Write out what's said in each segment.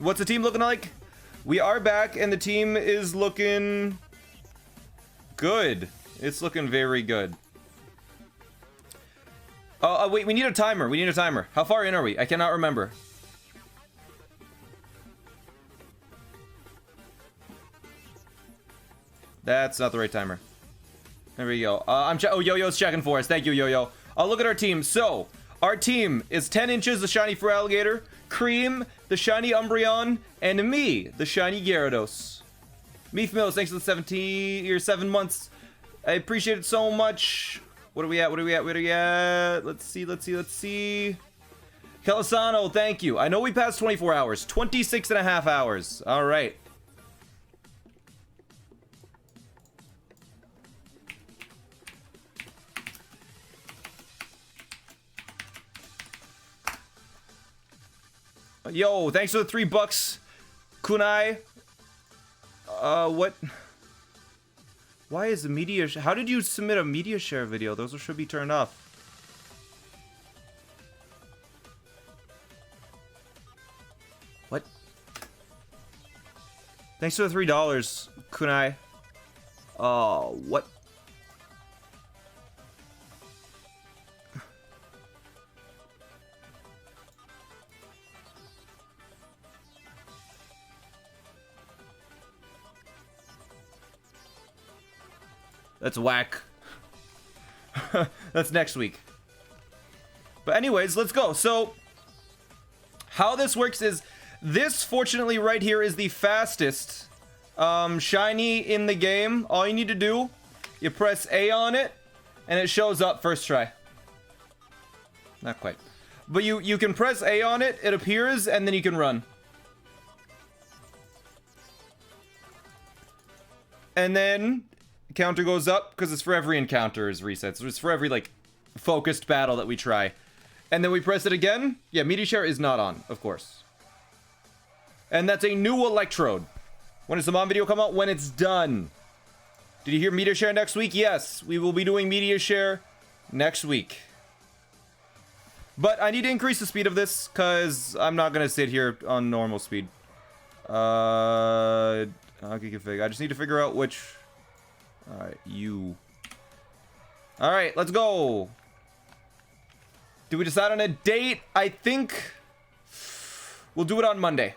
What's the team looking like? We are back, and the team is looking good. It's looking very good. Oh, wait, we need a timer. We need a timer. How far in are we? I cannot remember. That's not the right timer. There we go. Oh, Yo-Yo's checking for us. Thank you, Yo-Yo. I'll look at our team. So, our team is 10 inches, the shiny Feraligatr, Cream, the shiny Umbreon, and me, the shiny Gyarados. Meef Mills, thanks for the 7 months. I appreciate it so much. What are we at? What are we at? What are we at? Let's see. Calasano, thank you. I know we passed 24 hours. 26 and a half hours. All right. Yo, thanks for the $3, Kunai. What? Why is the media? How did you submit a media share video? Those should be turned off. What? Thanks for the $3, Kunai. Oh, what? That's whack. That's next week. But anyways, let's go. So, how this works is, this, fortunately, right here is the fastest shiny in the game. All you need to do, you press A on it, and it shows up first try. Not quite. But you can press A on it, it appears, and then you can run. And then counter goes up because it's for every encounter is resets. So it's for every like focused battle that we try. And then we press it again. Yeah, media share is not on, of course. And that's a new electrode. When does the mom video come out? When it's done. Did you hear media share next week? Yes, we will be doing media share next week. But I need to increase the speed of this because I'm not gonna sit here on normal speed. Okay, config. I just need to figure out which. Alright, you. Alright, let's go. Did we decide on a date? I think we'll do it on Monday.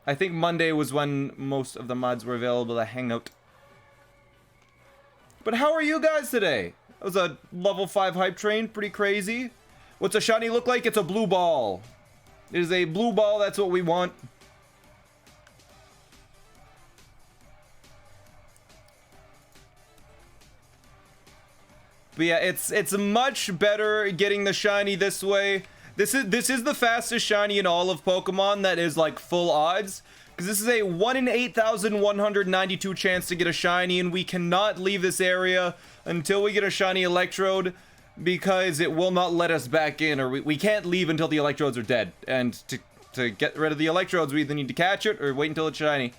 I think Monday was when most of the mods were available to hang out. But how are you guys today? That was a level 5 hype train. Pretty crazy. What's a shiny look like? It's a blue ball. It is a blue ball. That's what we want. But yeah, it's much better getting the shiny this way. This is the fastest shiny in all of Pokemon that is like full odds. Because this is a 1 in 8,192 chance to get a shiny, and we cannot leave this area until we get a shiny Electrode, because it will not let us back in, or we can't leave until the Electrodes are dead. And to get rid of the Electrodes, we either need to catch it or wait until it's shiny.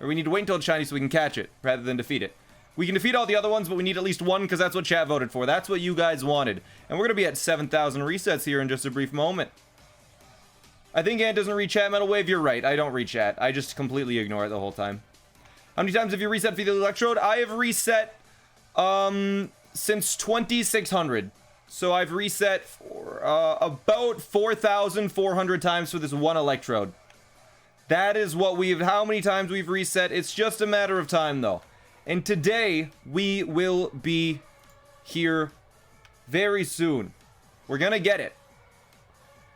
Or we need to wait until it's shiny so we can catch it, rather than defeat it. We can defeat all the other ones, but we need at least one, because that's what chat voted for. That's what you guys wanted. And we're going to be at 7,000 resets here in just a brief moment. I think Ant doesn't read chat, Metal Wave. You're right. I don't read chat. I just completely ignore it the whole time. How many times have you reset for the Electrode? I have reset since 2600. So I've reset for about 4,400 times for this one Electrode. That is what how many times we've reset. It's just a matter of time, though. And today, we will be here very soon. We're gonna get it.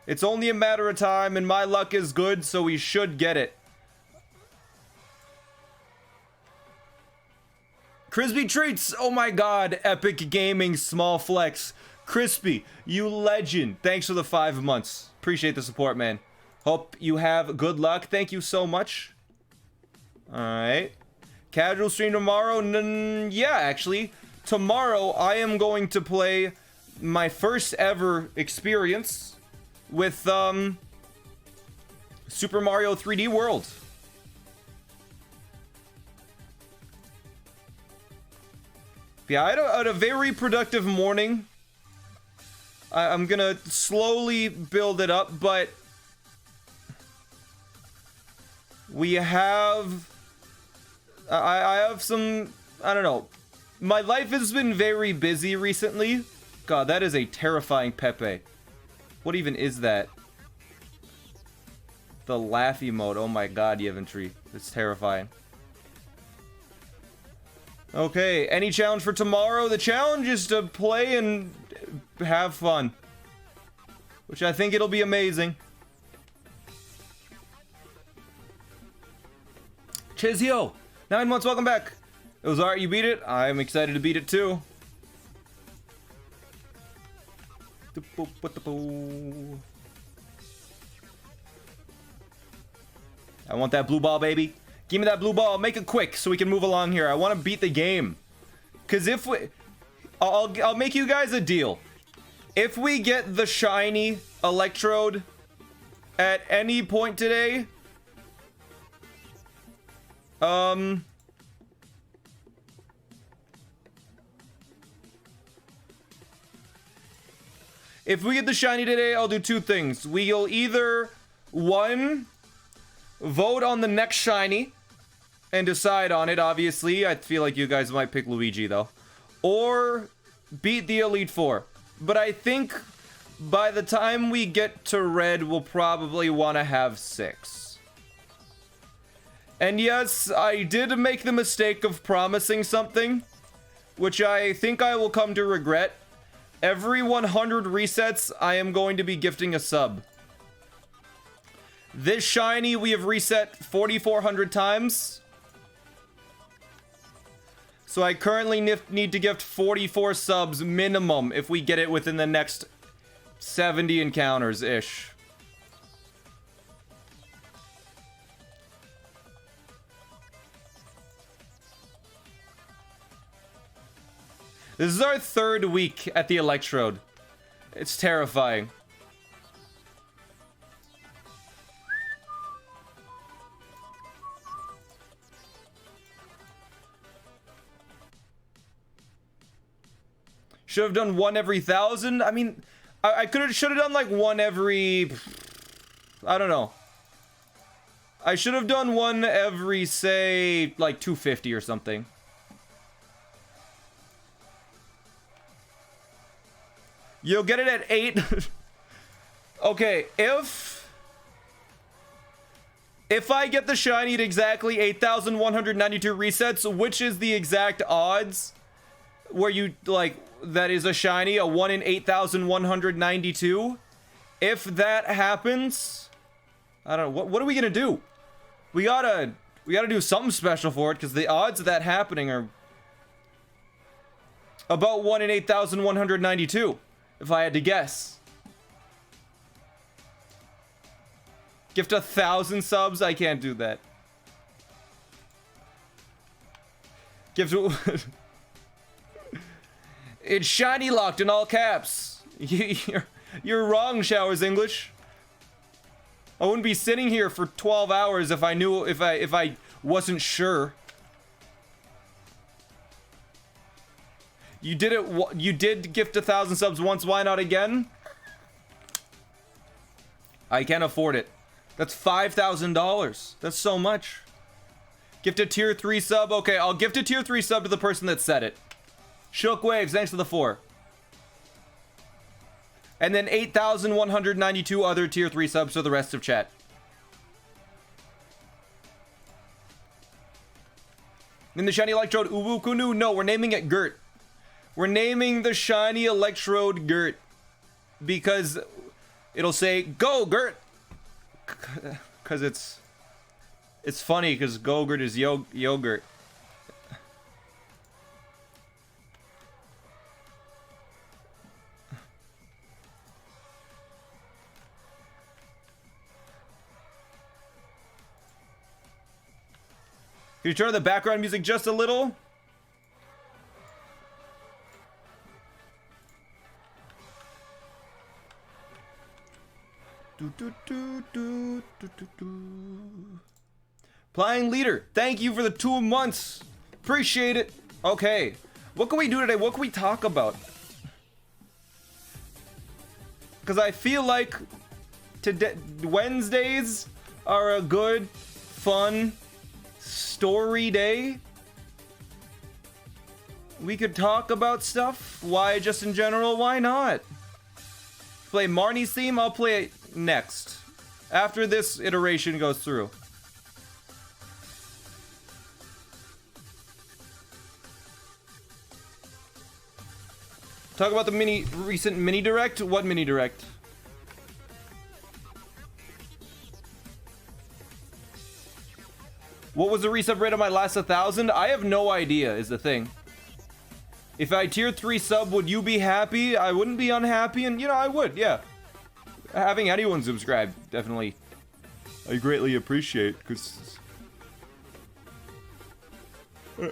It's only a matter of time, and my luck is good, so we should get it. Crispy Treats! Oh my god, Epic Gaming Small Flex. Crispy, you legend. Thanks for the 5 months. Appreciate the support, man. Hope you have good luck. Thank you so much. Alright. Casual stream tomorrow? Yeah, actually. Tomorrow, I am going to play my first ever experience with Super Mario 3D World. Yeah, I had a very productive morning. I'm gonna slowly build it up, but We have... I have some... I don't know. My life has been very busy recently. God, that is a terrifying Pepe. What even is that? The laugh emote. Oh my god, Yeventry. It's terrifying. Okay, any challenge for tomorrow? The challenge is to play and have fun. Which I think it'll be amazing. Chizio! 9 months, welcome back. It was alright, you beat it. I'm excited to beat it too. I want that blue ball, baby. Give me that blue ball. Make it quick so we can move along here. I want to beat the game. Because if we... I'll make you guys a deal. If we get the shiny Electrode at any point today... If we get the shiny today, I'll do two things. We'll either, one, vote on the next shiny and decide on it, obviously. I feel like you guys might pick Luigi, though. Or beat the Elite Four. But I think by the time we get to Red, we'll probably want to have 6. And yes, I did make the mistake of promising something, which I think I will come to regret. Every 100 resets, I am going to be gifting a sub. This shiny, we have reset 4,400 times. So I currently need to gift 44 subs minimum if we get it within the next 70 encounters-ish. This is our 3rd week at the Electrode. It's terrifying. Should have done one every 1,000. I mean, I should have done like one every... I don't know. I should have done one every, say, like 250 or something. You'll get it at 8. Okay, if I get the shiny at exactly 8,192 resets, which is the exact odds where you, like, that is a shiny, a 1 in 8,192. If that happens, I don't know, what are we gonna do? We gotta do something special for it, because the odds of that happening are about 1 in 8,192. If I had to guess. Gift 1,000 subs? I can't do that. Gift... It's shiny locked in all caps. You're wrong, Showers English. I wouldn't be sitting here for 12 hours if I knew... If I wasn't sure. You did it. You did gift 1,000 subs once. Why not again? I can't afford it. That's $5,000. That's so much. Gift a tier 3 sub. Okay, I'll gift a tier 3 sub to the person that said it. Shookwaves, thanks for the 4. And then 8,192 other tier 3 subs for the rest of chat. In the shiny Electrode, Uwukunu. No, we're naming it Gert. We're naming the shiny Electrode Gert because it'll say "Go Gert," because it's funny because Go-Gurt is yogurt. Can you turn on the background music just a little? Playing leader, thank you for the 2 months. Appreciate it. Okay, what can we do today? What can we talk about? Because I feel like today Wednesdays are a good fun story day. We could talk about stuff. Why, just in general, why not? Play Marnie's theme, I'll play it next. After this iteration goes through. Talk about the recent mini direct. What mini direct? What was the resub rate on my last 1,000? I have no idea, is the thing. If I tier 3 sub, would you be happy? I wouldn't be unhappy, and you know, I would, yeah. Having anyone subscribe, definitely, I greatly appreciate, because I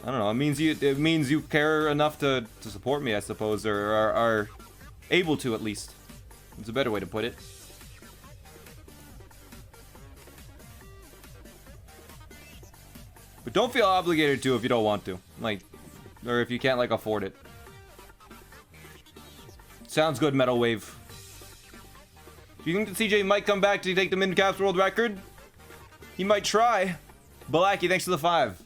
don't know, it means you care enough to support me, I suppose, or are able to, at least. It's a better way to put it. But don't feel obligated to if you don't want to. Like, or if you can't, like, afford it. Sounds good, Metal Wave. Do you think that CJ might come back to take the mid-caps world record? He might try. Balaki, thanks for the 5.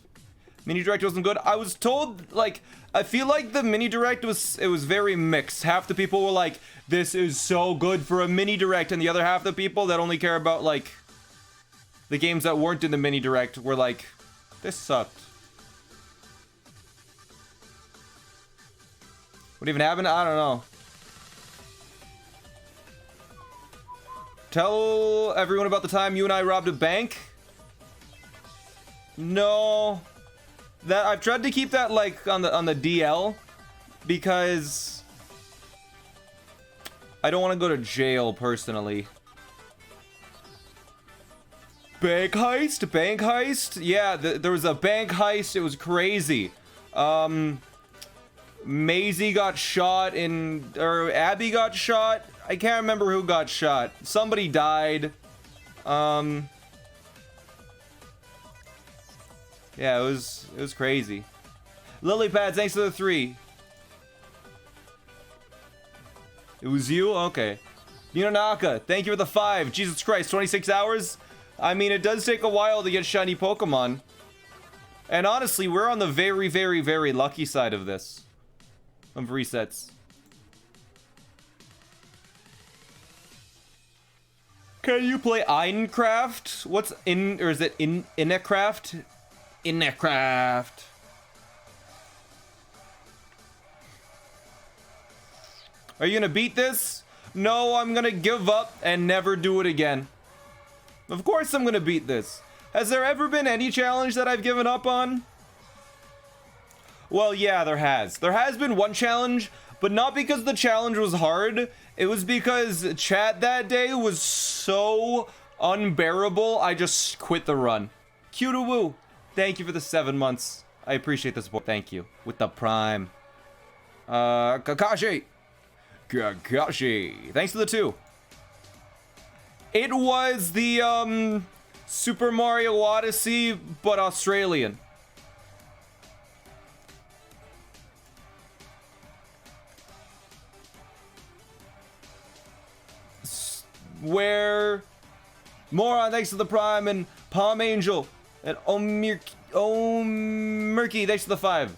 Mini direct wasn't good. I was told, like, I feel like the mini direct was very mixed. Half the people were like, this is so good for a mini direct, and the other half the people that only care about, like, the games that weren't in the mini direct were like, this sucked. What even happened? I don't know. Tell everyone about the time you and I robbed a bank. No. That I've tried to keep that like on the DL because I don't want to go to jail personally. Bank heist? Yeah, there was a bank heist. It was crazy. Maisie got shot or Abby got shot. I can't remember who got shot. Somebody died. Yeah, it was crazy. Lilypad, thanks for the 3. It was you? Okay. Ninonaka, thank you for the 5. Jesus Christ, 26 hours? I mean, it does take a while to get shiny Pokemon. And honestly, we're on the very, very, very lucky side of this. Of resets. Can you play Einecraft? What's or is it Innecraft? Innecraft. Are you gonna beat this? No, I'm gonna give up and never do it again. Of course I'm gonna beat this. Has there ever been any challenge that I've given up on? Well, yeah, there has. There has been one challenge, but not because the challenge was hard. It was because chat that day was so unbearable, I just quit the run. Q2Woo, thank you for the 7 months. I appreciate the support. Thank you. With the Prime. Kakashi, thanks for the 2. It was the, Super Mario Odyssey, but Australian. Where Moron, thanks to the Prime, and Palm Angel, and Murky, thanks to the 5.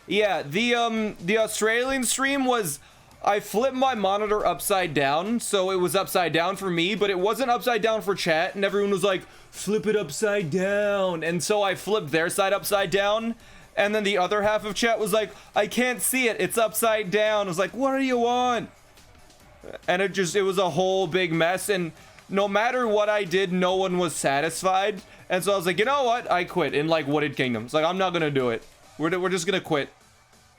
Yeah, the Australian stream was, I flipped my monitor upside down, so it was upside down for me, but it wasn't upside down for chat, and everyone was like, flip it upside down, and so I flipped their side upside down, and then the other half of chat was like, I can't see it, it's upside down. I was like, what do you want? And it was a whole big mess, and no matter what I did, no one was satisfied, and so I was like, you know what, I quit in like Wooded Kingdom. It's like, I'm not gonna do it. We're just gonna quit.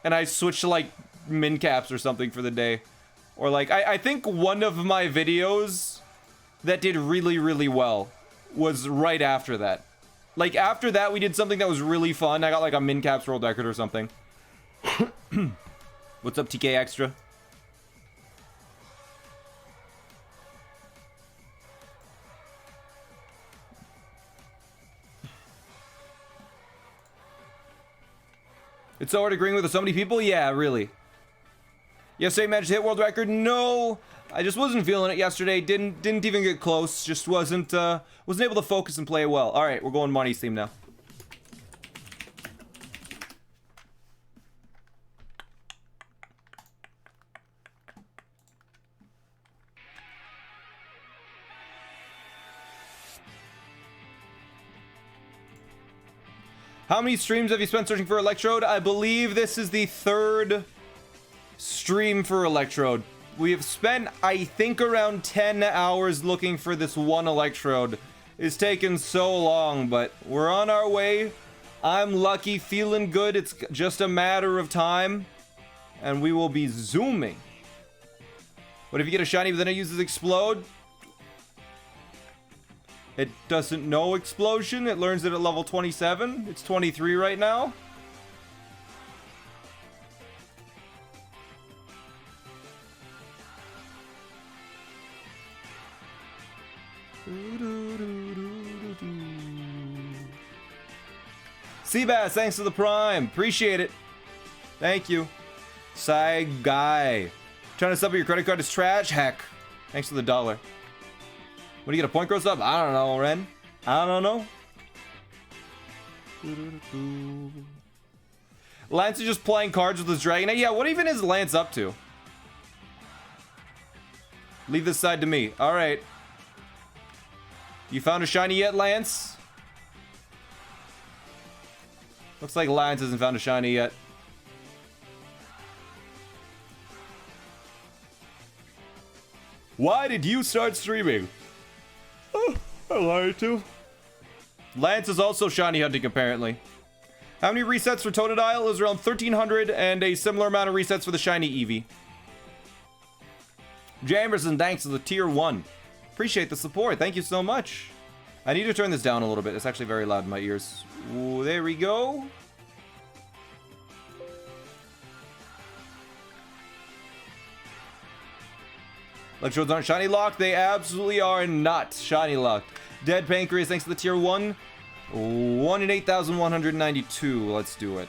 And I switched to like min caps or something for the day. Or like, I think one of my videos that did really, really well was right after that. Like after that, we did something that was really fun. I got like a min caps world record or something. What's up, TK Extra? It's so hard agreeing with so many people? Yeah, really. Yesterday managed to hit world record. No, I just wasn't feeling it yesterday. Didn't even get close. Just wasn't able to focus and play well. All right, we're going money's theme now. How many streams have you spent searching for Electrode? I believe this is the 3rd stream for Electrode. We have spent, I think, around 10 hours looking for this one Electrode. It's taken so long, but we're on our way. I'm lucky, feeling good. It's just a matter of time, and we will be zooming. What if you get a shiny but then it uses Explode? It doesn't know Explosion. It learns it at level 27. It's 23 right now. Seabass, thanks for the prime. Appreciate it. Thank you. Side guy. Trying to sub your credit card is trash. Heck. Thanks for the $1. What do you get, a point gross up? I don't know, Ren. I don't know. Lance is just playing cards with his Dragonite. Yeah, what even is Lance up to? Leave this side to me. All right. You found a shiny yet, Lance? Looks like Lance hasn't found a shiny yet. Why did you start streaming? Oh, I lied to. Lance is also shiny hunting, apparently. How many resets for Totodile? It was around 1,300, and a similar amount of resets for the shiny Eevee. Jamerson, thanks for the tier 1. Appreciate the support. Thank you so much. I need to turn this down a little bit. It's actually very loud in my ears. Ooh, there we go. Electrodes aren't shiny locked. They absolutely are not shiny locked. Dead Pancreas, thanks to the tier 1. 1 in 8,192. Let's do it.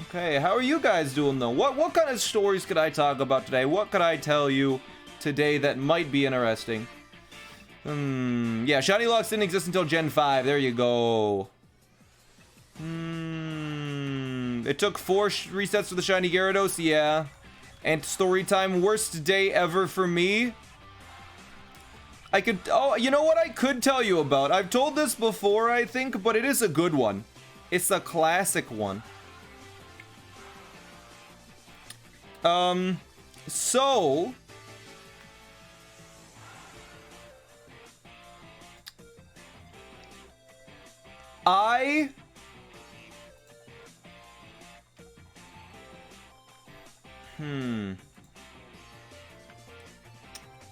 Okay, how are you guys doing though? What kind of stories could I talk about today? What could I tell you today that might be interesting? Yeah, shiny locks didn't exist until Gen 5. There you go. It took 4 resets for the shiny Gyarados. Yeah. And story time, worst day ever for me. Oh, you know what I could tell you about? I've told this before, I think, but it is a good one. It's a classic one. So...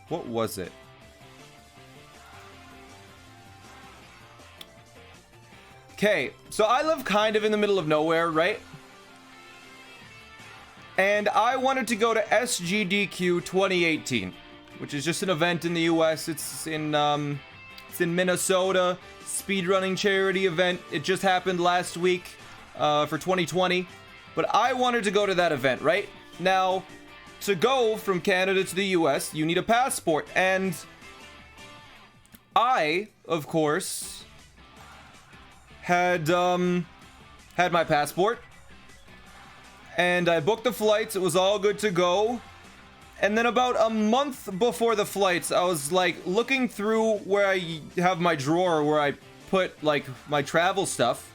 What was it? Okay, so I live kind of in the middle of nowhere, right? And I wanted to go to SGDQ 2018, which is just an event in the US. It's in Minnesota, speedrunning charity event. It just happened last week for 2020. But I wanted to go to that event, right? Now, to go from Canada to the US, you need a passport. And I, of course, had my passport. And I booked the flights. It was all good to go. And then about a month before the flights, I was like looking through where I have my drawer where I put like my travel stuff.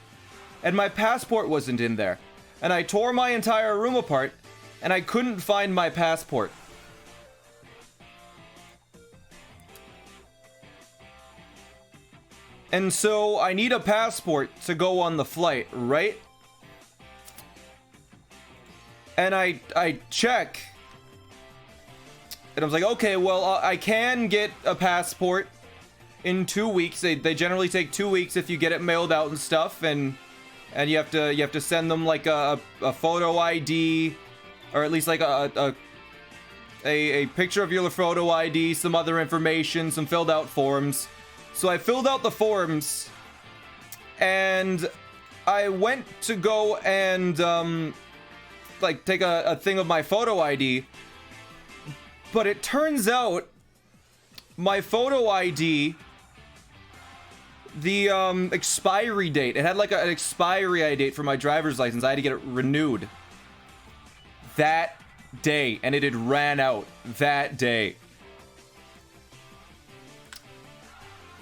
And my passport wasn't in there. And I tore my entire room apart. And I couldn't find my passport. And so I need a passport to go on the flight, right? And I check. And I was like, okay, well, I can get a passport in 2 weeks. They generally take 2 weeks if you get it mailed out and stuff. And you have to send them like a photo ID, or at least like a picture of your photo ID, some other information, some filled out forms. So I filled out the forms, and I went to go and like take a thing of my photo ID, But it turns out my photo ID, the expiry date, it had like an expiry date for my driver's license. I had to get it renewed that day, and it had ran out that day.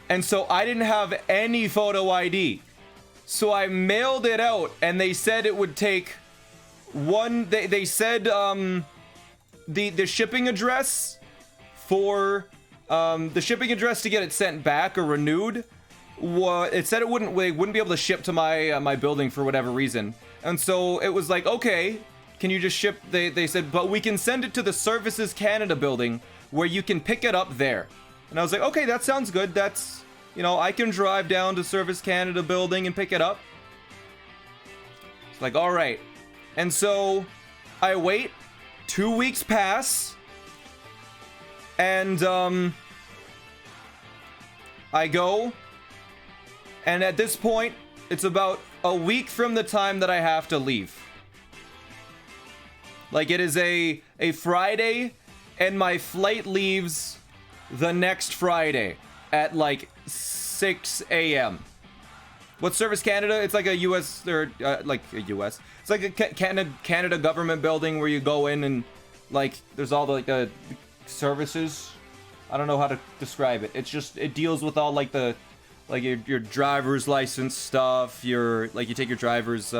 And so I didn't have any photo ID. So I mailed it out, and they said it would take one. They said the shipping address for the shipping address to get it sent back or renewed. It said they wouldn't be able to ship to my my building for whatever reason. And so it was like, okay, can you just ship? They said, but we can send it to the Services Canada building where you can pick it up there. And I was like, okay, that sounds good. That's, you know, I can drive down to Service Canada building and pick it up. It's like, all right. And so I wait, 2 weeks pass, and I go, and at this point, it's about a week from the time that I have to leave. Like, it is a Friday, and my flight leaves the next Friday at like 6 a.m. What's Service Canada? It's like a US, or like a US. It's like a Canada government building where you go in and like there's all the like services. I don't know how to describe it. It's just, it deals with all like the like your driver's license stuff. Your like you take your driver's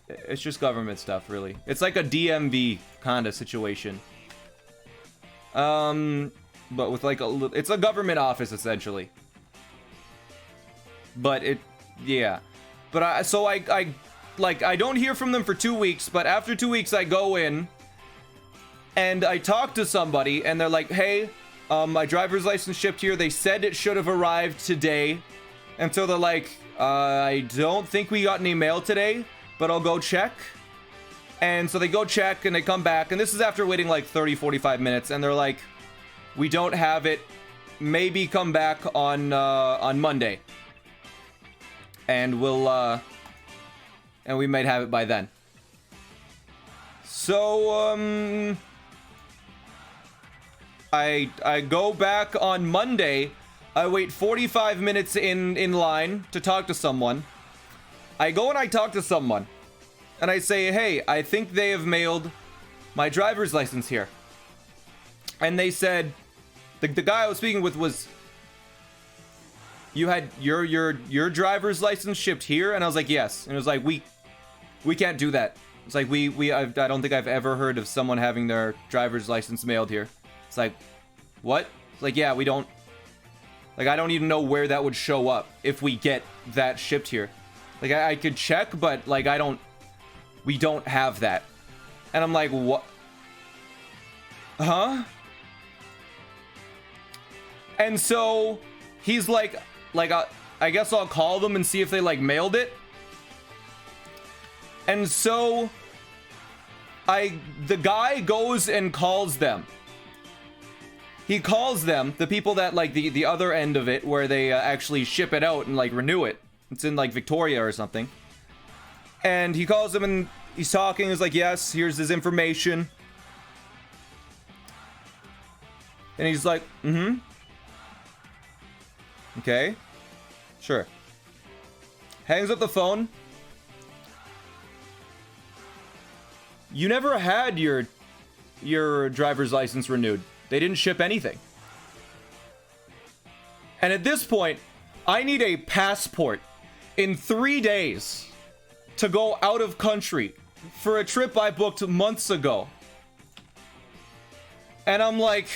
it's just government stuff, really. It's like a DMV kind of situation. But with like it's a government office essentially. But it, yeah. But I don't hear from them for 2 weeks, but after 2 weeks I go in and I talk to somebody and they're like, hey, my driver's license shipped here. They said it should have arrived today. And so they're like, I don't think we got any mail today, but I'll go check. And so they go check and they come back, and this is after waiting like 30-45 minutes, and they're like, we don't have it, maybe come back on Monday, and we'll and we might have it by then. So I go back on Monday. I wait 45 minutes in line to talk to someone. I go and I talk to someone, and I say, hey, I think they have mailed my driver's license here. And they said, the guy I was speaking with was, you had your driver's license shipped here? And I was like, yes. And it was like, we can't do that. It's like, I don't think I've ever heard of someone having their driver's license mailed here. It's like, what? It's like, yeah, we don't, like, I don't even know where that would show up if we get that shipped here. Like, I could check, but like, we don't have that. And I'm like, what? Huh? And so he's like, I guess I'll call them and see if they like mailed it. And so the guy goes and calls them. He calls them, the people that like the other end of it, where they actually ship it out and like renew it. It's in like Victoria or something. And he calls them and he's talking. He's like, yes, here's his information. And he's like, okay, sure. Hangs up the phone. You never had your driver's license renewed. They didn't ship anything. And at this point, I need a passport in 3 days to go out of country for a trip I booked months ago. And I'm like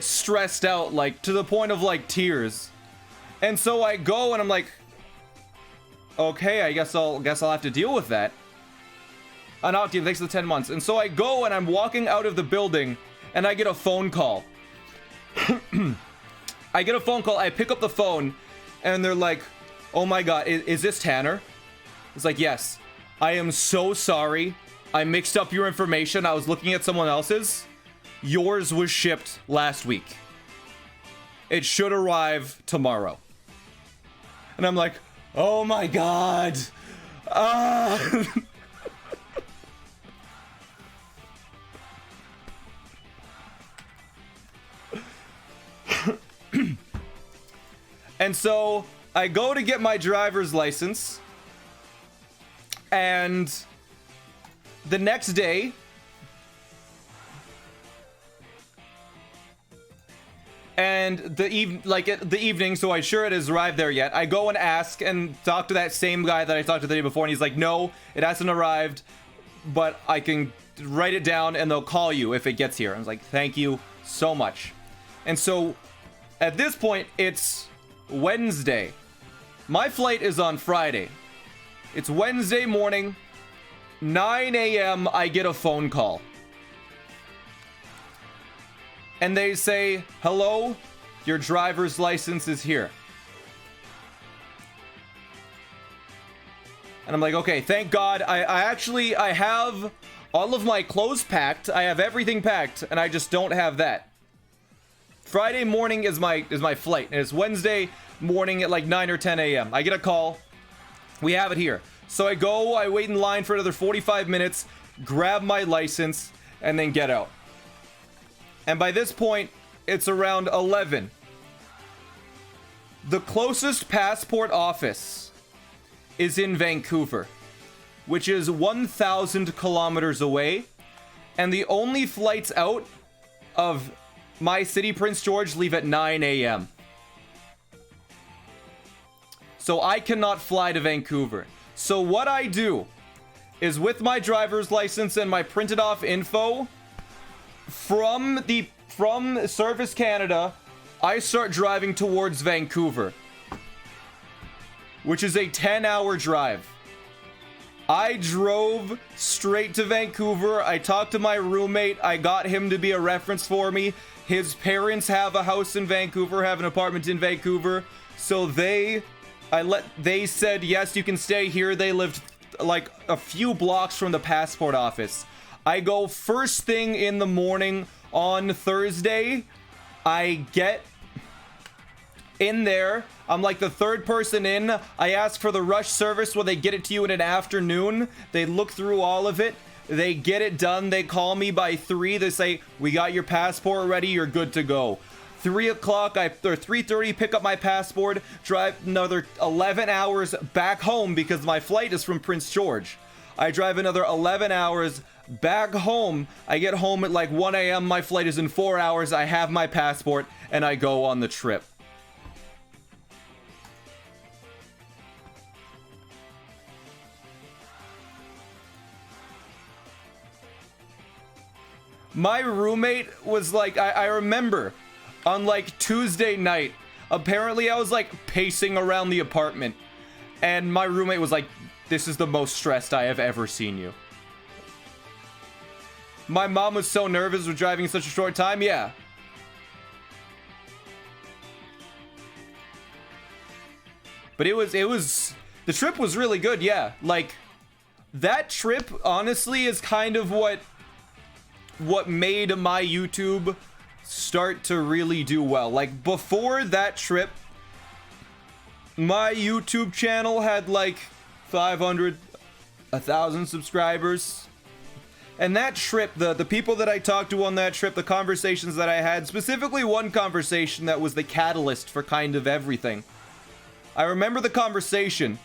stressed out, like to the point of like tears. And so I go and I'm like, okay, I guess I'll have to deal with that. Not deal, thanks for the 10 months. And so I go and I'm walking out of the building and I get a phone call. I get a phone call. I pick up the phone and they're like, oh my God, is this Tanner? It's like, yes. I am so sorry. I mixed up your information. I was looking at someone else's. Yours was shipped last week. It should arrive tomorrow. And I'm like, oh my God. And so I go to get my driver's license, and the next day, and the evening, so I'm sure it has arrived there yet. I go and ask and talk to that same guy that I talked to the day before, and he's like, no, it hasn't arrived, but I can write it down and they'll call you if it gets here. I was like, thank you so much. And so at this point, it's Wednesday. My flight is on Friday. It's Wednesday morning, 9 a.m. I get a phone call. And they say, hello, your driver's license is here. And I'm like, okay, thank God. I have all of my clothes packed. I have everything packed, and I just don't have that. Friday morning is my flight, and it's Wednesday morning at like 9 or 10 a.m. I get a call. We have it here. So I wait in line for another 45 minutes, grab my license, and then get out. And by this point, it's around 11. The closest passport office is in Vancouver, which is 1,000 kilometers away. And the only flights out of my city, Prince George, leave at 9 a.m. So I cannot fly to Vancouver. So what I do is, with my driver's license and my printed off info from Service Canada, I start driving towards Vancouver, which is a 10-hour drive. I drove straight to Vancouver. I talked to my roommate. I got him to be a reference for me. His parents have a house in Vancouver, have an apartment in Vancouver. So they said, yes, you can stay here. They lived like a few blocks from the passport office. I go first thing in the morning on Thursday. I get in there. I'm like the third person in. I ask for the rush service where they get it to you in an afternoon. They look through all of it. They get it done. They call me by 3. They say, we got your passport ready. You're good to go. 3 o'clock, or 3:30, pick up my passport, drive another 11 hours back home because my flight is from Prince George. I drive another 11 hours back home. I get home at like 1 a.m. My flight is in 4 hours. I have my passport and I go on the trip. My roommate was like, I remember on like Tuesday night, apparently I was like pacing around the apartment and my roommate was like, this is the most stressed I have ever seen you. My mom was so nervous with driving in such a short time. Yeah. But it was, the trip was really good. Yeah. Like that trip honestly is kind of what made my YouTube start to really do well. Like before that trip, my YouTube channel had like 500, 1,000 subscribers. And that trip, the people that I talked to on that trip, the conversations that I had, specifically one conversation that was the catalyst for kind of everything. I remember the conversation,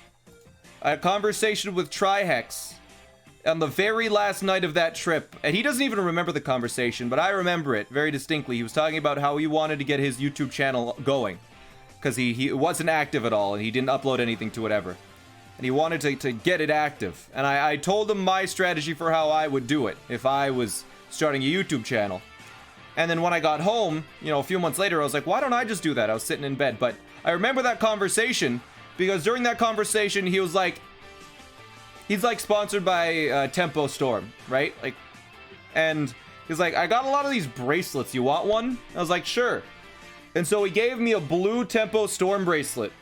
a conversation with Trihex on the very last night of that trip, and he doesn't even remember the conversation, but I remember it very distinctly. He was talking about how he wanted to get his YouTube channel going because he wasn't active at all and he didn't upload anything to it ever, and he wanted to get it active. And I told him my strategy for how I would do it if I was starting a YouTube channel. And then when I got home, you know, a few months later, I was like, why don't I just do that? I was sitting in bed. But I remember that conversation because during that conversation, he was like, he's like sponsored by Tempo Storm, right? Like, and he's like, I got a lot of these bracelets. You want one? I was like, sure. And so he gave me a blue Tempo Storm bracelet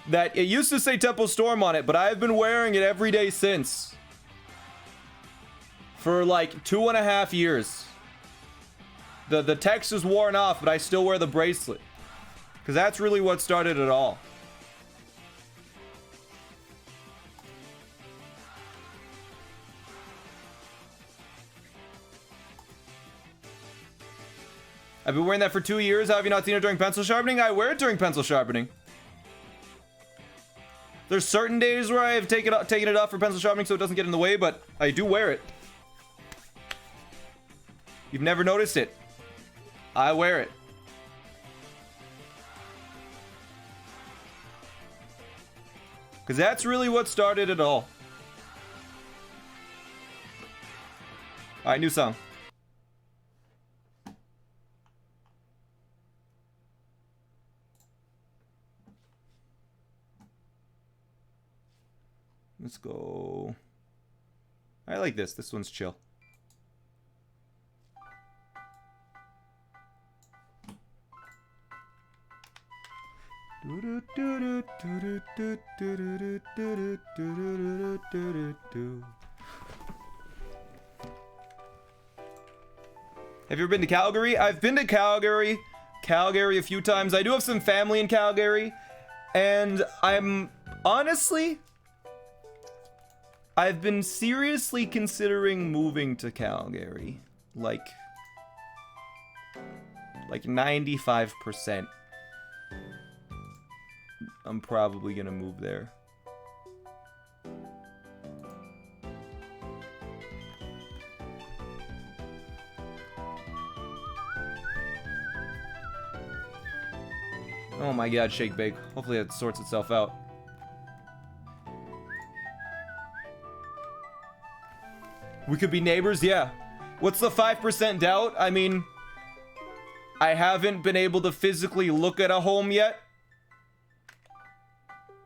that it used to say Tempo Storm on it, but I've been wearing it every day since for like 2.5 years. The text is worn off, but I still wear the bracelet because that's really what started it all. I've been wearing that for 2 years. How have you not seen it during pencil sharpening? I wear it during pencil sharpening. There's certain days where I've taken it off for pencil sharpening so it doesn't get in the way, but I do wear it. You've never noticed it. I wear it. Because that's really what started it all. Alright, new song. Let's go. I like this. This one's chill. Have you ever been to Calgary? I've been to Calgary a few times. I do have some family in Calgary, and I'm honestly, I've been seriously considering moving to Calgary. Like 95%. I'm probably gonna move there. Oh my god, shake bake. Hopefully that sorts itself out. We could be neighbors, yeah. What's the 5% doubt? I mean, I haven't been able to physically look at a home yet.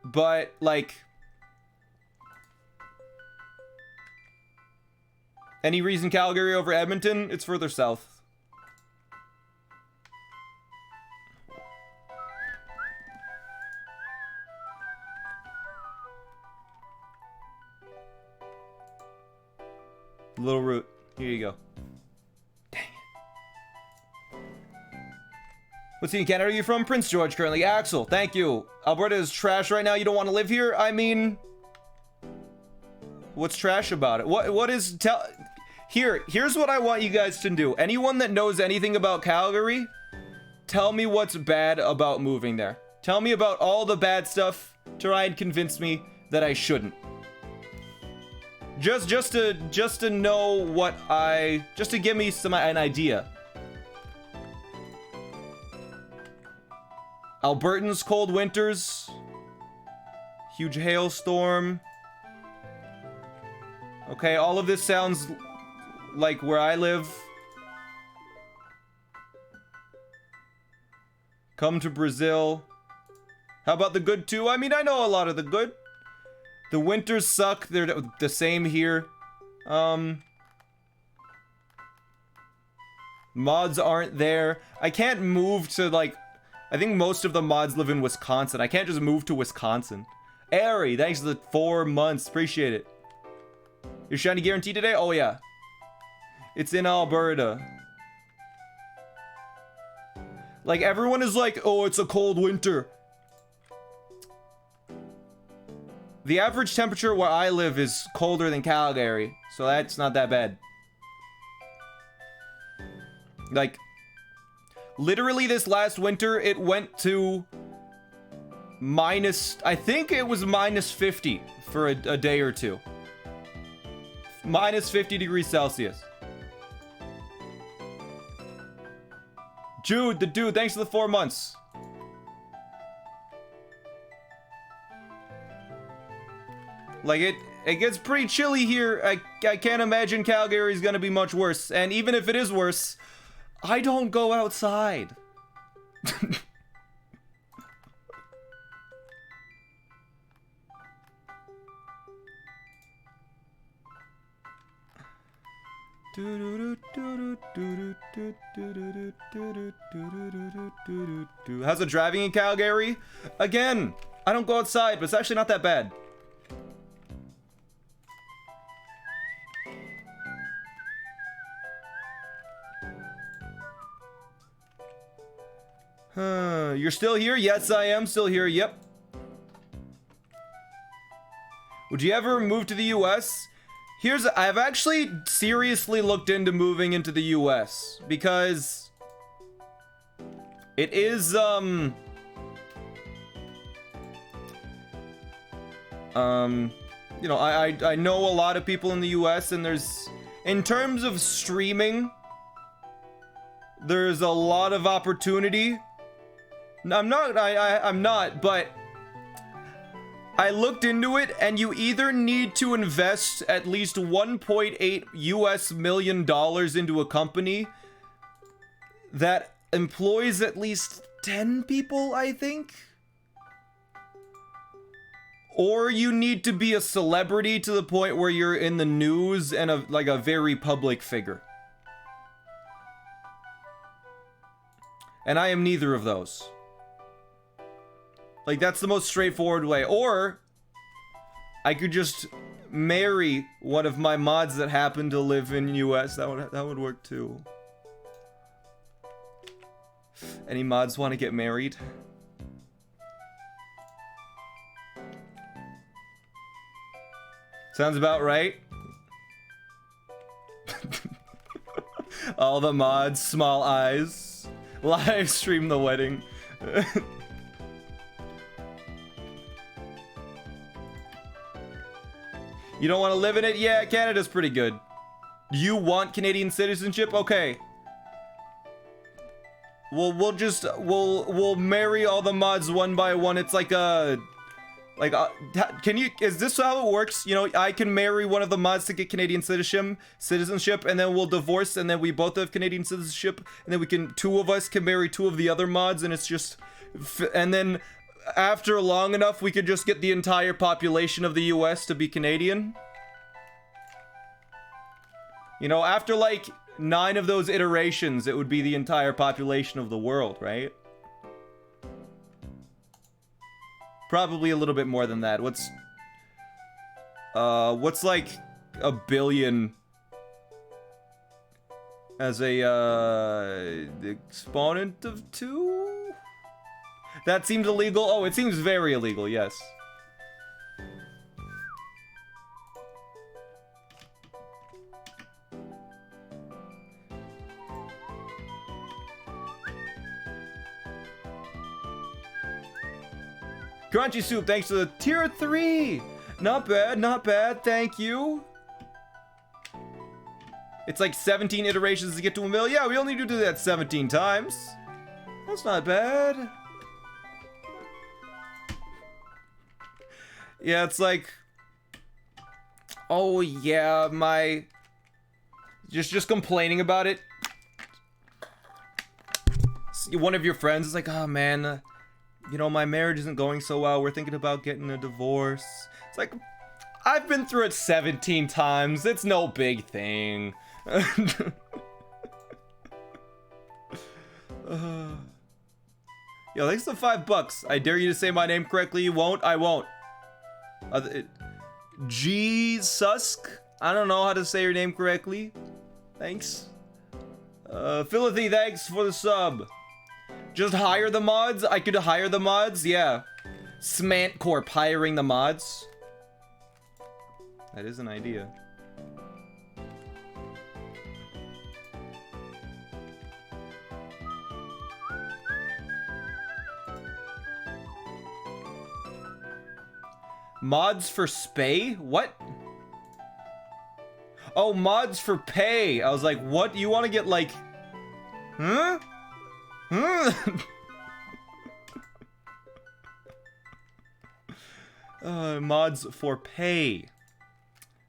But, like, any reason Calgary over Edmonton? It's further south. Little root. Here you go. Dang it. What city in Canada are you from? Prince George currently. Axel, thank you. Alberta is trash right now. You don't want to live here? I mean, what's trash about it? What is here's what I want you guys to do. Anyone that knows anything about Calgary, tell me what's bad about moving there. Tell me about all the bad stuff. Try and convince me that I shouldn't. Just to know what just to give me an idea. Albertans cold winters. Huge hailstorm. Okay, all of this sounds like where I live. Come to Brazil. How about the good too? I mean, I know a lot of the good. The winters suck. They're the same here. Mods aren't there. I can't move to, like, I think most of the mods live in Wisconsin. I can't just move to Wisconsin. Airy, thanks for the 4 months. Appreciate it. Your shiny guarantee today? Oh, yeah. It's in Alberta. Like, everyone is like, oh, it's a cold winter. The average temperature where I live is colder than Calgary, so that's not that bad. Like, literally this last winter, it went to I think it was minus 50 for a day or two. Minus 50 degrees Celsius. Jude, the dude, thanks for the 4 months. Like, it gets pretty chilly here. I can't imagine Calgary's gonna be much worse. And even if it is worse, I don't go outside. How's it driving in Calgary? Again, I don't go outside, but it's actually not that bad. You're still here? Yes, I am still here. Yep. Would you ever move to the US? I've actually seriously looked into moving into the US because it is, You know, I know a lot of people in the US, and there's, in terms of streaming, there's a lot of opportunity. I'm not, but I looked into it, and you either need to invest at least 1.8 US million into a company that employs at least 10 people, I think. Or you need to be a celebrity to the point where you're in the news and like a very public figure. And I am neither of those. Like, that's the most straightforward way. Or I could just marry one of my mods that happen to live in US. That would work too. Any mods want to get married? Sounds about right. All the mods, small eyes. Live stream the wedding. You don't want to live in it? Yeah, Canada's pretty good. You want Canadian citizenship? Okay. We'll marry all the mods one by one. It's like a... is this how it works? You know, I can marry one of the mods to get Canadian citizenship, and then we'll divorce, and then we both have Canadian citizenship, and then two of us can marry two of the other mods, and it's just, and then after long enough, we could just get the entire population of the US to be Canadian. You know, after like 9 of those iterations, it would be the entire population of the world, right? Probably a little bit more than that. What's like a billion as a exponent of 2? That seems illegal. Oh, it seems very illegal, yes. Crunchy Soup, thanks to the tier 3. Not bad, not bad. Thank you. It's like 17 iterations to get to 1 mil. Yeah, we only do that 17 times. That's not bad. Yeah, it's like, oh yeah, my just complaining about it. One of your friends is like, oh man, you know, my marriage isn't going so well. We're thinking about getting a divorce. It's like, I've been through it 17 times. It's no big thing. Yo, thanks for the $5. I dare you to say my name correctly. You won't? I won't. G Susk? I don't know how to say your name correctly. Thanks. Philithy, thanks for the sub. Just hire the mods? I could hire the mods? Yeah. SmallAnt Corp hiring the mods? That is an idea. Mods for spay? What? Oh, mods for pay. I was like, what? You want to get like... Huh? Huh? Mods for pay.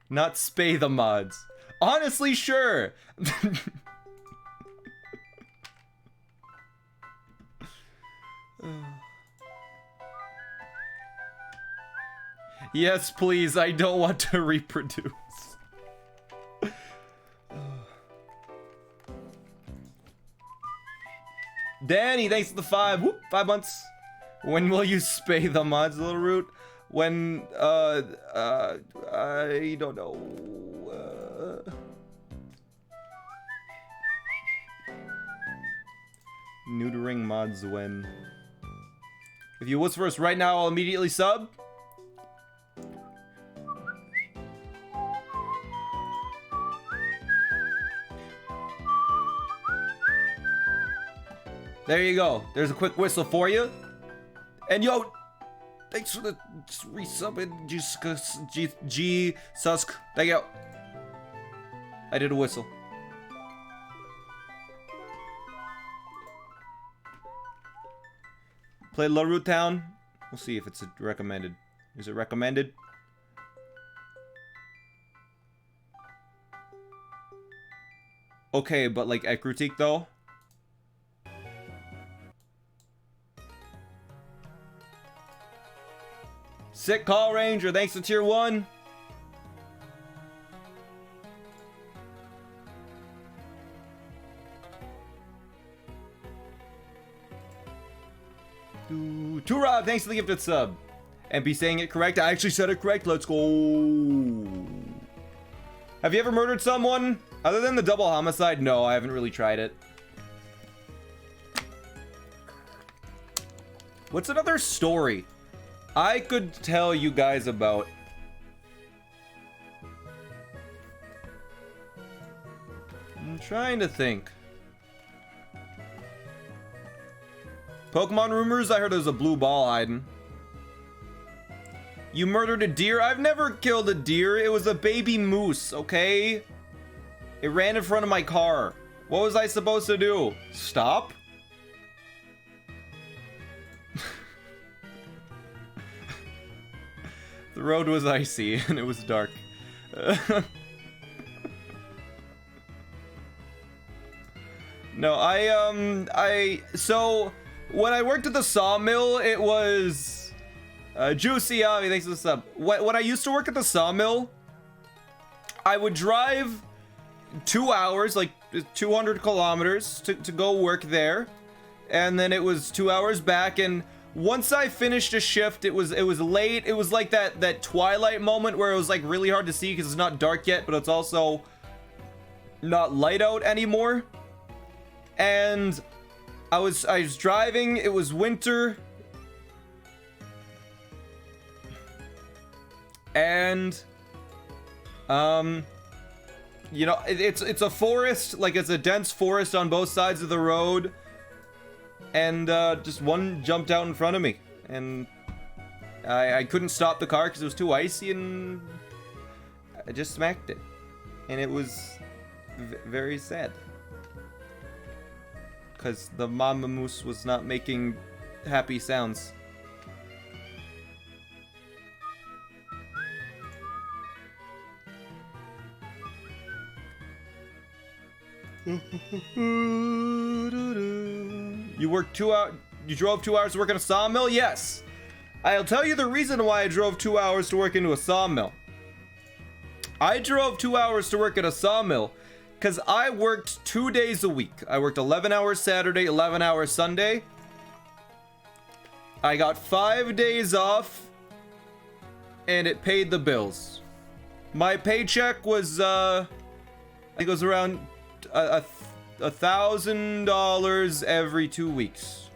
Not spay the mods. Honestly, sure. Yes, please. I don't want to reproduce. Danny, thanks for the 5. Whoop, 5 months. When will you spay the mods, Little Root? When, I don't know. Neutering mods when? If you whisper us right now, I'll immediately sub. There you go. There's a quick whistle for you. And yo, Thanks for the resubbing, G Susk. Thank you. I did a whistle. Play La Route Town. We'll see if it's recommended. Is it recommended? Okay, but like Ekrutik though? Sick call, Ranger. Thanks to tier 1. Turab, thanks for the gifted sub. And be saying it correct. I actually said it correct. Let's go. Have you ever murdered someone? Other than the double homicide? No, I haven't really tried it. What's another story I could tell you guys about? I'm trying to think. Pokemon rumors, I heard there's a blue ball hiding. You murdered a deer? I've never killed a deer. It was a baby moose, okay? It ran in front of my car. What was I supposed to do? Stop? The road was icy and it was dark. No, so when I worked at the sawmill, it was Juicy Avi, thanks for the sub. When I used to work at the sawmill, I would drive 2 hours, like 200 kilometers to go work there, and then it was 2 hours back. And once I finished a shift, it was late. It was like that twilight moment where it was like really hard to see because it's not dark yet, but it's also not light out anymore. And I was driving. It was winter, and you know, it's a forest, like it's a dense forest on both sides of the road, and just one jumped out in front of me, and I couldn't stop the car because it was too icy, and I just smacked it, and it was very sad because the mama moose was not making happy sounds. You worked 2 hours. You drove 2 hours to work in a sawmill? Yes. I'll tell you the reason why I drove 2 hours to work into a sawmill. I drove 2 hours to work at a sawmill because I worked 2 days a week. I worked 11 hours Saturday, 11 hours Sunday. I got 5 days off, and it paid the bills. My paycheck was, I think it was around $1,000 every 2 weeks.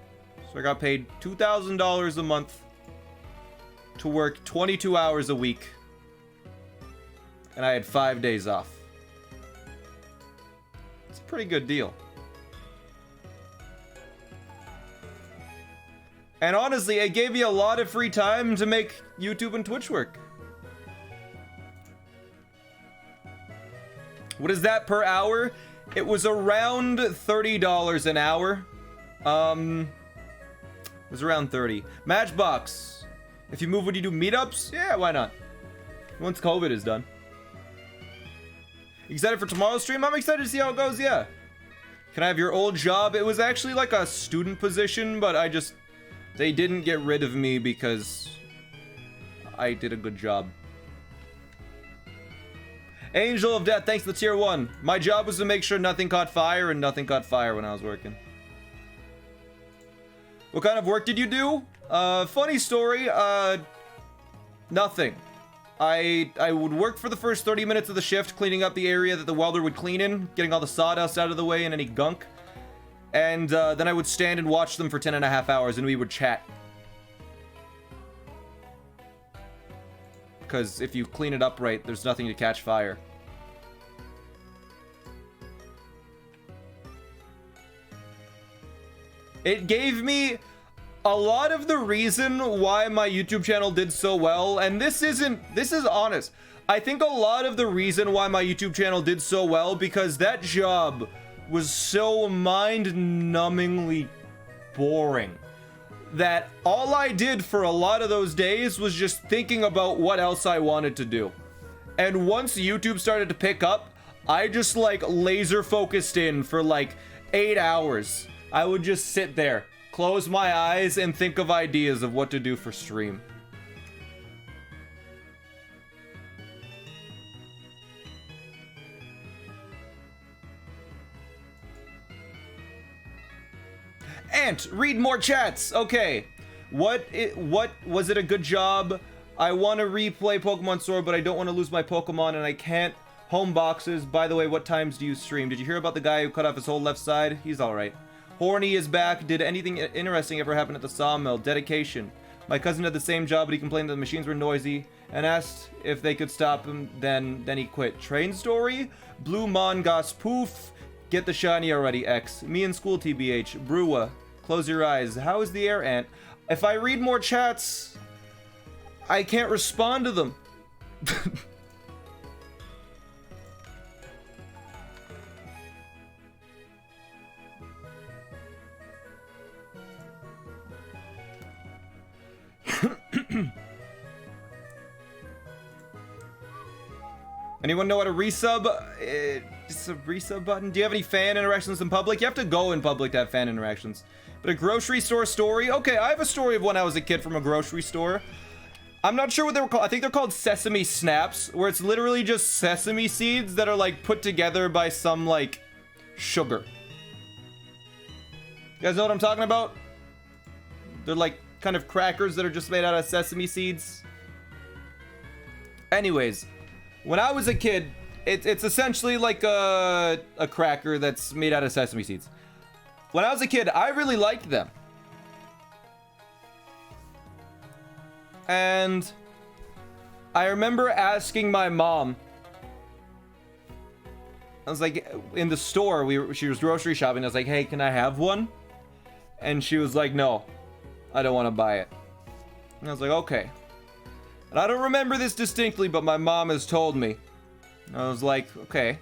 So I got paid $2,000 a month to work 22 hours a week, and I had 5 days off. It's a pretty good deal. And honestly, it gave me a lot of free time to make YouTube and Twitch work. What is that per hour? It was around $30 an hour. It was around 30. Matchbox. If you move, would you do meetups? Yeah, why not? Once COVID is done. Excited for tomorrow's stream? I'm excited to see how it goes, yeah. Can I have your old job? It was actually like a student position, but they didn't get rid of me because I did a good job. Angel of Death, thanks for the tier 1. My job was to make sure nothing caught fire, and nothing caught fire when I was working. What kind of work did you do? Funny story, nothing. I would work for the first 30 minutes of the shift, cleaning up the area that the welder would clean in, getting all the sawdust out of the way and any gunk. And then I would stand and watch them for 10.5 hours, and we would chat. Because if you clean it up right, there's nothing to catch fire. It gave me a lot of the reason why my YouTube channel did so well, and this is honest, I think a lot of the reason why my YouTube channel did so well because that job was so mind-numbingly boring that all I did for a lot of those days was just thinking about what else I wanted to do. And once YouTube started to pick up, I just like laser focused in for like 8 hours. I would just sit there, close my eyes, and think of ideas of what to do for stream. Ant, read more chats. Okay. What was it a good job? I want to replay Pokemon Sword, but I don't want to lose my Pokemon and I can't. Home boxes. By the way, what times do you stream? Did you hear about the guy who cut off his whole left side? He's all right. Horny is back. Did anything interesting ever happen at the sawmill? Dedication. My cousin had the same job, but he complained that the machines were noisy and asked if they could stop him. Then he quit. Train story. Blue Mongoose poof. Get the shiny already, X. Me in school, TBH. Brewa. Close your eyes. How is the air, Ant? If I read more chats, I can't respond to them. Anyone know how to resub? It's a resub button. Do you have any fan interactions in public? You have to go in public to have fan interactions. But a grocery store story? Okay, I have a story of when I was a kid from a grocery store. I'm not sure what they were called. I think they're called sesame snaps, where it's literally just sesame seeds that are like put together by some like sugar. You guys know what I'm talking about? They're like kind of crackers that are just made out of sesame seeds. Anyways, when I was a kid, it's essentially like a cracker that's made out of sesame seeds. When I was a kid, I really liked them. And I remember asking my mom, I was like, in the store, she was grocery shopping. I was like, hey, can I have one? And she was like, no, I don't want to buy it. And I was like, okay. And I don't remember this distinctly, but my mom has told me. And I was like, okay,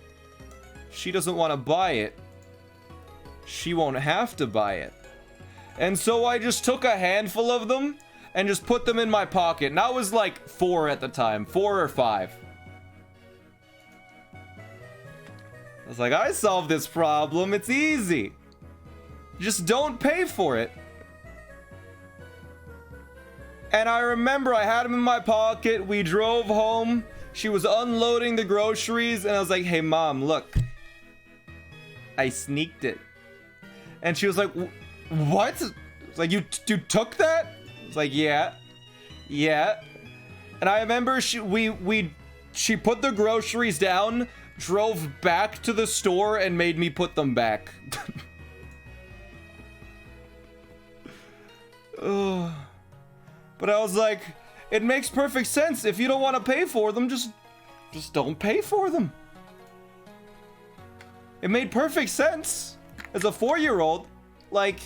she doesn't want to buy it. She won't have to buy it. And so I just took a handful of them and just put them in my pocket. And I was like 4 at the time, 4 or 5. I was like, I solved this problem. It's easy. Just don't pay for it. And I remember I had them in my pocket. We drove home. She was unloading the groceries. And I was like, hey, Mom, look. I sneaked it. And she was like, what? It's like, you took that? I was like, yeah. Yeah. And I remember she put the groceries down, drove back to the store, and made me put them back. Oh. But I was like, it makes perfect sense. If you don't want to pay for them, just don't pay for them. It made perfect sense. As a 4-year-old, like,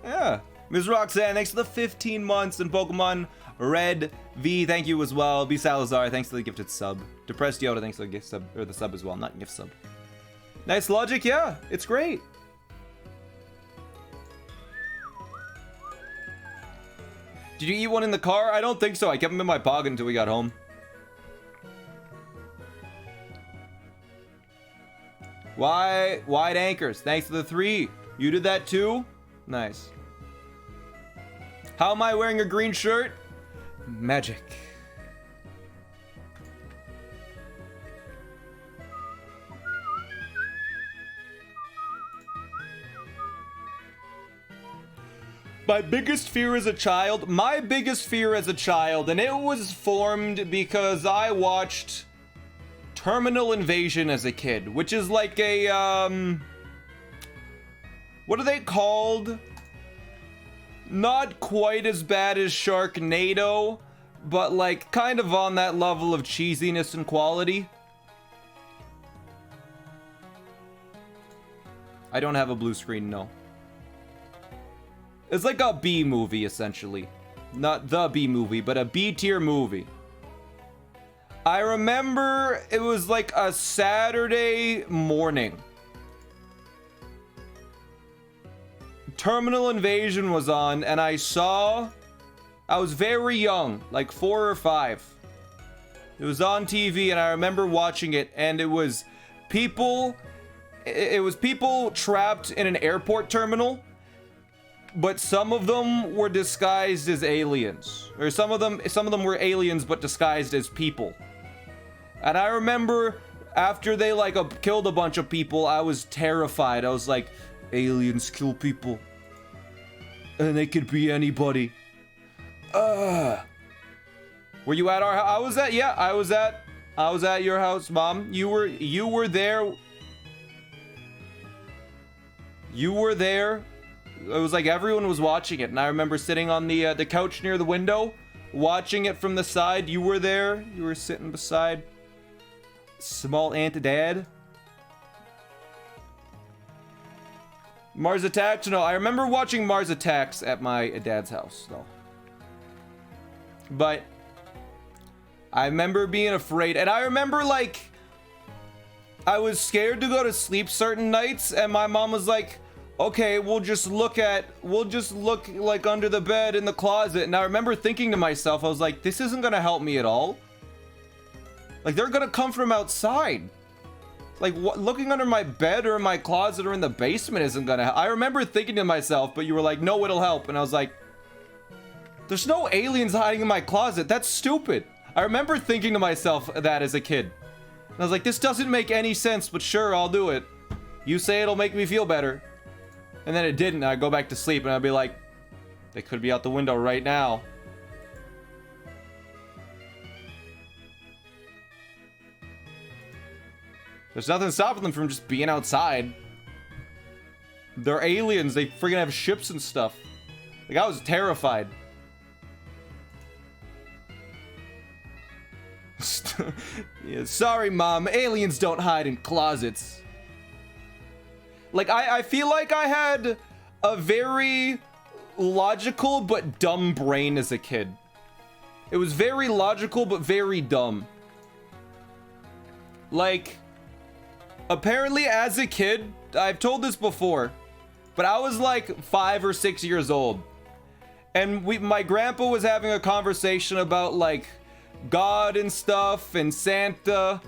yeah. Ms. Roxanne, thanks for the 15 months in Pokemon Red V. Thank you as well. B. Salazar, thanks for the gifted sub. Depressed Yoda, thanks for the gift sub, or the sub as well, not gift sub. Nice logic, yeah, it's great. Did you eat one in the car? I don't think so. I kept them in my pocket until we got home. Wide anchors. Thanks for the 3. You did that too? Nice. How am I wearing a green shirt? Magic. My biggest fear as a child, and it was formed because I watched Terminal Invasion as a kid, which is like a, what are they called? Not quite as bad as Sharknado, but like kind of on that level of cheesiness and quality. I don't have a blue screen, no. It's like a B movie, essentially. Not the B movie, but a B tier movie. I remember it was like a Saturday morning. Terminal Invasion was on, and I was very young, like 4 or 5. It was on TV, and I remember watching it, and it was people trapped in an airport terminal, but some of them were disguised as aliens, or some of them were aliens but disguised as people. And I remember after they like killed a bunch of people, I was terrified. I was like, aliens kill people, and they could be anybody. Were you at our house? I was at your house, Mom. You were there. You were there. It was like everyone was watching it, and I remember sitting on the couch near the window, watching it from the side. You were there. You were sitting beside SmallAnt Dad. Mars Attacks? No, I remember watching Mars Attacks at my dad's house, though. But I remember being afraid, and I remember like I was scared to go to sleep certain nights, and my mom was like, okay, we'll just look like under the bed in the closet. And I remember thinking to myself, I was like, this isn't gonna help me at all. Like, they're gonna come from outside. Like, looking under my bed or in my closet or in the basement isn't gonna help. I remember thinking to myself, but you were like, no, it'll help. And I was like, there's no aliens hiding in my closet. That's stupid. I remember thinking to myself that as a kid. And I was like, this doesn't make any sense, but sure, I'll do it. You say it'll make me feel better. And then it didn't. I'd go back to sleep and I'd be like, they could be out the window right now. There's nothing stopping them from just being outside. They're aliens. They freaking have ships and stuff. Like, I was terrified. Yeah, sorry, Mom. Aliens don't hide in closets. Like, I feel like I had a very logical but dumb brain as a kid. It was very logical but very dumb. Like, apparently as a kid, I've told this before, but I was like 5 or 6 years old. And my grandpa was having a conversation about like God and stuff and Santa.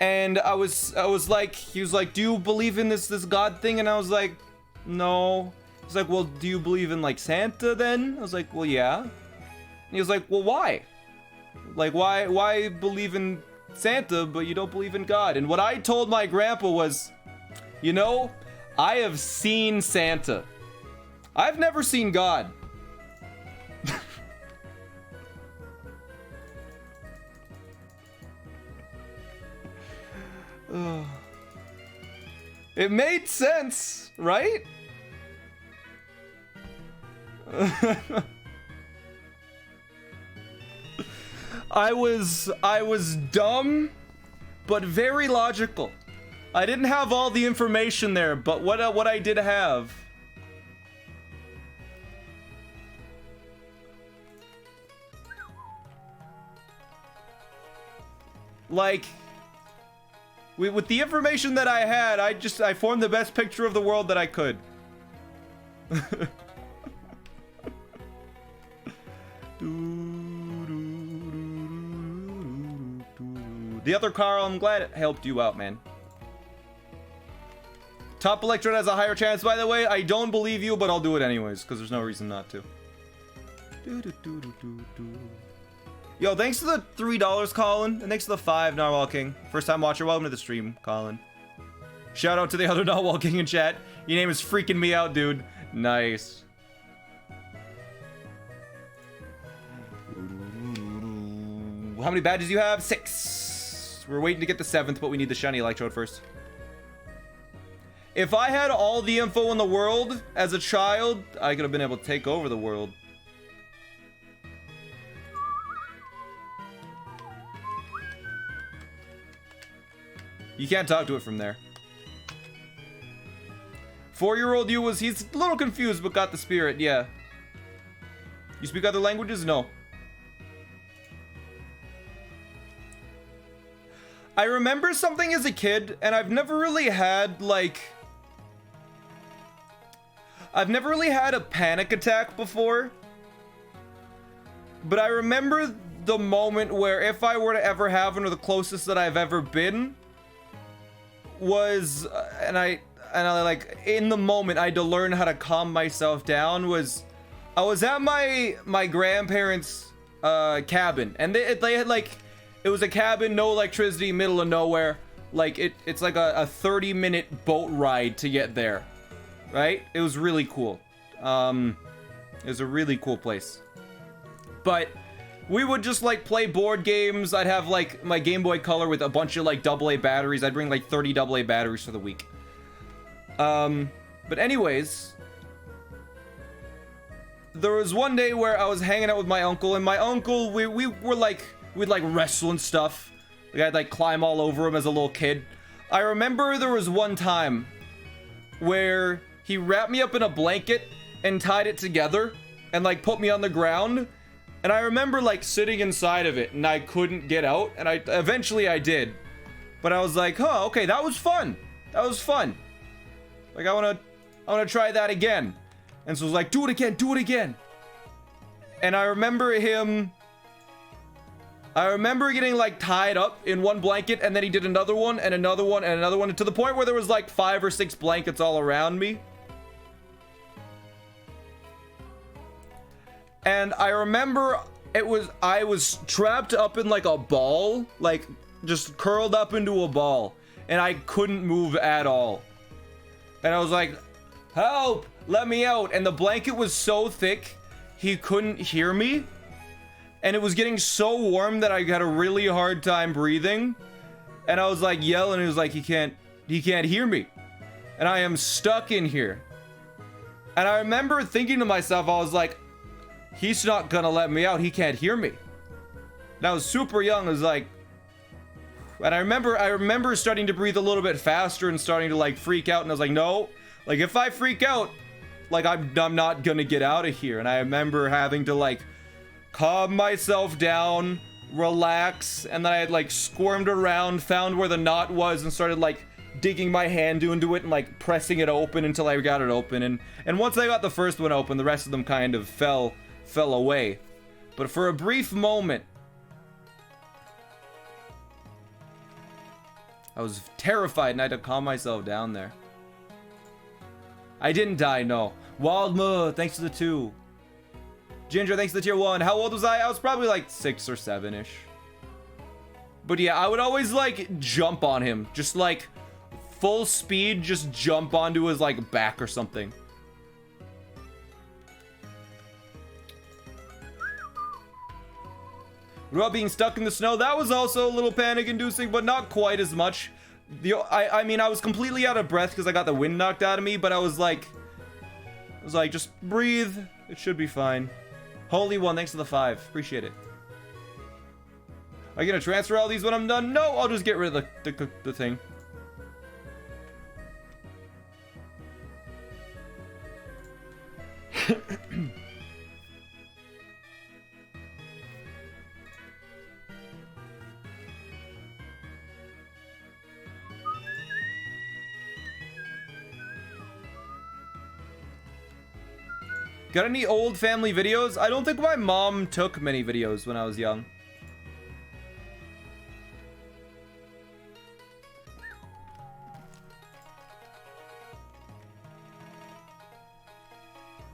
And I was like, he was like, do you believe in this God thing? And I was like, no. He's like, well, do you believe in like Santa then? I was like, well, yeah. And he was like, well, why? Like, why believe in Santa, but you don't believe in God? And what I told my grandpa was, you know, I have seen Santa. I've never seen God. It made sense, right? I was dumb, but very logical. I didn't have all the information there, but what I did have. Like, with the information that I had, I formed the best picture of the world that I could. The other Carl, I'm glad it helped you out, man. Top Electrode has a higher chance, by the way. I don't believe you, but I'll do it anyways, because there's no reason not to. Yo, thanks to the $3, Colin. And thanks to the 5, Narwhal King. First time watcher, welcome to the stream, Colin. Shout out to the other Narwhal King in chat. Your name is freaking me out, dude. Nice. How many badges do you have? 6. We're waiting to get the 7th, but we need the shiny Electrode first. If I had all the info in the world as a child, I could have been able to take over the world. You can't talk to it from there. 4-year-old you he's a little confused, but got the spirit, yeah. You speak other languages? No. I remember something as a kid, and I've never really had, like... I've never really had a panic attack before. But I remember the moment where, if I were to ever have one, or the closest that I've ever been, was, and I like, in the moment I had to learn how to calm myself down, was, I was at my grandparents' cabin, and they had, like, it was a cabin, no electricity, middle of nowhere. Like, it's like a 30-minute boat ride to get there, right? It was really cool. It was a really cool place. But we would just, like, play board games. I'd have, like, my Game Boy Color with a bunch of, like, AA batteries. I'd bring, like, 30 AA batteries for the week. But anyways, there was one day where I was hanging out with my uncle, and my uncle, we were, like, we'd, like, wrestle and stuff. Like, I'd, like, climb all over him as a little kid. I remember there was one time where he wrapped me up in a blanket and tied it together and, like, put me on the ground. And I remember, like, sitting inside of it, and I couldn't get out, and eventually I did. But I was like, huh, okay, that was fun. That was fun. Like, I wanna try that again. And so I was like, do it again. And I remember getting, like, tied up in one blanket, and then he did another one, and another one, and another one, to the point where there was, like, 5 or 6 blankets all around me. And I remember I was trapped up in, like, a ball, like, just curled up into a ball, and I couldn't move at all. And I was like, help, let me out. And the blanket was so thick, he couldn't hear me. And it was getting so warm that I had a really hard time breathing. And I was, like, yelling, and he was like, he can't hear me. And I am stuck in here. And I remember thinking to myself, I was like, he's not gonna let me out. He can't hear me. And I was super young. I was like, and I remember starting to breathe a little bit faster and starting to, like, freak out. And I was like, no, like, if I freak out, like, I'm not gonna get out of here. And I remember having to, like, calm myself down, relax, and then I had, like, squirmed around, found where the knot was, and started, like, digging my hand into it and, like, pressing it open until I got it open. And once I got the first one open, the rest of them kind of fell away. But for a brief moment, I was terrified, and I had to calm myself down there. I didn't die, no. Wildma, thanks to the 2. Ginger, thanks to the tier 1. How old was I? I was probably like 6 or 7-ish. But yeah, I would always, like, jump on him. Just, like, full speed, just jump onto his, like, back or something. What about being stuck in the snow? That was also a little panic-inducing, but not quite as much. I mean, I was completely out of breath because I got the wind knocked out of me, but I was like, just breathe. It should be fine. Holy One, thanks to the 5. Appreciate it. Are you gonna transfer all these when I'm done? No, I'll just get rid of the thing. Got any old family videos? I don't think my mom took many videos when I was young.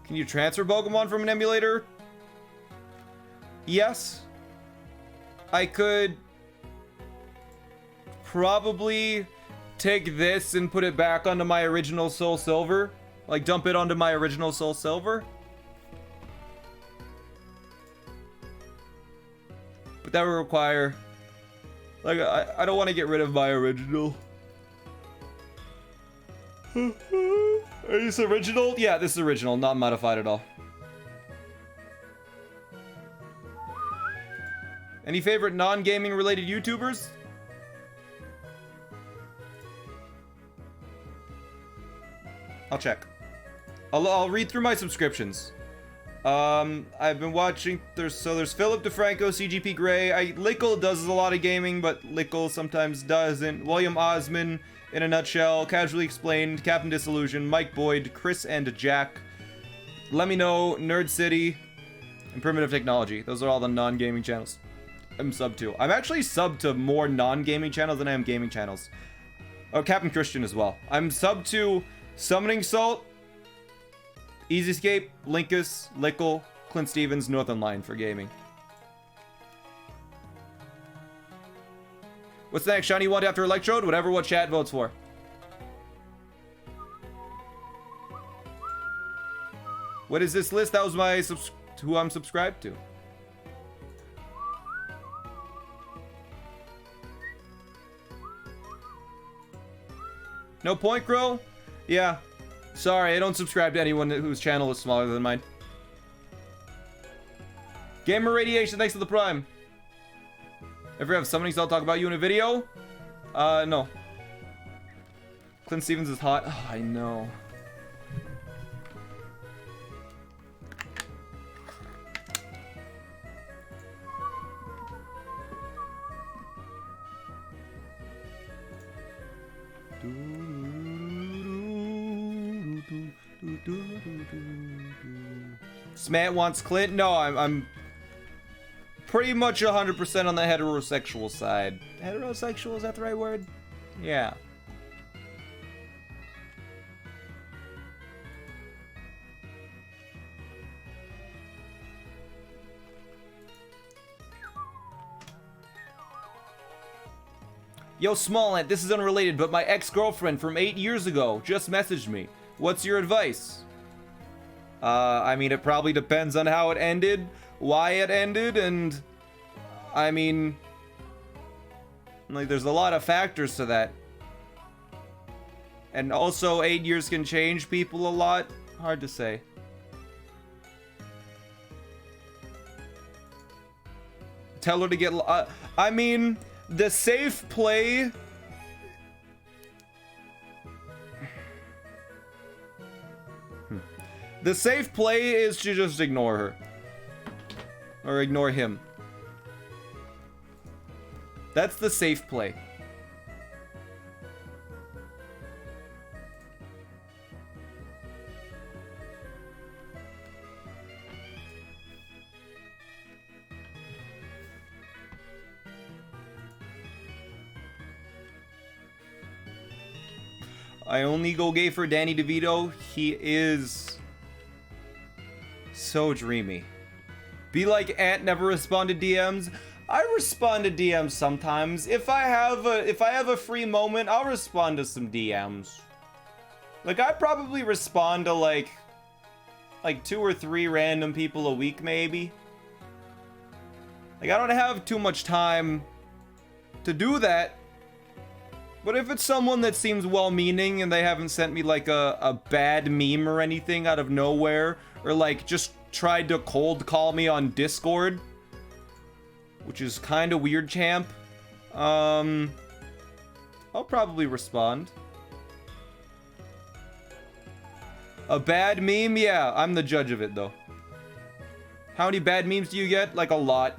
Can you transfer Pokemon from an emulator? Yes. I could probably take this and put it back onto my original Soul Silver. Like, dump it onto my original Soul Silver. But that would require... Like, I don't want to get rid of my original. Is this original? Yeah, this is original, not modified at all. Any favorite non-gaming related YouTubers? I'll check. I'll read through my subscriptions. I've been watching. There's Philip DeFranco, CGP Grey. Lickle does a lot of gaming, but Lickle sometimes doesn't. William Osman, in a nutshell. Casually Explained, Captain Disillusion, Mike Boyd, Chris and Jack. Let Me Know, Nerd City, and Primitive Technology. Those are all the non-gaming channels I'm sub to. I'm actually sub to more non-gaming channels than I am gaming channels. Oh, Captain Christian as well. I'm sub to Summoning Salt, Easy Escape, Linkus, Lickle, Clint Stevens, Northern Line for gaming. What's the next shiny you want after Electrode? Whatever what chat votes for. What is this list? That was my who I'm subscribed to. No point, Crow? Yeah. Sorry, I don't subscribe to anyone whose channel is smaller than mine. Gamer Radiation, thanks for the Prime. Ever have Summoning Salt talk about you in a video? No. Clint Stevens is hot. Oh, I know. SmallAnt wants Clint. No, I'm pretty much 100% on the heterosexual side. Heterosexual, is that the right word? Yeah. Yo, SmallAnt, this is unrelated, but my ex-girlfriend from 8 years ago just messaged me. What's your advice? I mean, it probably depends on how it ended, why it ended, and I mean, like, there's a lot of factors to that. And also, 8 years can change people a lot. Hard to say. Tell her to get... I mean, the safe play... The safe play is to just ignore her. Or ignore him. That's the safe play. I only go gay for Danny DeVito. He is so dreamy. Be like Ant never responded DMs. I respond to DMs sometimes. If I have a free moment, I'll respond to some DMs. Like, I probably respond to like 2 or 3 random people a week, maybe. Like, I don't have too much time to do that. But if it's someone that seems well-meaning and they haven't sent me like a bad meme or anything out of nowhere, or like just tried to cold call me on Discord, which is kind of weird, champ, I'll probably respond. A bad meme? Yeah, I'm the judge of it though. How many bad memes do you get? Like, a lot.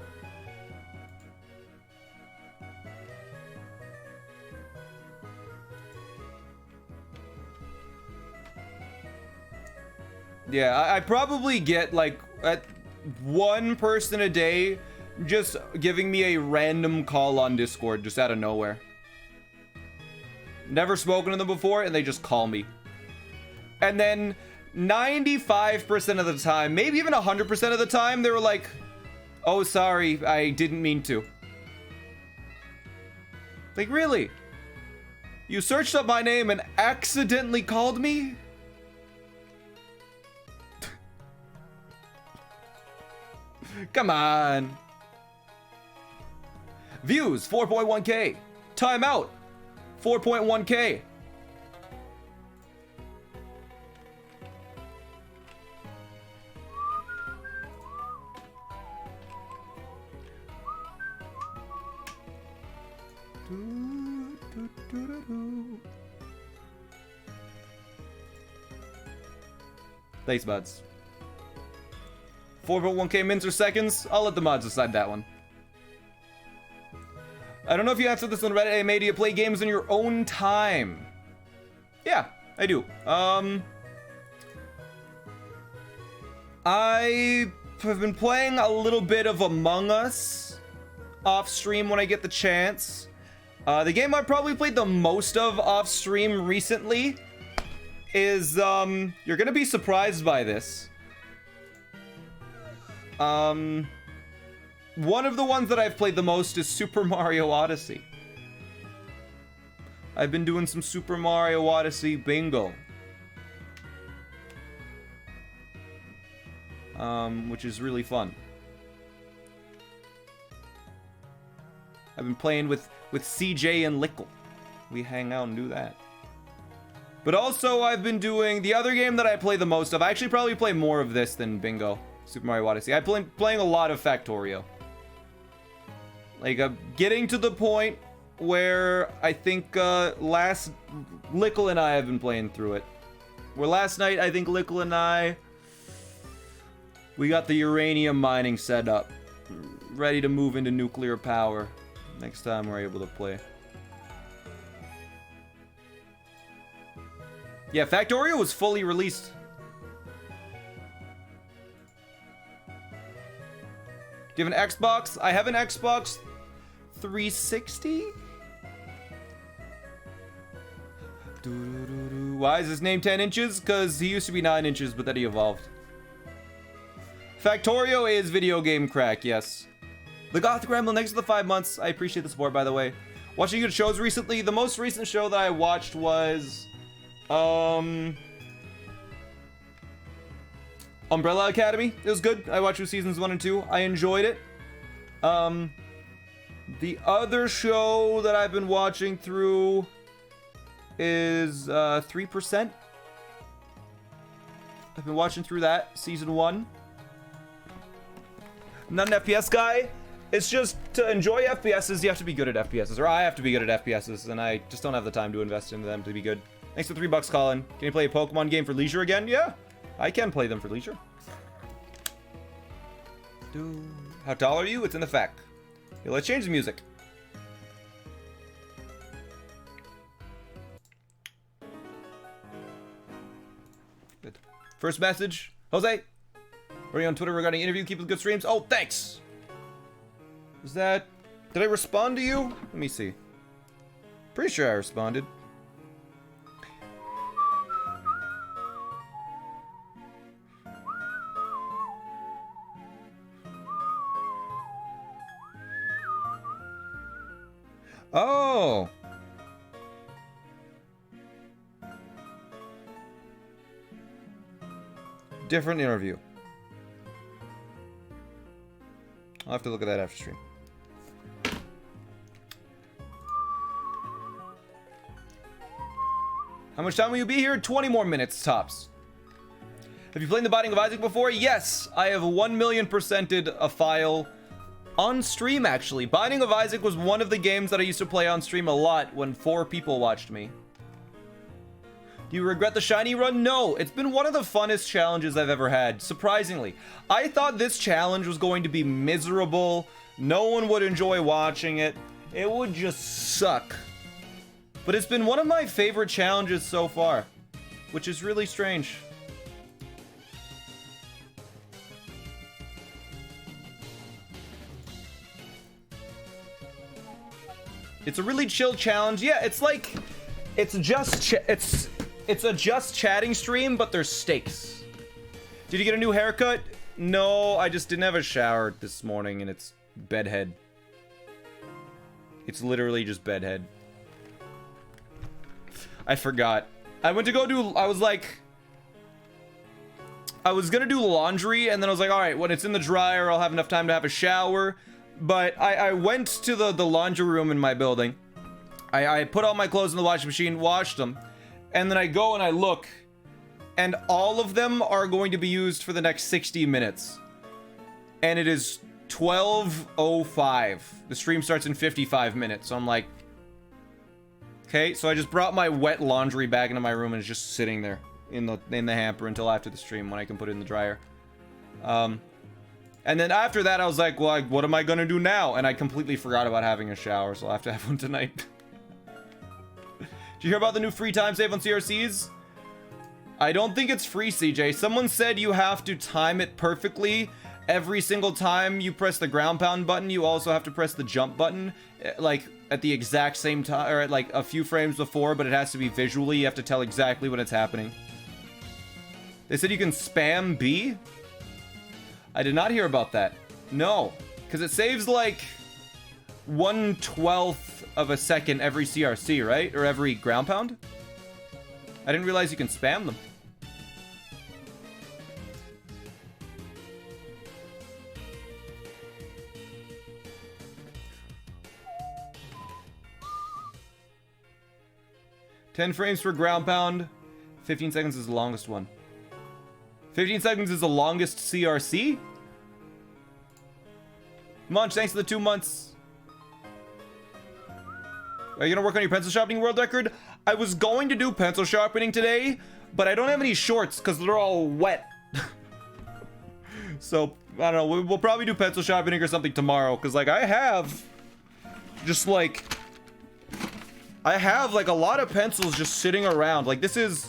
Yeah, I probably get like at one person a day just giving me a random call on Discord just out of nowhere. Never spoken to them before and they just call me. And then 95% of the time, maybe even 100% of the time, they were like, "Oh, sorry, I didn't mean to." Like, really? You searched up my name and accidentally called me? Come on. Views 4.1k. Timeout 4.1k. Thanks, mods. 4.1k minutes or seconds? I'll let the mods decide that one. I don't know if you answered this on Reddit. Hey, do you play games in your own time? Yeah, I do. I have been playing a little bit of Among Us off stream when I get the chance. The game I've probably played the most of off stream recently is, you're gonna be surprised by this. One of the ones that I've played the most is Super Mario Odyssey. I've been doing some Super Mario Odyssey bingo. Which is really fun. I've been playing with CJ and Lickle. We hang out and do that. But also I've been doing the other game that I play the most of. I actually probably play more of this than bingo. Super Mario Odyssey. I'm playing a lot of Factorio. Like, I'm getting to the point where I think Lickle and I have been playing through it. Where last night, I think Lickle and I, we got the uranium mining set up. Ready to move into nuclear power. Next time we're able to play. Yeah, Factorio was fully released. Do you have an Xbox? I have an Xbox 360? Why is his name 10 inches? Because he used to be 9 inches, but then he evolved. Factorio is video game crack, yes. The Gothic Gremlin, thanks for the 5 months. I appreciate the support, by the way. Watching good shows recently. The most recent show that I watched was... Umbrella Academy. It was good. I watched seasons 1 and 2. I enjoyed it. The other show that I've been watching through is 3%. I've been watching through that, season 1. I'm not an FPS guy. It's just to enjoy FPSs, you have to be good at FPSs, or I have to be good at FPSs, and I just don't have the time to invest into them to be good. Thanks for $3, Colin. Can you play a Pokemon game for leisure again? Yeah, I can play them for leisure. How tall are you? It's in the fact. Okay, let's change the music. Good. First message. Jose, are you on Twitter regarding interview? Keep with good streams. Oh, thanks. Was that... Did I respond to you? Let me see. Pretty sure I responded. Oh. Different interview. I'll have to look at that after stream. How much time will you be here? 20 more minutes, tops. Have you played The Binding of Isaac before? Yes, I have 1,000,000%ed a file on stream, actually. Binding of Isaac was one of the games that I used to play on stream a lot when 4 people watched me. Do you regret the shiny run? No, it's been one of the funnest challenges I've ever had, surprisingly. I thought this challenge was going to be miserable. No one would enjoy watching it. It would just suck. But it's been one of my favorite challenges so far, which is really strange. It's a really chill challenge. Yeah, it's like, it's a just chatting stream, but there's stakes. Did you get a new haircut? No, I just didn't have a shower this morning, and it's bedhead. It's literally just bedhead. I forgot. I went to go do, I was gonna do laundry, and then I was like, alright, when it's in the dryer, I'll have enough time to have a shower. But I went to the laundry room in my building. I put all my clothes in the washing machine, washed them, and then I go and I look, and all of them are going to be used for the next 60 minutes. And it is 12:05. The stream starts in 55 minutes, so I'm like, okay, so I just brought my wet laundry bag into my room and it's just sitting there. in the hamper until after the stream when I can put it in the dryer. And then after that, I was like, well, what am I gonna do now? And I completely forgot about having a shower, so I'll have to have one tonight. Did you hear about the new free time save on CRCs? I don't think it's free, CJ. Someone said you have to time it perfectly. Every single time you press the ground pound button, you also have to press the jump button, like at the exact same time, or at like a few frames before, but it has to be visually. You have to tell exactly when it's happening. They said you can spam B? I did not hear about that. No, because it saves like 1/12 of a second every CRC, right? Or every ground pound? I didn't realize you can spam them. $10 frames per ground pound. 15 seconds is the longest one. 15 seconds is the longest CRC? Munch, thanks for the 2 months. Are you gonna work on your pencil sharpening world record? I was going to do pencil sharpening today, but I don't have any shorts because they're all wet. So, I don't know, we'll probably do pencil sharpening or something tomorrow, because like I have just like a lot of pencils just sitting around. Like this is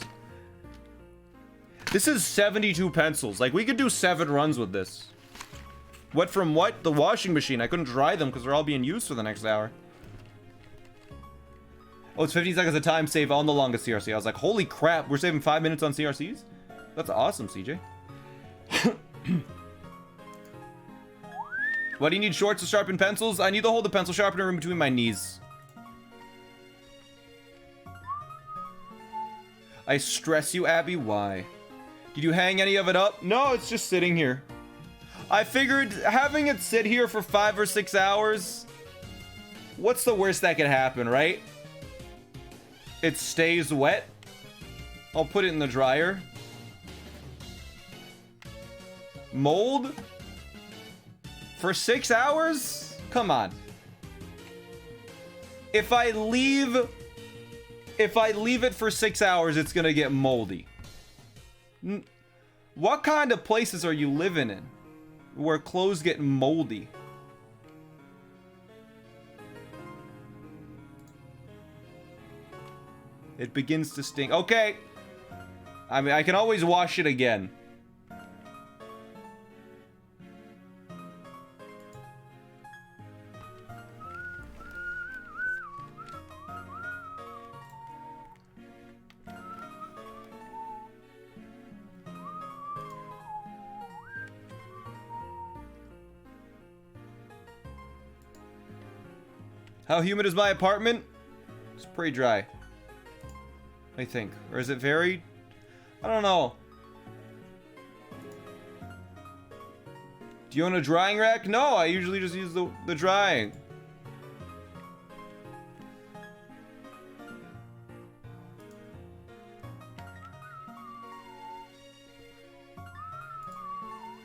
72 pencils. Like we could do 7 runs with this. What from what? The washing machine. I couldn't dry them because they're all being used for the next hour. Oh, it's 15 seconds of time save on the longest CRC. I was like, holy crap, we're saving 5 minutes on CRCs? That's awesome, CJ. Why do you need shorts to sharpen pencils? I need to hold the pencil sharpener in between my knees. I stress you, Abby. Why? Did you hang any of it up? No, it's just sitting here. I figured having it sit here for 5 or 6 hours, what's the worst that could happen, right? It stays wet. I'll put it in the dryer. Mold? For 6 hours? Come on. If I leave it for 6 hours, it's gonna get moldy. What kind of places are you living in where clothes get moldy? It begins to stink. Okay. I mean, I can always wash it again. How humid is my apartment? It's pretty dry, I think. Or is it very? I don't know. Do you own a drying rack? No, I usually just use the drying.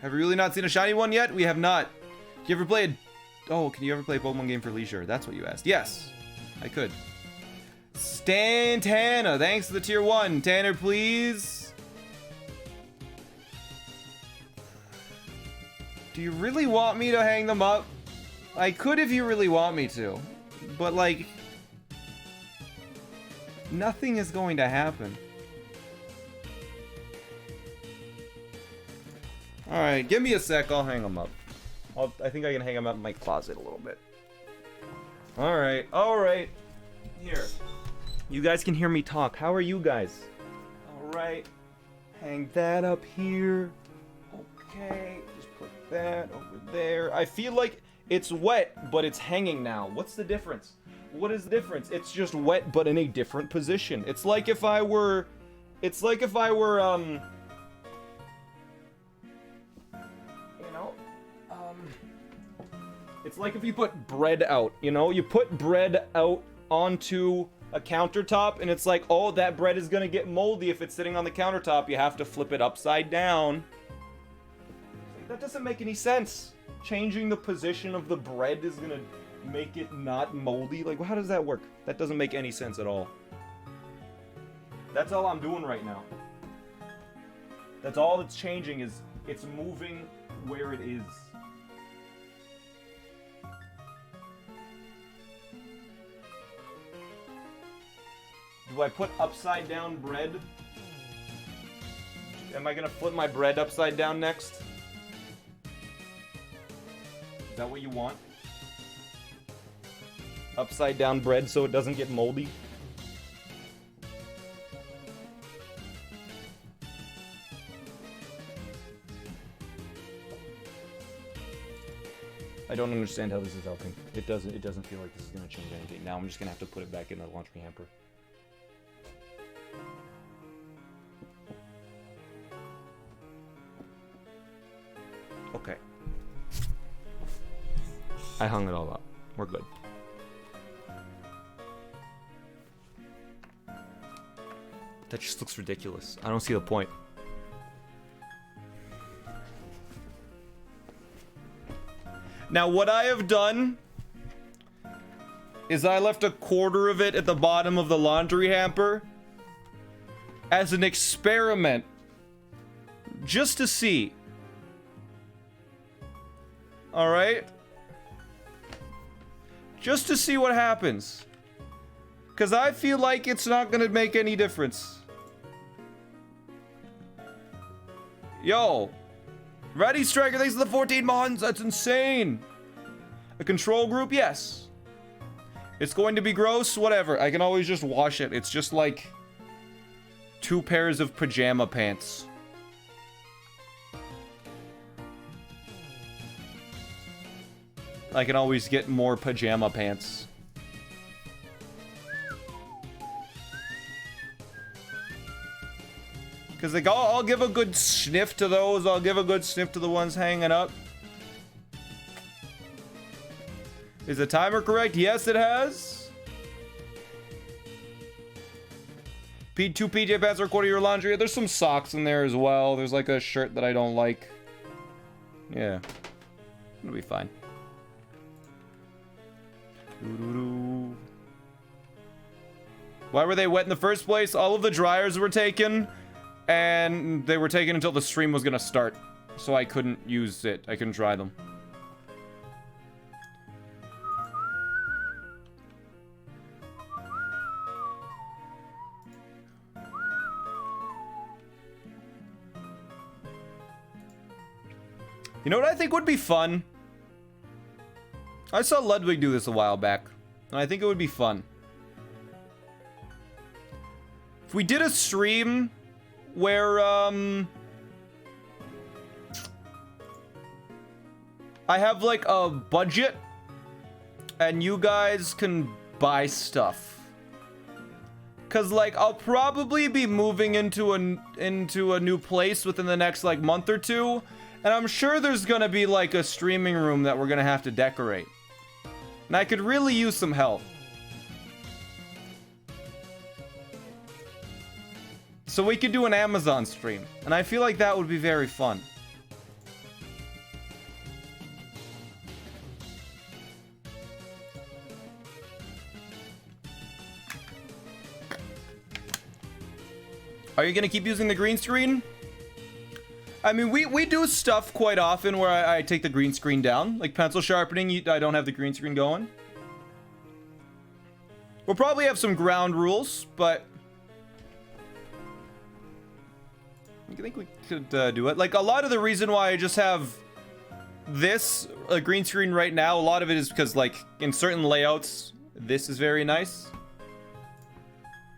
Have you really not seen a shiny one yet? We have not. Do you ever play a... Oh, can you ever play a Pokemon game for leisure? That's what you asked. Yes, I could. Stantana, thanks for the tier 1. Tanner, please. Do you really want me to hang them up? I could if you really want me to. But, like... nothing is going to happen. Alright, give me a sec. I'll hang them up. I think I can hang them up in my closet a little bit. Alright, alright. Here. You guys can hear me talk. How are you guys? Alright. Hang that up here. Okay. Just put that over there. I feel like it's wet, but it's hanging now. What's the difference? What is the difference? It's just wet, but in a different position. It's like if I were... It's like if you put bread out, you know? You put bread out onto a countertop, and it's like, oh, that bread is gonna get moldy if it's sitting on the countertop. You have to flip it upside down. That doesn't make any sense. Changing the position of the bread is gonna make it not moldy. Like, how does that work? That doesn't make any sense at all. That's all I'm doing right now. That's all that's changing, is it's moving where it is. Do I put upside down bread? Am I gonna flip my bread upside down next? Is that what you want? Upside down bread so it doesn't get moldy? I don't understand how this is helping. It doesn't feel like this is gonna change anything. Now I'm just gonna have to put it back in the laundry hamper. Okay. I hung it all up. We're good. That just looks ridiculous. I don't see the point. Now, what I have done is I left a quarter of it at the bottom of the laundry hamper as an experiment, just to see. All right? Just to see what happens. Because I feel like it's not going to make any difference. Yo. Ready, Striker? Thanks for the 14 months. That's insane. A control group? Yes. It's going to be gross? Whatever. I can always just wash it. It's just like 2 pairs of pajama pants. I can always get more pajama pants. Because like, I'll give a good sniff to those. I'll give a good sniff to the ones hanging up. Is the timer correct? Yes, it has. P2 PJ pants are a quarter of your laundry. There's some socks in there as well. There's like a shirt that I don't like. Yeah. It'll be fine. Why were they wet in the first place? All of the dryers were taken. And they were taken until the stream was gonna start. So I couldn't use it. I couldn't dry them. You know what I think would be fun? I saw Ludwig do this a while back. And I think it would be fun. If we did a stream where, I have, like, a budget, and you guys can buy stuff. Because, like, I'll probably be moving into a new place within the next, like, month or two, and I'm sure there's gonna be, like, a streaming room that we're gonna have to decorate. And I could really use some help. So we could do an Amazon stream. And I feel like that would be very fun. Are you gonna keep using the green screen? I mean, we do stuff quite often where I take the green screen down. Like pencil sharpening, I don't have the green screen going. We'll probably have some ground rules, but I think we could do it. Like, a lot of the reason why I just have this green screen right now, a lot of it is because, like, in certain layouts, this is very nice.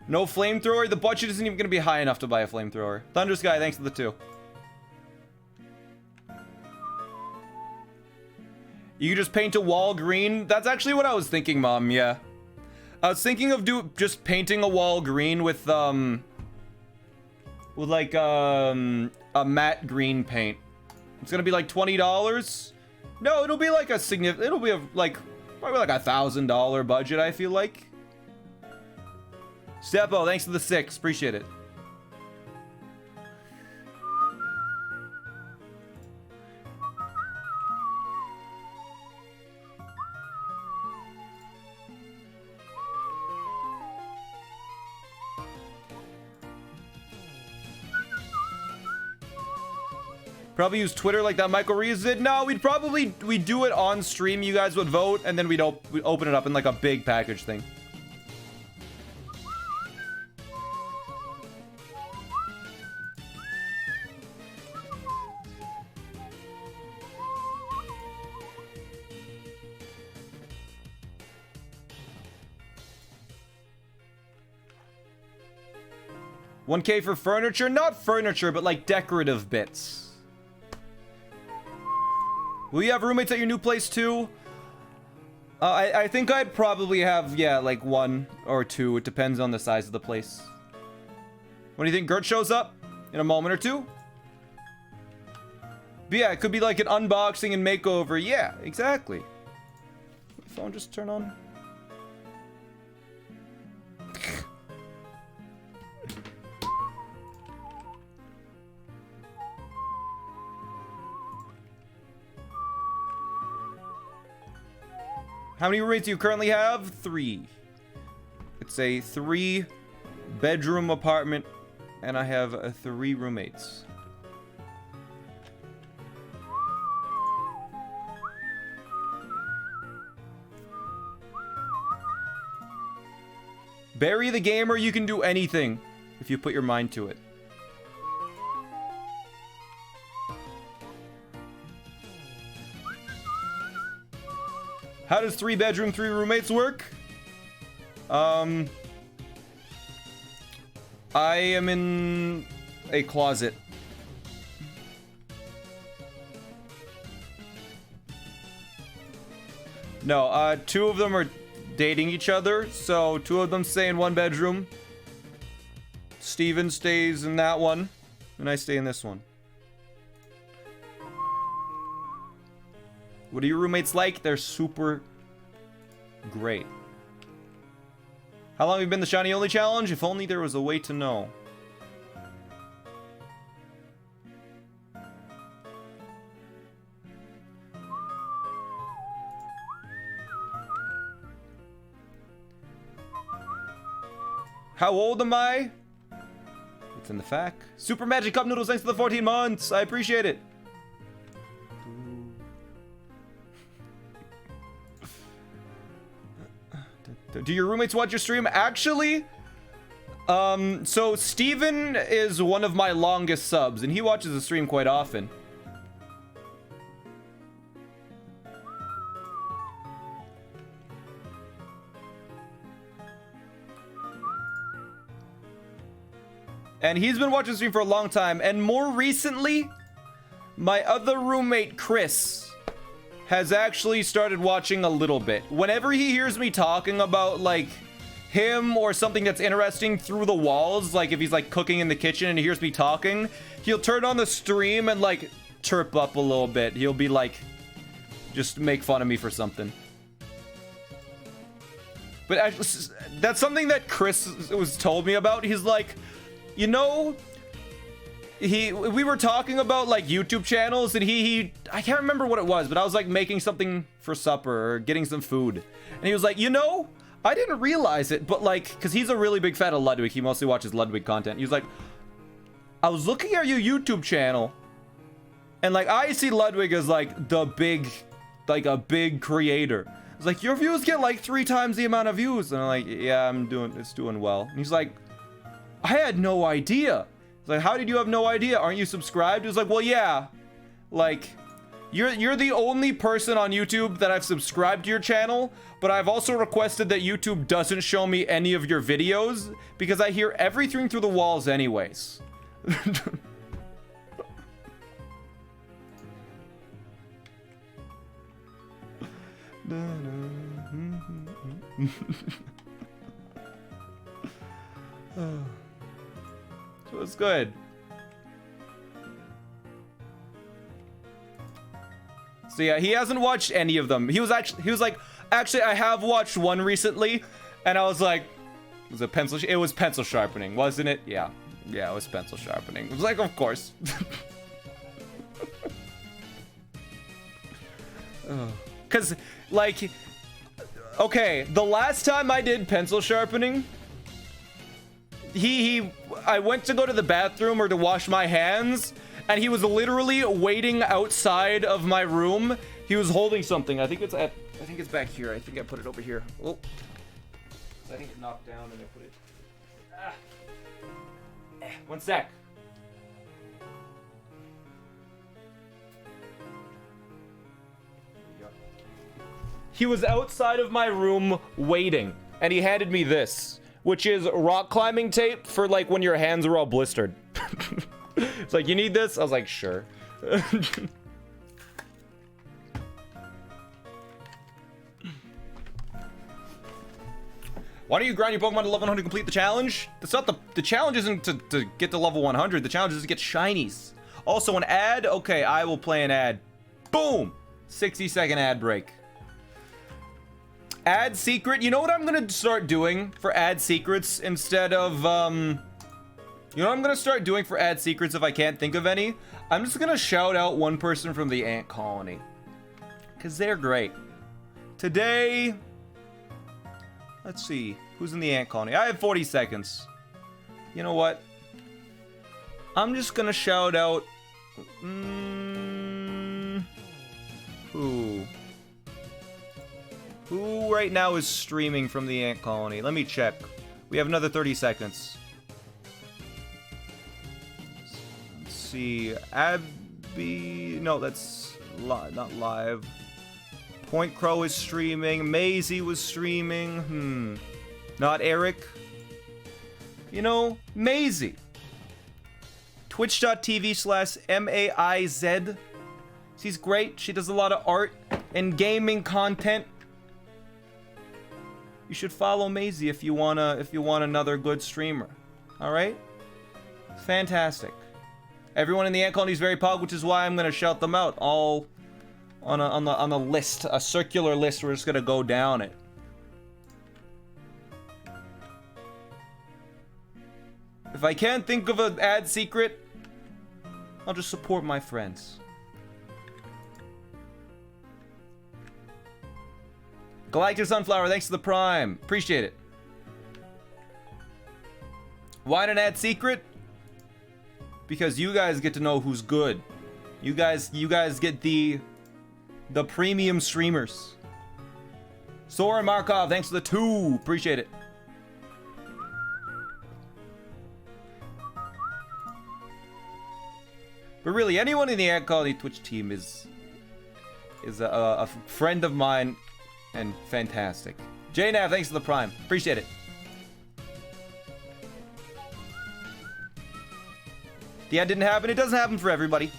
No flamethrower. The budget isn't even going to be high enough to buy a flamethrower. Thunder Sky, thanks for the 2. You could just paint a wall green. That's actually what I was thinking, Mom. Yeah. I was thinking of just painting a wall green with like a matte green paint. It's gonna be like $20. No, it'll be like a significant. It'll be like probably like $1,000 budget. I feel like. Stepo, thanks for the 6. Appreciate it. Probably use Twitter like that Michael Reeves did. No, we'd do it on stream. You guys would vote, and then we'd open it up in like a big package thing. $1K for furniture? Not furniture, but like decorative bits. Will you have roommates at your new place too? I think I'd probably have, yeah, like 1 or 2. It depends on the size of the place. When do you think Gert shows up? In a moment or two? But yeah, it could be like an unboxing and makeover. Yeah, exactly. My phone just turn on. How many roommates do you currently have? 3. It's a 3-bedroom apartment, and I have 3 roommates. Barry the gamer, you can do anything if you put your mind to it. How does 3-bedroom, 3 roommates work? I am in a closet. No, 2 of them are dating each other, so 2 of them stay in 1 bedroom. Steven stays in that one, and I stay in this one. What are your roommates like? They're super great. How long have you been the Shiny Only Challenge? If only there was a way to know. How old am I? It's in the fact. Super Magic Cup Noodles, thanks for the 14 months. I appreciate it. Do your roommates watch your stream? Actually, so Steven is one of my longest subs, and he watches the stream quite often. And he's been watching the stream for a long time, and more recently, my other roommate, Chris, has actually started watching a little bit. Whenever he hears me talking about like him or something that's interesting through the walls, like if he's like cooking in the kitchen and he hears me talking, he'll turn on the stream and like chirp up a little bit. He'll be like, just make fun of me for something. But actually, that's something that Chris was told me about. He's like, you know, we were talking about like YouTube channels, and I can't remember what it was, but I was like making something for supper or getting some food, and he was like, you know, I didn't realize it, but like, because he's a really big fan of Ludwig, he mostly watches Ludwig content. He was like, I was looking at your YouTube channel, and like I see Ludwig as like the big, like a big creator. It's like, your views get like 3 times the amount of views, and I'm like, yeah, it's doing well. And he's like, I had no idea. It's like, how did you have no idea? Aren't you subscribed? It was like, well, yeah. Like, you're the only person on YouTube that I've subscribed to your channel, but I've also requested that YouTube doesn't show me any of your videos because I hear everything through the walls anyways. So it's good. So yeah, he hasn't watched any of them. He was like, actually, I have watched one recently, and I was like, was it pencil? It was pencil sharpening, wasn't it? Yeah, it was pencil sharpening. It was like, of course. Cause like, okay, the last time I did pencil sharpening, I went to go to the bathroom or to wash my hands, and he was literally waiting outside of my room. He was holding something. I think it's back here. I think I put it over here. Oh, I think it knocked down and I put it. One sec. He was outside of my room waiting, and he handed me this, which is rock climbing tape for like when your hands are all blistered. It's like, you need this? I was like, sure. Why don't you grind your Pokemon to level 100 to complete the challenge? That's not the challenge isn't to get to level 100. The challenge is to get shinies. Also, an ad? Okay, I will play an ad. Boom! 60-second ad break. Ad secret. You know what I'm gonna start doing for ad secrets instead of, you know what I'm gonna start doing for ad secrets if I can't think of any? I'm just gonna shout out one person from the ant colony. Because they're great. Today, let's see. Who's in the ant colony? I have 40 seconds. You know what? I'm just gonna shout out... Who? Who right now is streaming from the ant colony? Let me check. We have another 30 seconds. Let's see. Abby... No, that's not live. Point Crow is streaming. Maisie was streaming. Not Eric. You know, Maisie. Twitch.tv/MAIZ. She's great. She does a lot of art and gaming content. You should follow Maisie if you want another good streamer. All right? Fantastic. Everyone in the ant colony is very pog, which is why I'm gonna shout them out all on a list, a circular list. We're just gonna go down it. If I can't think of an ad secret, I'll just support my friends. Galactic Sunflower, thanks to the Prime. Appreciate it. Why an ad secret? Because you guys get to know who's good. You guys get the premium streamers. Soren Markov, thanks for the 2. Appreciate it. But really, anyone in the Ant Colony Twitch team is a friend of mine and fantastic. JNav, thanks for the Prime. Appreciate it. The ad didn't happen. It doesn't happen for everybody.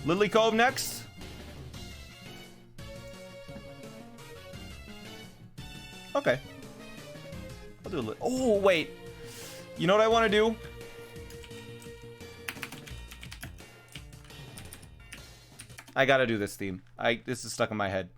Lily Cove next. Okay. I'll do a little. Oh, wait. You know what I want to do? I gotta do this theme. This is stuck in my head.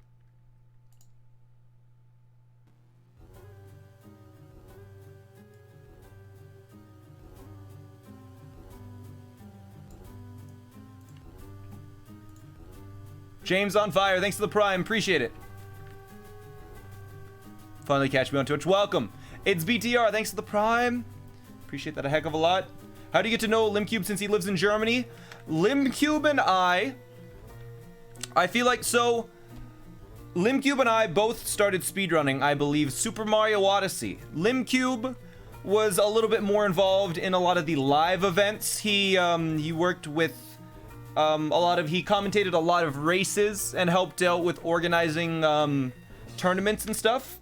James on fire, thanks for the Prime, appreciate it. Finally catch me on Twitch, welcome. It's BTR, thanks for the Prime. Appreciate that a heck of a lot. How do you get to know Limcube since he lives in Germany? Limcube and I feel like, so, Limcube and I both started speedrunning, I believe, Super Mario Odyssey. Limcube was a little bit more involved in a lot of the live events. He worked with he commentated a lot of races and helped out with organizing tournaments and stuff.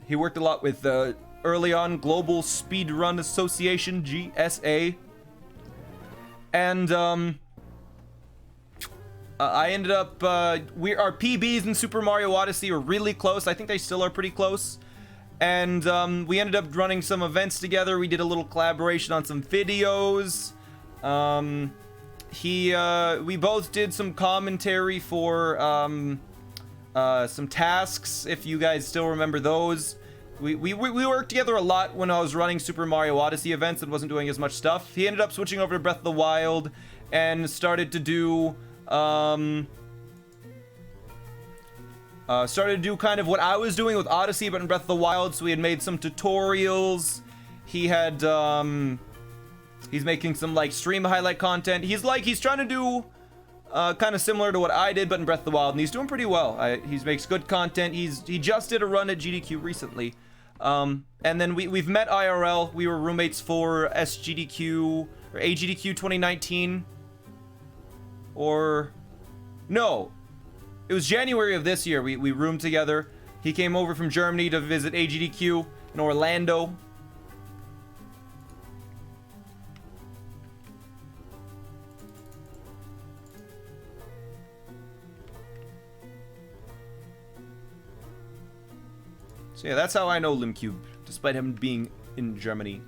He worked a lot with early on Global Speedrun Association, GSA. And I ended up, our PBs in Super Mario Odyssey were really close. I think they still are pretty close. And we ended up running some events together. We did a little collaboration on some videos. We both did some commentary for some tasks, if you guys still remember those. We worked together a lot when I was running Super Mario Odyssey events and wasn't doing as much stuff. He ended up switching over to Breath of the Wild and started to do kind of what I was doing with Odyssey, but in Breath of the Wild. So we had made some tutorials. He had He's making some like stream highlight content. He's trying to do kind of similar to what I did, but in Breath of the Wild, and he's doing pretty well. He makes good content. He just did a run at GDQ recently. And then we've met IRL. We were roommates for SGDQ or AGDQ 2019. Or no, it was January of this year. We roomed together. He came over from Germany to visit AGDQ in Orlando. So yeah, that's how I know Limcube, despite him being in Germany.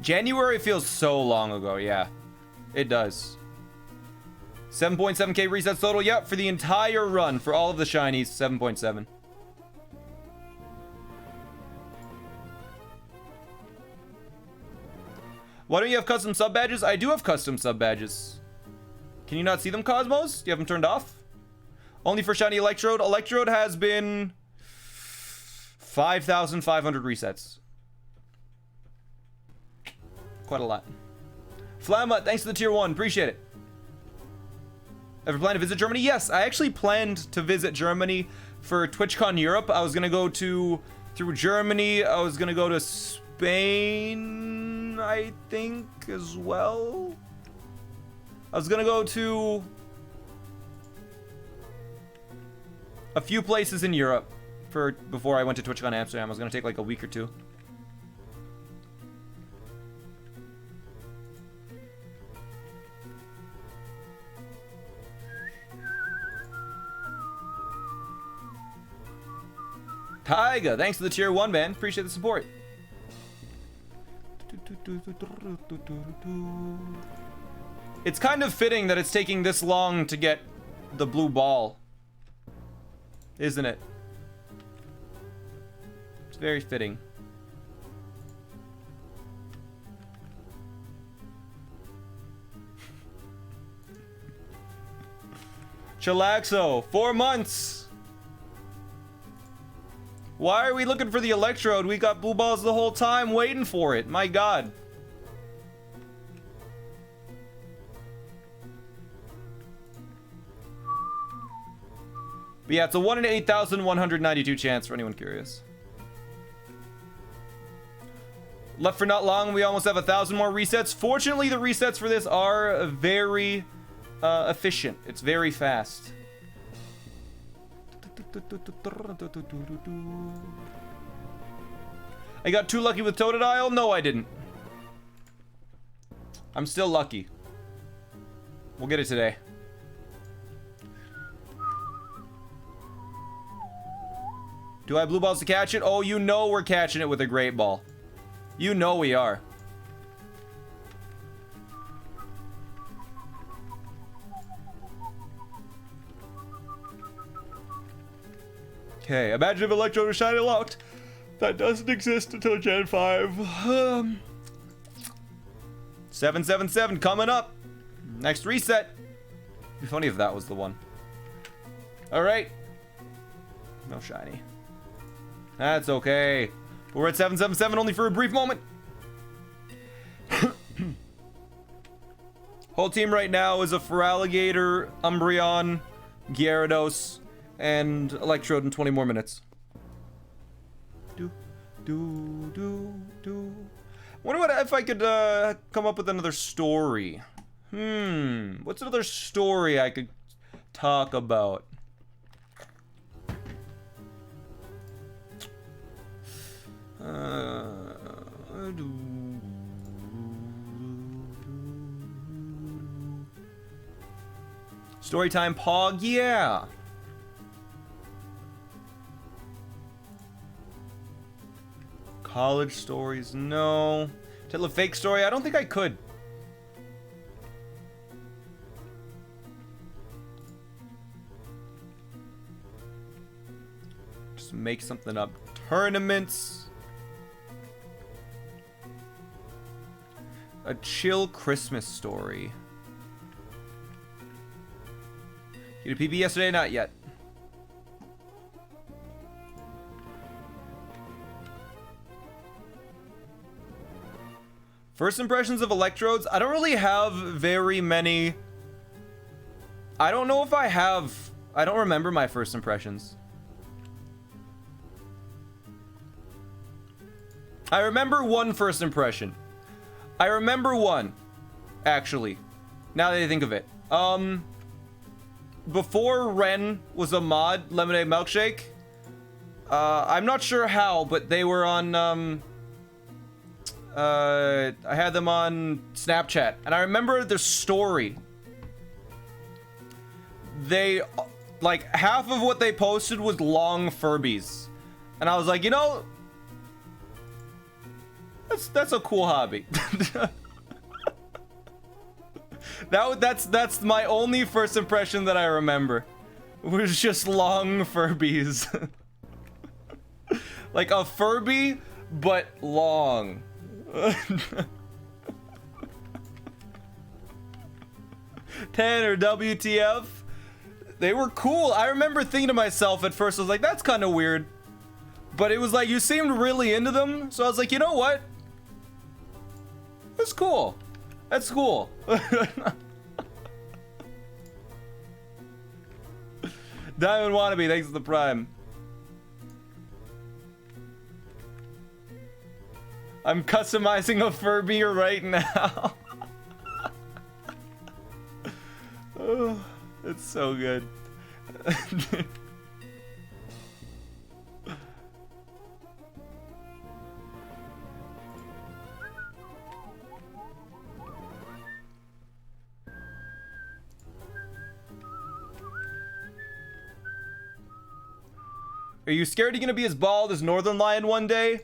January feels so long ago, yeah. It does. 7.7k resets total, yep, for the entire run, for all of the shinies, 7.7. Why don't you have custom sub badges? I do have custom sub badges. Can you not see them, Cosmos? Do you have them turned off? Only for shiny Electrode. Electrode has been 5,500 resets. Quite a lot. Flamma, thanks for the tier 1. Appreciate it. Ever plan to visit Germany? Yes, I actually planned to visit Germany for TwitchCon Europe. I was going to go through Germany. I was going to go to Spain, I think, as well. I was going to go to a few places in Europe before I went to TwitchCon Amsterdam. I was going to take like a week or two. Taiga, thanks for the tier 1, man. Appreciate the support. It's kind of fitting that it's taking this long to get the blue ball. Isn't it? It's very fitting. Chillaxo, 4 months. Why are we looking for the Electrode? We got blue balls the whole time waiting for it. My God. But yeah, it's a 1 in 8,192 chance for anyone curious. Left for not long, we almost have 1,000 more resets. Fortunately, the resets for this are very efficient. It's very fast. I got too lucky with Totodile? No, I didn't. I'm still lucky. We'll get it today. Do I have blue balls to catch it? Oh, you know we're catching it with a great ball. You know we are. Okay, imagine if Electrode was shiny locked. That doesn't exist until Gen 5. 777 coming up. Next reset. It'd be funny if that was the one. Alright. No shiny. That's okay. We're at 777 only for a brief moment. Whole team right now is a Feraligatr, Umbreon, Gyarados, and Electrode in 20 more minutes. Wonder what if I could come up with another story. What's another story I could talk about? Storytime Pog, yeah. College stories, no. Tell a fake story, I don't think I could. Just make something up. Tournaments. A chill Christmas story. You did PB yesterday? Not yet. First impressions of electrodes. I don't really have very many. I don't know if I have. I don't remember my first impressions. I remember one first impression. I remember one, actually. Now that I think of it. Before Ren was a mod, Lemonade Milkshake. I'm not sure how, but they were on, I had them on Snapchat, and I remember their story. They, like, half of what they posted was long Furbies. And I was like, you know, that's a cool hobby. That's my only first impression that I remember. It was just long Furbies. Like a Furby, but long. Tanner, WTF? They were cool. I remember thinking to myself at first, I was like, that's kind of weird. But it was like, you seemed really into them. So I was like, you know what? That's cool. That's cool. Diamond Wannabe, thanks for the prime. I'm customizing a Furby right now. Oh, it's so good. Are you scared you're gonna be as bald as Northern Lion one day?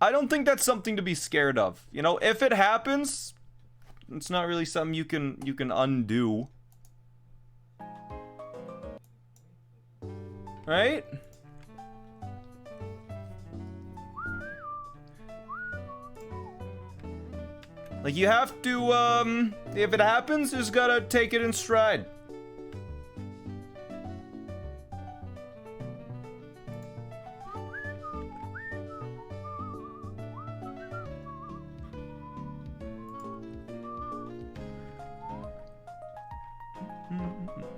I don't think that's something to be scared of. You know, if it happens, it's not really something you can undo. Right? Like, you have to, if it happens, you just gotta take it in stride.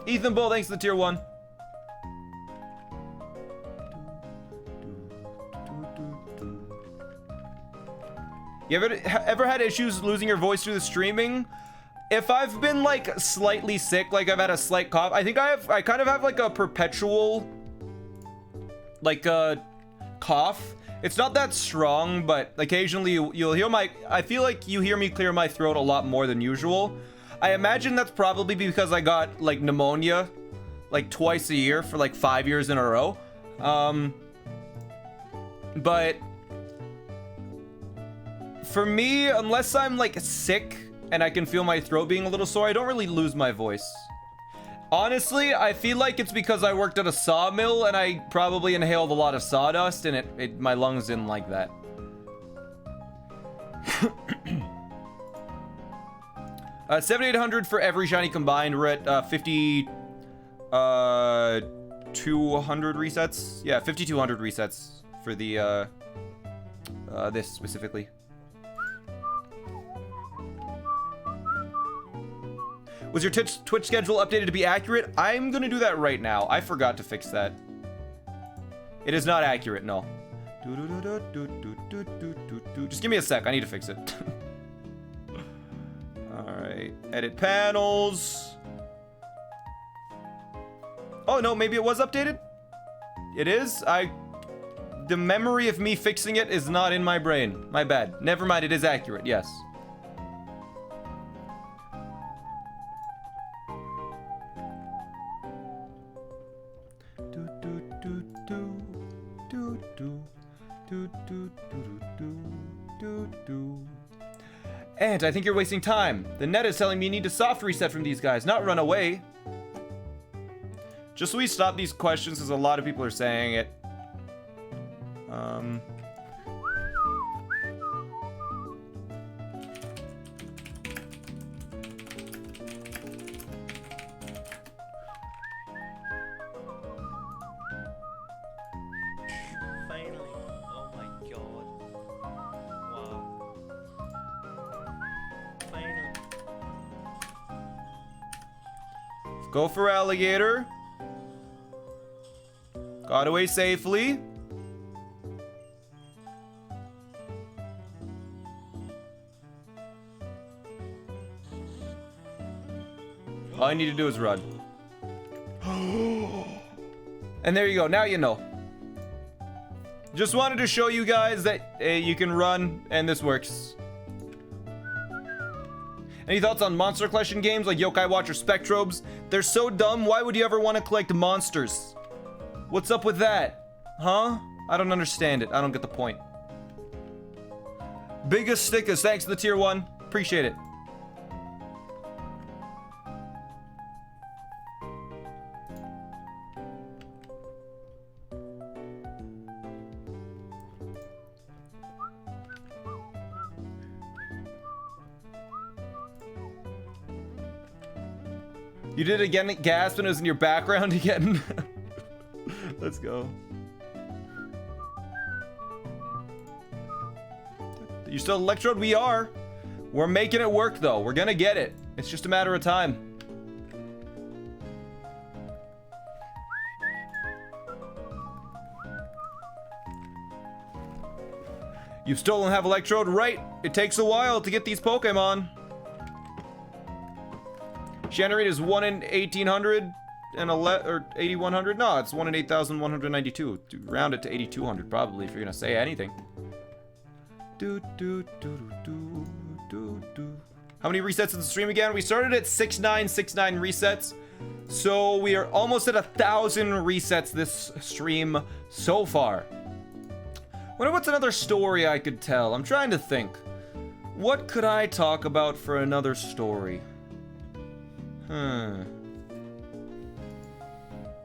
Ethan Bull, thanks for the tier 1. You ever had issues losing your voice through the streaming? If I've been like slightly sick, like I've had a slight cough, I think I kind of have like a perpetual like cough. It's not that strong, but occasionally you'll hear I feel like you hear me clear my throat a lot more than usual. I imagine that's probably because I got like pneumonia like twice a year for like 5 years in a row. But for me, unless I'm like sick and I can feel my throat being a little sore, I don't really lose my voice. Honestly, I feel like it's because I worked at a sawmill and I probably inhaled a lot of sawdust and my lungs didn't like that. 7,800 for every shiny combined. We're at 200 resets. Yeah, 5,200 resets for the this specifically. Was your Twitch schedule updated to be accurate? I'm gonna do that right now. I forgot to fix that. It is not accurate, no. Just give me a sec. I need to fix it. Alright. Edit panels. Oh, no. Maybe it was updated? It is? The memory of me fixing it is not in my brain. My bad. Never mind. It is accurate. Yes. And I think you're wasting time. The net is telling me you need to soft reset from these guys, not run away. Just so we stop these questions, because a lot of people are saying it. Go for alligator. Got away safely. All I need to do is run. And there you go. Now you know. Just wanted to show you guys that you can run and this works. Any thoughts on monster collection games like Yokai Watch or Spectrobes? They're so dumb. Why would you ever want to collect monsters? What's up with that? Huh? I don't understand it. I don't get the point. Biggest stickers. Thanks to the tier 1. Appreciate it. You did it again, gasp, and it was in your background again. Let's go. You still Electrode? We are. We're making it work, though. We're gonna get it. It's just a matter of time. You still don't have Electrode? Right. It takes a while to get these Pokemon. Generate is 1 in 1800 and 8100. No, it's 1 in 8192. Round it to 8200 probably if you're gonna say anything. How many resets in the stream again? We started at 6969 resets, so we are almost at 1,000 resets this stream so far. Wonder what's another story I could tell. I'm trying to think. What could I talk about for another story?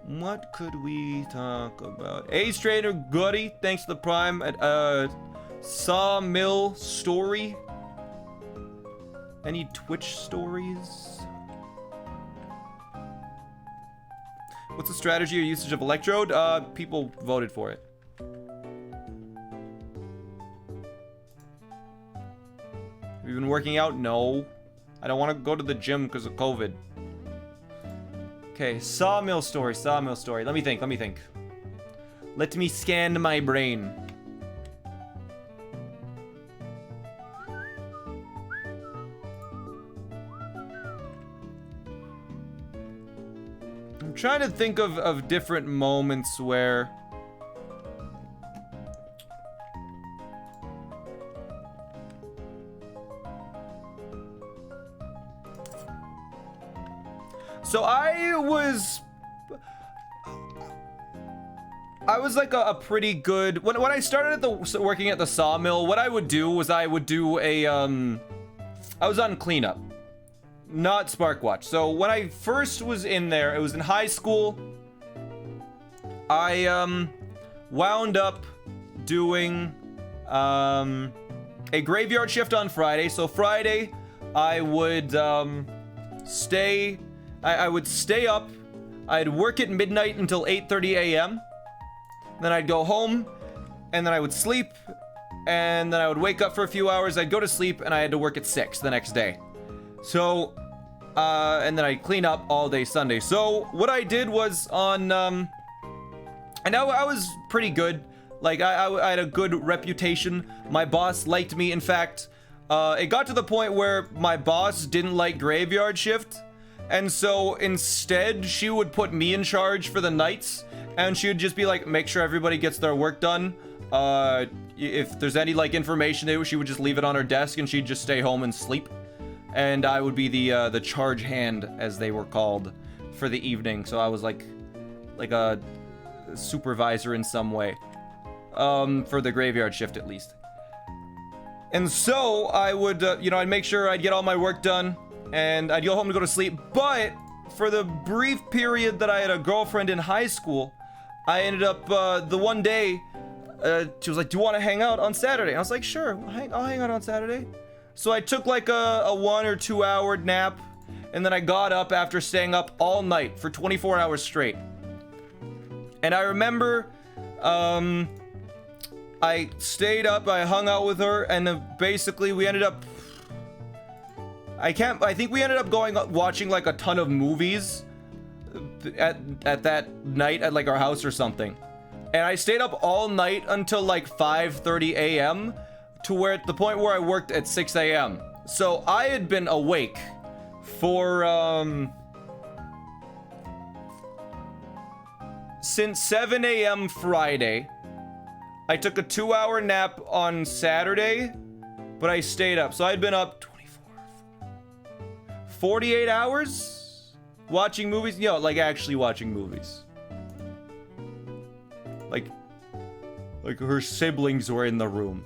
What could we talk about? Ace Trader Goody, thanks to the Prime at Sawmill Story. Any Twitch stories? What's the strategy or usage of Electrode? People voted for it. Have you been working out? No. I don't want to go to the gym because of COVID. Okay, Sawmill Story, Sawmill Story. Let me think, let me think. Let me scan my brain. I'm trying to think of different moments where... So I was like a pretty good when I started at working at the sawmill. What I would do was I would do a I was on cleanup, not Sparkwatch. So when I first was in there, it was in high school. I wound up doing a graveyard shift on Friday. So Friday I would I would stay up, I'd work at midnight until 8:30 a.m. Then I'd go home, and then I would sleep, and then I would wake up for a few hours, I'd go to sleep, and I had to work at 6 the next day. So, and then I'd clean up all day Sunday. So, what I did was on, and I was pretty good. Like, I had a good reputation. My boss liked me. In fact, it got to the point where my boss didn't like graveyard shift. And so instead, she would put me in charge for the nights, and she would just be like, make sure everybody gets their work done. If there's any like information, she would just leave it on her desk, and she'd just stay home and sleep. And I would be the charge hand, as they were called, for the evening. So I was like a supervisor in some way, for the graveyard shift at least. And so I would, I'd make sure I'd get all my work done. And I'd go home to go to sleep. But for the brief period that I had a girlfriend in high school, I ended up, the one day, she was like, do you want to hang out on Saturday? I was like, sure, I'll hang out on Saturday. So I took like a 1 or 2 hour nap, and then I got up after staying up all night for 24 hours straight. And I remember, I stayed up, I hung out with her, and basically we ended up... I think we ended up watching like a ton of movies. at that night at like our house or something. And I stayed up all night until like 5:30 a.m. to where at the point where I worked at 6 a.m. So I had been awake for since 7 a.m. Friday. I took a 2-hour nap on Saturday, but I stayed up. So I'd been up 48 hours watching movies. You know, like actually watching movies. Like her siblings were in the room.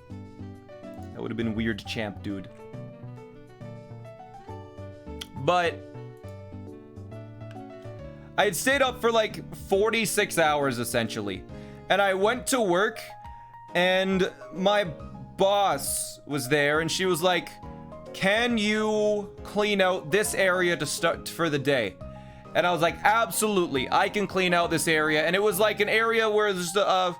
That would have been weird, champ dude. But I had stayed up for like 46 hours essentially. And I went to work and my boss was there and she was like, "Can you clean out this area to start for the day?" And I was like, "Absolutely, I can clean out this area." And it was like an area where there's a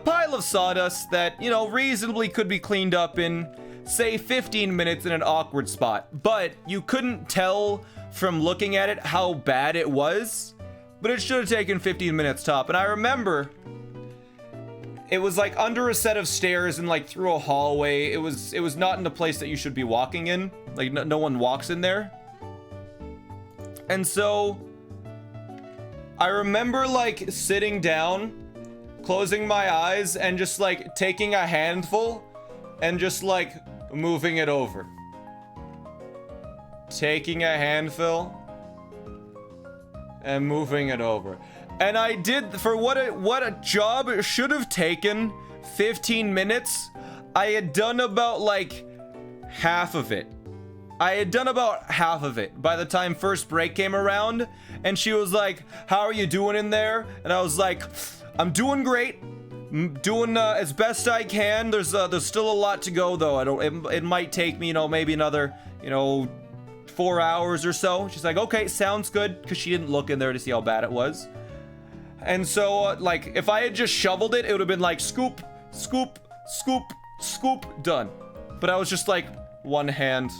pile of sawdust that, you know, reasonably could be cleaned up in, say, 15 minutes in an awkward spot. But you couldn't tell from looking at it how bad it was. But it should have taken 15 minutes top. And I remember it was like under a set of stairs and like through a hallway. It was not in the place that you should be walking in. Like no one walks in there. And so I remember like sitting down, closing my eyes and just like taking a handful and just like moving it over. Taking a handful and moving it over. And I did, for what a job should have taken 15 minutes, I had done about like half of it. I had done about half of it by the time first break came around, and she was like, "How are you doing in there?" And I was like, "I'm doing great. I'm doing as best I can. There's still a lot to go though. It might take me, you know, maybe another, you know, 4 hours or so." She's like, "Okay, sounds good," because she didn't look in there to see how bad it was. And so like if I had just shoveled it, it would have been like scoop, scoop, scoop, scoop, done. But I was just like one hand,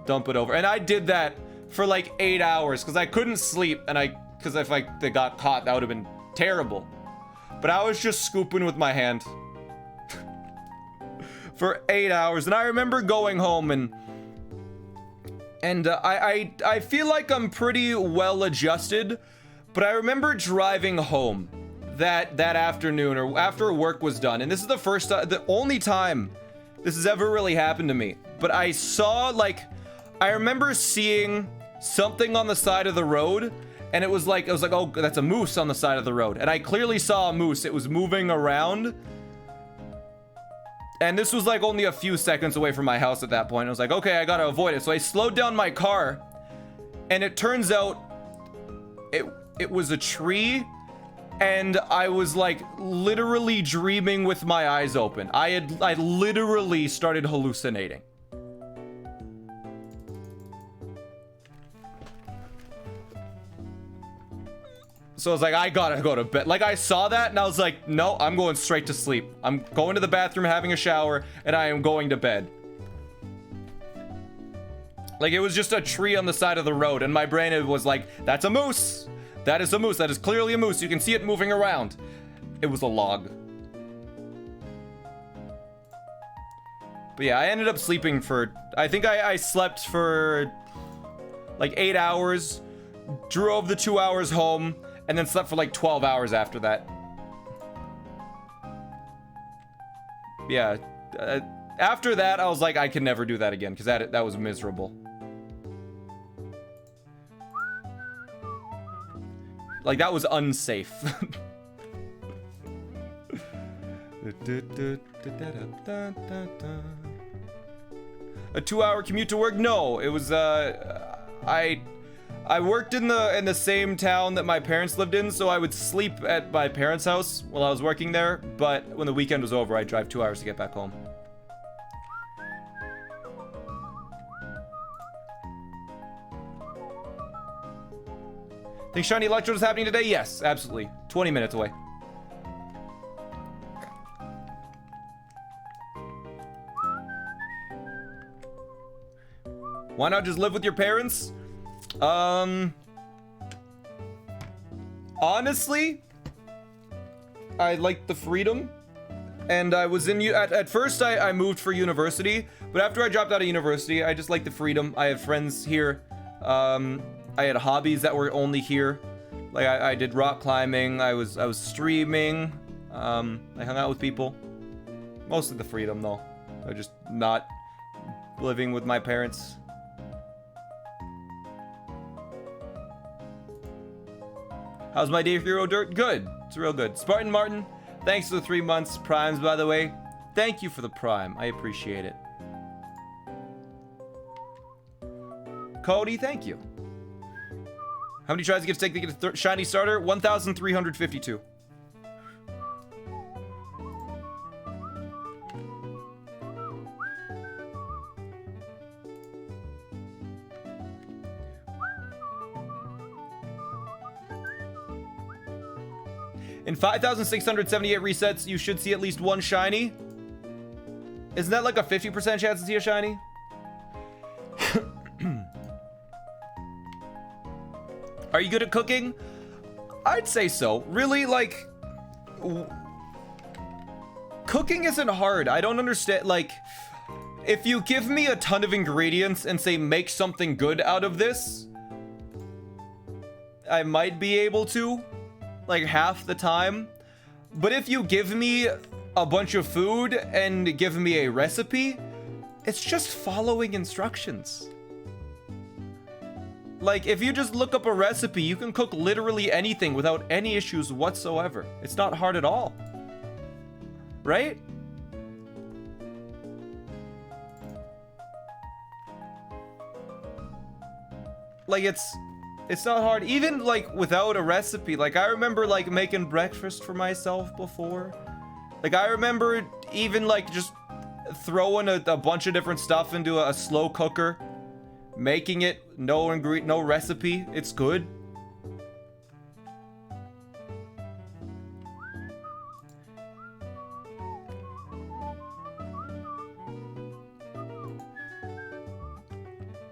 dump it over. And I did that for like 8 hours because I couldn't sleep, and because if they got caught, that would have been terrible. But I was just scooping with my hand for 8 hours. And I remember going home and I feel like I'm pretty well adjusted, but I remember driving home that afternoon or after work was done. And this is the only time this has ever really happened to me. But I saw I remember seeing something on the side of the road, and it was like, oh, that's a moose on the side of the road. And I clearly saw a moose. It was moving around. And this was like only a few seconds away from my house at that point. I was like, okay, I gotta avoid it. So I slowed down my car, and it turns out it was a tree, and I was like literally dreaming with my eyes open. I literally started hallucinating. So I was like, I gotta go to bed. Like, I saw that and I was like, no, I'm going straight to sleep. I'm going to the bathroom, having a shower, and I am going to bed. Like, it was just a tree on the side of the road, and my brain was like, that's a moose. That is a moose. That is clearly a moose. You can see it moving around. It was a log. But yeah, I ended up sleeping for, I think I slept for like 8 hours, drove the 2 hours home, and then slept for like 12 hours after that. Yeah. After that, I was like, I can never do that again, because that was miserable. Like, that was unsafe. A 2-hour commute to work? No, it was, I worked in the same town that my parents lived in, so I would sleep at my parents' house while I was working there, but when the weekend was over, I'd drive 2 hours to get back home. Think Shiny Electrode is happening today? Yes, absolutely. 20 minutes away. Why not just live with your parents? Honestly, I like the freedom. And I was in at first I moved for university, but after I dropped out of university, I just like the freedom. I had friends here. I had hobbies that were only here. Like I did rock climbing. I was streaming. I hung out with people. Mostly the freedom though. I just not living with my parents. How's my day 0 dirt? Good. It's real good. Spartan Martin, thanks for the 3 months. Primes, by the way. Thank you for the prime. I appreciate it. Cody, thank you. How many tries do you get to take to get a shiny starter? 1,352. In 5,678 resets, you should see at least one shiny. Isn't that like a 50% chance to see a shiny? Are you good at cooking? I'd say so. Really, like... Cooking isn't hard. I don't understand, like... If you give me a ton of ingredients and say, make something good out of this... I might be able to. Like half the time. But if you give me a bunch of food and give me a recipe, it's just following instructions. Like if you just look up a recipe, you can cook literally anything without any issues whatsoever. It's not hard at all. Right? Like it's not hard, even like without a recipe. Like I remember like making breakfast for myself before. Like I remember even like just throwing a bunch of different stuff into a slow cooker, making it no recipe. It's good.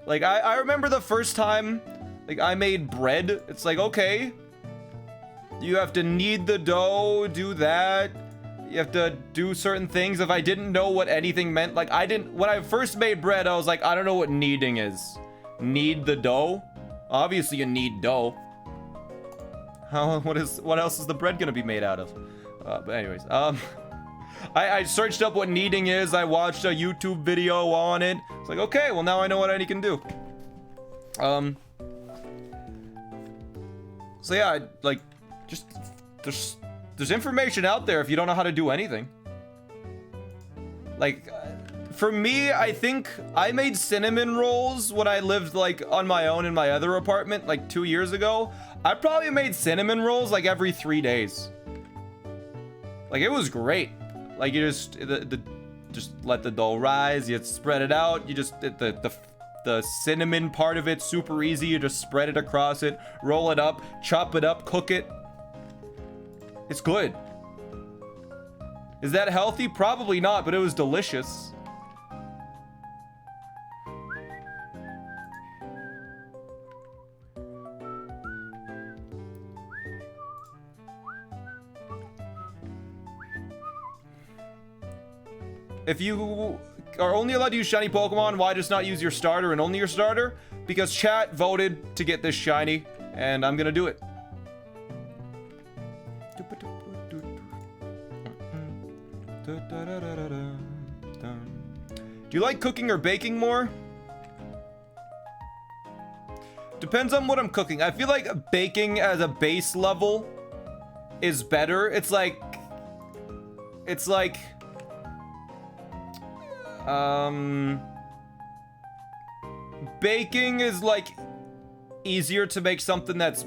Like I remember the first time like I made bread. It's like, okay, you have to knead the dough, do that. You have to do certain things. If I didn't know what anything meant, like when I first made bread, I was like, I don't know what kneading is. Knead the dough? Obviously you knead dough. What else is the bread gonna be made out of? But anyways, I searched up what kneading is. I watched a YouTube video on it. It's like, okay, well now I know what I can do. So yeah, like, just, there's information out there if you don't know how to do anything. Like, for me, I think I made cinnamon rolls when I lived, like, on my own in my other apartment, like, 2 years ago. I probably made cinnamon rolls, like, every 3 days. Like, it was great. Like, you just, just let the dough rise, you spread it out, you just, the cinnamon part of it, super easy. You just spread it across it, roll it up, chop it up, cook it. It's good. Is that healthy? Probably not, but it was delicious. If you are only allowed to use shiny Pokemon, why just not use your starter and only your starter? Because chat voted to get this shiny, and I'm gonna do it. Do you like cooking or baking more? Depends on what I'm cooking. I feel like baking as a base level is better. It's like baking is like easier to make something that's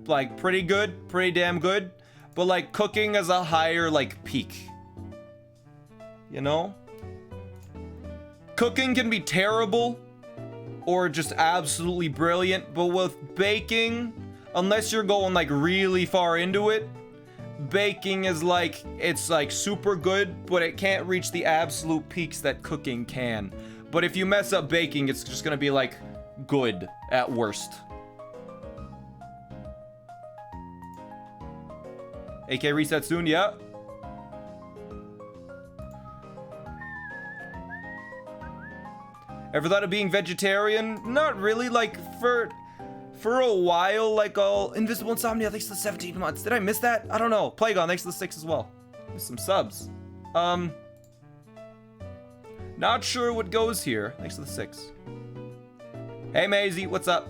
like pretty good, pretty damn good, but like cooking is a higher like peak. You know? Cooking can be terrible or just absolutely brilliant, but with baking, unless you're going like really far into it, baking is like, it's like super good, but it can't reach the absolute peaks that cooking can. But if you mess up baking, it's just gonna be like good at worst. AK reset soon, yeah. Ever thought of being vegetarian? Not really, like, for a while, like, all Invisible Insomnia, thanks for the 17 months. Did I miss that? I don't know. Plagon, thanks for the 6 as well. With some subs. Not sure what goes here. Thanks for the 6. Hey, Maisie, what's up?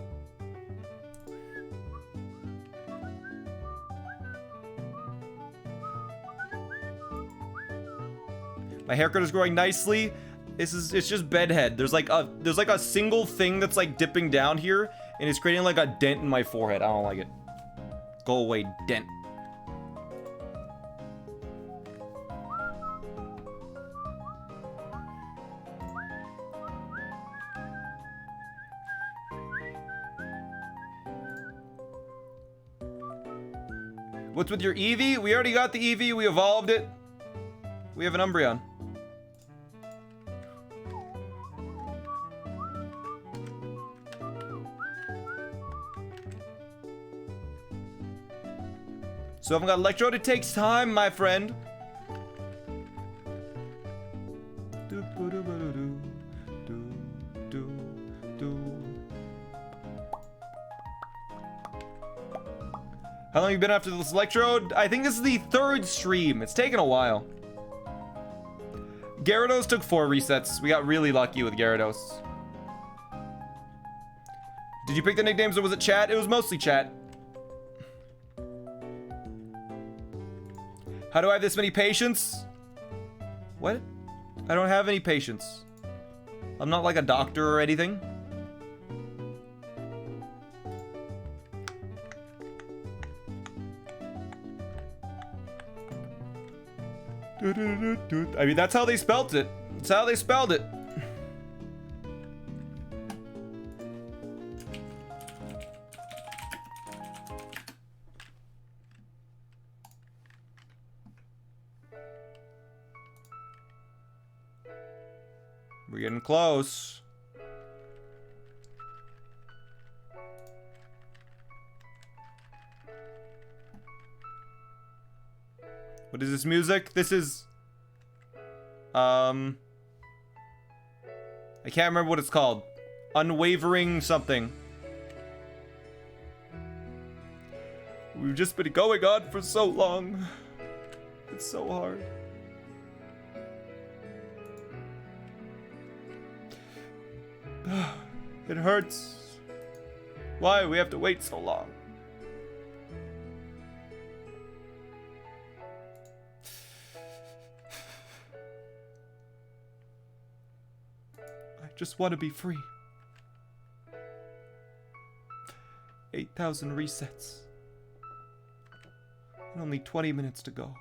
My haircut is growing nicely. It's just bedhead. There's like a single thing that's like dipping down here, and it's creating like a dent in my forehead. I don't like it. Go away, dent. What's with your Eevee? We already got the Eevee. We evolved it. We have an Umbreon. So I haven't got Electrode. It takes time, my friend. How long have you been after this Electrode? I think this is the 3rd stream. It's taken a while. Gyarados took 4 resets. We got really lucky with Gyarados. Did you pick the nicknames or was it chat? It was mostly chat. How do I have this many patience? What? I don't have any patience. I'm not like a doctor or anything. I mean, that's how they spelt it. That's how they spelled it. We're getting close. What is this music? This is... I can't remember what it's called. Unwavering something. We've just been going on for so long. It's so hard. It hurts. Why do we have to wait so long? I just want to be free. 8,000 resets. And only 20 minutes to go.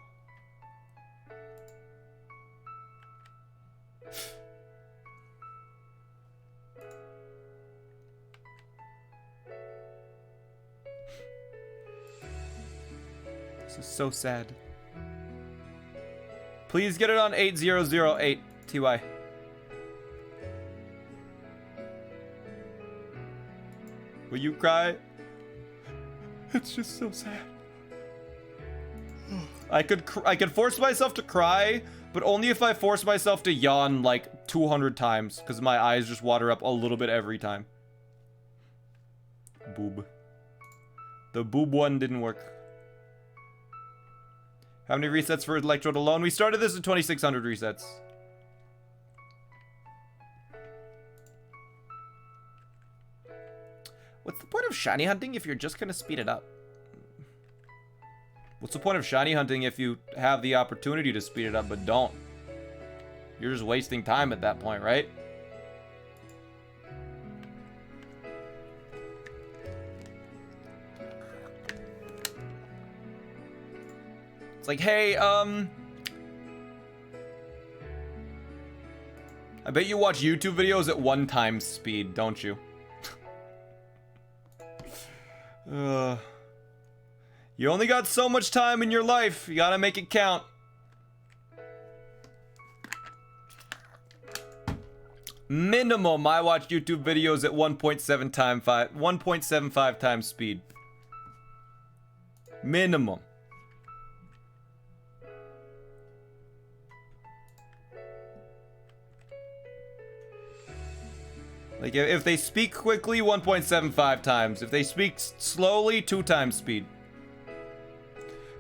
This is so sad. Please get it on 8008 TY. Will you cry? It's just so sad. I could force myself to cry, but only if I force myself to yawn like 200 times, because my eyes just water up a little bit every time. Boob. The boob one didn't work. How many resets for Electrode alone? We started this at 2,600 resets. What's the point of shiny hunting if you're just gonna speed it up? What's the point of shiny hunting if you have the opportunity to speed it up but don't? You're just wasting time at that point, right? It's like, hey, I bet you watch YouTube videos at 1 times speed, don't you? You only got so much time in your life. You gotta make it count. Minimum, I watch YouTube videos at 1.75 times speed. Minimum. Like, if they speak quickly, 1.75 times. If they speak slowly, 2 times speed.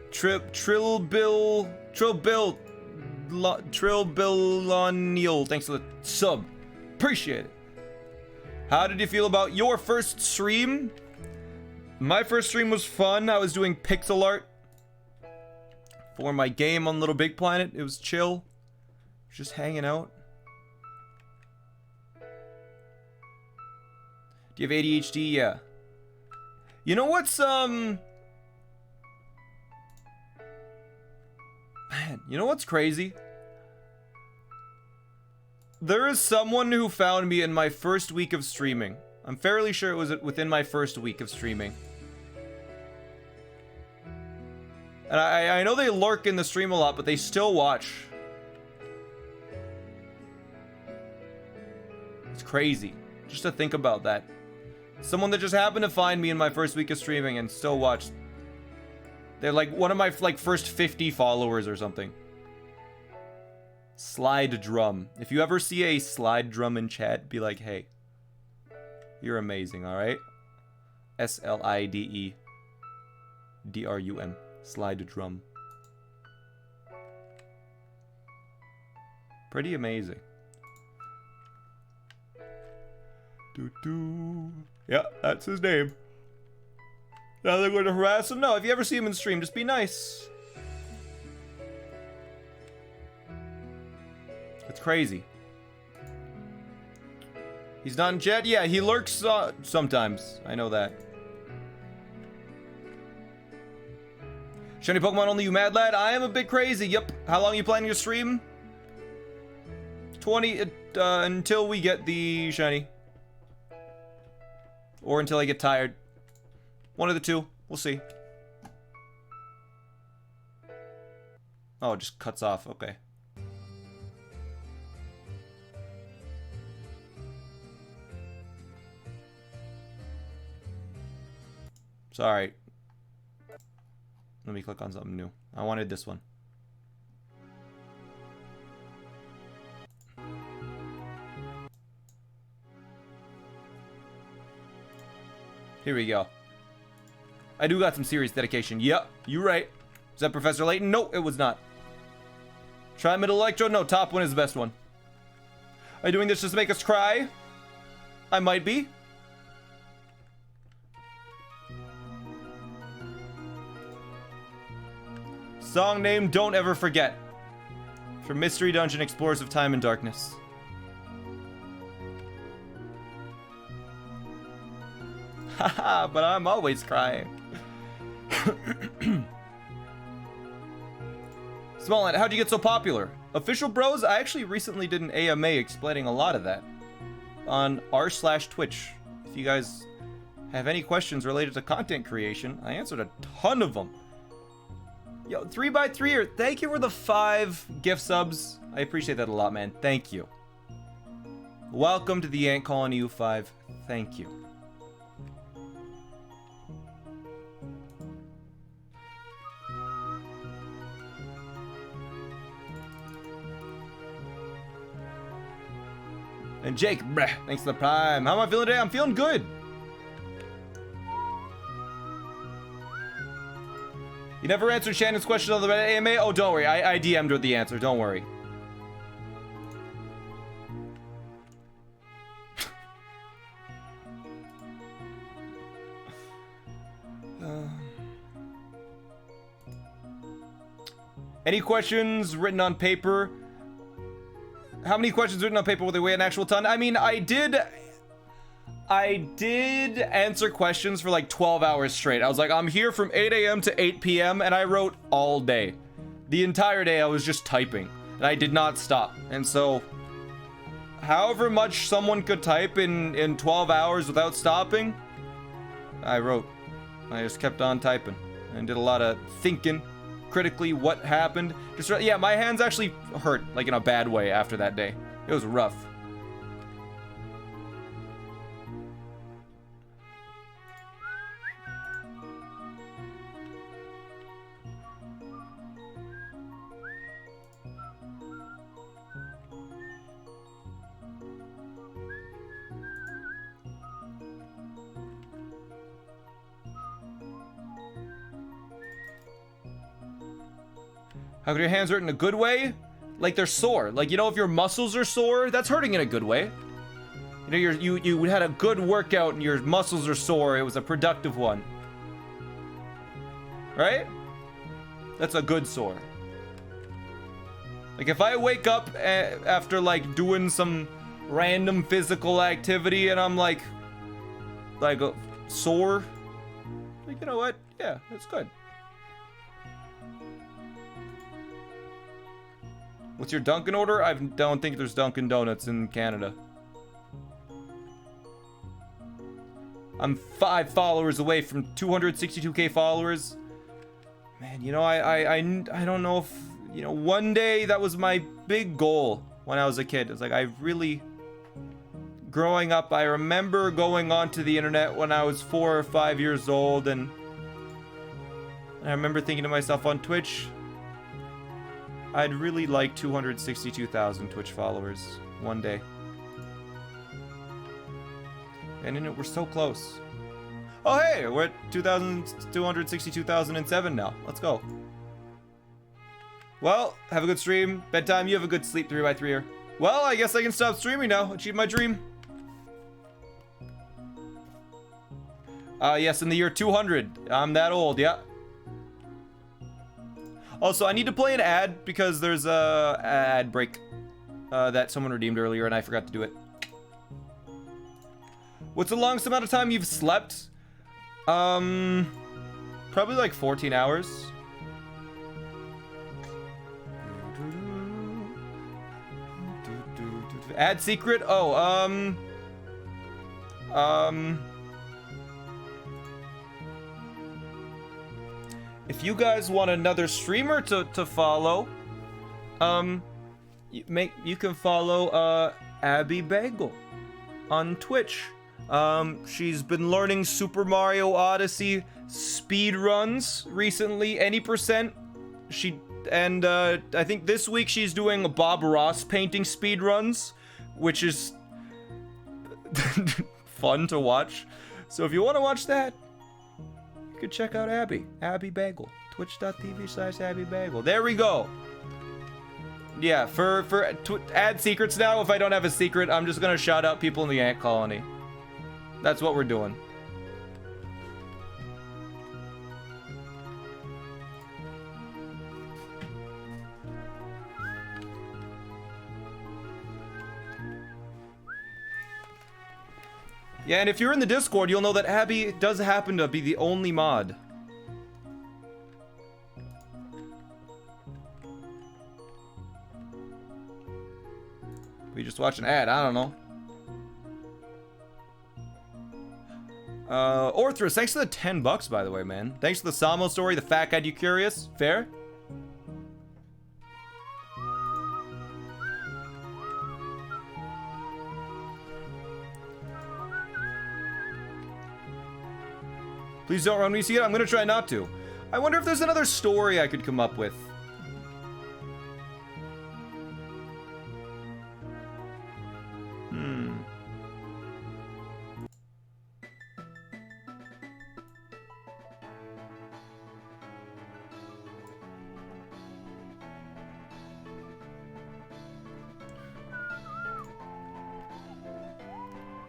Trillbillonial. Thanks for the sub. Appreciate it. How did you feel about your first stream? My first stream was fun. I was doing pixel art for my game on Little Big Planet. It was chill. Just hanging out. Do you have ADHD? Yeah. You know what's, man, you know what's crazy? There is someone who found me in my first week of streaming. I'm fairly sure it was within my first week of streaming. And I know they lurk in the stream a lot, but they still watch. It's crazy. Just to think about that. Someone that just happened to find me in my first week of streaming and still watched. They're like one of my like first 50 followers or something. Slide drum. If you ever see a slide drum in chat, be like, hey, you're amazing, alright? SLIDE-DRUM. Slide drum. Pretty amazing. Doo-doo. Yeah, that's his name. Now they're going to harass him? No, if you ever see him in stream, just be nice. It's crazy. He's not in chat? Yeah, he lurks sometimes. I know that. Shiny Pokemon only, you mad lad? I am a bit crazy. Yep. How long are you planning to stream? 20 until we get the shiny. Or until I get tired. One of the two. We'll see. Oh, it just cuts off. Okay. Sorry. Let me click on something new. I wanted this one. Here we go. I do got some serious dedication. Yep, you're right. Is that Professor Layton? No, it was not. Try middle electro? No, top one is the best one. Are you doing this just to make us cry? I might be. Song name, Don't Ever Forget. From Mystery Dungeon Explorers of Time and Darkness. Haha, but I'm always crying. SmallAnt, how'd you get so popular? Official bros, I actually recently did an AMA explaining a lot of that on r/Twitch. If you guys have any questions related to content creation, I answered a ton of them. Yo, 3x3er, thank you for the 5 gift subs. I appreciate that a lot, man. Thank you. Welcome to the Ant Colony U5. Thank you. And Jake, bruh, thanks for the prime. How am I feeling today? I'm feeling good. You never answered Shannon's question on the Reddit AMA? Oh, don't worry. I DM'd her the answer. Don't worry. Any questions written on paper? How many questions written on paper will they weigh an actual ton? I mean, I did answer questions for like 12 hours straight. I was like, I'm here from 8 a.m. to 8 p.m. and I wrote all day. The entire day I was just typing and I did not stop. And so, however much someone could type in 12 hours without stopping, I wrote. I just kept on typing and did a lot of thinking critically what happened. Just, yeah, my hands actually hurt, like in a bad way after that day. It was rough. How can your hands hurt in a good way? Like they're sore. Like, you know, if your muscles are sore, that's hurting in a good way. You know, you had a good workout and your muscles are sore. It was a productive one. Right? That's a good sore. Like, if I wake up after, like, doing some random physical activity and I'm, like sore, like, you know what? Yeah, that's good. What's your Dunkin' order? I don't think there's Dunkin' Donuts in Canada. I'm 5 followers away from 262k followers. Man, you know, I don't know if, you know, one day that was my big goal when I was a kid. It's like, I really, growing up, I remember going onto the internet when I was 4 or 5 years old, and I remember thinking to myself on Twitch, I'd really like 262,000 Twitch followers one day. And in it, we're so close. Oh, hey, we're at 262,007 now. Let's go. Well, have a good stream. Bedtime, you have a good sleep, 3x3er. Well, I guess I can stop streaming now. Achieve my dream. Yes, in the year 200. I'm that old, yeah. Also, I need to play an ad because there's a ad break that someone redeemed earlier and I forgot to do it. What's the longest amount of time you've slept? Probably like 14 hours. Ad secret? Oh, if you guys want another streamer to follow, you can follow Abby Bagel on Twitch. She's been learning Super Mario Odyssey speed runs recently, any percent. I think this week she's doing Bob Ross painting speed runs, which is fun to watch. So if you want to watch that, you can check out Abby Bagel, twitch.tv/Abby Bagel. There we go. Yeah, for ad secrets now, if I don't have a secret, I'm just gonna shout out people in the ant colony. That's what we're doing. Yeah, and if you're in the Discord, you'll know that Abby does happen to be the only mod. We just watch an ad, I don't know. Orthrus, thanks for the $10, by the way, man. Thanks for the Samo story, the fat guy, you curious? Fair? Please don't run me see it. I'm gonna try not to. I wonder if there's another story I could come up with.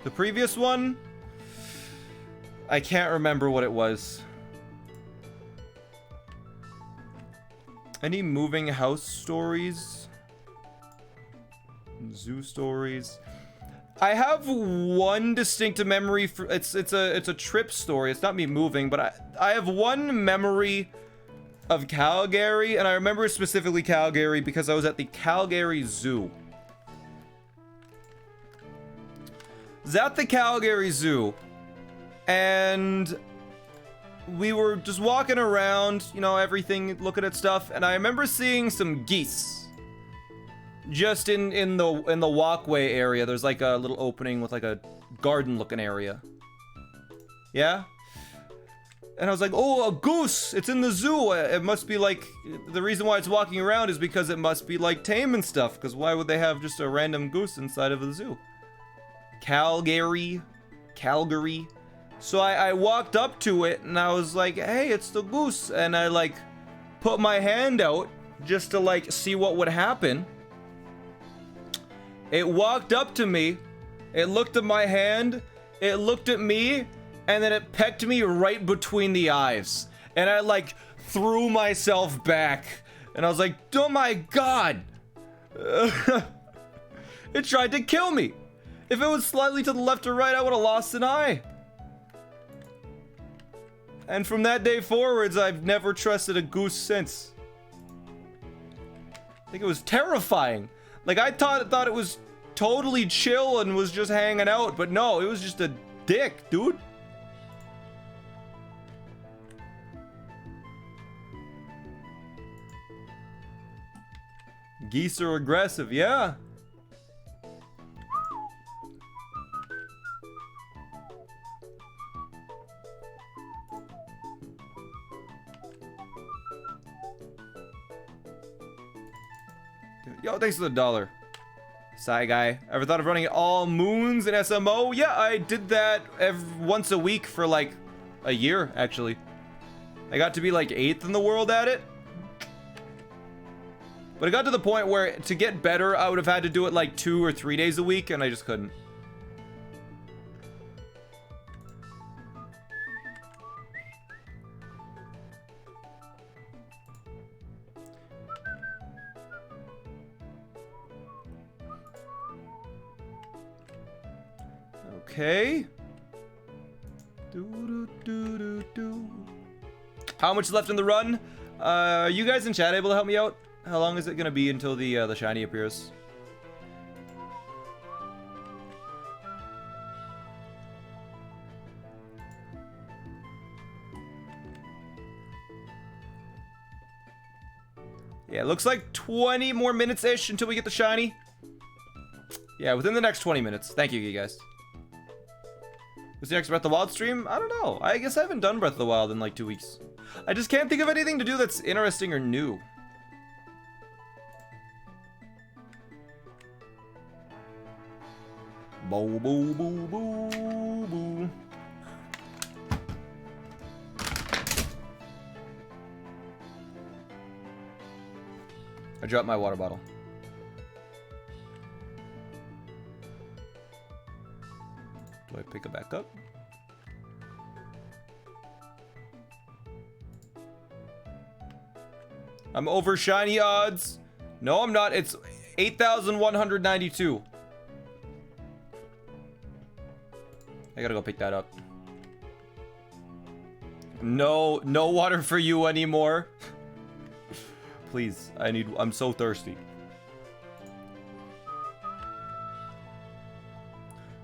The previous one, I can't remember what it was. Any moving house stories? Zoo stories? I have one distinct memory for it's a trip story. It's not me moving, but I have one memory of Calgary, and I remember specifically Calgary because I was at the Calgary Zoo. I was at the Calgary Zoo, and we were just walking around, you know, everything, looking at stuff, and I remember seeing some geese just in the walkway area. There's like a little opening with like a garden looking area. Yeah? And I was like, oh, a goose! It's in the zoo! It must be like, the reason why it's walking around is because it must be like tame and stuff, because why would they have just a random goose inside of the zoo? Calgary. So I walked up to it and I was like, hey, it's the goose. And I like put my hand out just to like see what would happen. It walked up to me, it looked at my hand, it looked at me, and then it pecked me right between the eyes. And I like threw myself back, and I was like, oh my god! It tried to kill me. If it was slightly to the left or right, I would have lost an eye. And from that day forwards, I've never trusted a goose since. I think it was terrifying. Like, I thought it was totally chill and was just hanging out, but no, it was just a dick, dude. Geese are aggressive, yeah. Yo, thanks for the $1. Sigh guy. Ever thought of running all moons in SMO? Yeah, I did that once a week for like a year, actually. I got to be like 8th in the world at it. But it got to the point where to get better, I would have had to do it like 2 or 3 days a week, and I just couldn't. Okay. How much is left in the run? Are you guys in chat able to help me out? How long is it gonna be until the shiny appears? Yeah, it looks like 20 more minutes-ish until we get the shiny. Yeah, within the next 20 minutes. Thank you guys. What's the next Breath of the Wild stream? I don't know. I guess I haven't done Breath of the Wild in like 2 weeks. I just can't think of anything to do that's interesting or new. Boo, boo, boo, boo, boo. I dropped my water bottle. Do I pick it back up? I'm over shiny odds. No, I'm not. It's 8,192. I gotta go pick that up. No water for you anymore. Please, I'm so thirsty.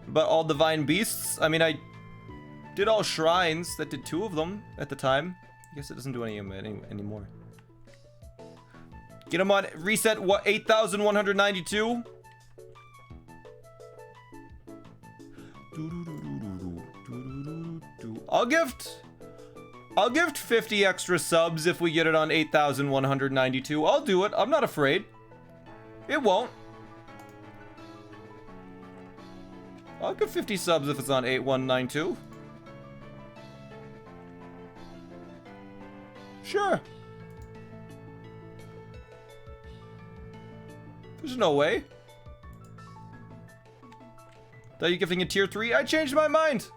But all divine beasts? I mean, I did all shrines. That did 2 of them at the time. I guess it doesn't do any anymore. Get them on reset. What? 8,192. I'll gift 50 extra subs if we get it on 8,192. I'll do it. I'm not afraid. It won't. I'll give 50 subs if it's on 8192. Sure. There's no way. Thought you gifting a tier 3? I changed my mind.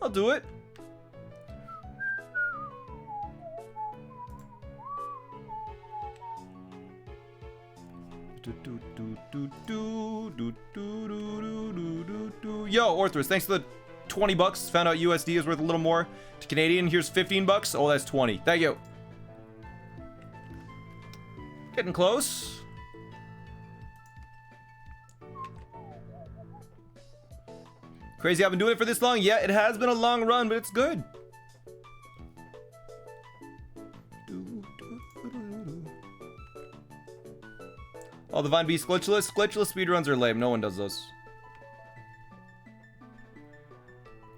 I'll do it. Yo, Orthrus, thanks for the 20 bucks. Found out USD is worth a little more to Canadian. Here's 15 bucks. Oh, that's 20. Thank you. Getting close. Crazy I've been doing it for this long. Yeah, it has been a long run, but it's good. All Divine Beast glitchless. Glitchless speedruns are lame. No one does those.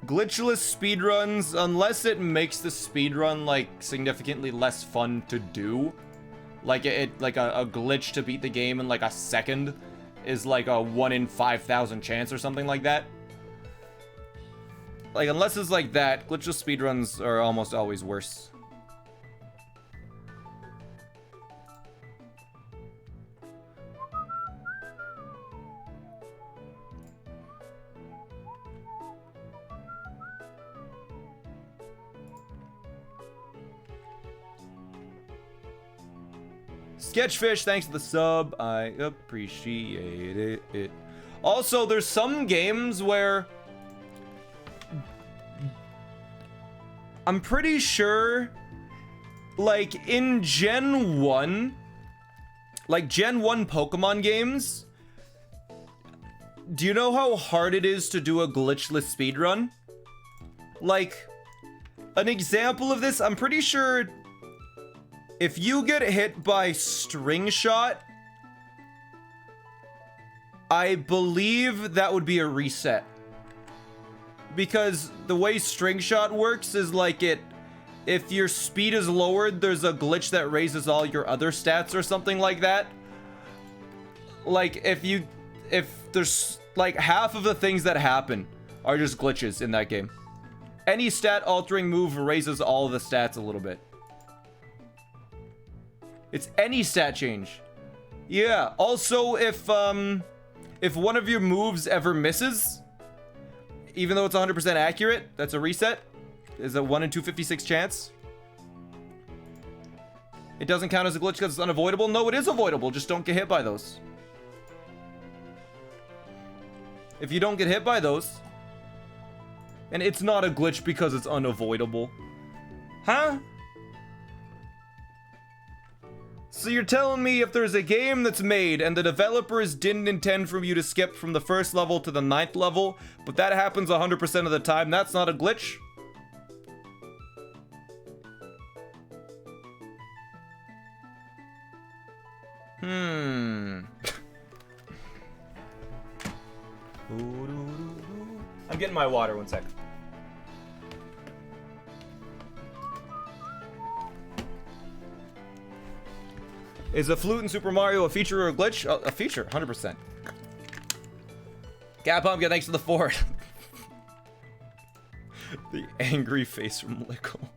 Glitchless speedruns, unless it makes the speedrun like significantly less fun to do. Like like a glitch to beat the game in like a second is like a 1 in 5,000 chance or something like that. Like, unless it's like that, glitchless speedruns are almost always worse. Sketchfish, thanks for the sub. I appreciate it. Also, there's some games where I'm pretty sure, like, in Gen 1, like, Gen 1 Pokemon games, do you know how hard it is to do a glitchless speedrun? Like, an example of this, I'm pretty sure if you get hit by String Shot, I believe that would be a reset. Because the way String Shot works is like if your speed is lowered, there's a glitch that raises all your other stats or something like that. Like if there's like half of the things that happen are just glitches in that game. Any stat altering move raises all the stats a little bit. It's any stat change. Yeah, also if one of your moves ever misses, even though it's 100% accurate, that's a reset. There's a 1 in 256 chance. It doesn't count as a glitch because it's unavoidable. No, it is avoidable. Just don't get hit by those. If you don't get hit by those, and it's not a glitch because it's unavoidable. Huh? So you're telling me if there's a game that's made and the developers didn't intend for you to skip from the first level to the 9th level, but that happens 100% of the time, that's not a glitch? I'm getting my water, 1 sec. Is a flute in Super Mario a feature or a glitch? A feature, 100%. Cat Pumpkin, thanks for the fort. The angry face from Lickle.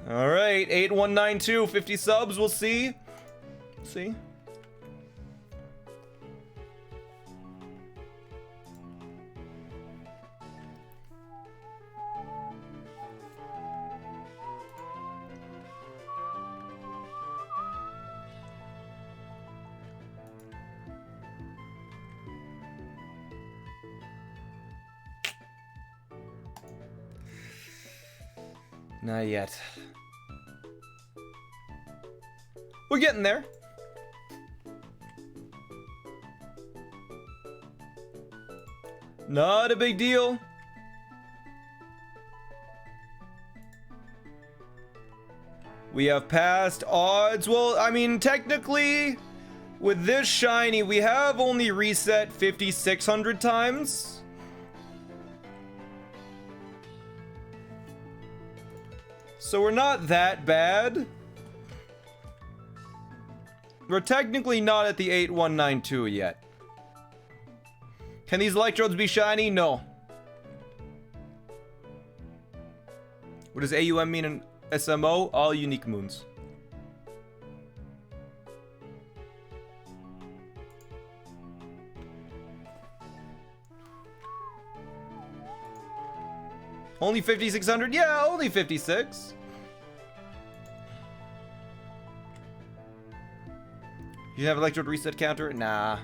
Alright, 8192, 50 subs, we'll see. See? Not yet. We're getting there. Not a big deal. We have passed odds. Well, I mean, technically, with this shiny, we have only reset 5,600 times. So we're not that bad. We're technically not at the 8192 yet. Can these electrodes be shiny? No. What does AUM mean in SMO? All unique moons. Only 5,600? Yeah, only 56. You have electrode reset counter? Nah.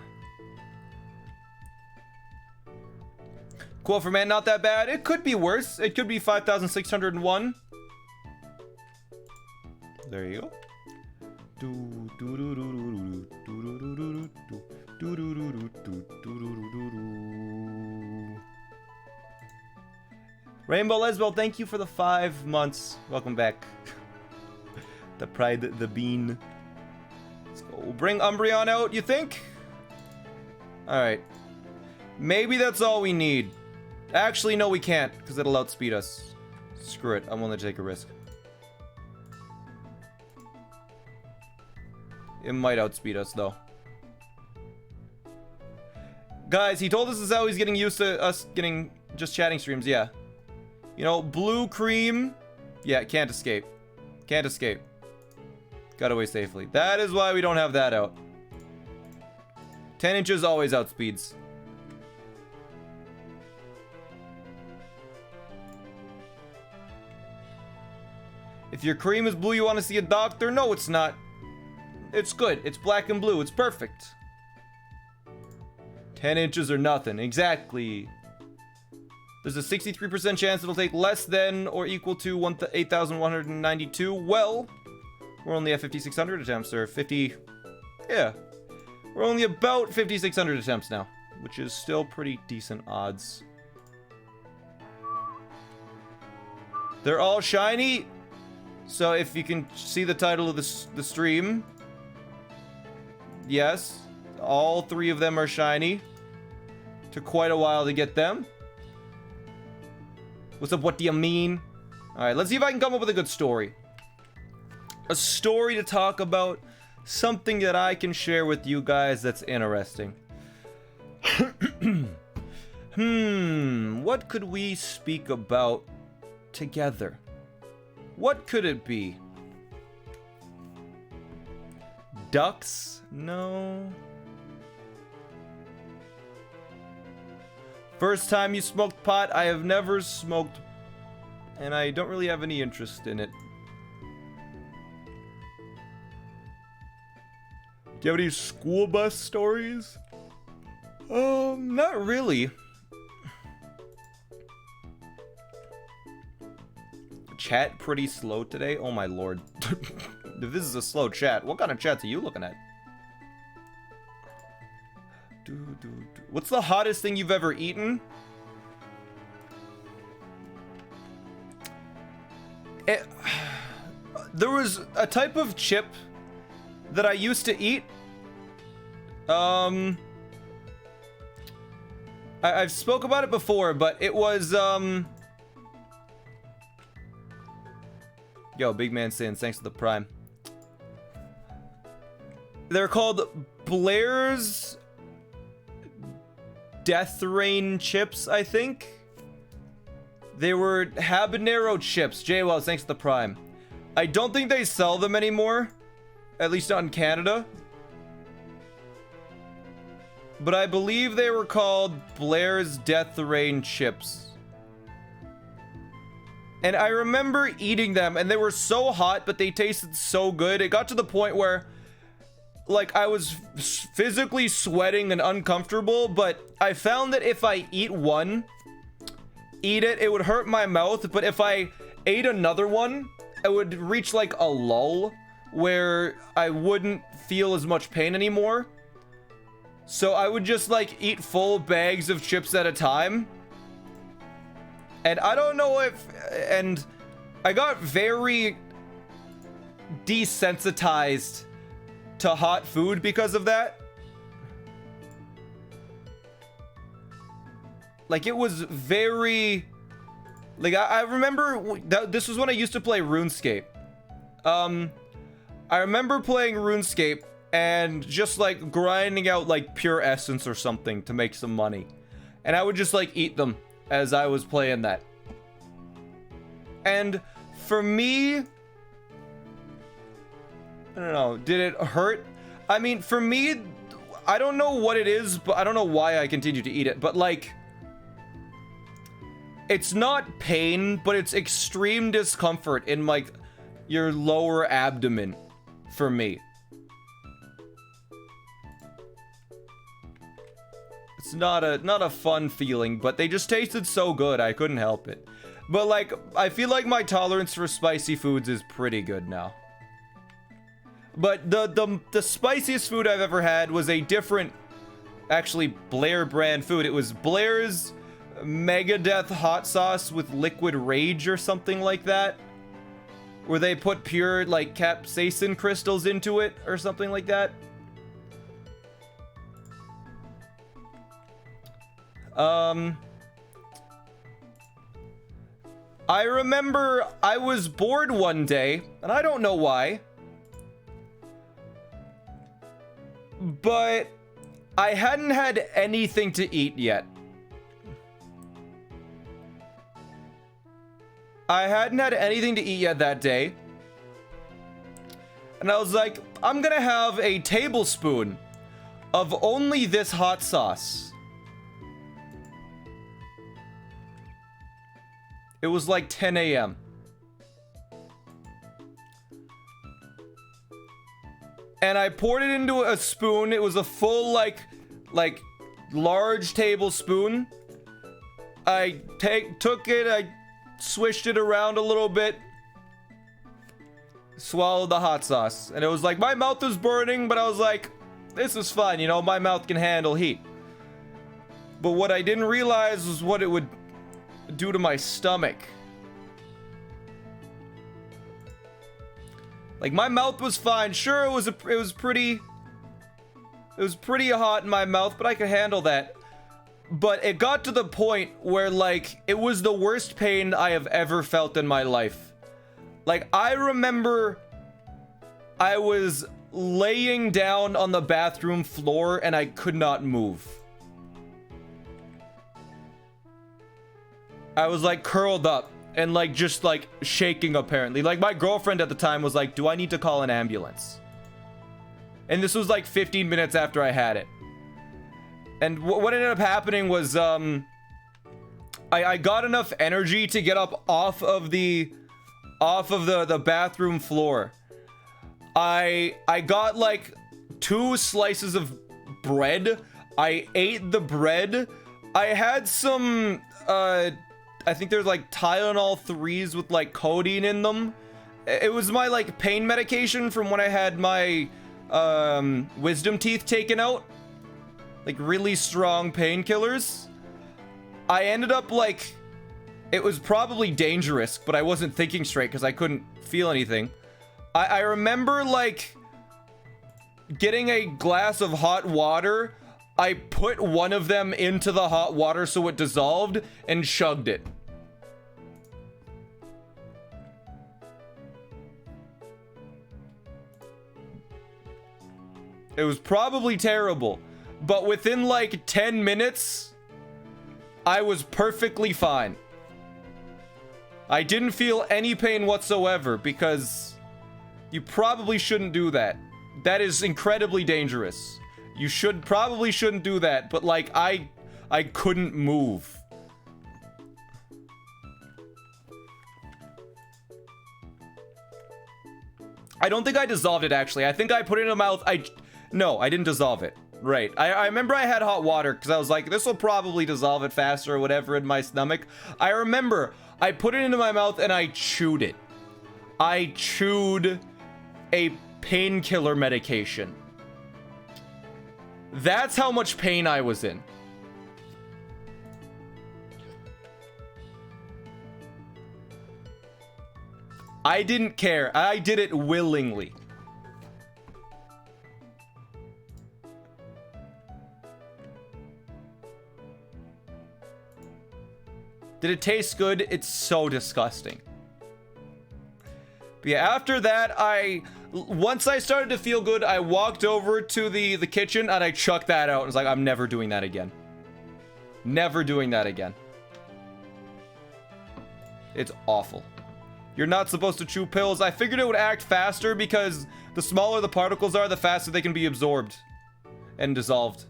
Quote for man, not that bad. It could be worse. It could be 5,601. There you go. Rainbow Lesbel, thank you for the 5 months. Welcome back. The Pride, the Bean. Let's go. We'll bring Umbreon out, you think? Alright. Maybe that's all we need. Actually, no, we can't, because it'll outspeed us. Screw it. I'm willing to take a risk. It might outspeed us, though. Guys, he told us this is how he's getting used to us getting just chatting streams. Yeah. You know, blue cream. Yeah, can't escape. Can't escape. Got away safely. That is why we don't have that out. 10 inches always outspeeds. If your cream is blue, you want to see a doctor? No, it's not. It's good. It's black and blue. It's perfect. 10 inches or nothing. Exactly. There's a 63% chance it'll take less than or equal to 8,192. Well, we're only at 5,600 attempts, or 50... Yeah. We're only about 5,600 attempts now, which is still pretty decent odds. They're all shiny. So if you can see the title of the stream, yes, all 3 of them are shiny. Took quite a while to get them. What's up? What do you mean? All right, let's see if I can come up with a good story. A story to talk about. Something that I can share with you guys that's interesting. What could we speak about together? What could it be? Ducks? No. First time you smoked pot? I have never smoked, and I don't really have any interest in it. Do you have any school bus stories? Not really. Chat pretty slow today? Oh my lord. If this is a slow chat, what kind of chats are you looking at? What's the hottest thing you've ever eaten? There was a type of chip that I used to eat. I've spoke about it before, but it was Yo, big man sins, thanks to the prime. They're called Blair's Death Rain chips, I think. They were habanero chips. J-Wells, thanks to the prime. I don't think they sell them anymore. At least not in Canada. But I believe they were called Blair's Death Rain chips. And I remember eating them, and they were so hot, but they tasted so good. It got to the point where, like, I was physically sweating and uncomfortable, but I found that if I eat it would hurt my mouth, but if I ate another one, I would reach, like, a lull where I wouldn't feel as much pain anymore. So I would just, like, eat full bags of chips at a time. And I don't know if... And I got very desensitized to hot food because of that. Like, it was very... Like, I remember... This was when I used to play RuneScape. I remember playing RuneScape and just, like, grinding out, like, pure essence or something to make some money. And I would just, like, eat them as I was playing that. And for me, I don't know, did it hurt? I mean, for me, I don't know what it is, but I don't know why I continue to eat it, but like, it's not pain, but it's extreme discomfort in like your lower abdomen for me. It's not a fun feeling, but they just tasted so good, I couldn't help it. But like, I feel like my tolerance for spicy foods is pretty good now. But the spiciest food I've ever had was a different, actually Blair brand food. It was Blair's Megadeth hot sauce with liquid rage or something like that, where they put pure like capsaicin crystals into it or something like that. I remember I was bored one day, and I don't know why, but I hadn't had anything to eat yet. I hadn't had anything to eat yet that day. And I was like, I'm gonna have a tablespoon of only this hot sauce. It was like 10 a.m. And I poured it into a spoon. It was a full, like large tablespoon. I took it, I swished it around a little bit. Swallowed the hot sauce. And it was like, my mouth was burning, but I was like, this is fine, you know, my mouth can handle heat. But what I didn't realize was what it would do to my stomach. Like, my mouth was fine. Sure, it was pretty hot in my mouth, but I could handle that. But it got to the point where, like, it was the worst pain I have ever felt in my life. Like, I remember I was laying down on the bathroom floor and I could not move. I was like curled up and like just like shaking apparently. Like, my girlfriend at the time was like, do I need to call an ambulance? And this was like 15 minutes after I had it. And what ended up happening was I got enough energy to get up off of the bathroom floor. I got like 2 slices of bread. I ate the bread. I had some I think there's like Tylenol 3s with like codeine in them. It was my like pain medication from when I had my wisdom teeth taken out. Like really strong painkillers. I ended up like, it was probably dangerous, but I wasn't thinking straight because I couldn't feel anything. I remember like getting a glass of hot water. I put one of them into the hot water so it dissolved and chugged it. It was probably terrible, but within like 10 minutes, I was perfectly fine. I didn't feel any pain whatsoever because you probably shouldn't do that. That is incredibly dangerous. You probably shouldn't do that, but like I couldn't move. I don't think I dissolved it actually. I think I put it in my mouth. No, I didn't dissolve it. Right. I remember I had hot water because I was like, this will probably dissolve it faster or whatever in my stomach. I remember I put it into my mouth and I chewed it. I chewed a painkiller medication. That's how much pain I was in. I didn't care. I did it willingly. Did it taste good? It's so disgusting. But yeah, after that, once I started to feel good, I walked over to the kitchen and I chucked that out. I was like, I'm never doing that again. Never doing that again. It's awful. You're not supposed to chew pills. I figured it would act faster because the smaller the particles are, the faster they can be absorbed and dissolved.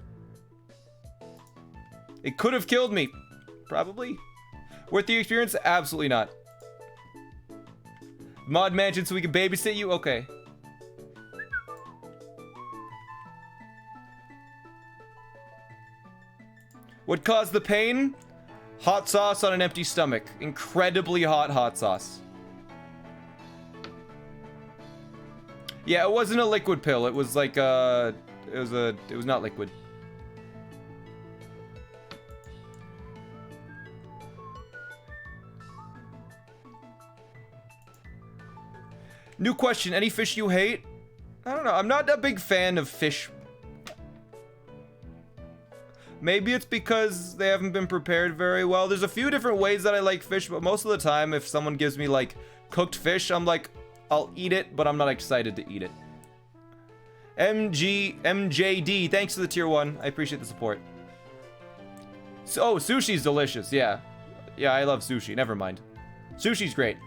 It could have killed me. Probably. Worth the experience? Absolutely not. Mod mansion so we can babysit you? Okay. What caused the pain? Hot sauce on an empty stomach. Incredibly hot sauce. Yeah, it wasn't a liquid pill. It was like it was not liquid. New question, any fish you hate? I don't know, I'm not a big fan of fish. Maybe it's because they haven't been prepared very well. There's a few different ways that I like fish, but most of the time, if someone gives me like cooked fish, I'm like, I'll eat it, but I'm not excited to eat it. MJD, thanks for the tier 1. I appreciate the support. So, oh, sushi's delicious. Yeah. Yeah, I love sushi. Never mind. Sushi's great.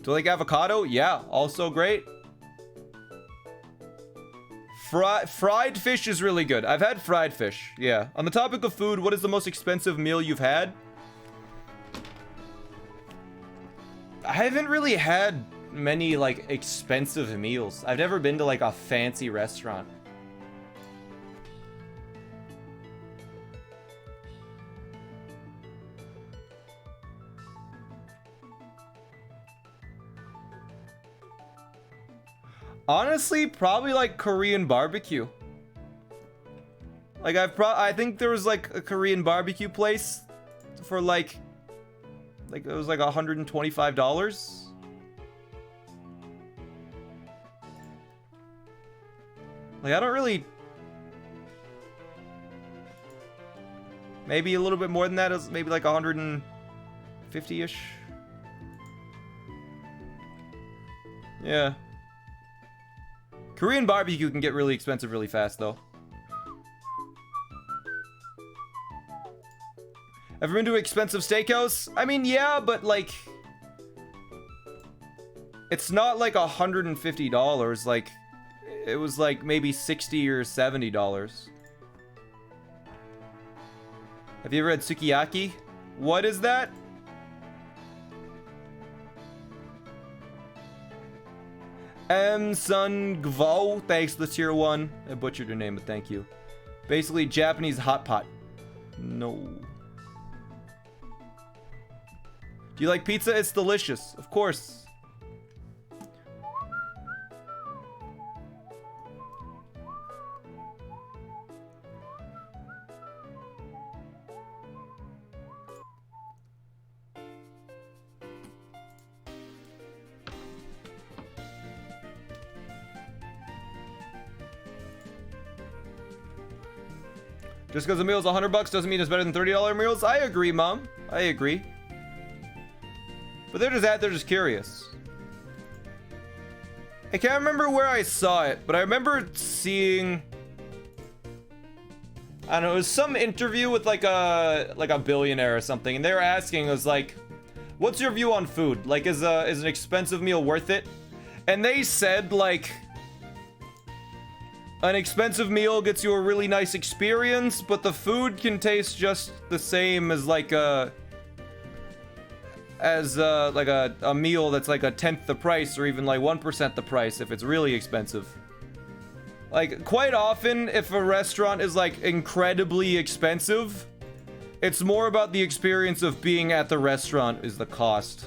Do you like avocado? Yeah, also great. Fried fish is really good. I've had fried fish. Yeah. On the topic of food, what is the most expensive meal you've had? I haven't really had many, like, expensive meals. I've never been to, like, a fancy restaurant. Honestly, probably like Korean barbecue. Like I think there was like a Korean barbecue place for like it was like $125. Like I don't really. Maybe a little bit more than that, is maybe like 150-ish. Yeah. Korean barbecue can get really expensive really fast, though. Ever been to an expensive steakhouse? I mean, yeah, but like... It's not like $150. Like, it was like maybe $60 or $70. Have you ever had sukiyaki? What is that? Sun Gvo, thanks for the tier 1. I butchered your name, but thank you. Basically, Japanese hot pot. No. Do you like pizza? It's delicious. Of course. Just because a meal is $100 doesn't mean it's better than $30 meals. I agree, Mom. I agree. But they're just curious. I can't remember where I saw it, but I remember seeing... I don't know, it was some interview with like a billionaire or something, and they were asking, it was like, what's your view on food? Like, is an expensive meal worth it? And they said, like... An expensive meal gets you a really nice experience, but the food can taste just the same as like a meal that's like a 10th the price, or even like 1% the price if it's really expensive. Like, quite often, if a restaurant is like incredibly expensive, it's more about the experience of being at the restaurant is the cost.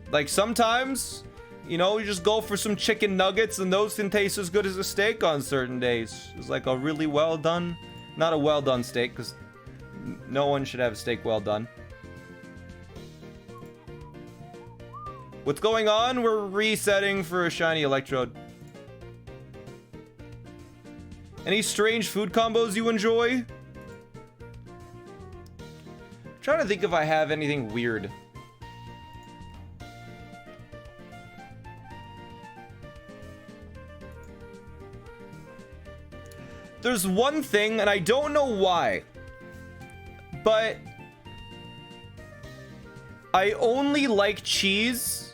Like, sometimes, you know, you just go for some chicken nuggets and those can taste as good as a steak on certain days. It's like a really well done, not a well done steak, because no one should have a steak well done. What's going on? We're resetting for a shiny electrode. Any strange food combos you enjoy? I'm trying to think if I have anything weird. There's one thing, and I don't know why, but I only like cheese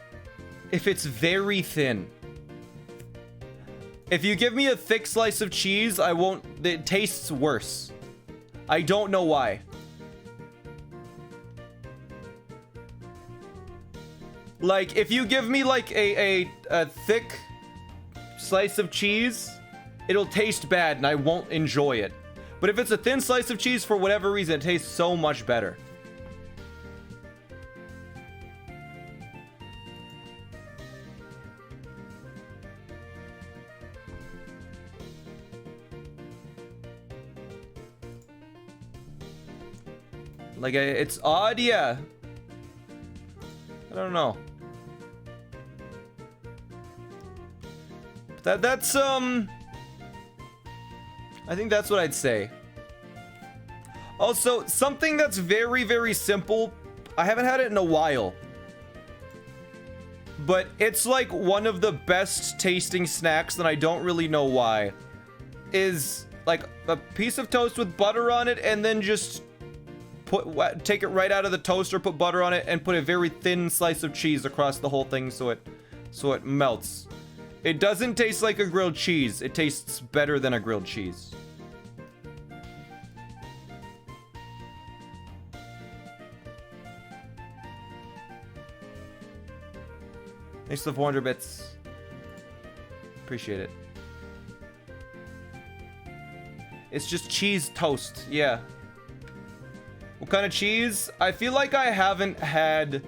if it's very thin. If you give me a thick slice of cheese, I won't, it tastes worse. I don't know why. Like, if you give me like a thick slice of cheese, it'll taste bad and I won't enjoy it. But if it's a thin slice of cheese, for whatever reason, it tastes so much better. Like, it's odd, yeah. I don't know. That's I think that's what I'd say. Also, something that's very, very simple. I haven't had it in a while, but it's like one of the best tasting snacks, and I don't really know why. Is like a piece of toast with butter on it, and then just take it right out of the toaster, put butter on it, and put a very thin slice of cheese across the whole thing so it melts. It doesn't taste like a grilled cheese. It tastes better than a grilled cheese. Thanks for the 400 bits. Appreciate it. It's just cheese toast. Yeah. What kind of cheese? I feel like I haven't had...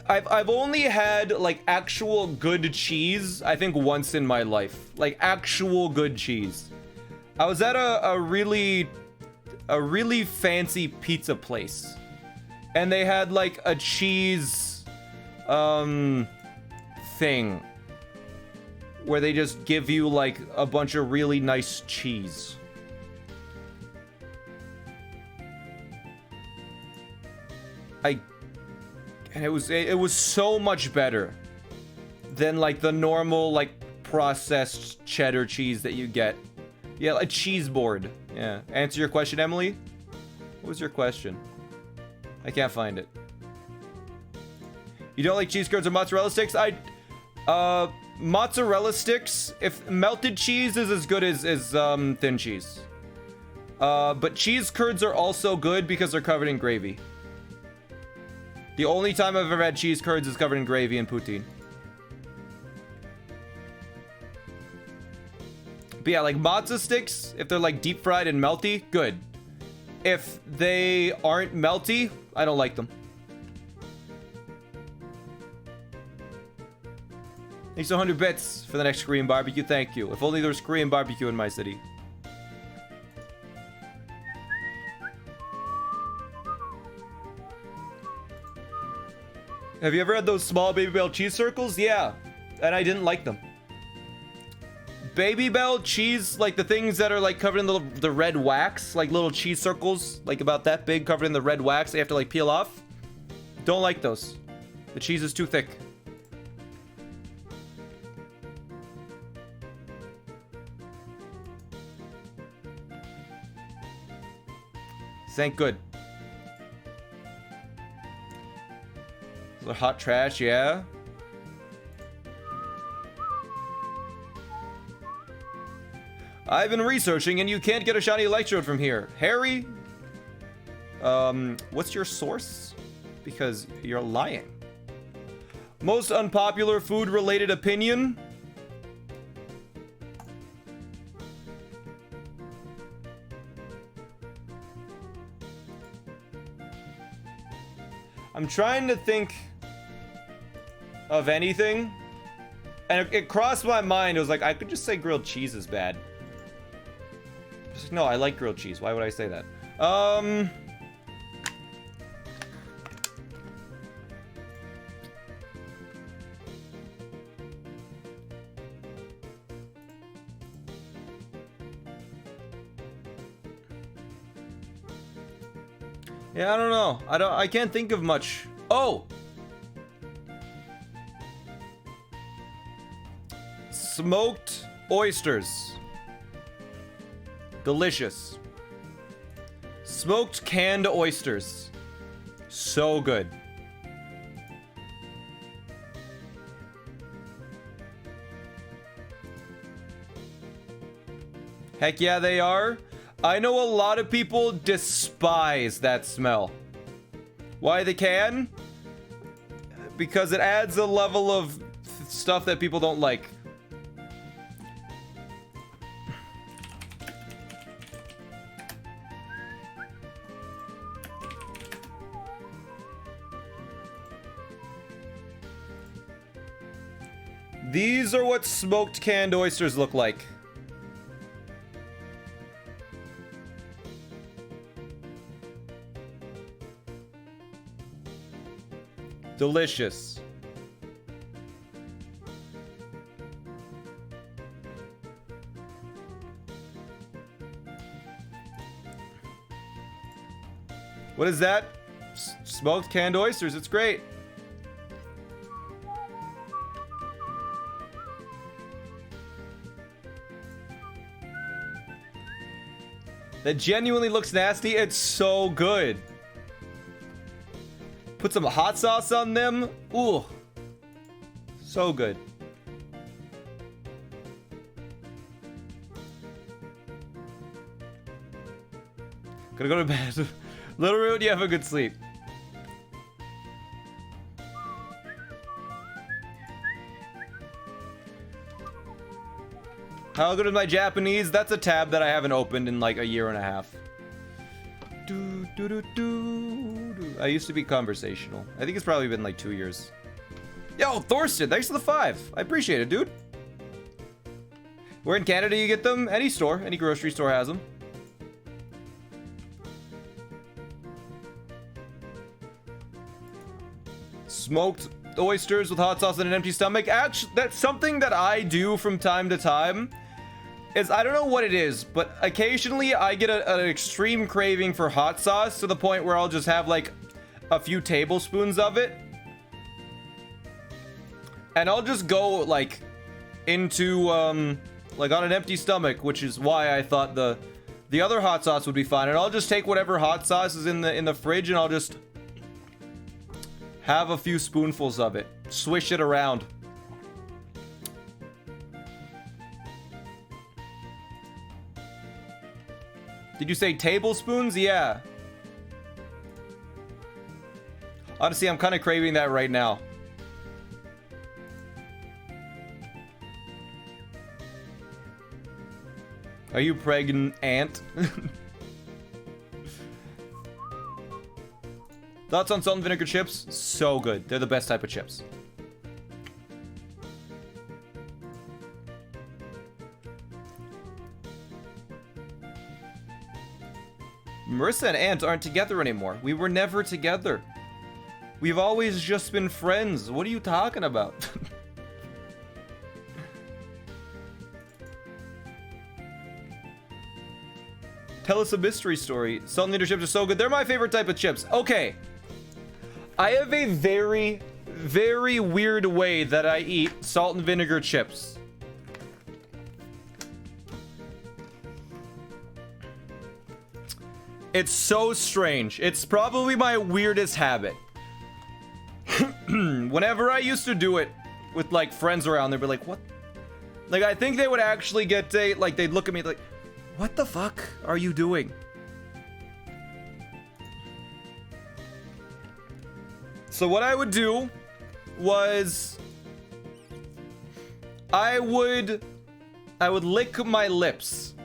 I've only had, like, actual good cheese, I think, once in my life. Like, actual good cheese. I was at a really fancy pizza place. And they had, like, a cheese... thing. Where they just give you, like, a bunch of really nice cheese. And it was so much better than like the normal like processed cheddar cheese that you get. Yeah, a cheese board. Yeah. Answer your question, Emily. What was your question? I can't find it. You don't like cheese curds or mozzarella sticks? Mozzarella sticks, if melted cheese is as good as thin cheese. But cheese curds are also good because they're covered in gravy. The only time I've ever had cheese curds is covered in gravy and poutine. But yeah, like mozza sticks, if they're like deep fried and melty, good. If they aren't melty, I don't like them. Thanks 100 bits for the next Korean barbecue. Thank you. If only there was Korean barbecue in my city. Have you ever had those small Baby Bell cheese circles? Yeah, and I didn't like them. Baby Bell cheese, like the things that are like covered in the red wax, like little cheese circles, like about that big, covered in the red wax. They have to like peel off. Don't like those. The cheese is too thick. This ain't good. Hot trash, yeah. I've been researching and you can't get a shiny electrode from here. Harry? What's your source? Because you're lying. Most unpopular food-related opinion? I'm trying to think of anything, and it crossed my mind. It was like, I could just say grilled cheese is bad. Just like, no, I like grilled cheese. Why would I say that? Yeah, I don't know. I can't think of much. Oh! Smoked oysters. Delicious. Smoked canned oysters. So good. Heck yeah, they are. I know a lot of people despise that smell. Why they can? Because it adds a level of stuff that people don't like. These are what smoked canned oysters look like. Delicious. What is that? Smoked canned oysters. It's great. That genuinely looks nasty. It's so good. Put some hot sauce on them. Ooh. So good. Gonna go to bed. Little Root, you have a good sleep. How good is my Japanese? That's a tab that I haven't opened in like a year and a half. I used to be conversational. I think it's probably been like 2 years. Yo, Thorsten, thanks for the 5. I appreciate it, dude. Where in Canada you get them? Any store, any grocery store has them. Smoked oysters with hot sauce and an empty stomach. Actually, that's something that I do from time to time. I don't know what it is, but occasionally I get an extreme craving for hot sauce to the point where I'll just have like a few tablespoons of it. And I'll just go like into like on an empty stomach, which is why I thought the other hot sauce would be fine. And I'll just take whatever hot sauce is in the fridge and I'll just have a few spoonfuls of it. Swish it around. Did you say tablespoons? Yeah. Honestly, I'm kind of craving that right now. Are you pregnant, Ant? Thoughts on salt and vinegar chips? So good. They're the best type of chips. Marissa and Ant aren't together anymore. We were never together. We've always just been friends. What are you talking about? Tell us a mystery story. Salt and vinegar chips are so good. They're my favorite type of chips. Okay. I have a very, very weird way that I eat salt and vinegar chips. It's so strange. It's probably my weirdest habit. Whenever I used to do it with like friends around, they'd be like, what? Like, I think they would actually get like, they'd look at me like, what the fuck are you doing? So what I would do was I would lick my lips.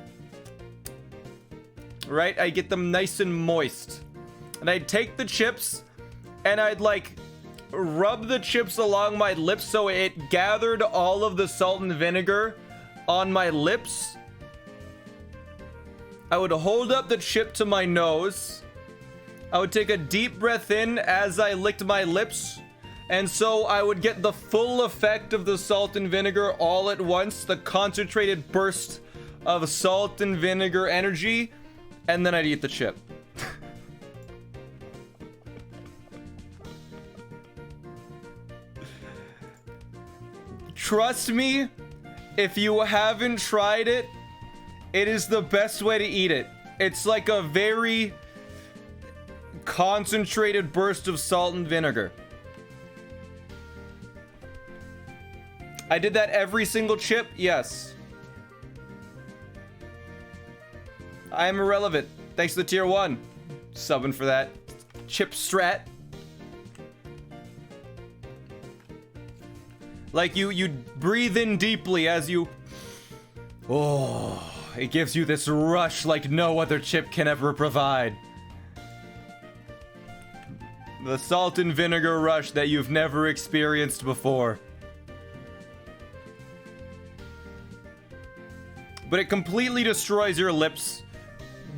Right? I get them nice and moist. And I'd take the chips and I'd like rub the chips along my lips so it gathered all of the salt and vinegar on my lips. I would hold up the chip to my nose. I would take a deep breath in as I licked my lips. And so I would get the full effect of the salt and vinegar all at once, the concentrated burst of salt and vinegar energy, and then I'd eat the chip. Trust me, if you haven't tried it, it is the best way to eat it. It's like a very concentrated burst of salt and vinegar. I did that every single chip, yes. I am irrelevant. Thanks to the tier 1. Subbing for that. Chip strat. Like you breathe in deeply as you... Oh, it gives you this rush like no other chip can ever provide. The salt and vinegar rush that you've never experienced before. But it completely destroys your lips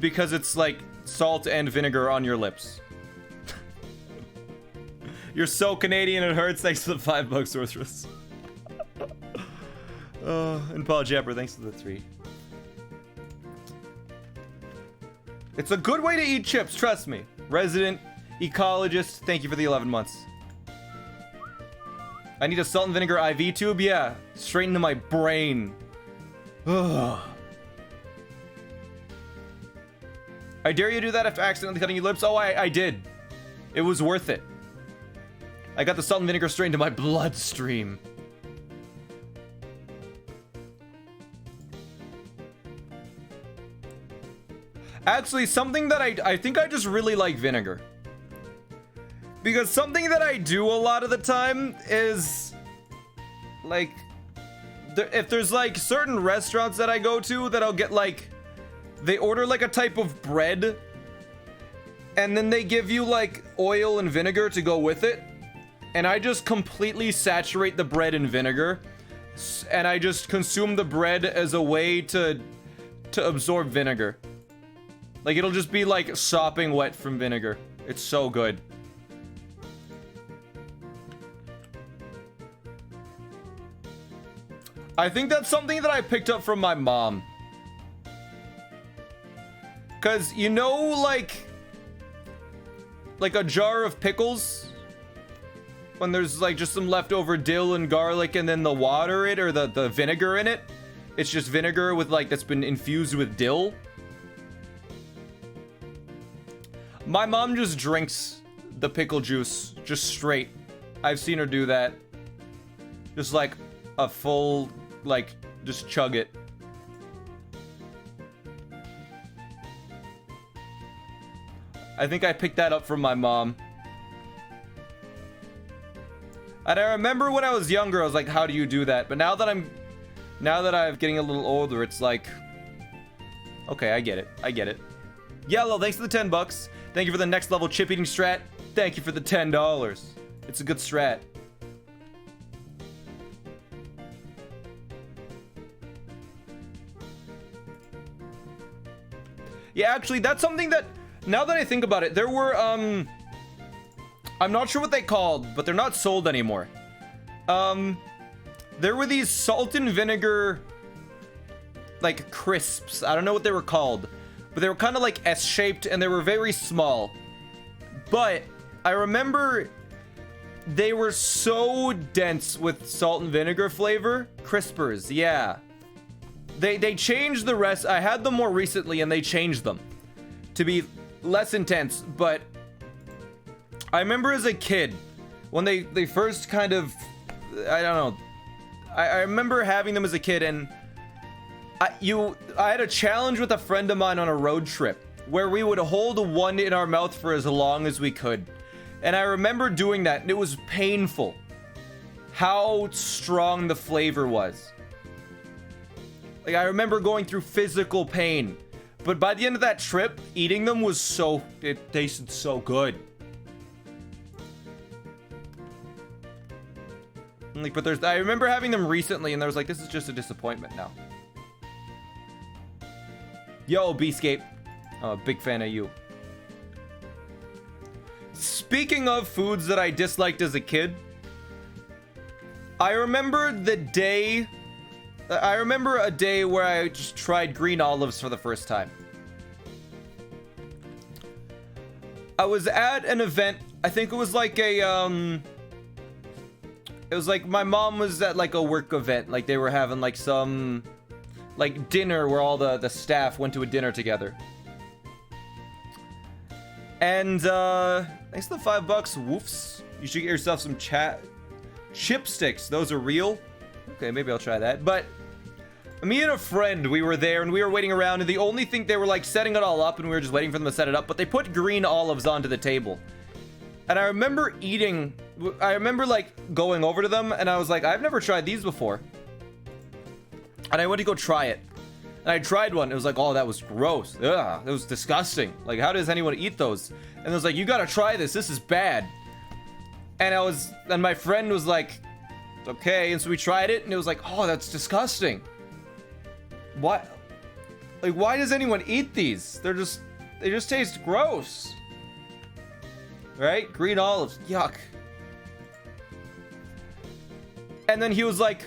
because it's like salt and vinegar on your lips. You're so Canadian, it hurts. Thanks for the $5, Sorceress. And Paul Jepper, thanks for the 3. It's a good way to eat chips, trust me. Resident ecologist, thank you for the 11 months. I need a salt and vinegar IV tube? Yeah, straight into my brain. Ugh. I dare you to do that after accidentally cutting your lips? Oh, I did. It was worth it. I got the salt and vinegar straight into my bloodstream. Actually, something that I think I just really like vinegar. Because something that I do a lot of the time is, like, if there's, like, certain restaurants that I go to that I'll get, like, they order, like, a type of bread, and then they give you, like, oil and vinegar to go with it, and I just completely saturate the bread in vinegar, and I just consume the bread as a way to absorb vinegar. Like, it'll just be, like, sopping wet from vinegar. It's so good. I think that's something that I picked up from my mom. Cause you know, like a jar of pickles, when there's like just some leftover dill and garlic and then the water in it, or the vinegar in it, it's just vinegar with like that's been infused with dill. My mom just drinks the pickle juice just straight. I've seen her do that. Just like a full, like, just chug it. I think I picked that up from my mom. And I remember when I was younger, I was like, how do you do that? But now that I'm getting a little older, it's like, okay, I get it. I get it. Yellow, thanks for the $10. Thank you for the next level chip eating strat. Thank you for the $10. It's a good strat. Yeah, actually, that's something that, now that I think about it, there were, I'm not sure what they called, but they're not sold anymore. There were these salt and vinegar, like, crisps. I don't know what they were called, but they were kind of like S-shaped, and they were very small. But I remember they were so dense with salt and vinegar flavor. Crispers, yeah. They changed the rest. I had them more recently, and they changed them to be less intense. But I remember as a kid, when they first kind of, I don't know. I remember having them as a kid, and I had a challenge with a friend of mine on a road trip where we would hold one in our mouth for as long as we could. And I remember doing that, and it was painful how strong the flavor was. Like, I remember going through physical pain. But by the end of that trip, eating them was so... it tasted so good. Like, but I remember having them recently, and I was like, this is just a disappointment now. Yo, Beascape. I'm a big fan of you. Speaking of foods that I disliked as a kid, I remember a day where I just tried green olives for the first time. I was at an event. I think it was like a, it was like my mom was at like a work event. Like they were having like some, like dinner where all the staff went to a dinner together. And, thanks for the $5. Woofs. You should get yourself some chipsticks. Those are real. Okay, maybe I'll try that. But me and a friend, we were there and we were waiting around, and the only thing, they were like setting it all up and we were just waiting for them to set it up, but they put green olives onto the table. And I remember like going over to them, and I was like, I've never tried these before. And I went to go try it. And I tried one. It was like, oh, that was gross. Ugh, it was disgusting. Like, how does anyone eat those? And it was like, you gotta try this. This is bad. And my friend was like, okay. And so we tried it, and it was like, oh, that's disgusting. What? Like, why does anyone eat these? They just taste gross. Right? Green olives. Yuck. And then he was like,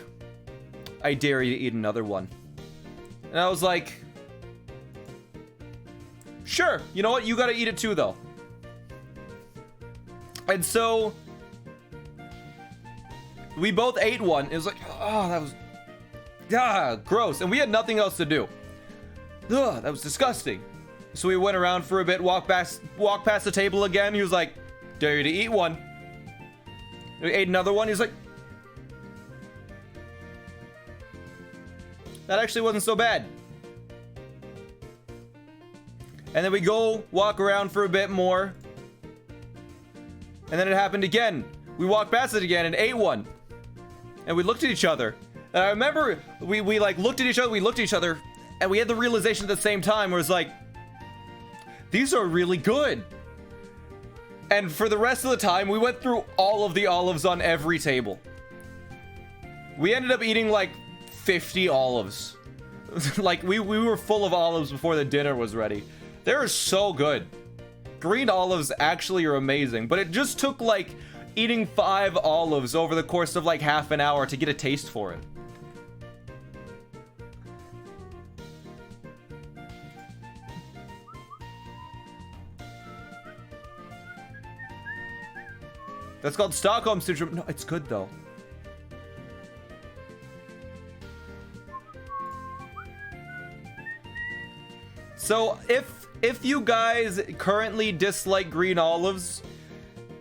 I dare you to eat another one. And I was like, sure, you know what? You gotta eat it too, though. And so we both ate one. It was like, oh, that was gross. And we had nothing else to do. Ugh, that was disgusting. So we went around for a bit, walked past the table again. He was like, dare you to eat one. We ate another one. He was like, that actually wasn't so bad. And then we go walk around for a bit more. And then it happened again. We walked past it again and ate one. And we looked at each other. And I remember we like looked at each other, and we had the realization at the same time where it's like, these are really good. And for the rest of the time, we went through all of the olives on every table. We ended up eating like 50 olives. Like we were full of olives before the dinner was ready. They're so good. Green olives actually are amazing, but it just took like eating 5 olives over the course of like half an hour to get a taste for it. That's called Stockholm Syndrome. No, it's good though. So if you guys currently dislike green olives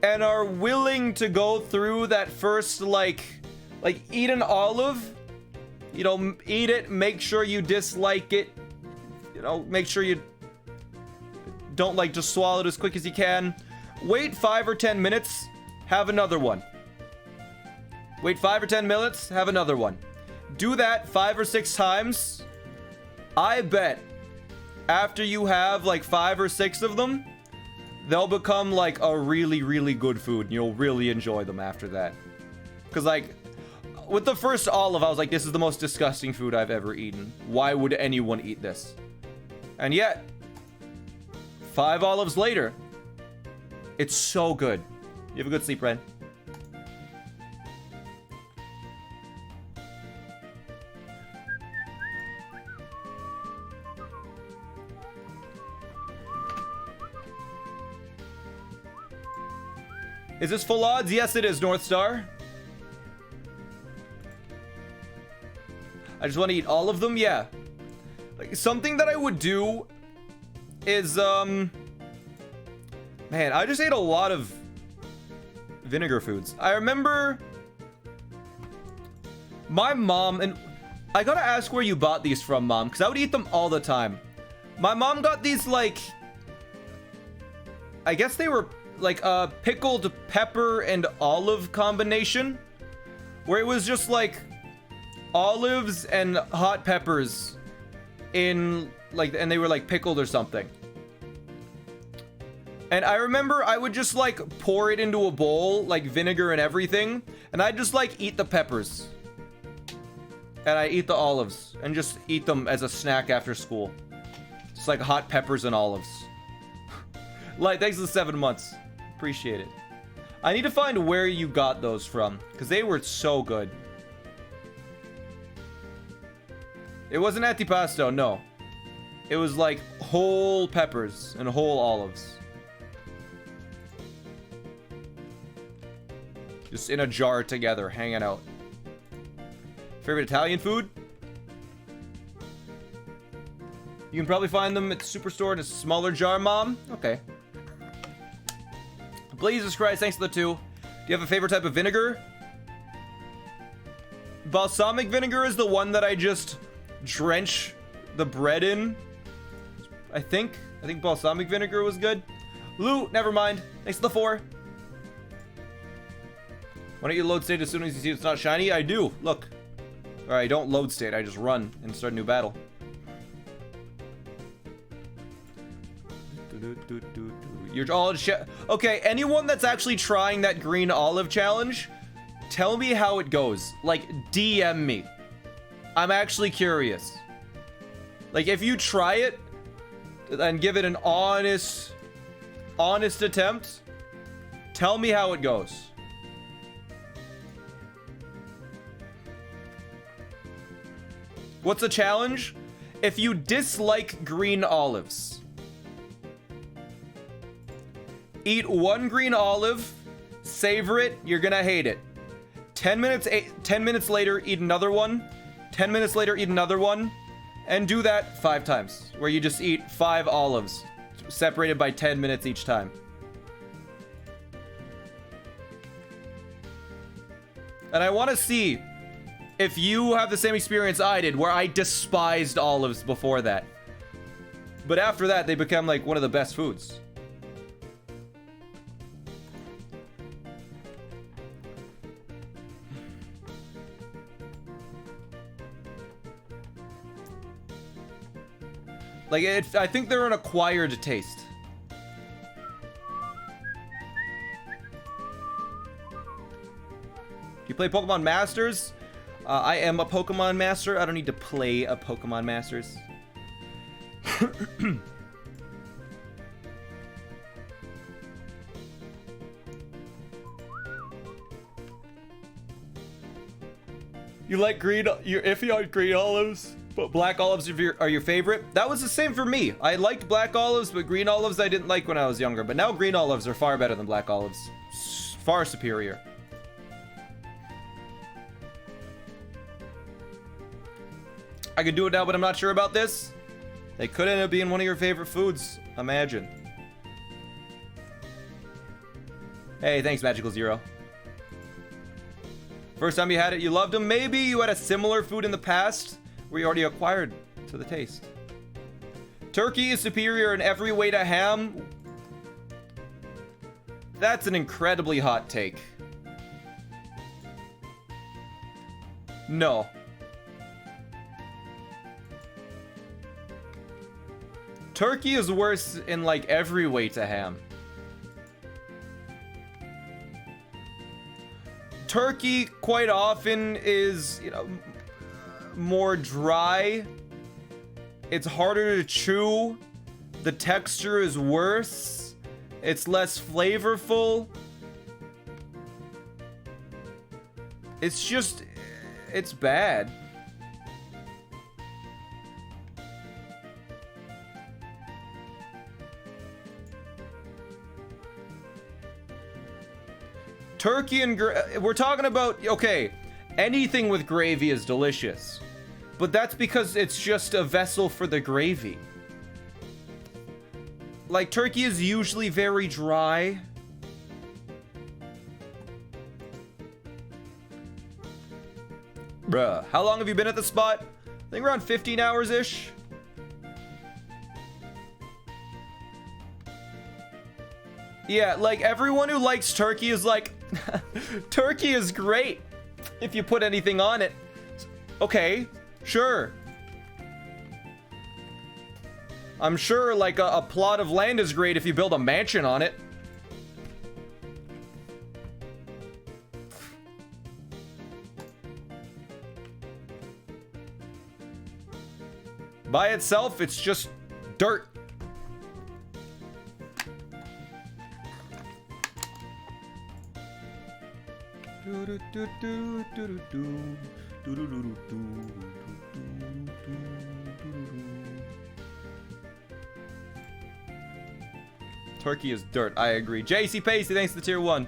and are willing to go through that first like eat an olive, you know, eat it, make sure you dislike it, you know, make sure you don't like just swallow it as quick as you can. Wait 5 or 10 minutes, have another one. Wait 5 or 10 minutes, have another one. Do that 5 or 6 times. I bet after you have like 5 or 6 of them, they'll become like a really, really good food. And you'll really enjoy them after that. Because like, with the first olive, I was like, this is the most disgusting food I've ever eaten. Why would anyone eat this? And yet, 5 olives later, it's so good. You have a good sleep, Ren. Is this full odds? Yes, it is, North Star. I just want to eat all of them. Yeah. Like, something that I would do is, man, I just ate a lot of vinegar foods. I remember my mom, and I gotta ask where you bought these from, Mom, because I would eat them all the time. My mom got these, like, I guess they were like a pickled pepper and olive combination, where it was just like olives and hot peppers in like, and they were like pickled or something. And I remember I would just like pour it into a bowl, like vinegar and everything, and I'd just like eat the peppers and I eat the olives and just eat them as a snack after school. Just like hot peppers and olives. Like, thanks for the 7 months. Appreciate it. I need to find where you got those from, because they were so good. It wasn't antipasto, no. It was like whole peppers and whole olives. Just in a jar together, hanging out. Favorite Italian food? You can probably find them at the superstore in a smaller jar, Mom. Okay. Jesus Christ, thanks for the 2. Do you have a favorite type of vinegar? Balsamic vinegar is the one that I just drench the bread in. I think balsamic vinegar was good. Lou, never mind. Thanks for the 4. Why don't you load state as soon as you see it's not shiny? I do. Look. Alright, I don't load state. I just run and start a new battle. You're all okay, anyone that's actually trying that green olive challenge, tell me how it goes. Like, DM me. I'm actually curious. Like, if you try it and give it an honest attempt, tell me how it goes. What's the challenge? If you dislike green olives, eat 1 green olive, savor it, you're gonna hate it. 10 minutes later, eat another one. 10 minutes later, eat another one. And do that 5 times, where you just eat 5 olives, separated by 10 minutes each time. And I want to see if you have the same experience I did, where I despised olives before that. But after that, they become like one of the best foods. Like, I think they're an acquired taste. You play Pokemon Masters? I am a Pokemon Master. I don't need to play a Pokemon Masters. You like green? You're iffy on green olives, but black olives are your favorite? That was the same for me. I liked black olives, but green olives I didn't like when I was younger. But now green olives are far better than black olives. Far superior. I could do it now, but I'm not sure about this. They could end up being one of your favorite foods. Imagine. Hey, thanks, Magical Zero. First time you had it, you loved them. Maybe you had a similar food in the past where you already acquired to the taste. Turkey is superior in every way to ham. That's an incredibly hot take. No. Turkey is worse in like every way to ham. Turkey quite often is, you know, more dry. It's harder to chew. The texture is worse. It's less flavorful. It's just, it's bad. Turkey and we're talking about, okay, anything with gravy is delicious, but that's because it's just a vessel for the gravy. Like, turkey is usually very dry. Bruh, how long have you been at the spot? I think around 15 hours-ish. Yeah, like, everyone who likes turkey is like, turkey is great if you put anything on it. Okay, sure. I'm sure, like, a plot of land is great if you build a mansion on it. By itself, it's just dirt. Turkey is dirt, I agree. JC Pacey, thanks to the tier 1.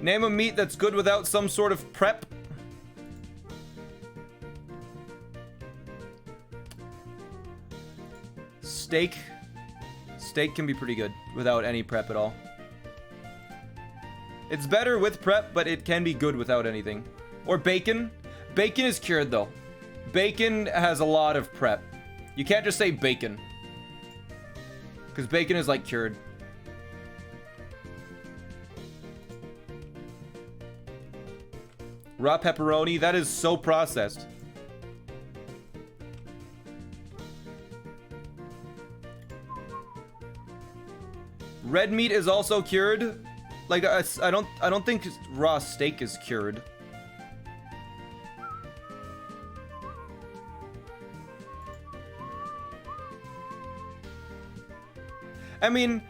Name a meat that's good without some sort of prep. Steak. Steak can be pretty good without any prep at all. It's better with prep, but it can be good without anything. Or bacon. Bacon is cured though. Bacon has a lot of prep. You can't just say bacon, because bacon is like cured. Raw pepperoni, that is so processed. Red meat is also cured. Like, I don't think raw steak is cured. I mean,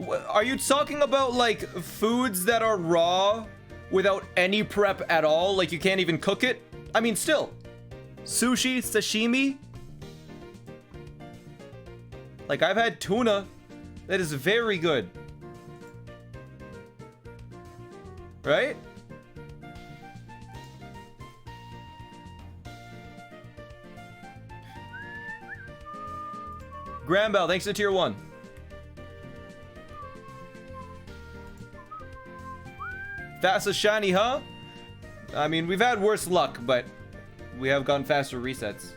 Are you talking about like foods that are raw without any prep at all? Like you can't even cook it? I mean, still. Sushi, sashimi. Like I've had tuna that is very good. Right? Grambell, thanks to tier 1. Fastest shiny, huh? I mean, we've had worse luck, but we have gotten faster resets.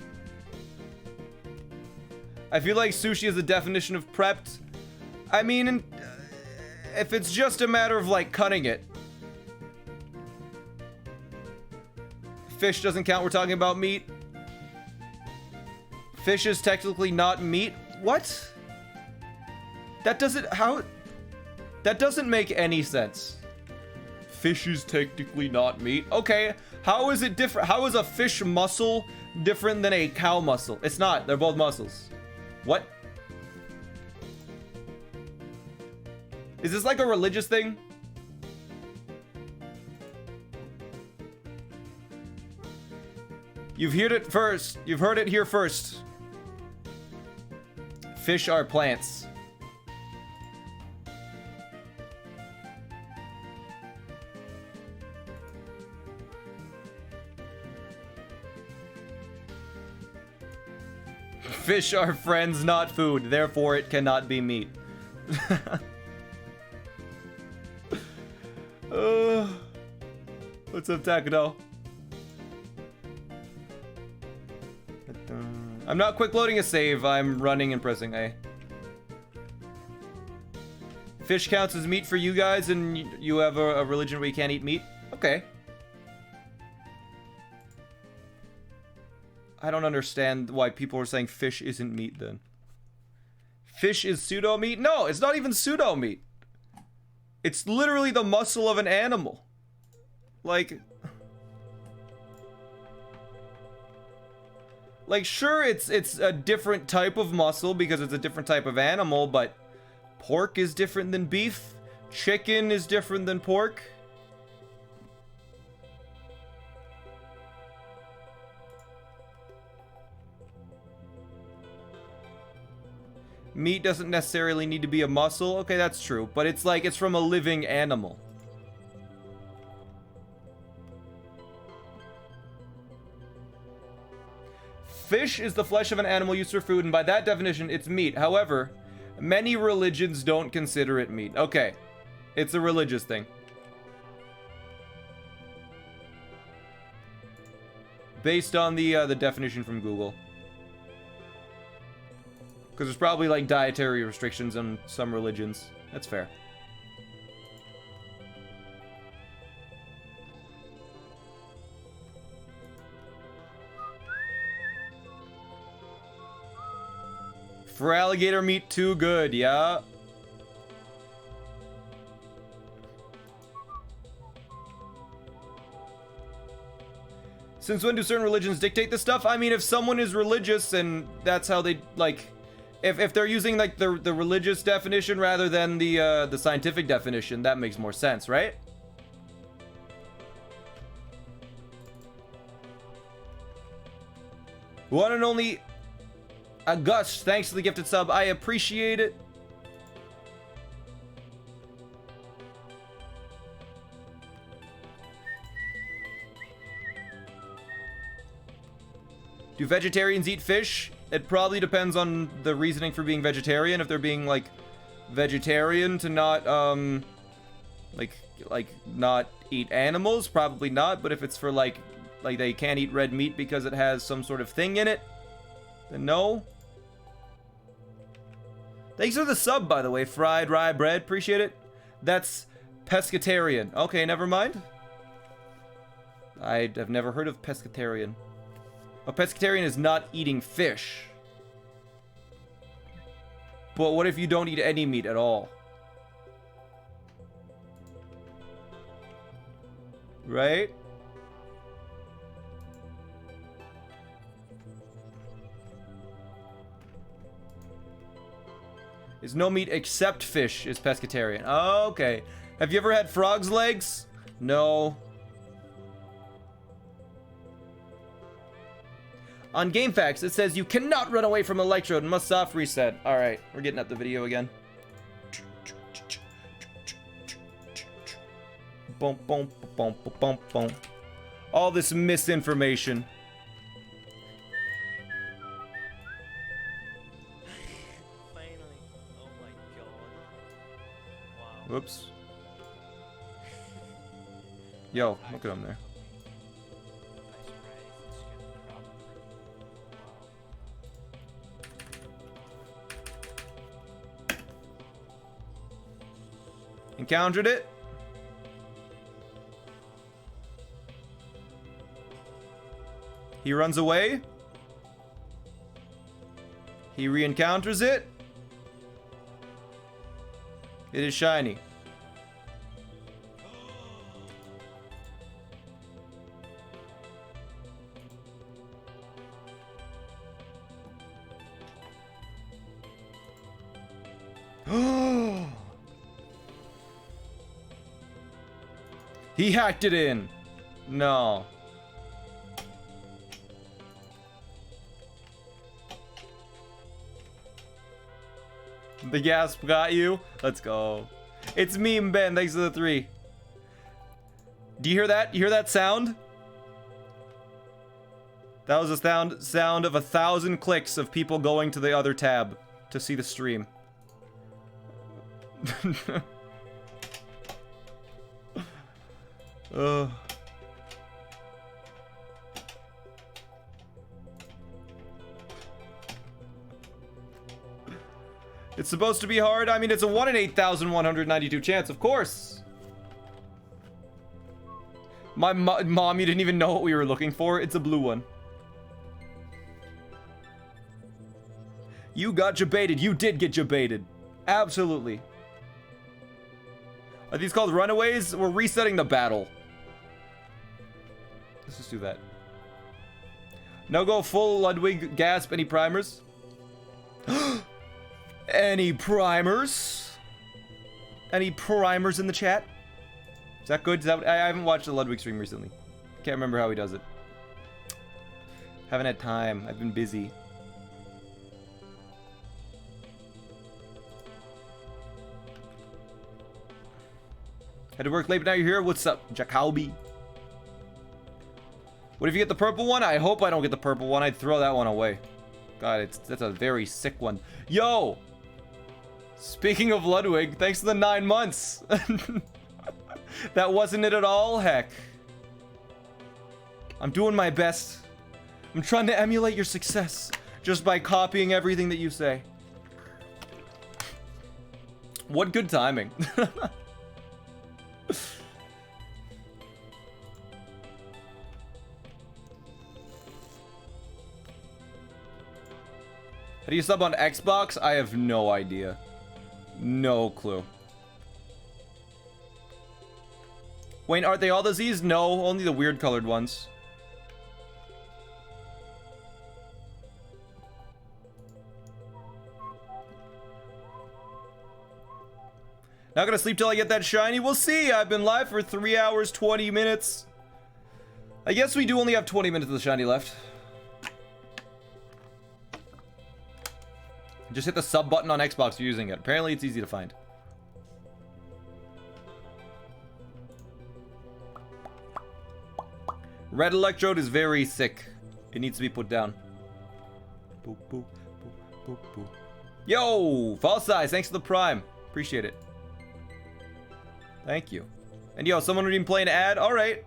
I feel like sushi is the definition of prepped. I mean, if it's just a matter of like cutting it. Fish doesn't count, we're talking about meat. Fish is technically not meat. What? That doesn't make any sense. Fish is technically not meat. Okay, how is it different? How is a fish muscle different than a cow muscle? It's not, they're both muscles. What? Is this like a religious thing? You've heard it first. You've heard it here first. Fish are plants. Fish are friends, not food. Therefore, it cannot be meat. What's up, Takado? I'm not quick loading a save. I'm running and pressing A. Fish counts as meat for you guys, and you have a religion where you can't eat meat? Okay. I don't understand why people are saying fish isn't meat then. Fish is pseudo meat? No, it's not even pseudo meat. It's literally the muscle of an animal. Like sure, it's a different type of muscle because it's a different type of animal, but pork is different than beef. Chicken is different than pork. Meat doesn't necessarily need to be a muscle. Okay, that's true. But it's like, it's from a living animal. Fish is the flesh of an animal used for food, and by that definition, it's meat. However, many religions don't consider it meat. Okay, it's a religious thing. Based on the definition from Google. Because there's probably like dietary restrictions on some religions. That's fair. For alligator meat, too good, yeah. Since when do certain religions dictate this stuff? I mean, if someone is religious and that's how they, like, if they're using like the religious definition rather than the scientific definition, that makes more sense, right? One and only August, thanks for the gifted sub. I appreciate it. Do vegetarians eat fish? It probably depends on the reasoning for being vegetarian. If they're being like vegetarian to not like not eat animals, probably not. But if it's for like they can't eat red meat because it has some sort of thing in it, then no. Thanks for the sub, by the way. Fried rye bread, appreciate it. That's pescatarian. Okay, never mind. I have never heard of pescatarian. A pescatarian is not eating fish. But what if you don't eat any meat at all? Right? Is no meat except fish is pescatarian. Oh, okay. Have you ever had frog's legs? No. On GameFAQs, it says you cannot run away from Electrode and must soft reset. All right, we're getting at the video again. Boom, boom, boom, boom, boom, boom. All this misinformation. Finally. Oh my god. Wow. Whoops. Yo, look at him there. Encountered it. He runs away. He re-encounters it. It is shiny. He hacked it in. No. The gasp got you. Let's go. It's Meme Ben. Thanks for the 3. Do you hear that? You hear that sound? That was a sound of 1,000 clicks of people going to the other tab to see the stream. It's supposed to be hard. I mean, it's a 1 in 8,192 chance, of course. My mom, you didn't even know what we were looking for. It's a blue one. You got jebaited. You did get jebaited. Absolutely. Are these called runaways? We're resetting the battle. Let's just do that. No go full Ludwig gasp. Any primers? Any primers? Any primers in the chat? Is that good? Is that, I haven't watched the Ludwig stream recently. Can't remember how he does it. Haven't had time. I've been busy. Had to work late, but now you're here. What's up, Jacoby? What if you get the purple one? I hope I don't get the purple one. I'd throw that one away. God, that's a very sick one. Yo! Speaking of Ludwig, thanks for the 9 months. That wasn't it at all? Heck. I'm doing my best. I'm trying to emulate your success just by copying everything that you say. What good timing. How do you sub on Xbox? I have no idea. No clue. Wayne, aren't they all diseased? No, only the weird colored ones. Not gonna sleep till I get that shiny. We'll see. I've been live for 3 hours, 20 minutes. I guess we do only have 20 minutes of the shiny left. Just hit the sub button on Xbox if you're using it. Apparently it's easy to find. Red Electrode is very sick. It needs to be put down. Boop, boop, boop, boop, boop. Yo! False size, thanks for the prime. Appreciate it. Thank you. And yo, someone redeemed play an ad? Alright.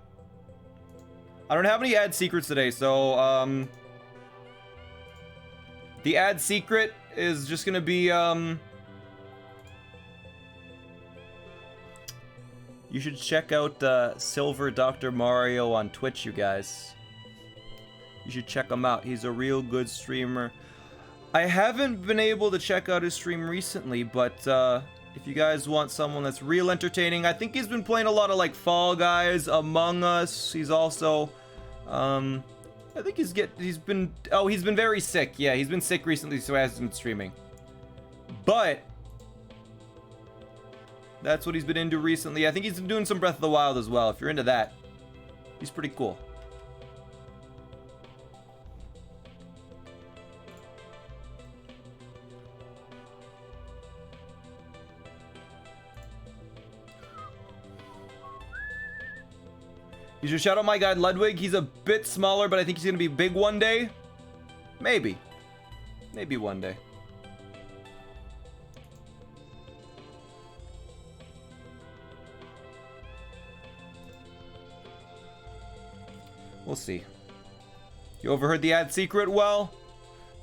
I don't have any ad secrets today, so, the ad secret is just gonna be, you should check out, Silver Dr. Mario on Twitch, you guys. You should check him out. He's a real good streamer. I haven't been able to check out his stream recently, but, if you guys want someone that's real entertaining, I think he's been playing a lot of, like, Fall Guys, Among Us. He's also, I think he's been very sick. Yeah, he's been sick recently, so he hasn't been streaming. But That's what he's been into recently. I think he's been doing some Breath of the Wild as well. If you're into that, he's pretty cool. You should shout out my guy Ludwig. He's a bit smaller, but I think he's gonna be big one day. Maybe. Maybe one day. We'll see. You overheard the ad secret? Well,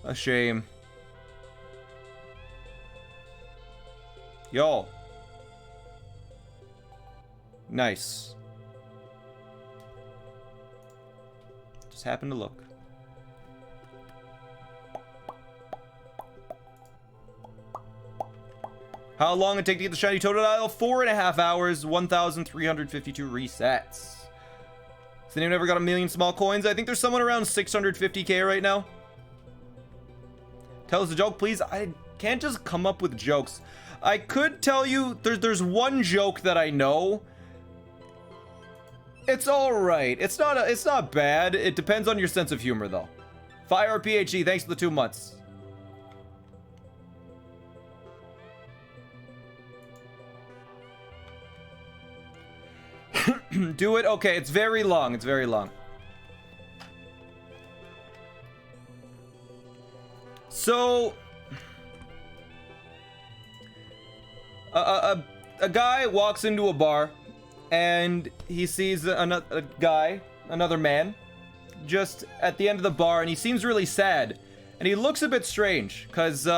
a shame. Yo. Nice. Just happened to look. How long it take to get the shiny Totodile? 4.5 hours, 1,352 resets. Has anyone ever got 1,000,000 small coins? I think there's someone around 650k right now. Tell us a joke, please. I can't just come up with jokes. I could tell you there's one joke that I know. It's all right. It's not bad. It depends on your sense of humor, though. Fire PhD, thanks for the 2 months. Do it. Okay, it's very long. It's very long. So, a guy walks into a bar, and he sees another man, just at the end of the bar, and he seems really sad, and he looks a bit strange, because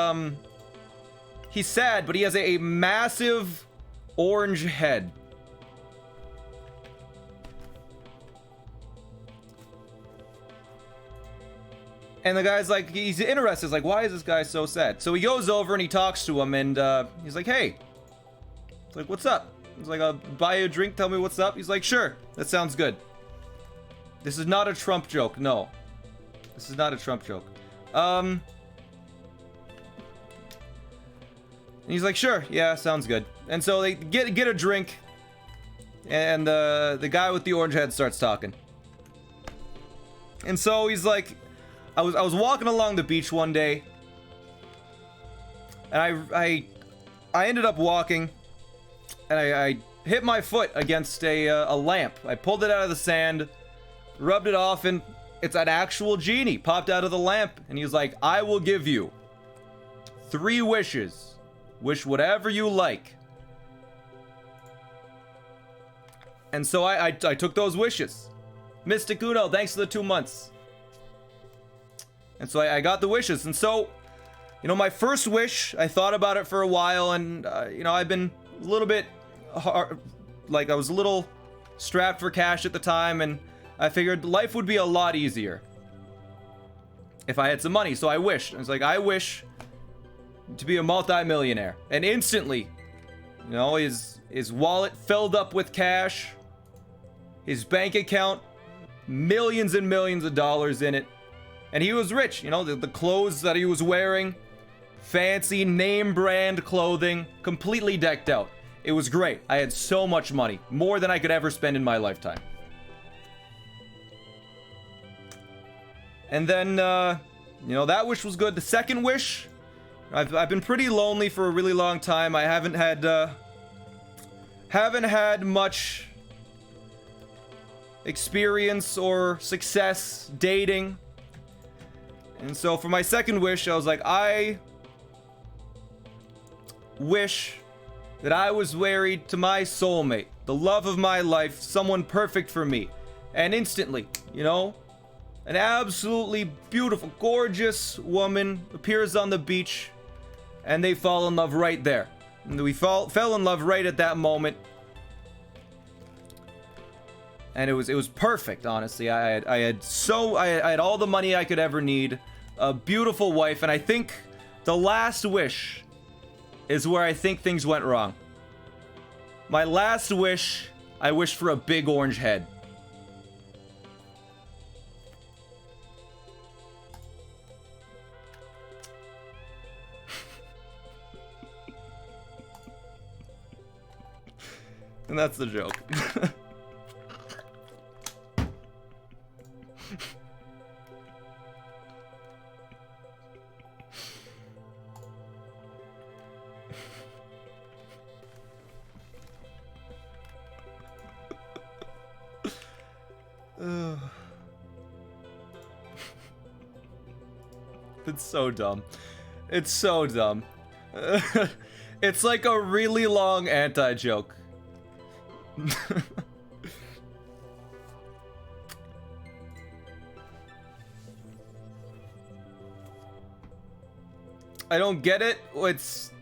he's sad, but he has a massive orange head. And the guy's like, he's interested. He's like, why is this guy so sad? So he goes over and he talks to him, and he's like, hey. He's like, what's up? He's like, I'll buy you a drink, tell me what's up. He's like, sure, that sounds good. This is not a Trump joke, no. This is not a Trump joke. And he's like, sure, yeah, sounds good. And so they get a drink, and the guy with the orange head starts talking. And so he's like, I was walking along the beach one day, and I ended up walking, and I hit my foot against a lamp. I pulled it out of the sand, rubbed it off, and it's an actual genie popped out of the lamp, and he's like, I will give you 3 wishes. Wish whatever you like. And so I took those wishes. Mystic Uno, thanks for the 2 months. And so I got the wishes. And so, you know, my first wish, I thought about it for a while, and, you know, I've been a little bit hard, like I was a little strapped for cash at the time, and I figured life would be a lot easier if I had some money. So I wished. I was like, I wish to be a multi-millionaire. And instantly, you know, his wallet filled up with cash, his bank account, millions and millions of dollars in it. And he was rich, you know, the clothes that he was wearing, fancy name brand clothing, completely decked out. It was great. I had so much money, more than I could ever spend in my lifetime. And then, you know, that wish was good. The second wish, I've been pretty lonely for a really long time. I haven't had much experience or success dating. And so for my second wish, I was like, I wish that I was married to my soulmate, the love of my life, someone perfect for me. And instantly, you know, an absolutely beautiful, gorgeous woman appears on the beach, and they fall in love right there. And we fell in love right at that moment. And it was perfect, honestly. I had all the money I could ever need, a beautiful wife, and I think the last wish is where I think things went wrong. My last wish, I wished for a big orange head. And that's the joke. It's so dumb. It's so dumb. It's like a really long anti-joke. I don't get it. It's...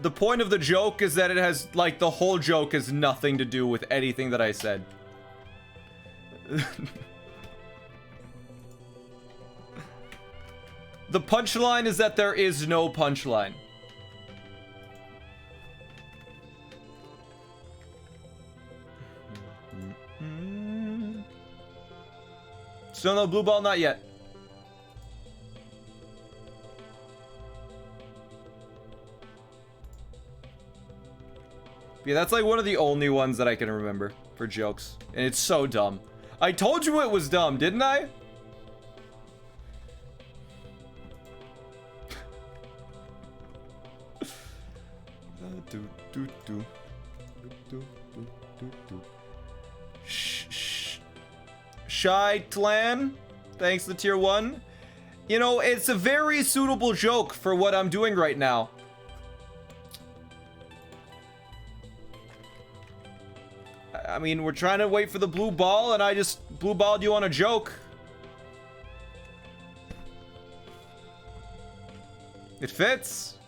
The point of the joke is that it has, like, the whole joke has nothing to do with anything that I said. The punchline is that there is no punchline. Still no blue ball? Not yet. Yeah, that's like one of the only ones that I can remember for jokes. And it's so dumb. I told you it was dumb, didn't I? Shy Tlan, thanks to tier 1. You know, it's a very suitable joke for what I'm doing right now. I mean, we're trying to wait for the blue ball, and I just blue balled you on a joke. It fits.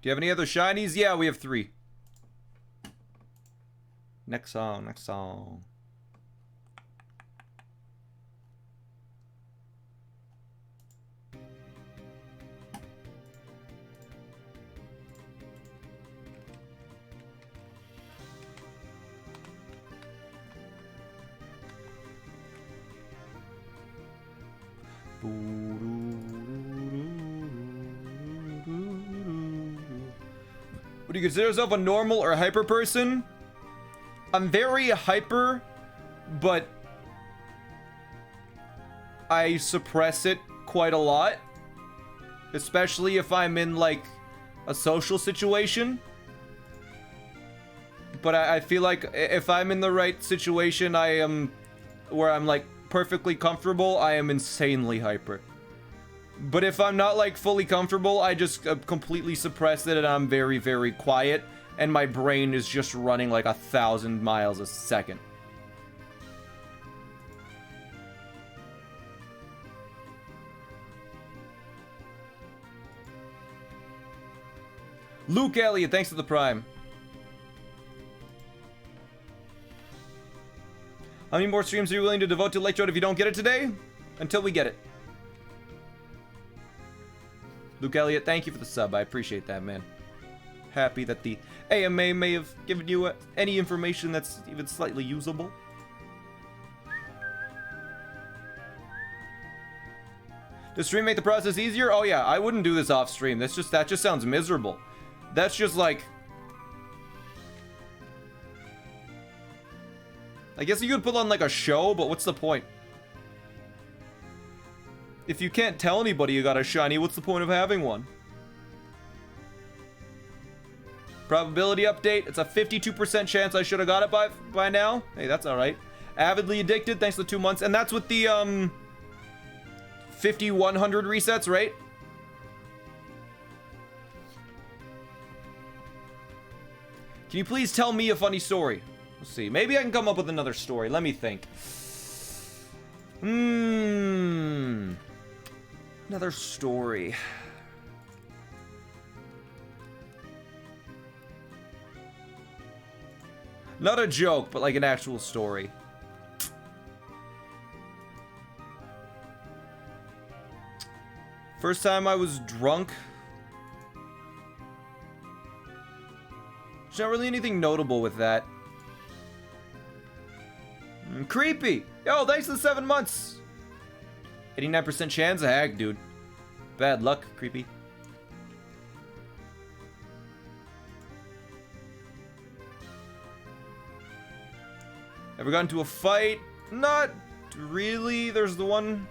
Do you have any other shinies? Yeah, we have 3. Next song, next song. Would you consider yourself a normal or hyper person? I'm very hyper, but I suppress it quite a lot. Especially if I'm in, like, a social situation. But I feel like if I'm in the right situation, I am... where I'm, like, perfectly comfortable, I am insanely hyper. But if I'm not, like, fully comfortable, I just completely suppress it and I'm very, very quiet. And my brain is just running like 1,000 miles a second. Luke Elliott, thanks for the prime. How many more streams are you willing to devote to Electrode if you don't get it today? Until we get it. Luke Elliott, thank you for the sub. I appreciate that, man. Happy that the AMA may have given you any information that's even slightly usable. Does stream make the process easier? Oh yeah, I wouldn't do this off stream. That just sounds miserable. That's just like... I guess you could put on like a show, but what's the point? If you can't tell anybody you got a shiny, what's the point of having one? Probability update. It's a 52% chance I should have got it by now. Hey, that's alright. Avidly addicted, thanks to the 2 months. And that's with the, 5100 resets, right? Can you please tell me a funny story? Let's see. Maybe I can come up with another story. Let me think. Another story. Not a joke, but like an actual story. First time I was drunk. There's not really anything notable with that. Creepy. Yo, thanks for the 7 months. 89% chance of hack, dude. Bad luck, creepy. Ever gotten into a fight? Not really. There's the one.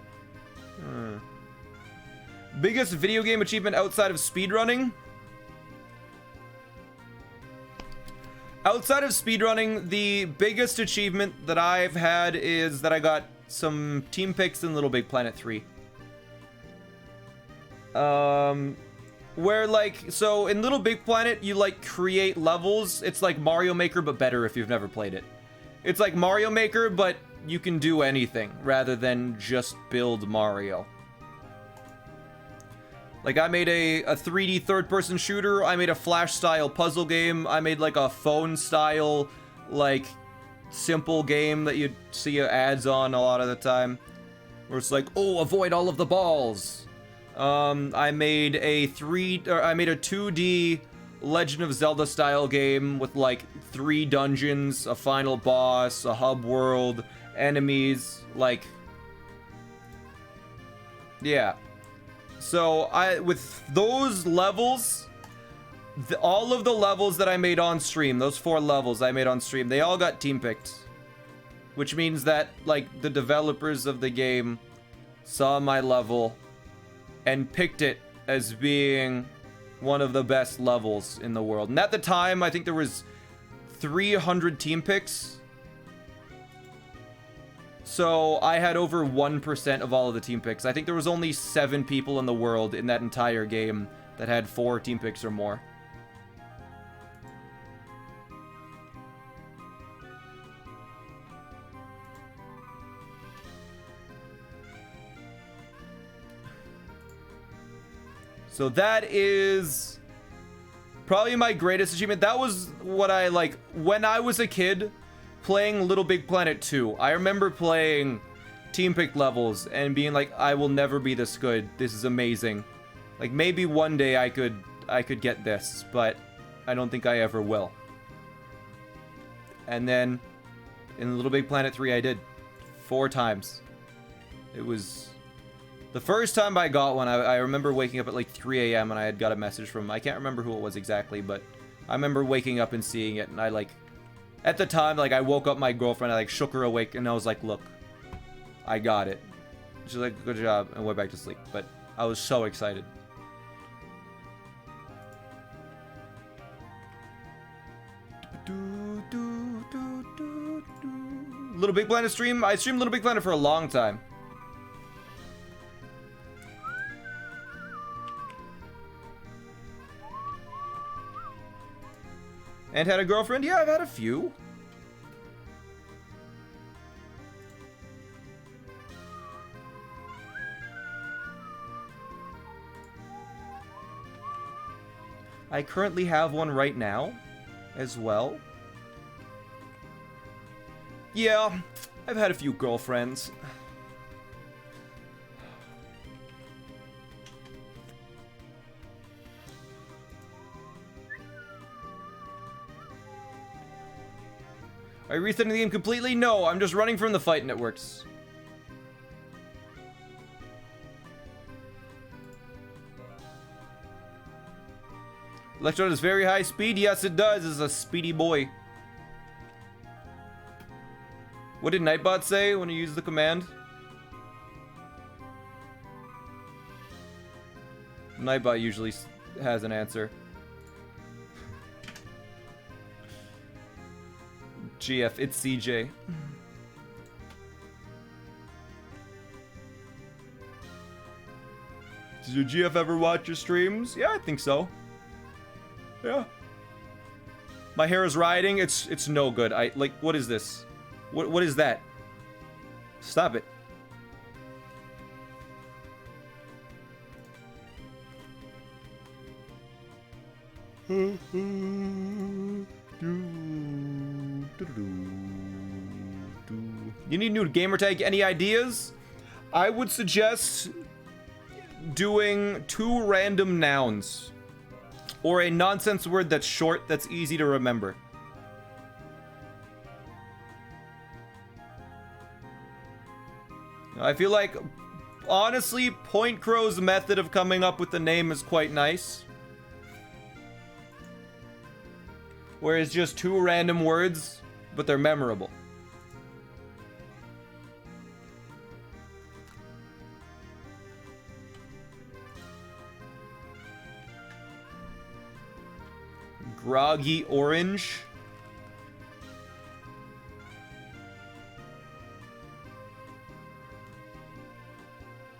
Biggest video game achievement outside of speedrunning? Outside of speedrunning, the biggest achievement that I've had is that I got some team picks in Little Big Planet 3. Where, like, so in Little Big Planet, you, like, create levels. It's like Mario Maker, but better if you've never played it. It's like Mario Maker, but you can do anything rather than just build Mario. Like, I made a 3D third-person shooter. I made a Flash-style puzzle game. I made, like, a phone-style, like, simple game that you'd see ads on a lot of the time. Where it's like, oh, avoid all of the balls. I made a 2D Legend of Zelda-style game with, like, 3 dungeons, a final boss, a hub world, enemies, like... Yeah. So, with those levels, all of the levels that I made on stream, those 4 levels I made on stream, they all got team picked. Which means that, like, the developers of the game saw my level and picked it as being one of the best levels in the world. And at the time, I think there was 300 team picks. So I had over 1% of all of the team picks. I think there was only 7 people in the world in that entire game that had 4 team picks or more. So that is probably my greatest achievement. That was what I, like, when I was a kid playing Little Big Planet 2. I remember playing team pick levels and being like, I will never be this good. This is amazing. Like, maybe one day I could get this, but I don't think I ever will. And then in Little Big Planet 3 I did 4 times. It was the first time I got one. I remember waking up at like 3 a.m. and I had got a message from, I can't remember who it was exactly, but I remember waking up and seeing it, and I, like, at the time, like, I woke up my girlfriend, I, like, shook her awake, and I was like, look, I got it. She's like, good job, and went back to sleep. But I was so excited. Little Big Planet stream? I streamed Little Big Planet for a long time. And had a girlfriend? Yeah, I've had a few. I currently have one right now, as well. Yeah, I've had a few girlfriends. Are you resetting the game completely? No, I'm just running from the fight networks. Electron is very high speed. Yes, it does. It's a speedy boy. What did Nightbot say when you used the command? Nightbot usually has an answer. GF, it's CJ. Did your GF ever watch your streams? Yeah, I think so. Yeah. My hair is rioting. It's no good. Like, what is this? What is that? Stop it. You need a new gamer tag. Any ideas? I would suggest doing 2 random nouns. or a nonsense word that's short, that's easy to remember. I feel like, honestly, Point Crow's method of coming up with the name is quite nice. Where it's just two random words, but they're memorable. Groggy Orange.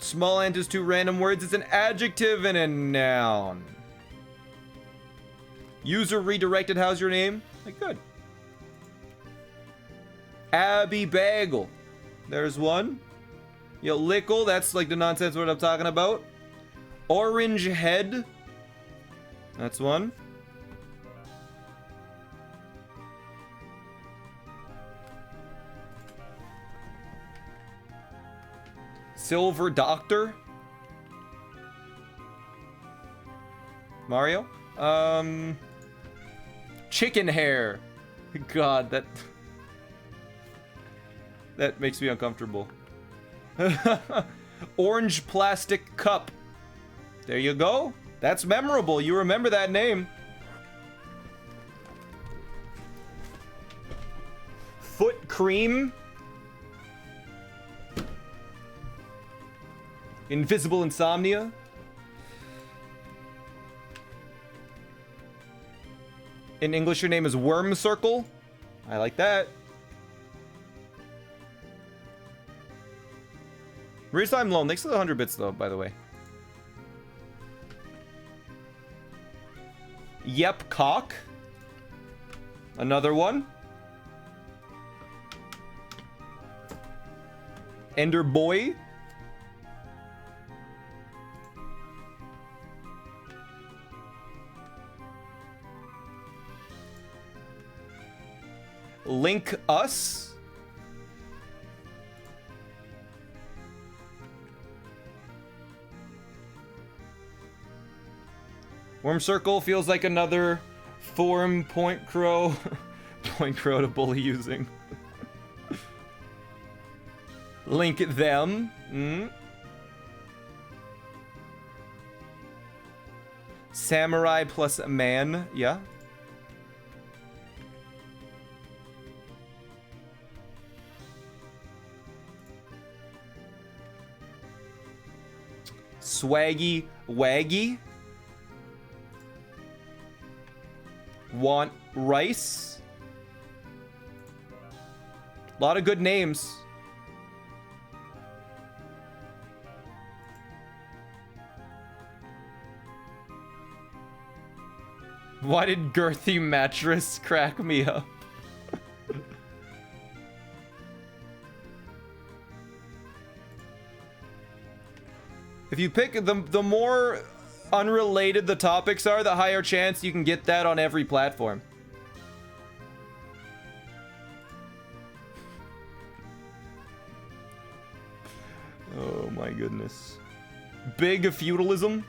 SmallAnt is two random words. It's an adjective and a noun. User redirected. How's your name? Like, good. Abby Bagel. There's one. Yo, Lickle. That's like the nonsense word I'm talking about. Orange Head. That's one. Silver Doctor. Mario. Chicken hair. God, that makes me uncomfortable. Orange plastic cup. There you go. That's memorable. You remember that name. Foot cream. Invisible insomnia. In English, your name is Worm Circle. I like that. Real-time loan. Thanks for the 100 bits, though, by the way. Yep, cock. Another one. Ender boy. Link us. Worm Circle feels like another form Point Crow. Point Crow to bully using. Link them. Samurai plus man. Yeah. Swaggy Waggy. Want rice. A lot of good names. Why did girthy mattress crack me up? If you pick the more unrelated the topics are, the higher chance you can get that on every platform. Oh my goodness. Big feudalism.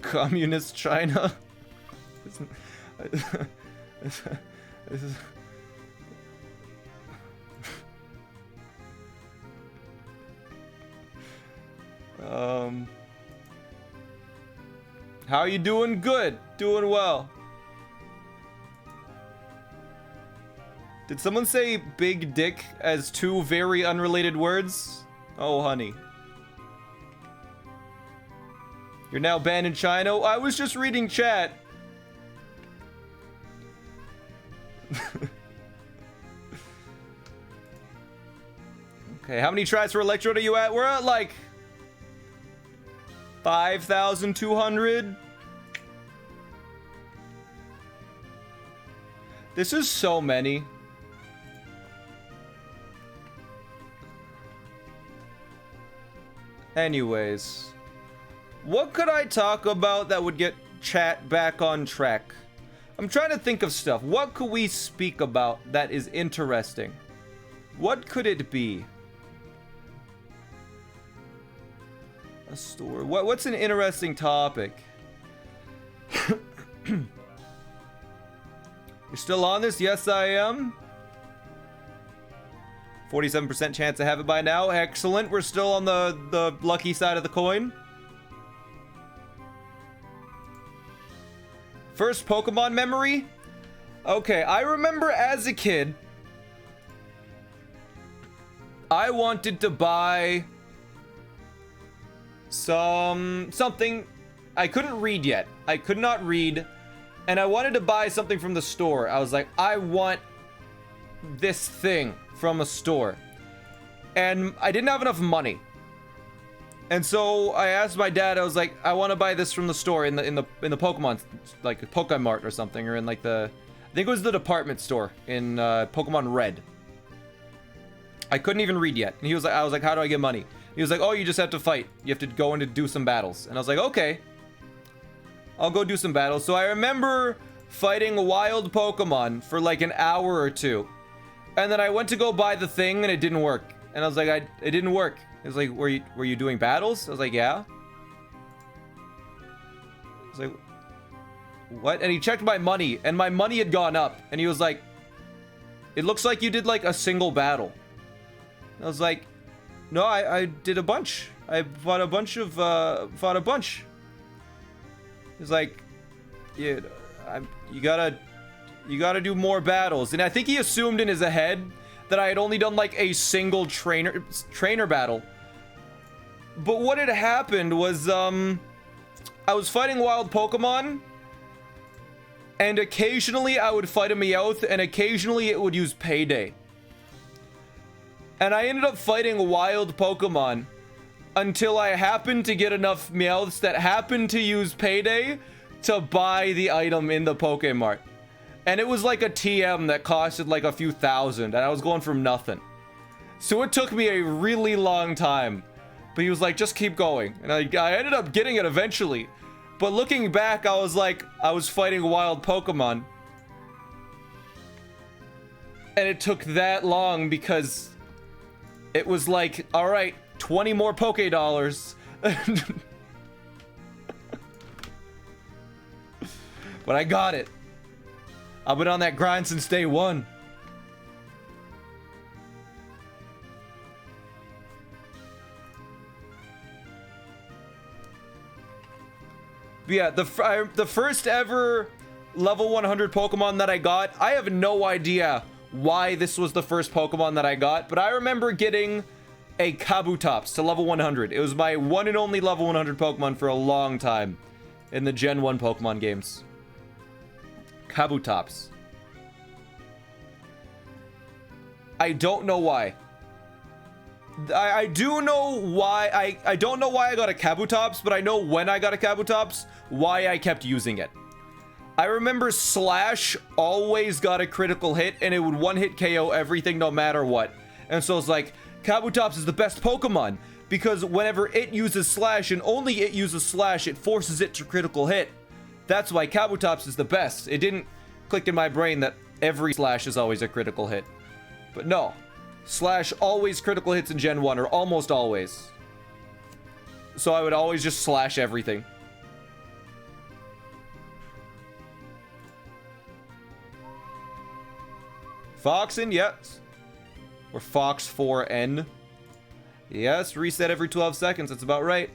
Communist China. This is... How are you doing? Good. Doing well. Did someone say big dick as two very unrelated words? Oh, honey. You're now banned in China? I was just reading chat. Okay, how many tries for Electrode are you at? We're at like 5,200. This is so many. Anyways, what could I talk about that would get chat back on track? I'm trying to think of stuff. What could we speak about that is interesting? What could it be? A store. What's an interesting topic? You're still on this? Yes, I am. 47% chance to have it by now. Excellent. We're still on the lucky side of the coin. First Pokemon memory? Okay, I remember as a kid, I wanted to buy something. I couldn't read yet. I could not read, and I wanted to buy something from the store. I was like, I want this thing from a store, and I didn't have enough money. And so I asked my dad. I was like, I want to buy this from the store in the Pokemon, like Pokemon Mart or something, or in like I think it was the department store in Pokemon Red. I couldn't even read yet, and I was like, how do I get money? He was like, oh, you just have to fight. You have to go in to do some battles. And I was like, okay, I'll go do some battles. So I remember fighting wild Pokemon for like an hour or two, and then I went to go buy the thing, and it didn't work. And I was like, it didn't work. It was like, were you doing battles? I was like, yeah. I was like, what? And he checked my money, and my money had gone up. And he was like, it looks like you did like a single battle. And I was like, no, I did a bunch. I fought a bunch. He's like, yeah, you gotta do more battles. And I think he assumed in his head that I had only done like a single trainer battle. But what had happened was, I was fighting wild Pokemon, and occasionally I would fight a Meowth, and occasionally it would use Payday. And I ended up fighting wild Pokemon until I happened to get enough Meowths that happened to use Payday to buy the item in the Pokemart. And it was like a TM that costed like a few thousand, and I was going from nothing. So it took me a really long time. But he was like, just keep going. And I ended up getting it eventually. But looking back, I was like, I was fighting wild Pokemon. And it took that long because it was like, all right, 20 more Poke Dollars. But I got it. I've been on that grind since day one. But yeah, the first ever level 100 Pokemon that I got, I have no idea why this was the first Pokemon that I got, but I remember getting a Kabutops to level 100. It was my one and only level 100 Pokemon for a long time in the Gen 1 Pokemon games. Kabutops. I don't know why. I do know why. I don't know why I got a Kabutops, but I know when I got a Kabutops, why I kept using it. I remember Slash always got a critical hit, and it would one-hit KO everything no matter what. And so it's like, Kabutops is the best Pokemon, because whenever it uses Slash, and only it uses Slash, it forces it to critical hit. That's why Kabutops is the best. It didn't click in my brain that every Slash is always a critical hit. But no. Slash always critical hits in Gen 1, or almost always. So I would always just slash everything. Foxen, yes. Or Fox 4N. Yes, reset every 12 seconds. That's about right.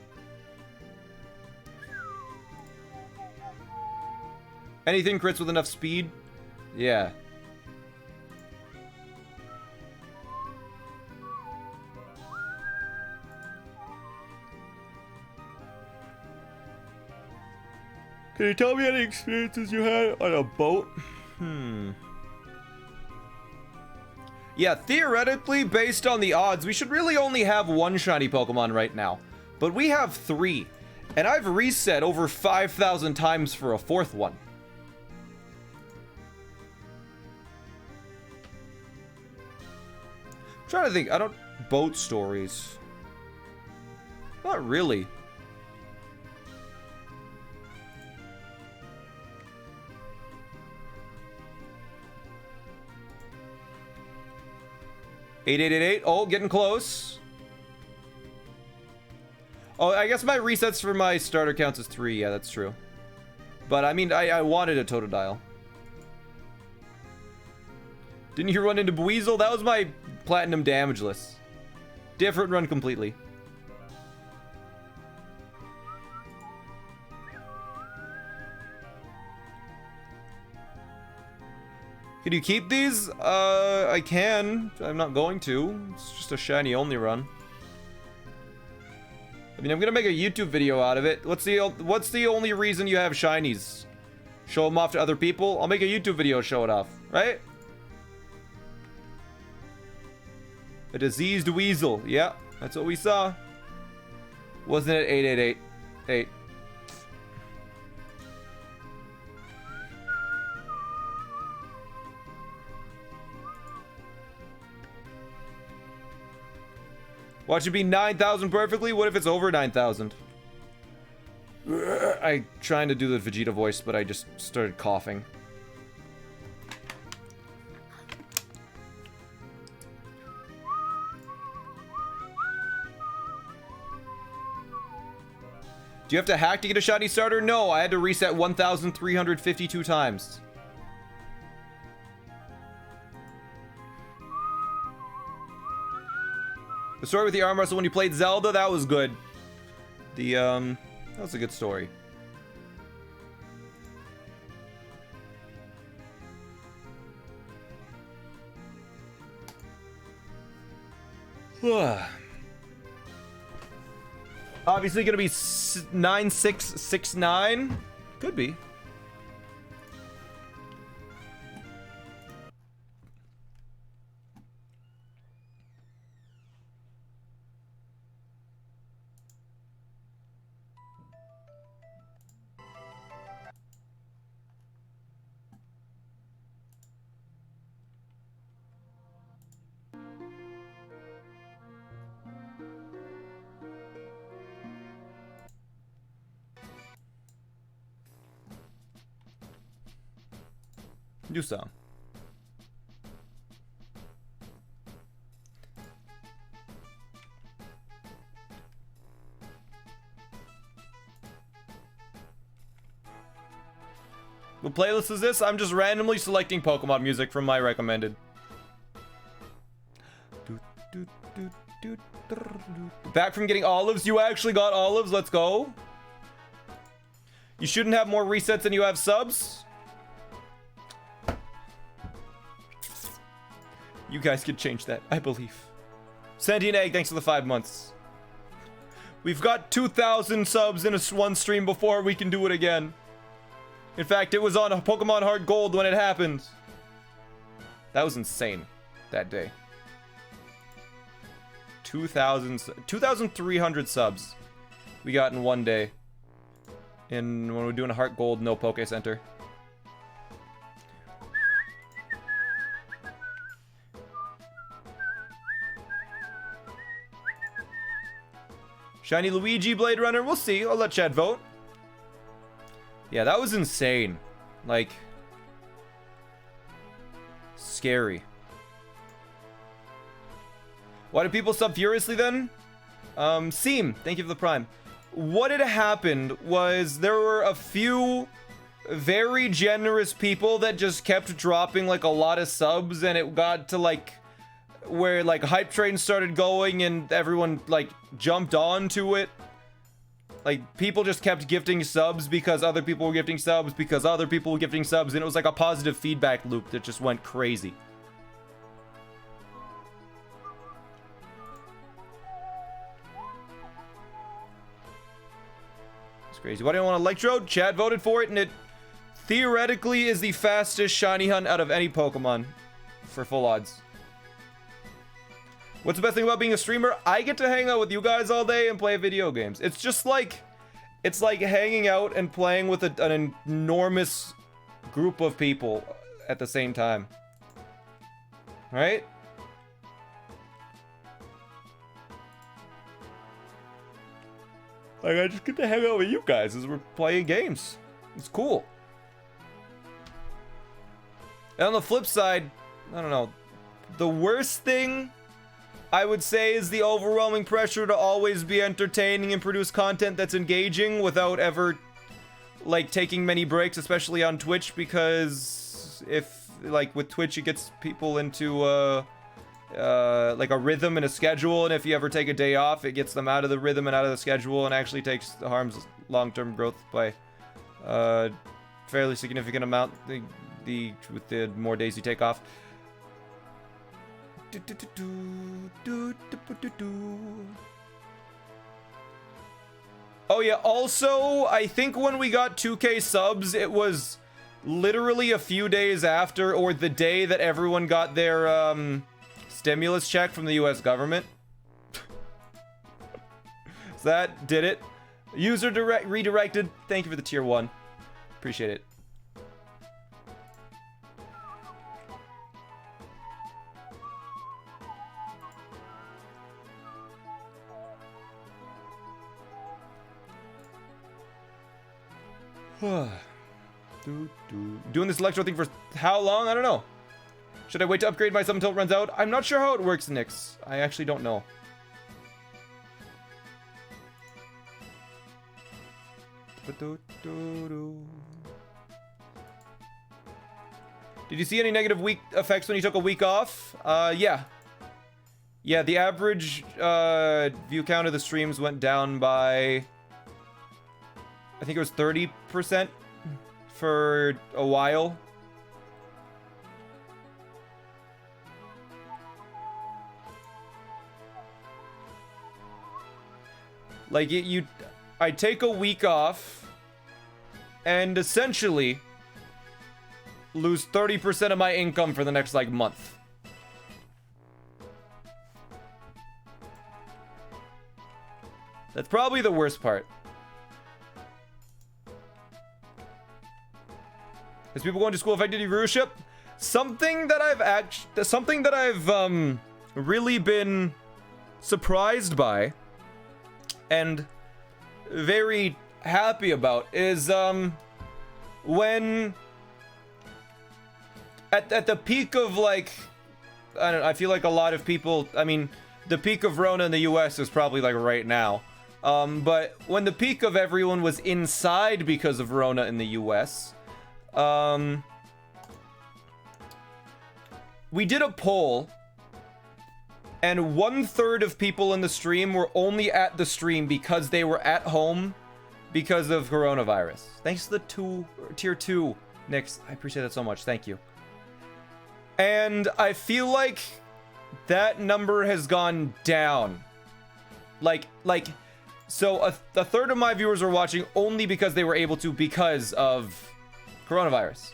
Anything crits with enough speed? Yeah. Can you tell me any experiences you had on a boat? Yeah, theoretically, based on the odds, we should really only have one shiny Pokemon right now. But we have 3. And I've reset over 5,000 times for a 4th one. I'm trying to think. Boat stories. Not really. $8888. Oh, getting close. Oh, I guess my resets for my starter counts is 3. Yeah, that's true. But I mean, I wanted a Totodile. Didn't you run into Buizel? That was my platinum damageless. Different run completely. Can you keep these? I can. I'm not going to. It's just a shiny only run. I mean, I'm gonna make a YouTube video out of it. What's the only reason you have shinies? Show them off to other people? I'll make a YouTube video, show it off, right? A diseased weasel. Yeah, that's what we saw. Wasn't it 8888? Watch it be 9,000 perfectly. What if it's over 9,000? I trying to do the Vegeta voice, but I just started coughing. Do you have to hack to get a shiny starter? No, I had to reset 1,352 times. The story with the arm wrestle when you played Zelda, that was good. That was a good story. Obviously gonna be 9669. Could be. Do so. What playlist is this? I'm just randomly selecting Pokemon music from my recommended. Back from getting olives. You actually got olives. Let's go. You shouldn't have more resets than you have subs. You guys could change that, I believe. Sentient Egg, thanks for the 5 months. We've got 2,000 subs in one stream before we can do it again. In fact, it was on Pokemon Heart Gold when it happened. That was insane, that day. 2,300 subs we got in one day. And when we're doing a Heart Gold, no Poke Center. Shiny Luigi Blade Runner, we'll see. I'll let Chad vote. Yeah, that was insane. Like, scary. Why do people sub furiously then? Seam, thank you for the prime. What had happened was there were a few very generous people that just kept dropping like a lot of subs, and it got to like where like hype train started going and everyone like jumped onto it. Like people just kept gifting subs because other people were gifting subs because other people were gifting subs, and it was like a positive feedback loop that just went crazy. It's crazy. Why do you want Electrode? Chad voted for it, and it theoretically is the fastest shiny hunt out of any Pokemon for full odds. What's the best thing about being a streamer? I get to hang out with you guys all day and play video games. It's just like, it's like hanging out and playing with an enormous group of people at the same time. Right? Like, I just get to hang out with you guys as we're playing games. It's cool. And on the flip side, I don't know. The worst thing I would say, is the overwhelming pressure to always be entertaining and produce content that's engaging without ever, like, taking many breaks, especially on Twitch, because if, like, with Twitch, it gets people into, like, a rhythm and a schedule, and if you ever take a day off, it gets them out of the rhythm and out of the schedule, and actually harms long-term growth by, fairly significant amount, with the more days you take off. Oh yeah, also, I think when we got 2K subs, it was literally a few days after, or the day that everyone got their, stimulus check from the US government. So that did it. User redirected. Thank you for the tier 1. Appreciate it. Doing this electro thing for how long? I don't know. Should I wait to upgrade myself until it runs out? I'm not sure how it works, Nyx. I actually don't know. Did you see any negative week effects when you took a week off? Yeah. Yeah, the average view count of the streams went down by, I think it was 30% for a while. Like, I take a week off and essentially lose 30% of my income for the next, like, month. That's probably the worst part. Has people going to school affected your viewership? Something that I've really been surprised by and very happy about is when at the peak of, like, I don't know, I feel like a lot of people, I mean, the peak of Rona in the US is probably like right now. But when the peak of everyone was inside because of Rona in the US, we did a poll, and 1/3 of people in the stream were only at the stream because they were at home because of coronavirus. Thanks to the tier 2, Nyx. I appreciate that so much. Thank you. And I feel like that number has gone down. So a third of my viewers are watching only because they were able to because of coronavirus.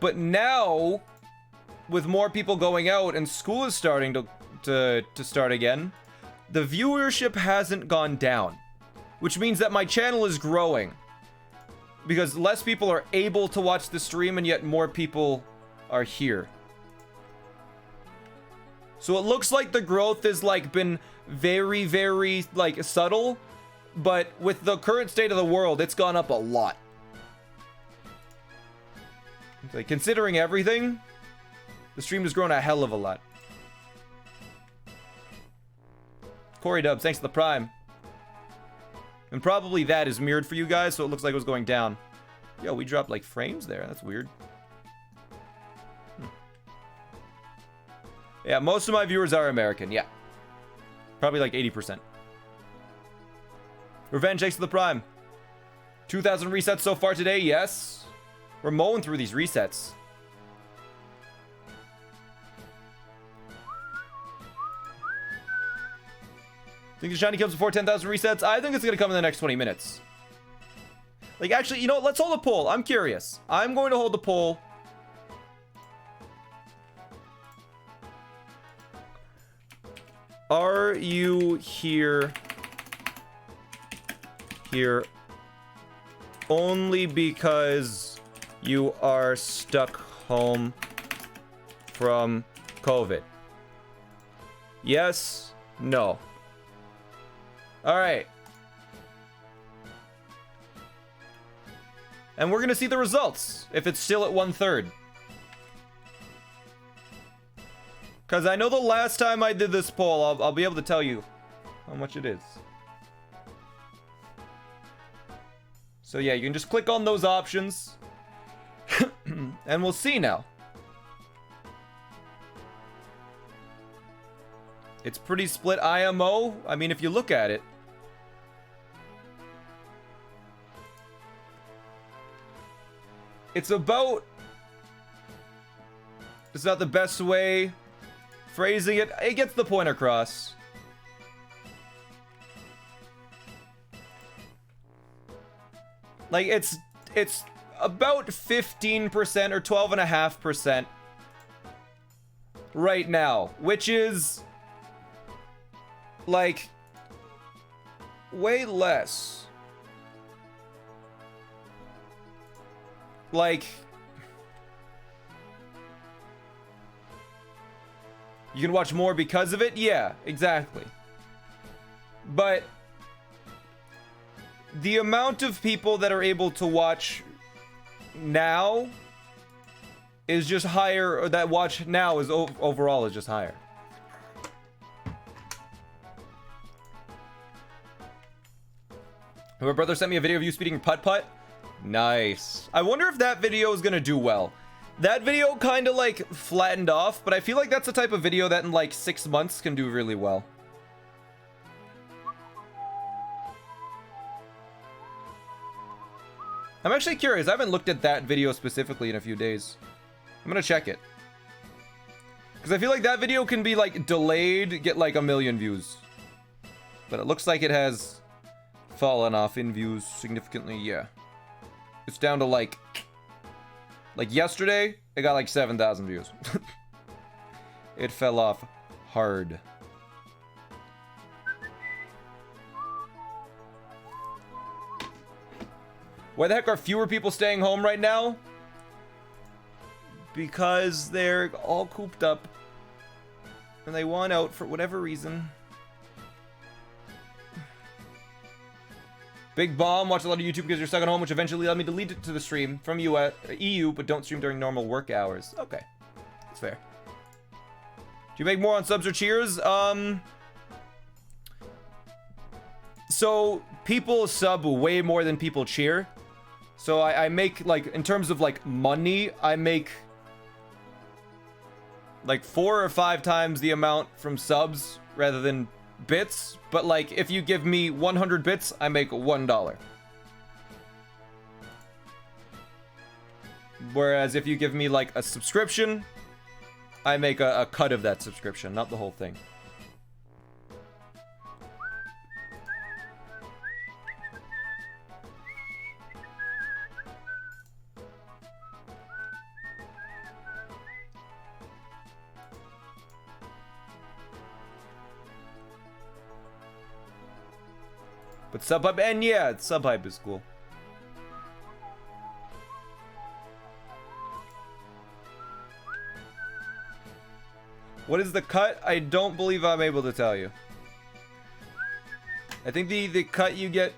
But now, with more people going out and school is starting to start again, the viewership hasn't gone down, which means that my channel is growing because less people are able to watch the stream and yet more people are here. So it looks like the growth has, like, been very, very, like, subtle, but with the current state of the world, it's gone up a lot. Like, considering everything, the stream has grown a hell of a lot. Corey Dubs, thanks to the Prime. And probably that is mirrored for you guys, so it looks like it was going down. Yo, we dropped, like, frames there. That's weird. Yeah, most of my viewers are American, yeah. Probably like 80%. Revenge, thanks to the Prime. 2,000 resets so far today, yes. We're mowing through these resets. Think the shiny comes before 10,000 resets? I think it's gonna come in the next 20 minutes. Like, actually, you know what? Let's hold a poll. I'm curious. I'm going to hold the poll. Are you here only because you are stuck home from COVID? Yes, no. All right. And we're gonna see the results if it's still at 1/3. Because I know the last time I did this poll, I'll be able to tell you how much it is. So yeah, you can just click on those options. And we'll see now. It's pretty split IMO. I mean, if you look at it. It's about... It's not the best way phrasing it. It gets the point across. Like, it's about 15% or 12.5% right now, which is like way less. Like, you can watch more because of it? Yeah, exactly. But the amount of people that are able to watch now is just higher, or that watch now is overall is just higher. My brother sent me a video of you speeding putt-putt. Nice. I wonder if that video is gonna do well. That video kind of like flattened off, but I feel like that's the type of video that in like 6 months can do really well. I'm actually curious. I haven't looked at that video specifically in a few days. I'm gonna check it. Because I feel like that video can be like delayed, get like 1 million views. But it looks like it has fallen off in views significantly, yeah. It's down to like yesterday, it got like 7,000 views. It fell off hard. Why the heck are fewer people staying home right now? Because they're all cooped up. And they want out for whatever reason. Big Bomb, watch a lot of YouTube because you're stuck at home, which eventually led me to lead to the stream from EU, but don't stream during normal work hours. Okay. That's fair. Do you make more on subs or cheers? So people sub way more than people cheer. So I make, like, in terms of, like, money, I make, like, 4 or 5 times the amount from subs rather than bits. But, like, if you give me 100 bits, I make $1. Whereas if you give me, like, a subscription, I make a cut of that subscription, not the whole thing. But sub-hype, and yeah, sub-hype is cool. What is the cut? I don't believe I'm able to tell you. I think the cut you get...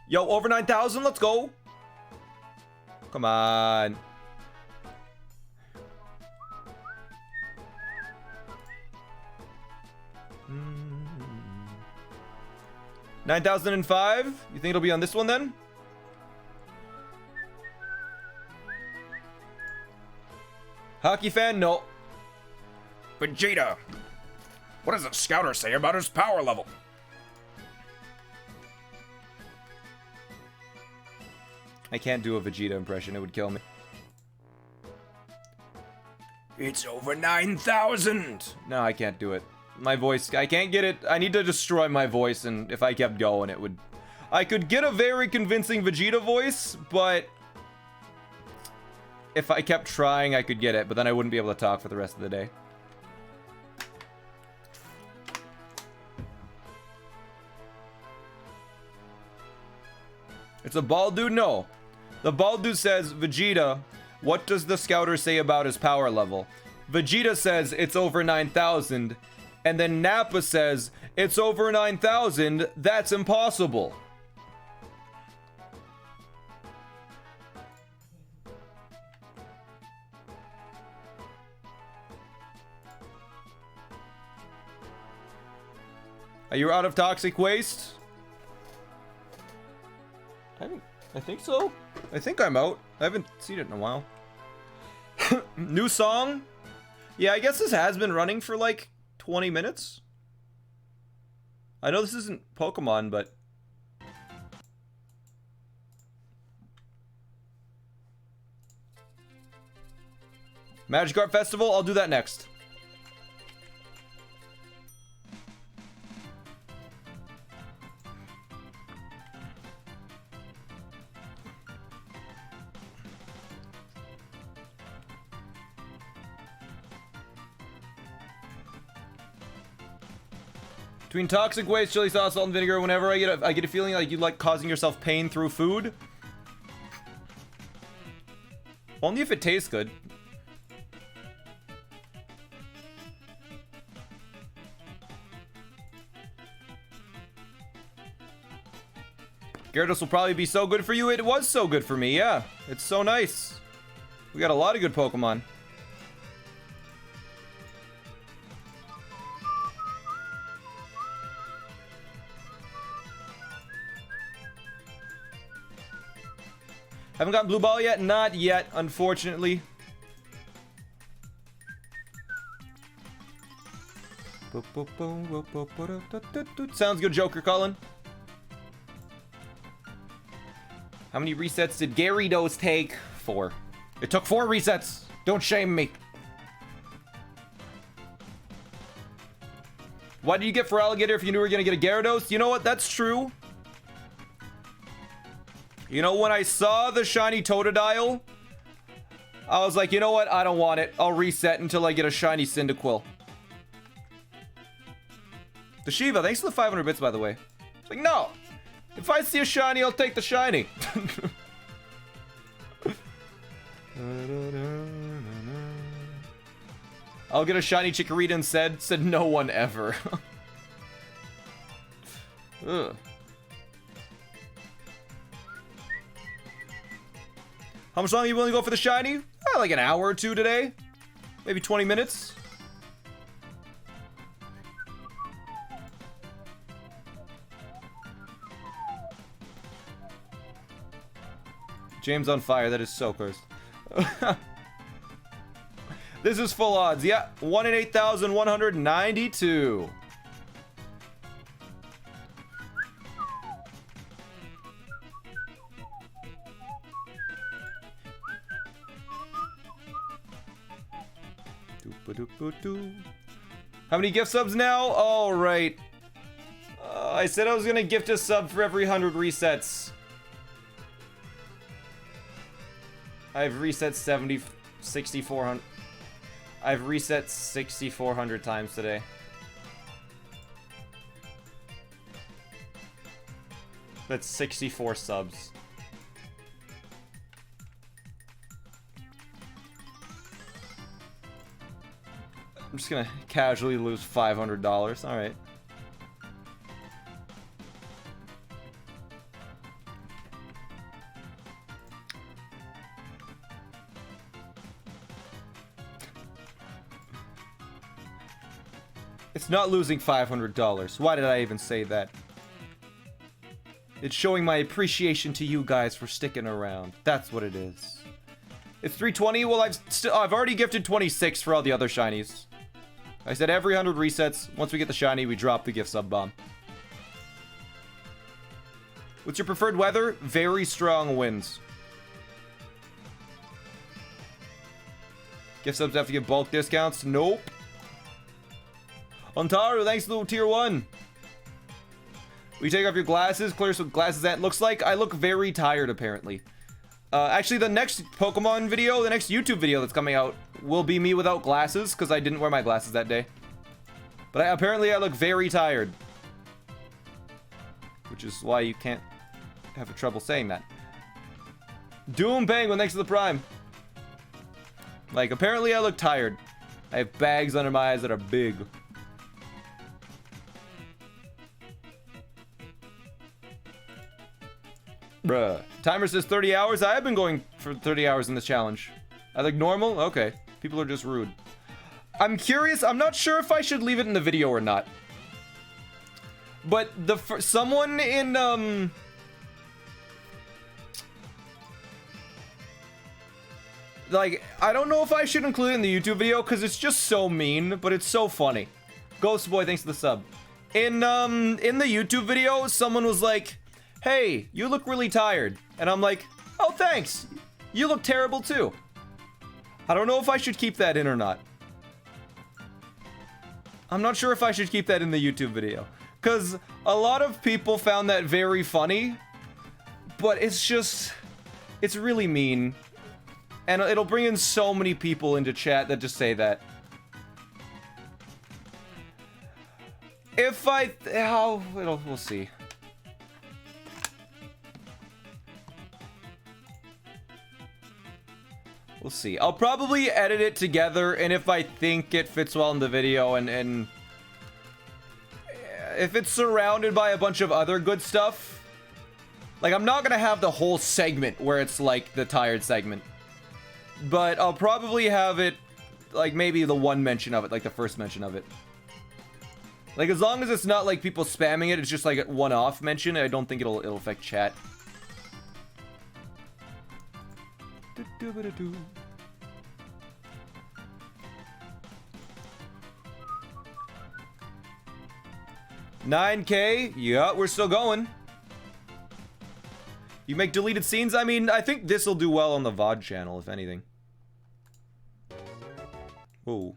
Yo, over 9,000, let's go! Come on. Hmm. 9,005? You think it'll be on this one then? Hockey fan? No. Vegeta, what does the scouter say about his power level? I can't do a Vegeta impression, it would kill me. It's over 9,000. No, I can't do it. My voice, I can't get it. I need to destroy my voice, and if I kept going, it would... I could get a very convincing Vegeta voice, but... if I kept trying, I could get it, but then I wouldn't be able to talk for the rest of the day. It's a bald dude? No. The bald dude says, Vegeta, what does the scouter say about his power level? Vegeta says it's over 9,000. And then Nappa says, it's over 9,000. That's impossible. Are you out of toxic waste? I think so. I think I'm out. I haven't seen it in a while. New song? Yeah, I guess this has been running for like 20 minutes. I know this isn't Pokemon, but... Magikarp Festival? I'll do that next. Between toxic waste, chili sauce, salt, and vinegar, whenever I get a feeling like you like causing yourself pain through food. Only if it tastes good. Gyarados will probably be so good for you. It was so good for me, yeah. It's so nice. We got a lot of good Pokemon. Haven't gotten Blue Ball yet? Not yet, unfortunately. Sounds good, Joker Cullen. How many resets did Gyarados take? 4. It took 4 resets. Don't shame me. Why did you get for Alligator if you knew we were going to get a Gyarados? You know what? That's true. You know, when I saw the shiny Totodile, I was like, you know what? I don't want it. I'll reset until I get a shiny Cyndaquil. The Shiva, thanks for the 500 bits, by the way. It's like, no. If I see a shiny, I'll take the shiny. I'll get a shiny Chikorita instead. Said no one ever. Ugh. How much longer are you willing to go for the shiny? Like an hour or two today. Maybe 20 minutes. James on fire. That is so cursed. This is full odds. Yeah. 1 in 8,192. How many gift subs now? All right. I said I was gonna gift a sub for every 100 resets. I've reset 6,400. I've reset 6,400 times today. That's 64 subs. I'm just gonna casually lose $500. All right. It's not losing $500. Why did I even say that? It's showing my appreciation to you guys for sticking around. That's what it is. It's 320. Well, I've already gifted 26 for all the other shinies. I said every 100 resets, once we get the shiny, we drop the gift sub bomb. What's your preferred weather? Very strong winds. Gift subs have to get bulk discounts? Nope. Ontario, thanks to the tier 1. Will you take off your glasses? Clear what glasses that looks like. I look very tired, apparently. Actually, the next Pokemon video, the next YouTube video that's coming out will be me without glasses, because I didn't wear my glasses that day. But apparently I look very tired. Which is why you can't have trouble saying that. Doom Penguin, thanks to the Prime. Like, apparently I look tired. I have bags under my eyes that are big. Bruh. Timer says 30 hours. I have been going for 30 hours in this challenge. I think normal? Okay. People are just rude. I'm curious. I'm not sure if I should leave it in the video or not. But someone in like, I don't know if I should include it in the YouTube video because it's just so mean, but it's so funny. Ghost Boy, thanks for the sub. In the YouTube video, someone was like, "Hey, you look really tired," and I'm like, "Oh, thanks. You look terrible too." I don't know if I should keep that in or not. I'm not sure if I should keep that in the YouTube video. Because a lot of people found that very funny. But it's just... It's really mean. And it'll bring in so many people into chat that just say that. If I... we'll see. We'll see. I'll probably edit it together, and if I think it fits well in the video, and if it's surrounded by a bunch of other good stuff, like, I'm not gonna have the whole segment where it's like the tired segment, but I'll probably have it like maybe the one mention of it, like the first mention of it. Like, as long as it's not like people spamming it, it's just like a one-off mention. I don't think it'll affect chat. Do-do-ba-da-do. 9K? Yeah, we're still going. You make deleted scenes? I mean, I think this will do well on the VOD channel, if anything. Whoa.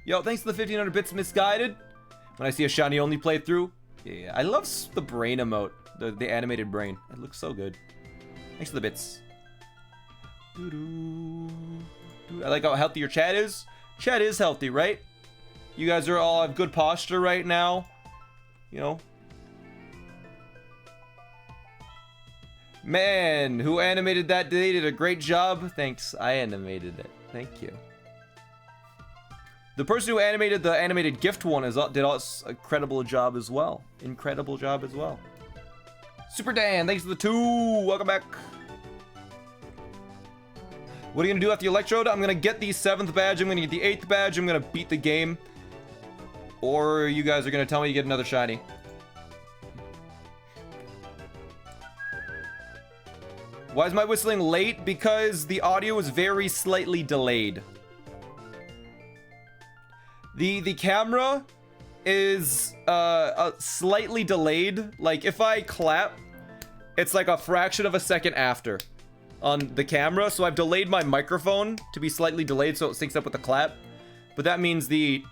Yo, thanks to the 1500 bits, Misguided. When I see a shiny only playthrough, yeah, I love the brain emote, the animated brain. It looks so good. Thanks for the bits. I like how healthy your chat is. Chat is healthy, right? You guys are all have good posture right now. You know. Man, who animated that today did a great job. Thanks, I animated it. Thank you. The person who animated the animated gift one did a incredible job as well. Incredible job as well. Super Dan, thanks for the 2. Welcome back. What are you gonna do after the electrode? I'm gonna get the 7th badge. I'm gonna get the 8th badge. I'm gonna beat the game. Or you guys are gonna tell me to get another shiny. Why is my whistling late? Because the audio is very slightly delayed. The camera is slightly delayed. Like, if I clap, it's like a fraction of a second after on the camera. So I've delayed my microphone to be slightly delayed so it syncs up with the clap. But that means the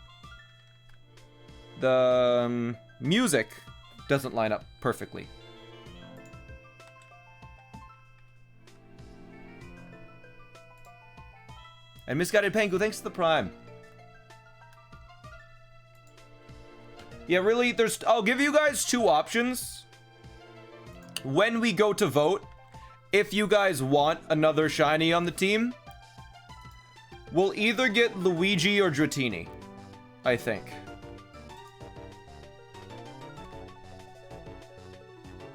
music doesn't line up perfectly. And Misguided Pengu, thanks to the Prime. Yeah, really, I'll give you guys 2 options. When we go to vote, if you guys want another shiny on the team, we'll either get Luigi or Dratini, I think.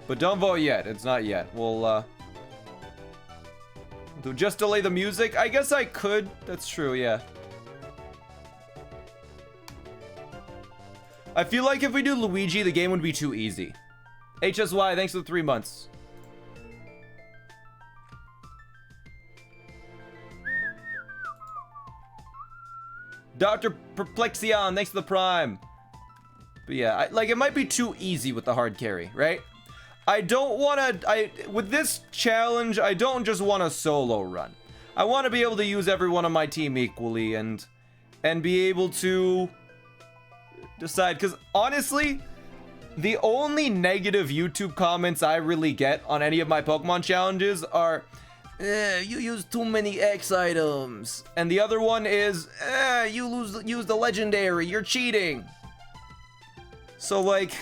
But don't vote yet, it's not yet. We'll, just delay the music? I guess I could, that's true, yeah. I feel like if we do Luigi, the game would be too easy. HSY, thanks for the 3 months. Dr. Perplexion, thanks for the Prime. But yeah, like, it might be too easy with the hard carry, right? I don't want to... with this challenge, I don't just want a solo run. I want to be able to use everyone on my team equally and be able to decide. Because honestly, the only negative YouTube comments I really get on any of my Pokemon challenges are, you use too many X items. And the other one is, you use the legendary, you're cheating. So, like,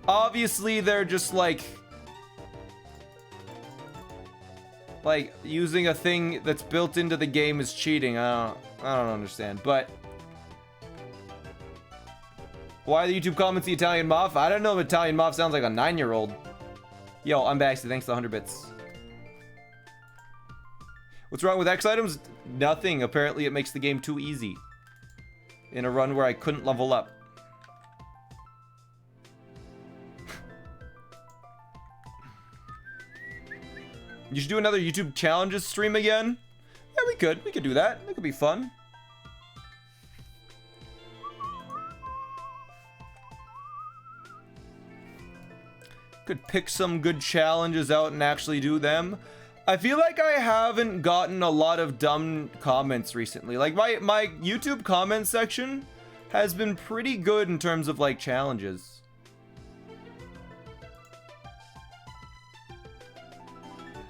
obviously they're just like using a thing that's built into the game is cheating. I don't understand. But why the YouTube comments the Italian Moth? I don't know if Italian Moth sounds like a 9-year-old. Yo, I'm Baxter. Thanks for the 100 bits. What's wrong with X items? Nothing. Apparently it makes the game too easy. In a run where I couldn't level up. You should do another YouTube challenges stream again. Yeah, we could. We could do that. That could be fun. Could pick some good challenges out and actually do them. I feel like I haven't gotten a lot of dumb comments recently. Like my YouTube comment section has been pretty good in terms of like challenges.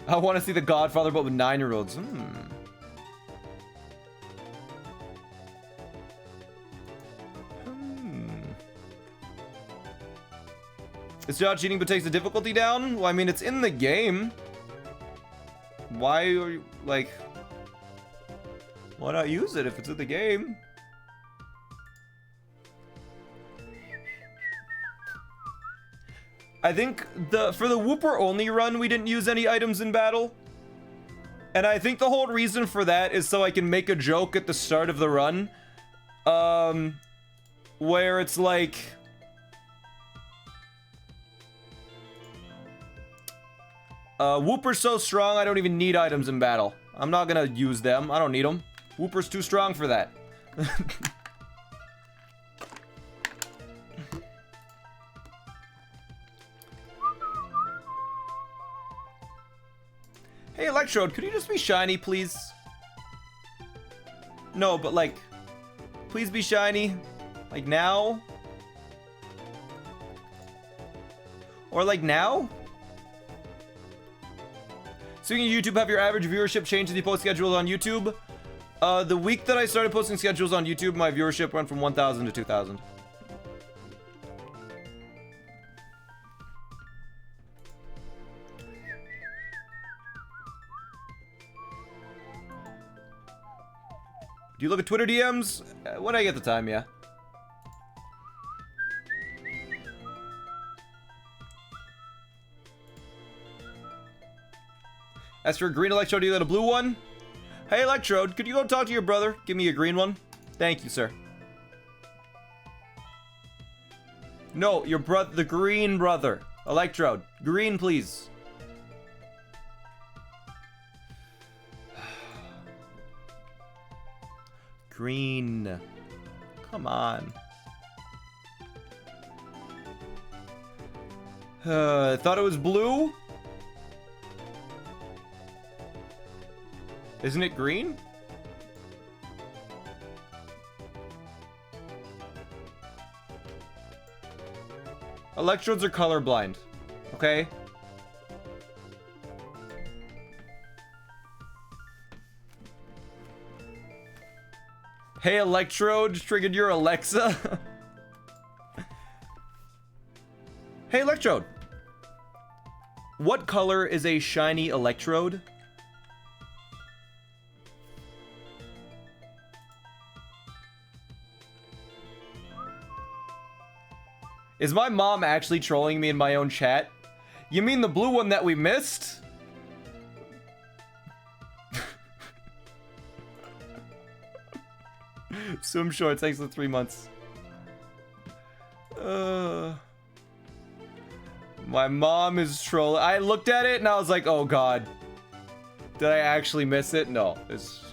I want to see The Godfather but with 9-year-olds. It's not cheating but takes the difficulty down? Well, I mean, it's in the game. Why are you, like... Why not use it if it's in the game? I think for the Whooper only run, we didn't use any items in battle. And I think the whole reason for that is so I can make a joke at the start of the run. Where it's like... Whooper's so strong, I don't even need items in battle. I'm not gonna use them. I don't need them. Whooper's too strong for that. Hey, Electrode, could you just be shiny, please? No, but like, please be shiny. Like now? Or like now? Speaking of YouTube, have your average viewership changed as you post schedules on YouTube? The week that I started posting schedules on YouTube, my viewership went from 1,000 to 2,000. Do you look at Twitter DMs? When I get the time, yeah. As for a green Electrode, do you got a blue one? Hey, Electrode, could you go talk to your brother? Give me a green one. Thank you, sir. No, your brother, the green brother. Electrode, green, please. Green. Come on. I thought it was blue? Isn't it green? Electrodes are colorblind. Okay? Hey, Electrode, triggered your Alexa. Hey, Electrode. What color is a shiny Electrode? Is my mom actually trolling me in my own chat? You mean the blue one that we missed? Swim shorts, thanks for 3 months. My mom is trolling. I looked at it and I was like, oh god. Did I actually miss it? No. It's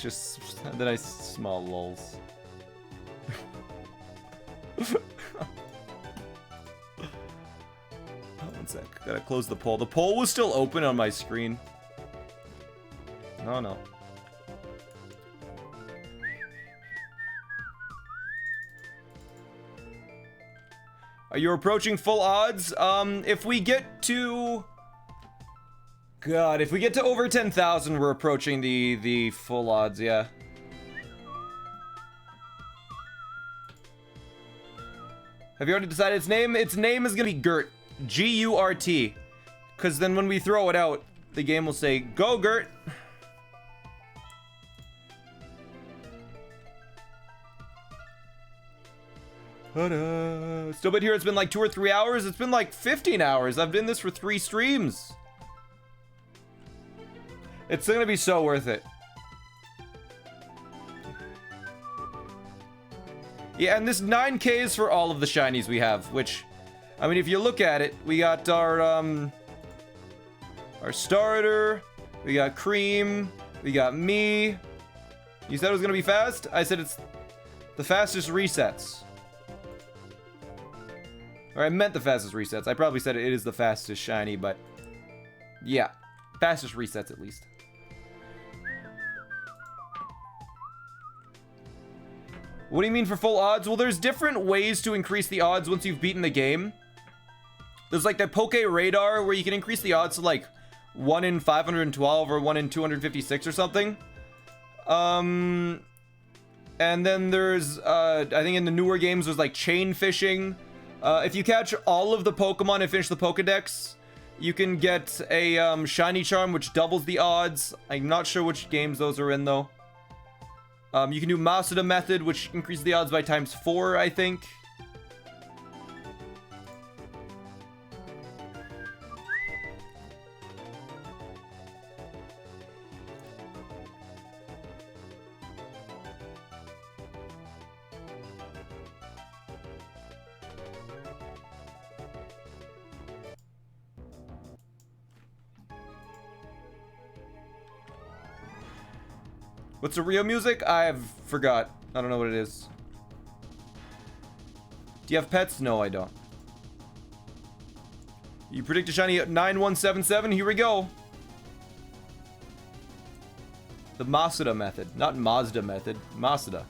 just then I small lols. One sec. Gotta close the poll. The poll was still open on my screen. No. Are you approaching full odds? If we get to... God, if we get to over 10,000, we're approaching the full odds, yeah. Have you already decided its name? Its name is gonna be Gurt. G-U-R-T. Because then when we throw it out, the game will say, go Gurt! Still been here, it's been like 2 or 3 hours. It's been like 15 hours. I've been this for 3 streams. It's gonna be so worth it. Yeah, and this 9K is for all of the shinies we have, which, I mean, if you look at it, we got our starter, we got Cream, we got me. You said it was gonna be fast? I said it's the fastest resets. Or I meant the fastest resets. I probably said it is the fastest shiny, but yeah, fastest resets at least. What do you mean for full odds? Well, there's different ways to increase the odds once you've beaten the game. There's like the Poke Radar where you can increase the odds to like 1 in 512 or 1 in 256 or something. And then there's, I think in the newer games, there's like chain fishing. If you catch all of the Pokemon and finish the Pokedex, you can get a shiny charm, which doubles the odds. I'm not sure which games those are in, though. You can do Masuda method, which increases the odds by ×4, I think. What's the Rio music? I forgot. I don't know what it is. Do you have pets? No, I don't. You predict a shiny at 9177. Here we go. The Masuda method. Not Mazda method. Masuda.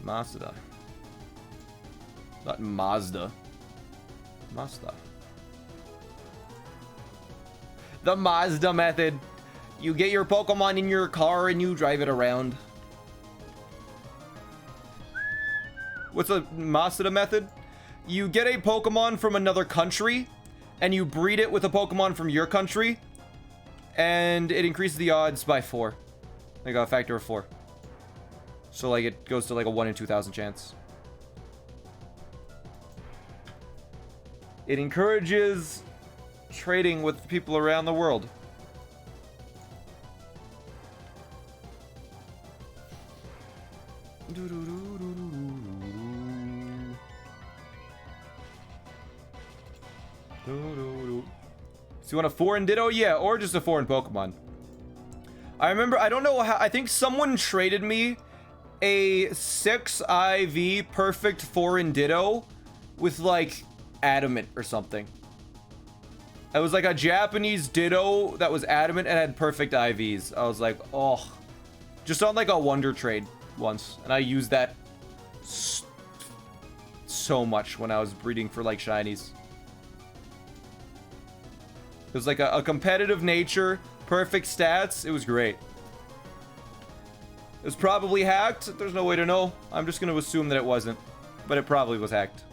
Masuda. Not Mazda. Mazda. The Mazda method. You get your Pokemon in your car and you drive it around. What's a Masuda method? You get a Pokemon from another country and you breed it with a Pokemon from your country, and it increases the odds by 4. Like a factor of 4. So like it goes to like a 1 in 2,000 chance. It encourages trading with people around the world. So you want a foreign Ditto? Yeah, or just a foreign Pokemon. I remember, I don't know how, I think someone traded me a 6 IV perfect foreign Ditto with like adamant or something. It was like a Japanese Ditto that was adamant and had perfect IVs. I was like, oh, just on like a Wonder Trade once, and I used that so much when I was breeding for like shinies. It was like a competitive nature, perfect stats. It was great. It was probably hacked. There's no way to know. I'm just going to assume that it wasn't, but it probably was hacked.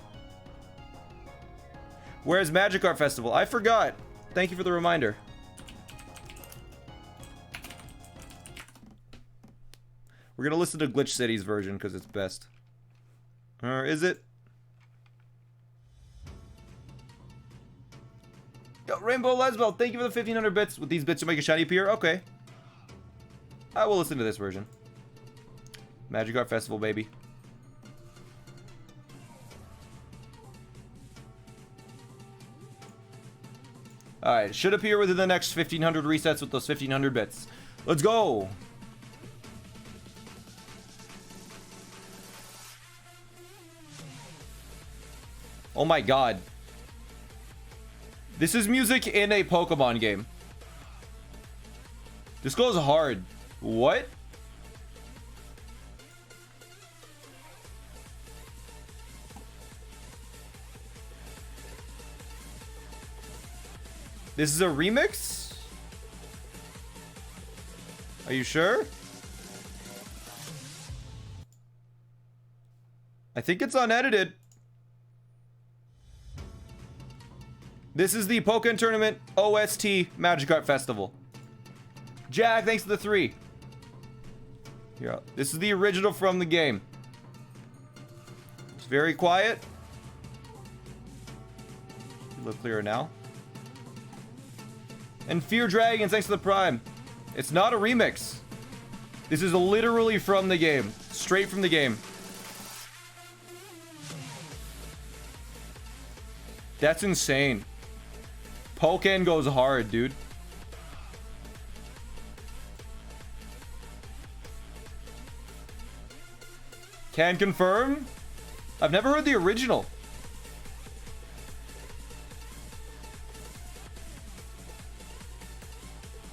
Where's Magic Art Festival? I forgot. Thank you for the reminder. We're gonna listen to Glitch City's version because it's best. Or is it? Yo, Rainbow Lesbel, thank you for the 1,500 bits. With these bits to make a shiny appear? Okay. I will listen to this version. Magic Art Festival, baby. Alright, should appear within the next 1,500 resets with those 1,500 bits. Let's go! Oh my god. This is music in a Pokemon game. This goes hard. What? This is a remix? Are you sure? I think it's unedited. This is the Pokken Tournament OST Magic Art Festival. Jack, thanks for the 3. Yeah, this is the original from the game. It's very quiet. A little clearer now. And Fear Dragons, thanks to the Prime. It's not a remix. This is literally from the game. Straight from the game. That's insane. Pokken goes hard, dude. Can confirm. I've never heard the original.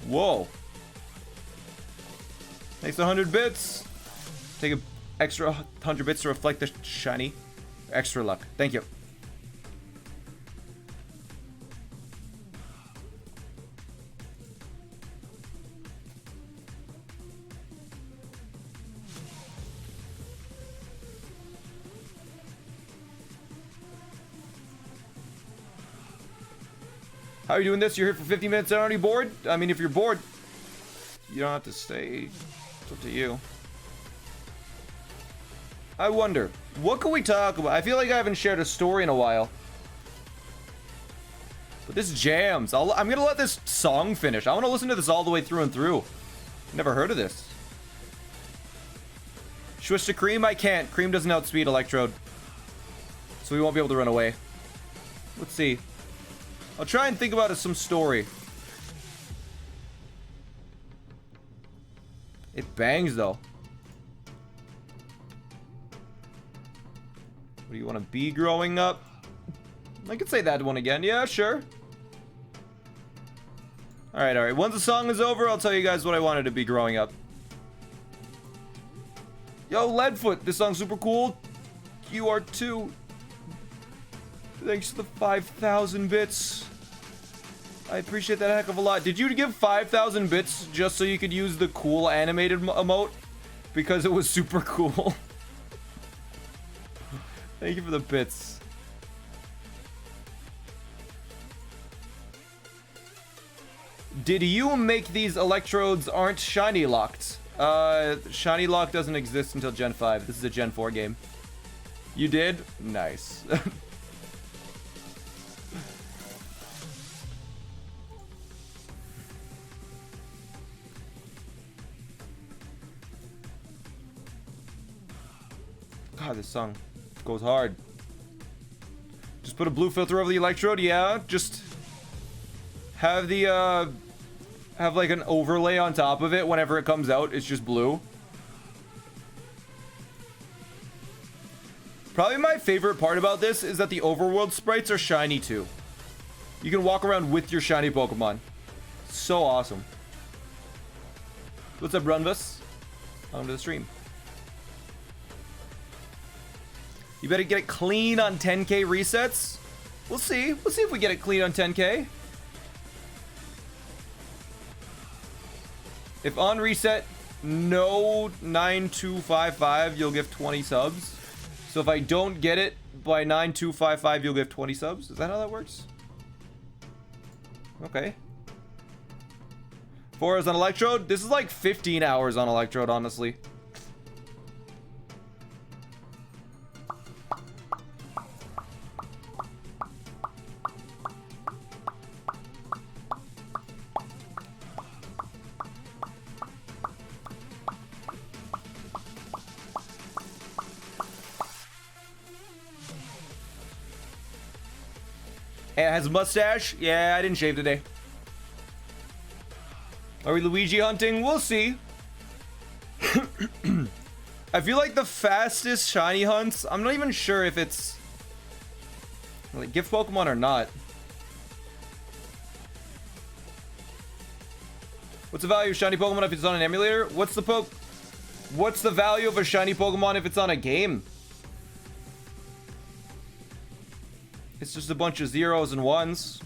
Whoa. Thanks 100 bits. Take an extra 100 bits to reflect the shiny. Extra luck. Thank you. How are you doing this? You're here for 50 minutes and already bored? I mean, if you're bored, you don't have to stay. It's up to you. I wonder, what can we talk about? I feel like I haven't shared a story in a while. But this jams. I'm gonna let this song finish. I want to listen to this all the way through and through. Never heard of this. Switch to Cream? I can't. Cream doesn't outspeed Electrode. So we won't be able to run away. Let's see. I'll try and think about some story. It bangs, though. What do you want to be growing up? I could say that one again. Yeah, sure. Alright, alright. Once the song is over, I'll tell you guys what I wanted to be growing up. Yo, Leadfoot, this song's super cool. You are too. Thanks to the 5,000 bits. I appreciate that a heck of a lot. Did you give 5,000 bits just so you could use the cool animated emote? Because it was super cool. Thank you for the bits. Did you make these electrodes aren't shiny locked? Shiny lock doesn't exist until Gen 5. This is a Gen 4 game. You did? Nice. God, this song goes hard. Just put a blue filter over the electrode, yeah. Just have the have like an overlay on top of it whenever it comes out. It's just blue. Probably my favorite part about this is that the overworld sprites are shiny too. You can walk around with your shiny Pokemon. So awesome. What's up, Runbus? Welcome to the stream. You better get it clean on 10k resets. We'll see. We'll see if we get it clean on 10k. If on reset, no 9255, you'll give 20 subs. So if I don't get it by 9255, you'll give 20 subs. Is that how that works? Okay. 4 hours on Electrode. This is like 15 hours on Electrode, honestly. It has a mustache? Yeah, I didn't shave today. Are we Luigi hunting? We'll see. I feel like the fastest shiny hunts, I'm not even sure if it's like gift Pokemon or not. What's the value of shiny Pokemon if it's on an emulator? What's the value of a shiny Pokemon if it's on a game? It's just a bunch of zeros and ones.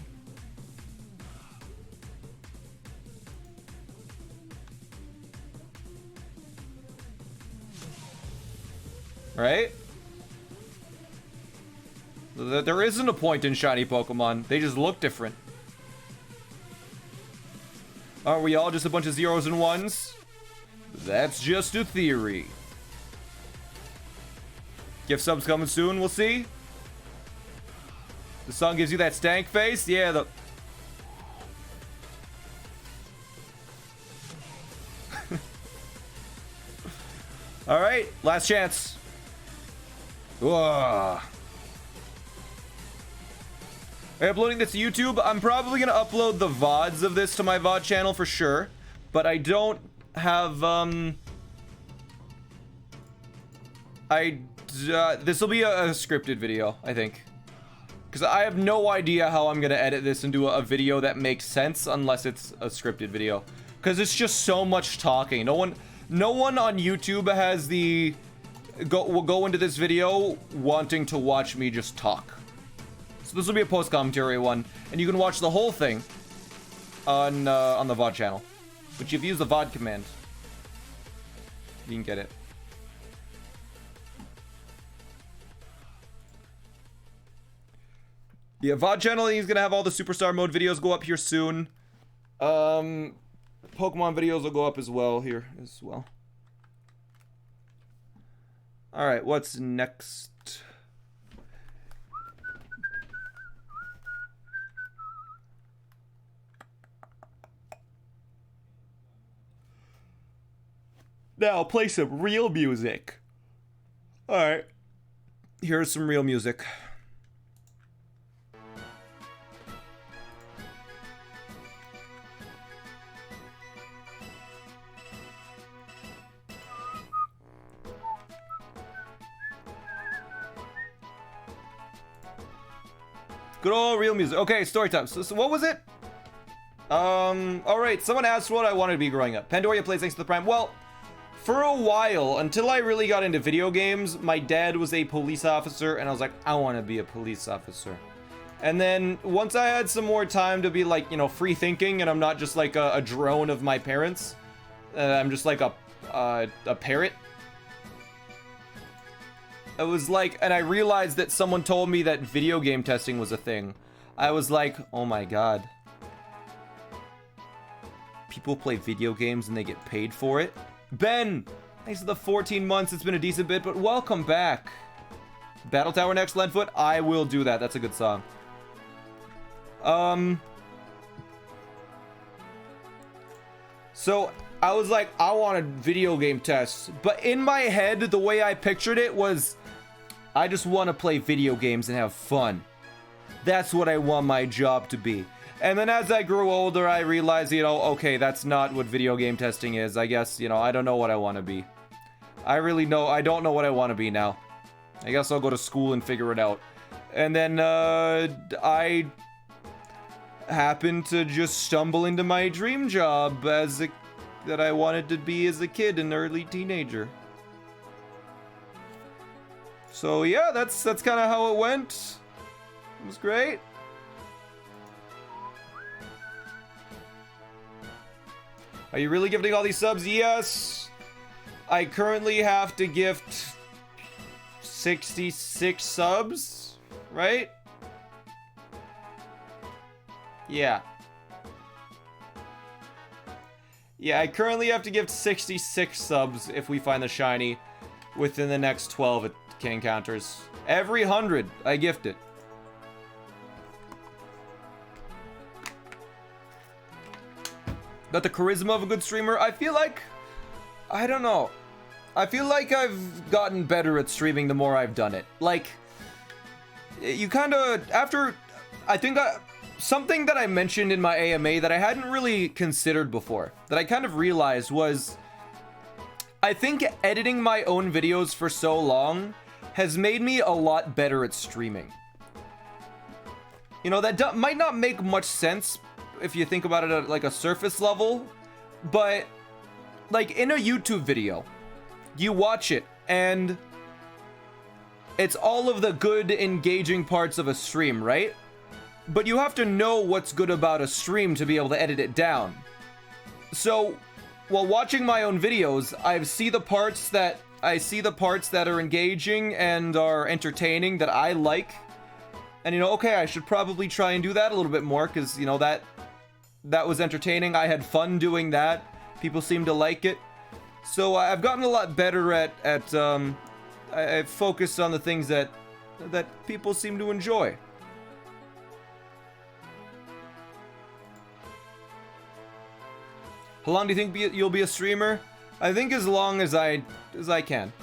Right? There isn't a point in shiny Pokemon. They just look different. Aren't we all just a bunch of zeros and ones? That's just a theory. Gift subs coming soon, we'll see. The song gives you that stank face? Yeah, All right, last chance. Whoa. I'm uploading this to YouTube. I'm probably gonna upload the VODs of this to my VOD channel for sure, but I don't have this will be a scripted video, I think, because I have no idea how I'm gonna edit this into a video that makes sense unless it's a scripted video, because it's just so much talking. No one on YouTube has the will go into this video wanting to watch me just talk. So this will be a post commentary one, and you can watch the whole thing on the VOD channel, which if you use the VOD command, you can get it. Yeah, VOD channel, he's gonna have all the Superstar Mode videos go up here soon. Pokemon videos will go up as well here as well. Alright, what's next? Now, play some real music. Alright. Here's some real music. Good old real music. Okay, story time. So what was it? Alright, someone asked what I wanted to be growing up. Pandoria plays thanks to the Prime. Well, for a while, until I really got into video games, my dad was a police officer, and I was like, I want to be a police officer. And then, once I had some more time to be like, you know, free thinking, and I'm not just like a drone of my parents, I'm just like a parrot. It was like, and I realized that someone told me that video game testing was a thing. I was like, oh my god. People play video games and they get paid for it? Ben, thanks for the 14 months. It's been a decent bit, but welcome back. Battle Tower next, Lenfoot? I will do that. That's a good song. So, I was like, I want a video game test. But in my head, the way I pictured it was, I just want to play video games and have fun. That's what I want my job to be. And then as I grew older, I realized, you know, okay, that's not what video game testing is. I guess, you know, I don't know what I want to be. I don't know what I want to be now. I guess I'll go to school and figure it out. And then, I happened to just stumble into my dream job that I wanted to be as a kid, an early teenager. So yeah, that's kind of how it went. It was great. Are you really gifting all these subs? Yes. I currently have to gift 66 subs, right? Yeah. Yeah, I currently have to gift 66 subs if we find the shiny within the next 12 encounters. Every 100, I gift it. Got the charisma of a good streamer. I feel like, I don't know. I feel like I've gotten better at streaming the more I've done it. Like, you kind of, after, I think something that I mentioned in my AMA that I hadn't really considered before, that I kind of realized was, I think editing my own videos for so long has made me a lot better at streaming. You know, that might not make much sense if you think about it at like a surface level, but like in a YouTube video, you watch it and it's all of the good engaging parts of a stream, right? But you have to know what's good about a stream to be able to edit it down. So while watching my own videos, I see the parts that are engaging and are entertaining that I like. And you know, okay, I should probably try and do that a little bit more because, you know, that was entertaining. I had fun doing that. People seem to like it. So I've gotten a lot better at I focus on the things that people seem to enjoy. How long do you think you'll be a streamer? I think as long as I can.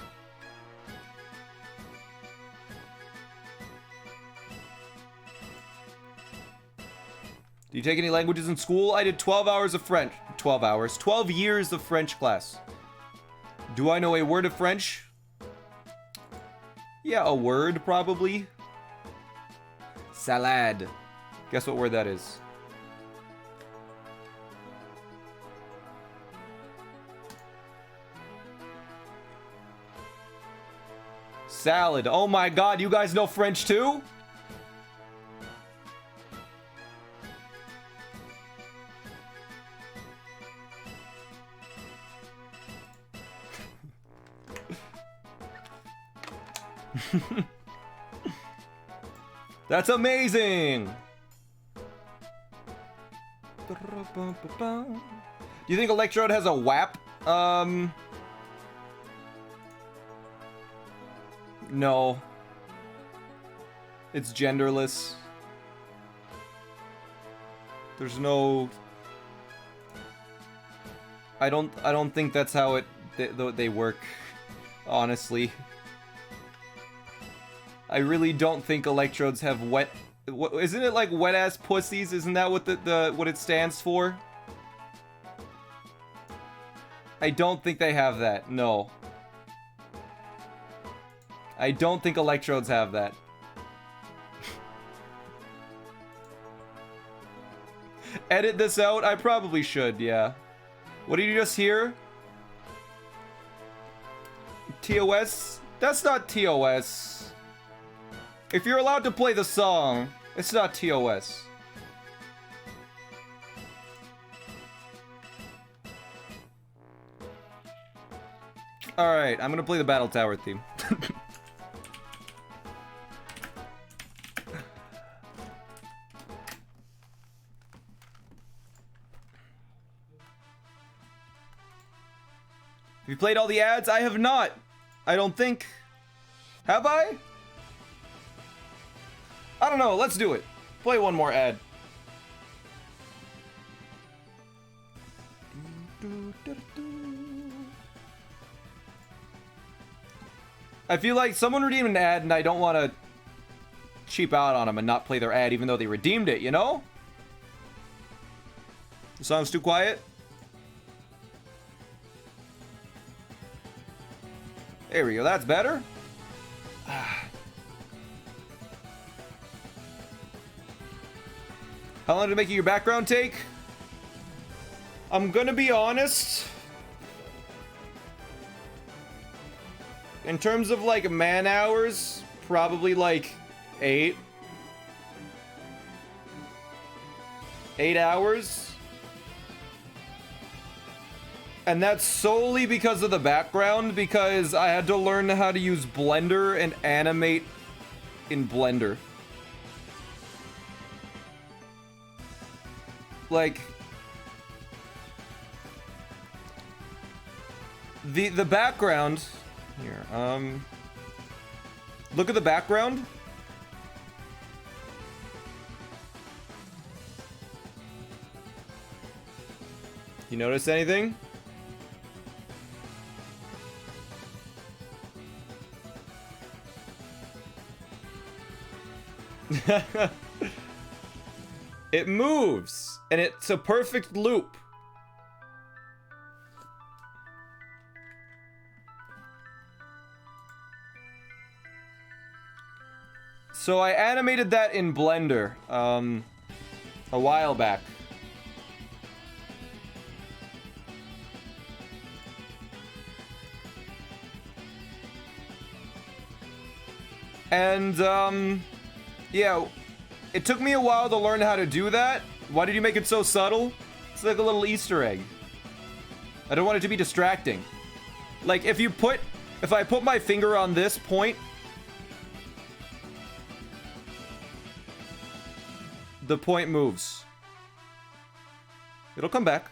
Do you take any languages in school? I did 12 hours of French. 12 hours. 12 years of French class. Do I know a word of French? Yeah, a word, probably. Salad. Guess what word that is? Salad. Oh my god, you guys know French too? That's amazing. Do you think Electrode has a WAP? No. It's genderless. There's no... I don't think that's how they work, honestly. I really don't think Electrodes have wet... Isn't it like wet ass pussies? Isn't that what what it stands for? I don't think they have that. No. I don't think Electrodes have that. Edit this out? I probably should, yeah. What did you just hear? TOS? That's not TOS. If you're allowed to play the song, it's not TOS. Alright, I'm gonna play the Battle Tower theme. Have you played all the ads? I have not. I don't think. Have I? I don't know. Let's do it. Play one more ad. I feel like someone redeemed an ad and I don't want to cheap out on them and not play their ad even though they redeemed it, you know? The song's too quiet. There we go, that's better. How long did it make your background take? I'm gonna be honest. In terms of like man hours, probably like 8. 8 hours. And that's solely because of the background, because I had to learn how to use Blender and animate in Blender. Like, the background here, look at the background. You notice anything? It moves, and it's a perfect loop. So I animated that in Blender, a while back. And, yeah, it took me a while to learn how to do that. Why did you make it so subtle? It's like a little Easter egg. I don't want it to be distracting. Like, if I put my finger on this point, the point moves. It'll come back.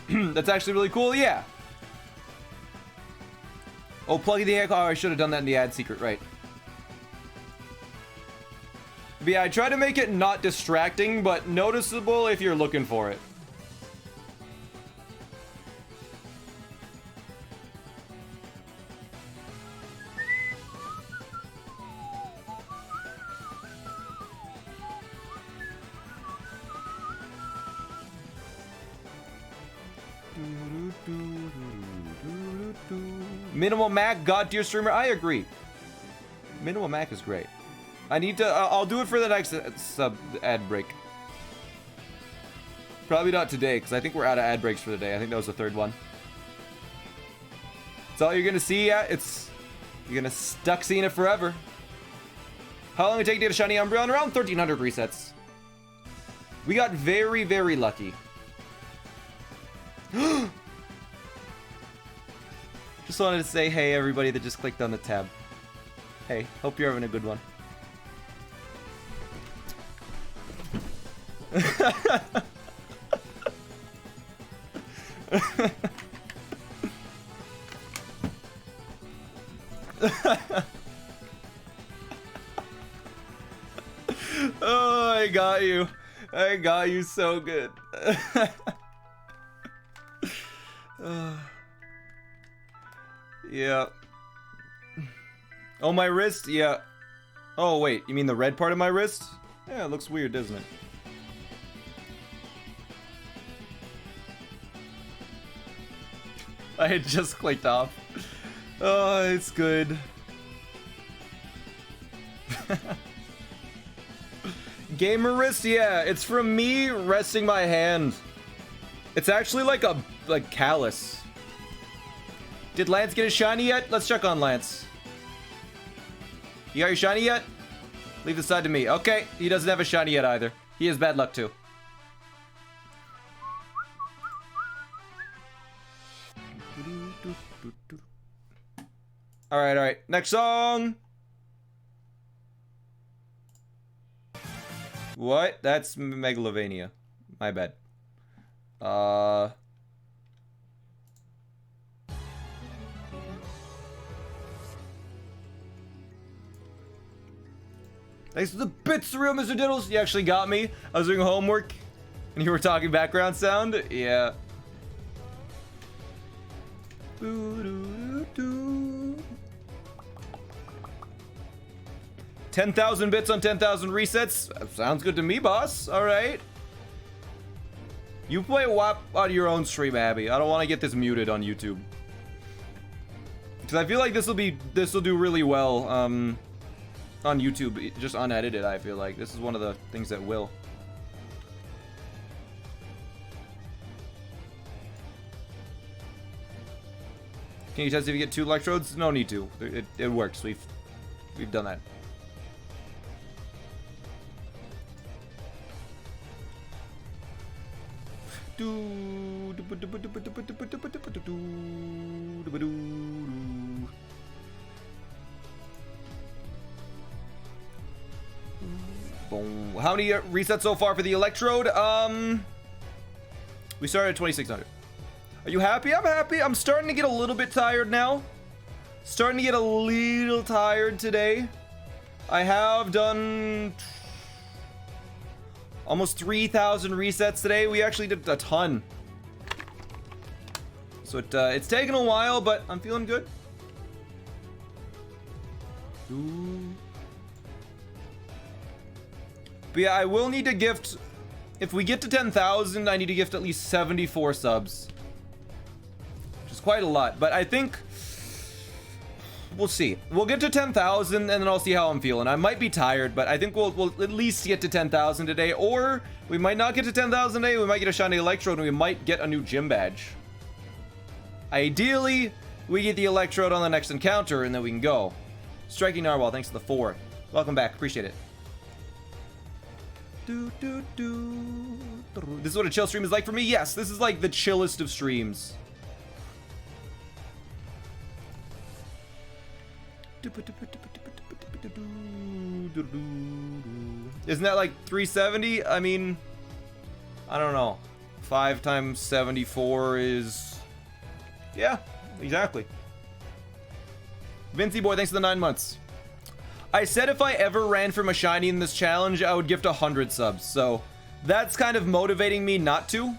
That's actually really cool, yeah. Oh, plugging the air. Oh, I should have done that in the ad secret, right? But yeah, I try to make it not distracting, but noticeable if you're looking for it. Minimal Mac, God tier streamer. I agree. Minimal Mac is great. I need to. I'll do it for the next sub ad break. Probably not today, because I think we're out of ad breaks for the day. I think that was the third one. It's all you're gonna see. Yeah, you're gonna stuck seeing it forever. How long did it take to get a shiny Umbreon? Around 1,300 resets. We got very, very lucky. Just wanted to say hey everybody that just clicked on the tab. Hey, hope you're having a good one. Oh, I got you. I got you so good. Yeah. Oh, my wrist? Yeah. Oh, wait. You mean the red part of my wrist? Yeah, it looks weird, doesn't it? I had just clicked off. Oh, it's good. Gamer wrist? Yeah, it's from me resting my hand. It's actually like a callus. Did Lance get a shiny yet? Let's check on Lance. You got your shiny yet? Leave this side to me. Okay, he doesn't have a shiny yet either. He has bad luck too. Alright, alright. Next song! What? That's Megalovania. My bad. Thanks for the bits, real Mr. Diddles. You actually got me. I was doing homework, and you were talking background sound. Yeah. 10,000 bits on 10,000 resets. Sounds good to me, boss. All right. You play WAP on your own stream, Abby. I don't want to get this muted on YouTube. Because I feel like this will do really well on YouTube, just unedited. I feel like this is one of the things that will. Can you test if you get 2 electrodes? No need to. It works. We've done that. Boom. How many resets so far for the electrode? We started at 2,600. Are you happy? I'm happy. I'm starting to get a little bit tired now. Starting to get a little tired today. I have done almost 3,000 resets today. We actually did a ton. So it's taken a while, but I'm feeling good. But yeah, I will need to gift, if we get to 10,000, I need to gift at least 74 subs. Which is quite a lot, but I think we'll see. We'll get to 10,000 and then I'll see how I'm feeling. I might be tired, but I think we'll at least get to 10,000 today, or we might not get to 10,000 today. We might get a shiny electrode and we might get a new gym badge. Ideally, we get the electrode on the next encounter and then we can go. Striking Narwhal, thanks to the 4. Welcome back, appreciate it. This is what a chill stream is like for me? Yes, this is like the chillest of streams. Isn't that like 370? I mean, I don't know. 5 times 74 is... Yeah, exactly. Vincey boy, thanks for the 9 months. I said if I ever ran from a shiny in this challenge, I would gift 100 subs. So that's kind of motivating me not to.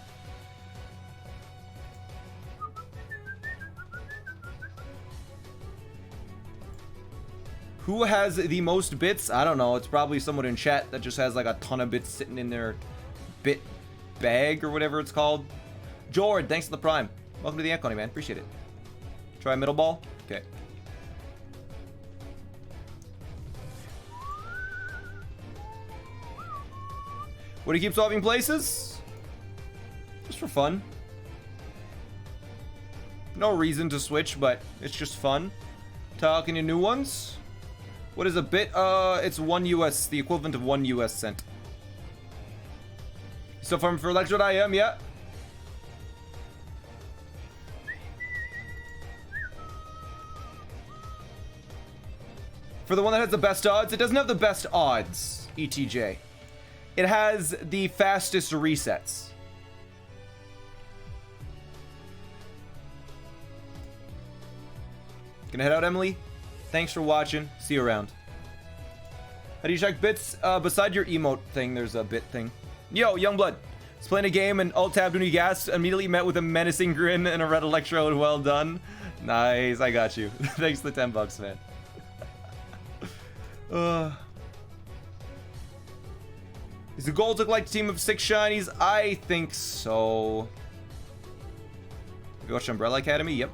Who has the most bits? I don't know. It's probably someone in chat that just has like a ton of bits sitting in their bit bag or whatever it's called. Jord, thanks for the prime. Welcome to the Anconi, man. Appreciate it. Try middle ball. Okay. Would he keep swapping places? Just for fun. No reason to switch, but it's just fun. Talking to new ones. What is a bit? It's 1 US, the equivalent of 1 US cent. So for Electrode I am, yeah. For the one that has the best odds, it doesn't have the best odds, ETJ. It has the fastest resets. Gonna head out, Emily. Thanks for watching. See you around. How do you check bits? Beside your emote thing, there's a bit thing. Yo, Youngblood. Was playing a game and alt-tabbed when you gasped. Immediately met with a menacing grin and a red electrode. Well done. Nice, I got you. Thanks for the 10 bucks, man. Is the goal to collect a team of 6 shinies? I think so. Have you watched Umbrella Academy? Yep.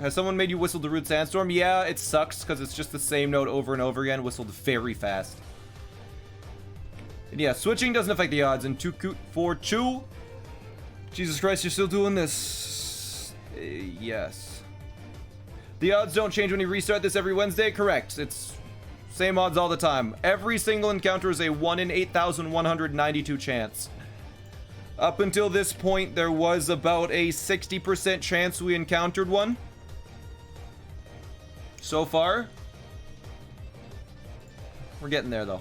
Has someone made you whistle the Root Sandstorm? Yeah, it sucks because it's just the same note over and over again, whistled very fast. And yeah, switching doesn't affect the odds. And 2 for 2. Jesus Christ, you're still doing this. Yes. The odds don't change when you restart this every Wednesday? Correct. It's same odds all the time. Every single encounter is a 1 in 8,192 chance. Up until this point, there was about a 60% chance we encountered one. So far. We're getting there, though.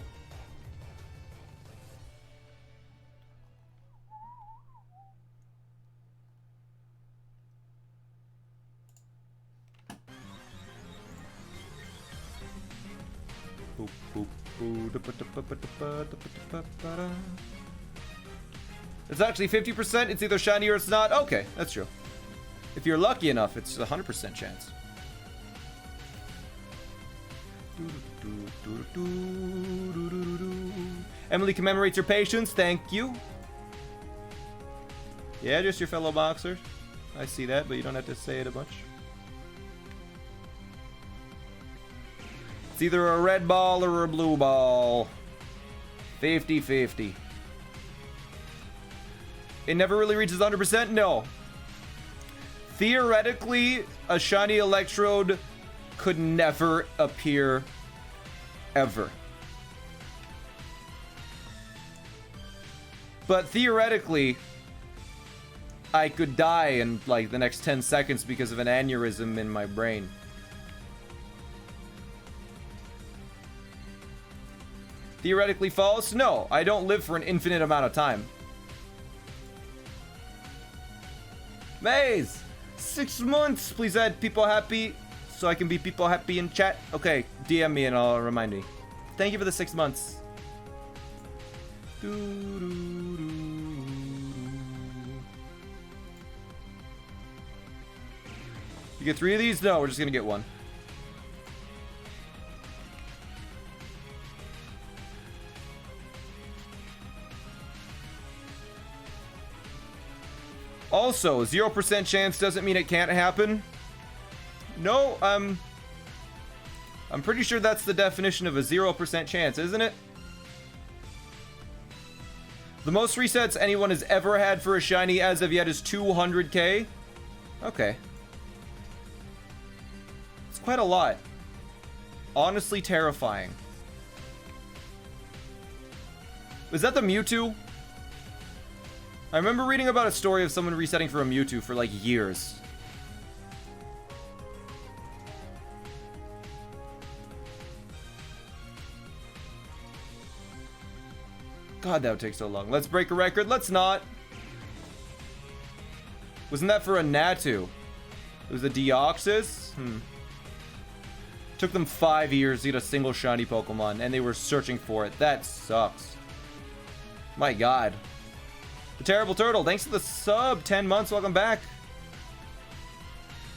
It's actually 50%. It's either shiny or it's not. Okay, that's true. If you're lucky enough, it's a 100% chance. Emily commemorates your patience. Thank you. Yeah, just your fellow boxer. I see that, but you don't have to say it a bunch. It's either a red ball or a blue ball. 50-50. It never really reaches 100%? No. Theoretically, a shiny Electrode could never appear ever. But theoretically, I could die in like the next 10 seconds because of an aneurysm in my brain. Theoretically false? No, I don't live for an infinite amount of time. Maze! 6 months! Please add people happy so I can be people happy in chat. Okay, DM me and I'll remind me. Thank you for the 6 months. You get 3 of these? No, we're just gonna get 1. Also, 0% chance doesn't mean it can't happen. No, I'm pretty sure that's the definition of a 0% chance, isn't it? The most resets anyone has ever had for a shiny as of yet is 200k. Okay. It's quite a lot. Honestly terrifying. Was that the Mewtwo? I remember reading about a story of someone resetting for a Mewtwo for like years. God, that would take so long. Let's break a record. Let's not. Wasn't that for a Natu? It was a Deoxys? Took them 5 years to get a single shiny Pokemon, and they were searching for it. That sucks. My god. The Terrible Turtle, thanks for the sub. 10 months, welcome back.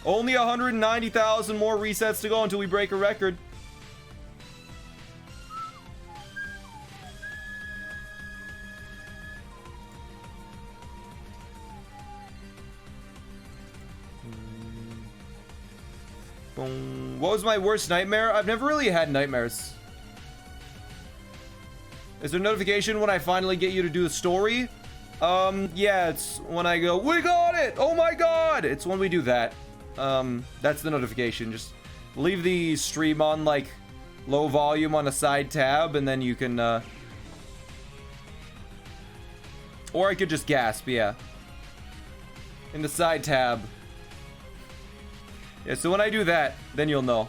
Only 190,000 more resets to go until we break a record. What was my worst nightmare? I've never really had nightmares. Is there a notification when I finally get you to do the story? Yeah, it's when I go, we got it! Oh my god! It's when we do that. That's the notification. Just leave the stream on, like, low volume on a side tab, and then you can, or I could just gasp, yeah. In the side tab. Yeah, so when I do that, then you'll know.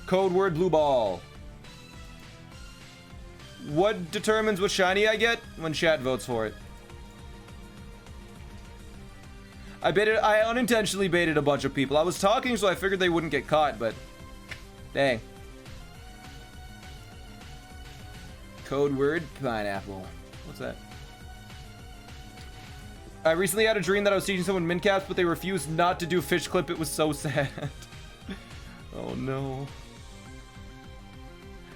Code word blue ball. What determines what shiny I get? When chat votes for it. I unintentionally baited a bunch of people. I was talking, so I figured they wouldn't get caught, but dang. Code word pineapple. What's that? I recently had a dream that I was teaching someone mincaps, but they refused not to do fish clip. It was so sad. Oh no.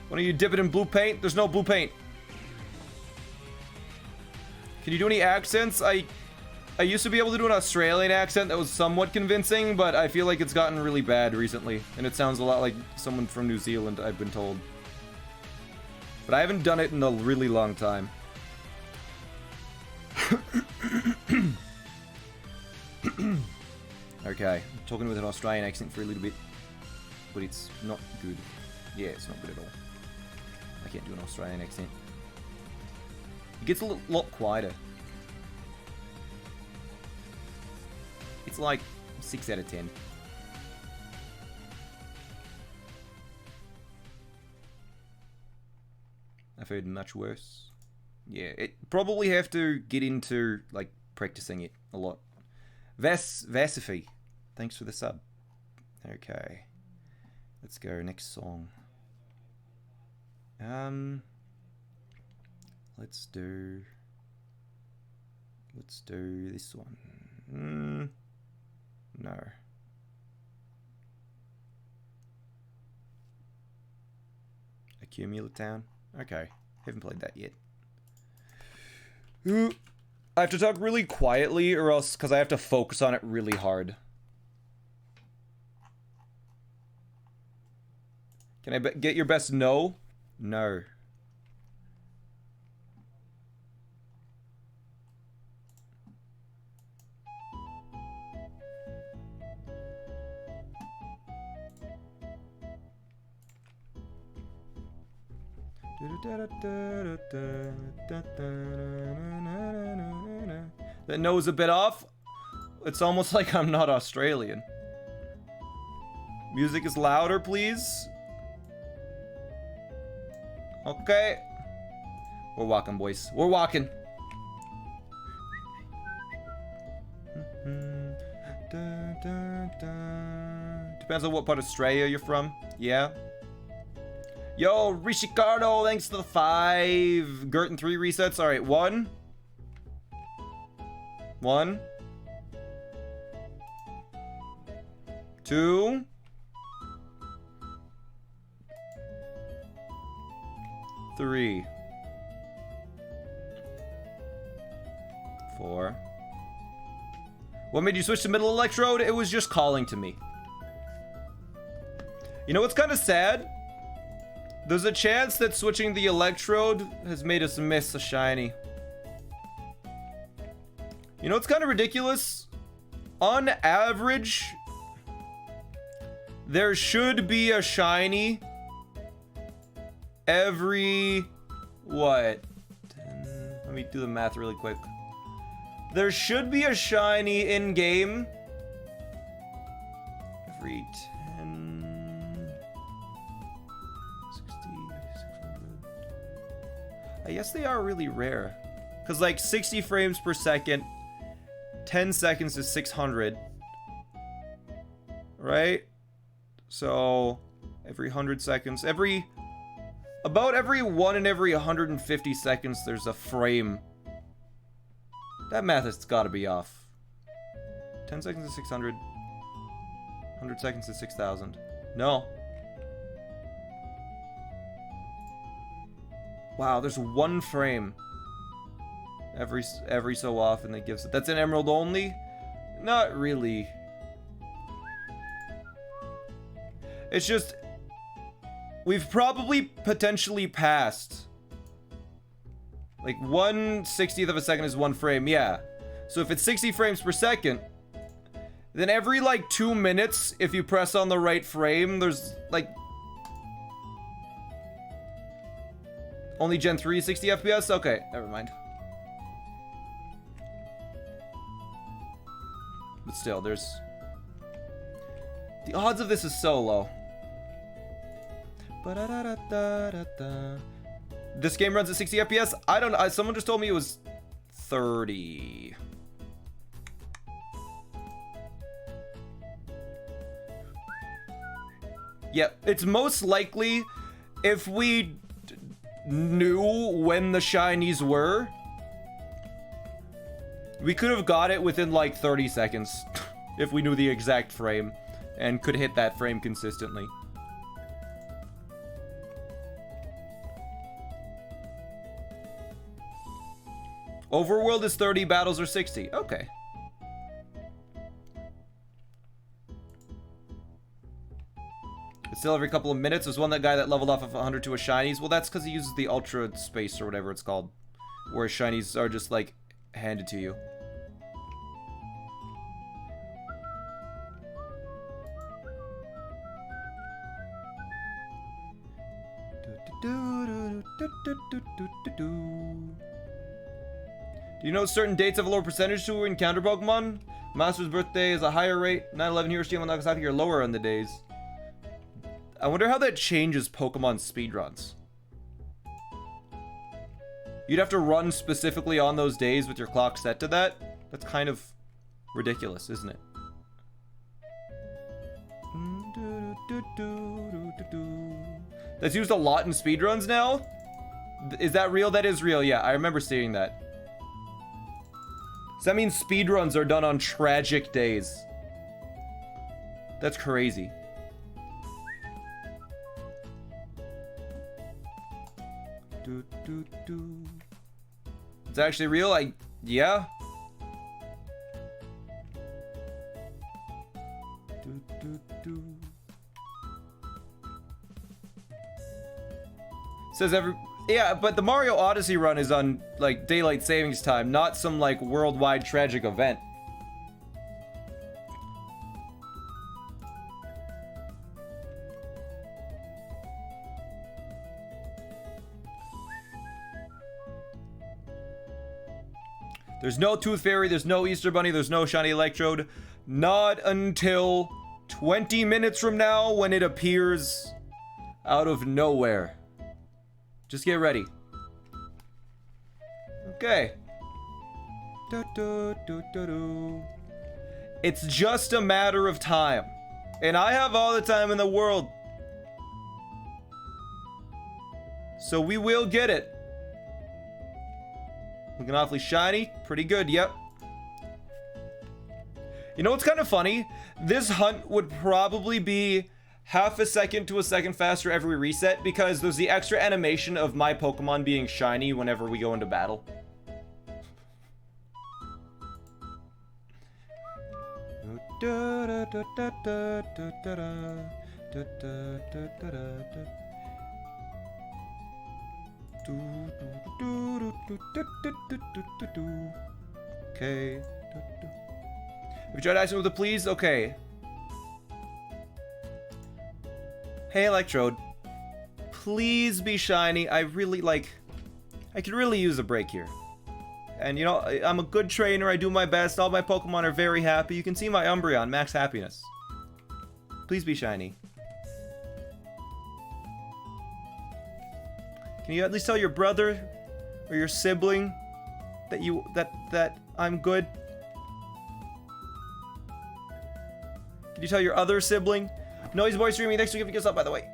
Why don't you dip it in blue paint? There's no blue paint. Can you do any accents? I used to be able to do an Australian accent that was somewhat convincing, but I feel like it's gotten really bad recently. And it sounds a lot like someone from New Zealand, I've been told. But I haven't done it in a really long time. Okay, I'm talking with an Australian accent for a little bit, but it's not good. Yeah, it's not good at all. I can't do an Australian accent. It gets a lot quieter. It's like 6 out of 10. I've heard much worse. Yeah, it probably have to get into, like, practicing it a lot. Vasiphy, thanks for the sub. Okay. Let's go, next song. Let's do this one. No. Accumulate Town. Okay, haven't played that yet. Ooh, I have to talk really quietly or else, because I have to focus on it really hard. Can I get your best no? No. That nose a bit off. It's almost like I'm not Australian. Music is louder, please. Okay. We're walking, boys. We're walking. Depends on what part of Australia you're from. Yeah. Yo, Rishicardo, thanks to the 5. Gerton 3 resets. Alright, 1. 1. 2. 3. 4. What made you switch to middle electrode? It was just calling to me. You know what's kind of sad? There's a chance that switching the electrode has made us miss a shiny. You know what's kind of ridiculous? On average, there should be a shiny every... what? 10, let me do the math really quick. There should be a shiny in-game every 10... I guess they are really rare. Because, like, 60 frames per second, 10 seconds is 600. Right? So, every 100 seconds, about every 1 in every 150 seconds, there's a frame. That math has got to be off. 10 seconds is 600. 100 seconds is 6,000. No. Wow, there's one frame every so often that gives it. That's an emerald only? Not really. It's just we've probably potentially passed. Like 1/60th of a second is one frame, yeah. So if it's 60 frames per second, then every like 2 minutes, if you press on the right frame, there's like only Gen 3 60 FPS? Okay, never mind. But still, there's the odds of this is so low. This game runs at 60 FPS? I don't know. Someone just told me it was 30. Yeah, it's most likely if we knew when the shinies were, we could have got it within like 30 seconds if we knew the exact frame and could hit that frame consistently. Overworld is 30, battles are 60. Okay. It's still every couple of minutes. There's one that guy that leveled off of 100 to a shinies. Well, that's because he uses the ultra space or whatever it's called, where shinies are just like handed to you. Do you know certain dates have a lower percentage to encounter Pokemon? Master's birthday is a higher rate. 9/11 Hiroshima and Nagasaki are lower on the days. I wonder how that changes Pokemon speedruns. You'd have to run specifically on those days with your clock set to that? That's kind of ridiculous, isn't it? That's used a lot in speedruns now? Is that real? That is real, yeah. I remember seeing that. Does that mean speedruns are done on tragic days? That's crazy. It's actually real? Yeah. Says yeah, but the Mario Odyssey run is on like daylight savings time, not some like worldwide tragic event. There's no Tooth Fairy, there's no Easter Bunny, there's no Shiny Electrode. Not until 20 minutes from now when it appears out of nowhere. Just get ready. Okay. It's just a matter of time. And I have all the time in the world. So we will get it. Looking awfully shiny. Pretty good, yep. You know what's kind of funny? This hunt would probably be half a second to a second faster every reset because there's the extra animation of my Pokemon being shiny whenever we go into battle. Okay. Have you tried asking with a please? Okay. Hey, Electrode. Please be shiny. I could really use a break here. And you know, I'm a good trainer. I do my best. All my Pokemon are very happy. You can see my Umbreon, max happiness. Please be shiny. Can you at least tell your brother Or your sibling that I'm good? Can you tell your other sibling? Noise Boy Streaming, thanks for giving us up, by the way.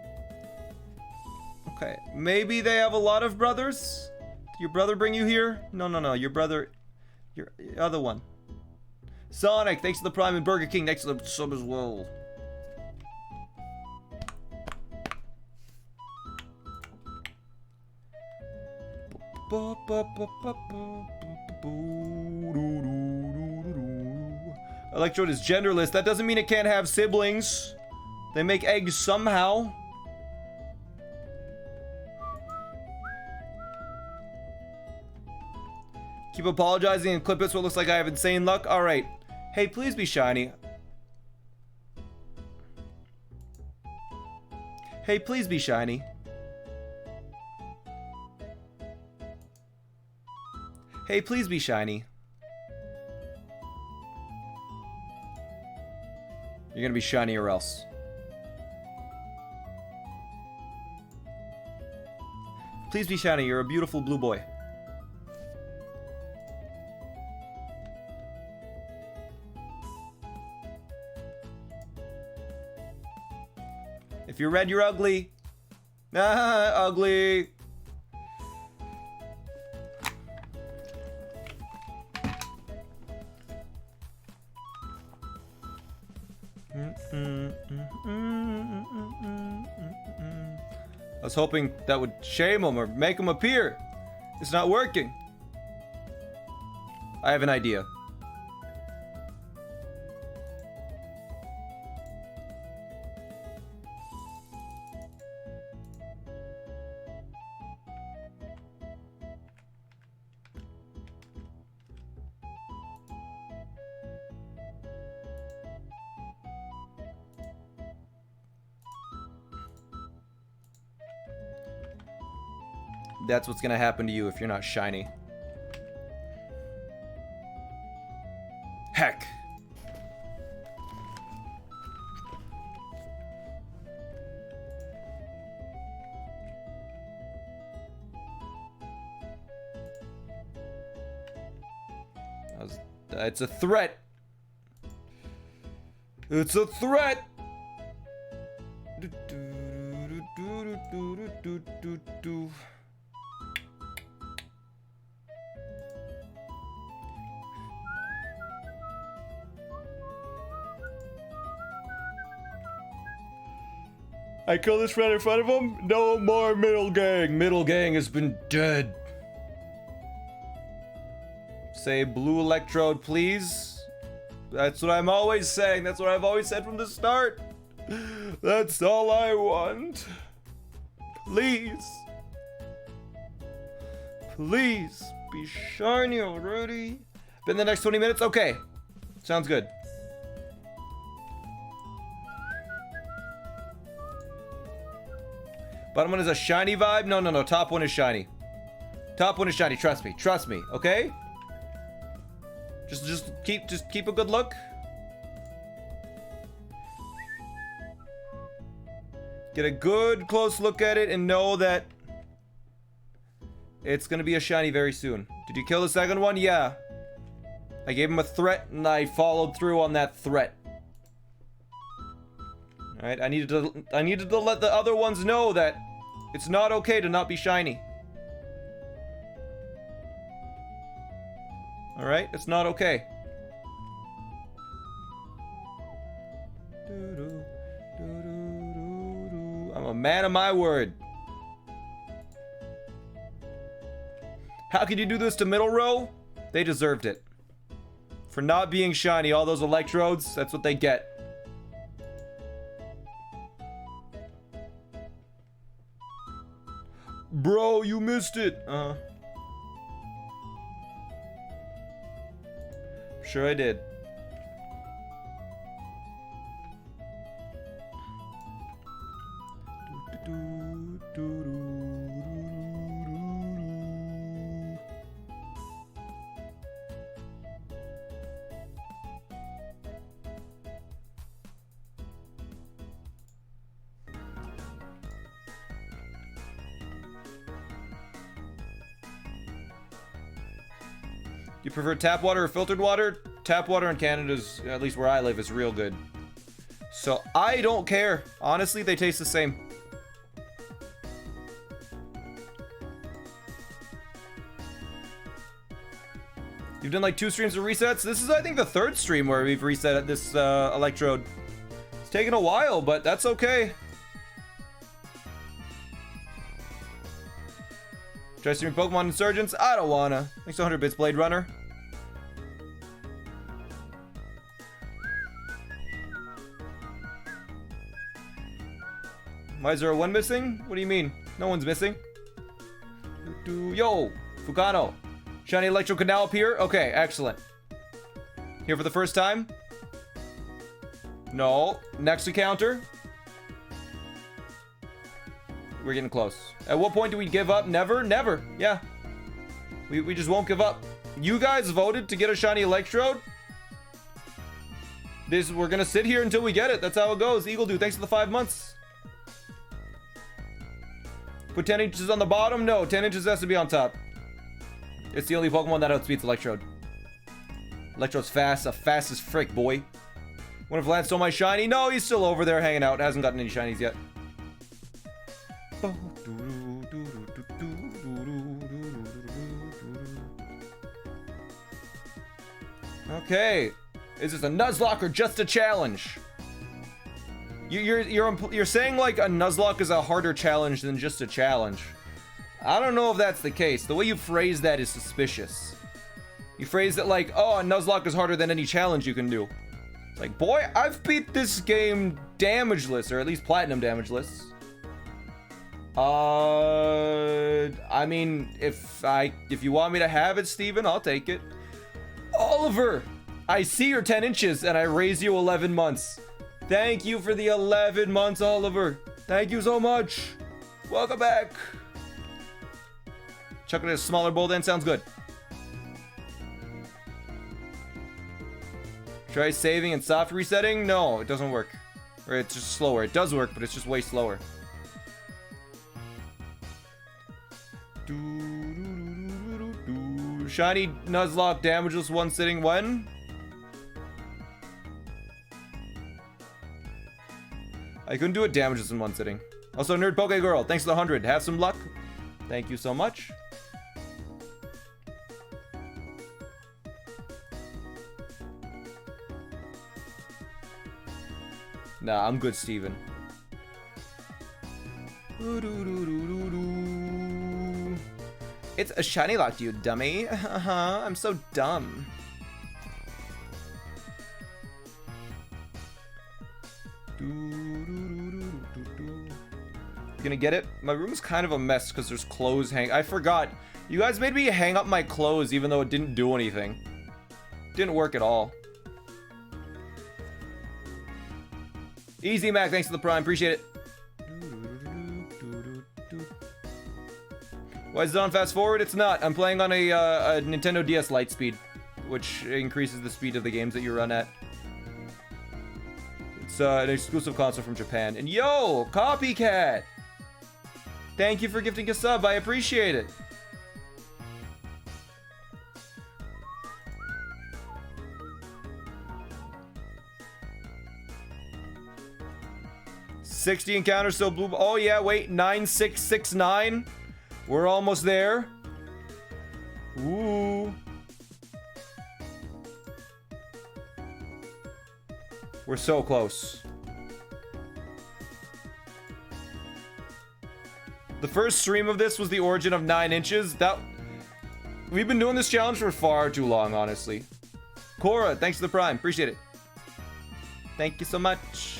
Okay, maybe they have a lot of brothers? Did your brother bring you here? No, your brother, your other one. Sonic, thanks to the Prime, and Burger King, thanks to the sub as well. Electrode is genderless. That doesn't mean it can't have siblings. They make eggs somehow. Keep apologizing and clip it so it looks like I have insane luck. Alright. Hey, please be shiny. Hey, please be shiny. Hey, please be shiny. You're gonna be shiny or else. Please be shiny. You're a beautiful blue boy. If you're red, you're ugly. Ah, ugly. I was hoping that would shame him or make him appear. It's not working. I have an idea. That's what's gonna happen to you if you're not shiny. Heck. It's a threat. It's a threat. I kill this friend in front of him? No more middle gang. Middle gang has been dead. Say blue electrode, please. That's what I'm always saying. That's what I've always said from the start. That's all I want. Please. Please be shiny already. Been the next 20 minutes? Okay. Sounds good. Bottom one is a shiny vibe? No. Top one is shiny. Top one is shiny. Trust me. Trust me. Okay? Just keep a good look. Get a good close look at it and know that it's gonna be a shiny very soon. Did you kill the second one? Yeah. I gave him a threat and I followed through on that threat. Alright, I needed to let the other ones know that it's not okay to not be shiny. Alright, it's not okay. I'm a man of my word. How could you do this to middle row? They deserved it. For not being shiny, all those electrodes, that's what they get. Bro, you missed it. Sure I did. You prefer tap water or filtered water? Tap water in Canada's, at least where I live, is real good. So I don't care. Honestly, they taste the same. You've done like 2 streams of resets. This is, I think, the 3rd stream where we've reset this electrode. It's taken a while, but that's okay. Try streaming Pokemon Insurgents? I don't wanna. Thanks to 100 bits, Blade Runner. Why is there a 1 missing? What do you mean? No one's missing. Yo, Fukano. Shiny Electro Canal up here? Okay, excellent. Here for the first time? No. Next encounter? We're getting close. At what point do we give up? Never? Never. Yeah. We just won't give up. You guys voted to get a shiny Electrode? We're gonna sit here until we get it. That's how it goes. Eagle Dude, thanks for the 5 months. Put 10 inches on the bottom? No, 10 inches has to be on top. It's the only Pokemon that outspeeds Electrode. Electrode's fast, fast as frick, boy. What if Lance stole my shiny? No, he's still over there hanging out. Hasn't gotten any shinies yet. Okay. Is this a Nuzlocke or just a challenge? You're saying like a Nuzlocke is a harder challenge than just a challenge. I don't know if that's the case. The way you phrase that is suspicious. You phrase it like, oh, a Nuzlocke is harder than any challenge you can do. It's like, boy, I've beat this game damageless, or at least platinum damageless. I mean, if you want me to have it, Steven, I'll take it. Oliver, I see your 10 inches and I raised you 11 months. Thank you for the 11 months, Oliver. Thank you so much. Welcome back. Chucking a smaller bowl then sounds good. Try saving and soft resetting? No, it doesn't work. Or it's just slower. It does work, but it's just way slower. Shiny Nuzlocke damageless 1 sitting when? I couldn't do it damages in 1 sitting. Also, Nerd Poke Girl, thanks for the 100. Have some luck. Thank you so much. Nah, I'm good, Steven. It's a shiny lock, you dummy. I'm so dumb. You gonna get it? My room is kind of a mess because there's clothes hang. I forgot. You guys made me hang up my clothes even though it didn't do anything. Didn't work at all. Easy Mac, thanks for the prime. Appreciate it. Why is it on fast forward? It's not. I'm playing on a Nintendo DS Lightspeed, which increases the speed of the games that you run at. It's an exclusive console from Japan. And yo, Copycat! Thank you for gifting a sub. I appreciate it. $60 encounters still blue. Oh yeah, wait, 9669. We're almost there. Ooh. We're so close. The first stream of this was the origin of 9 inches. We've been doing this challenge for far too long, honestly. Cora, thanks for the prime. Appreciate it. Thank you so much.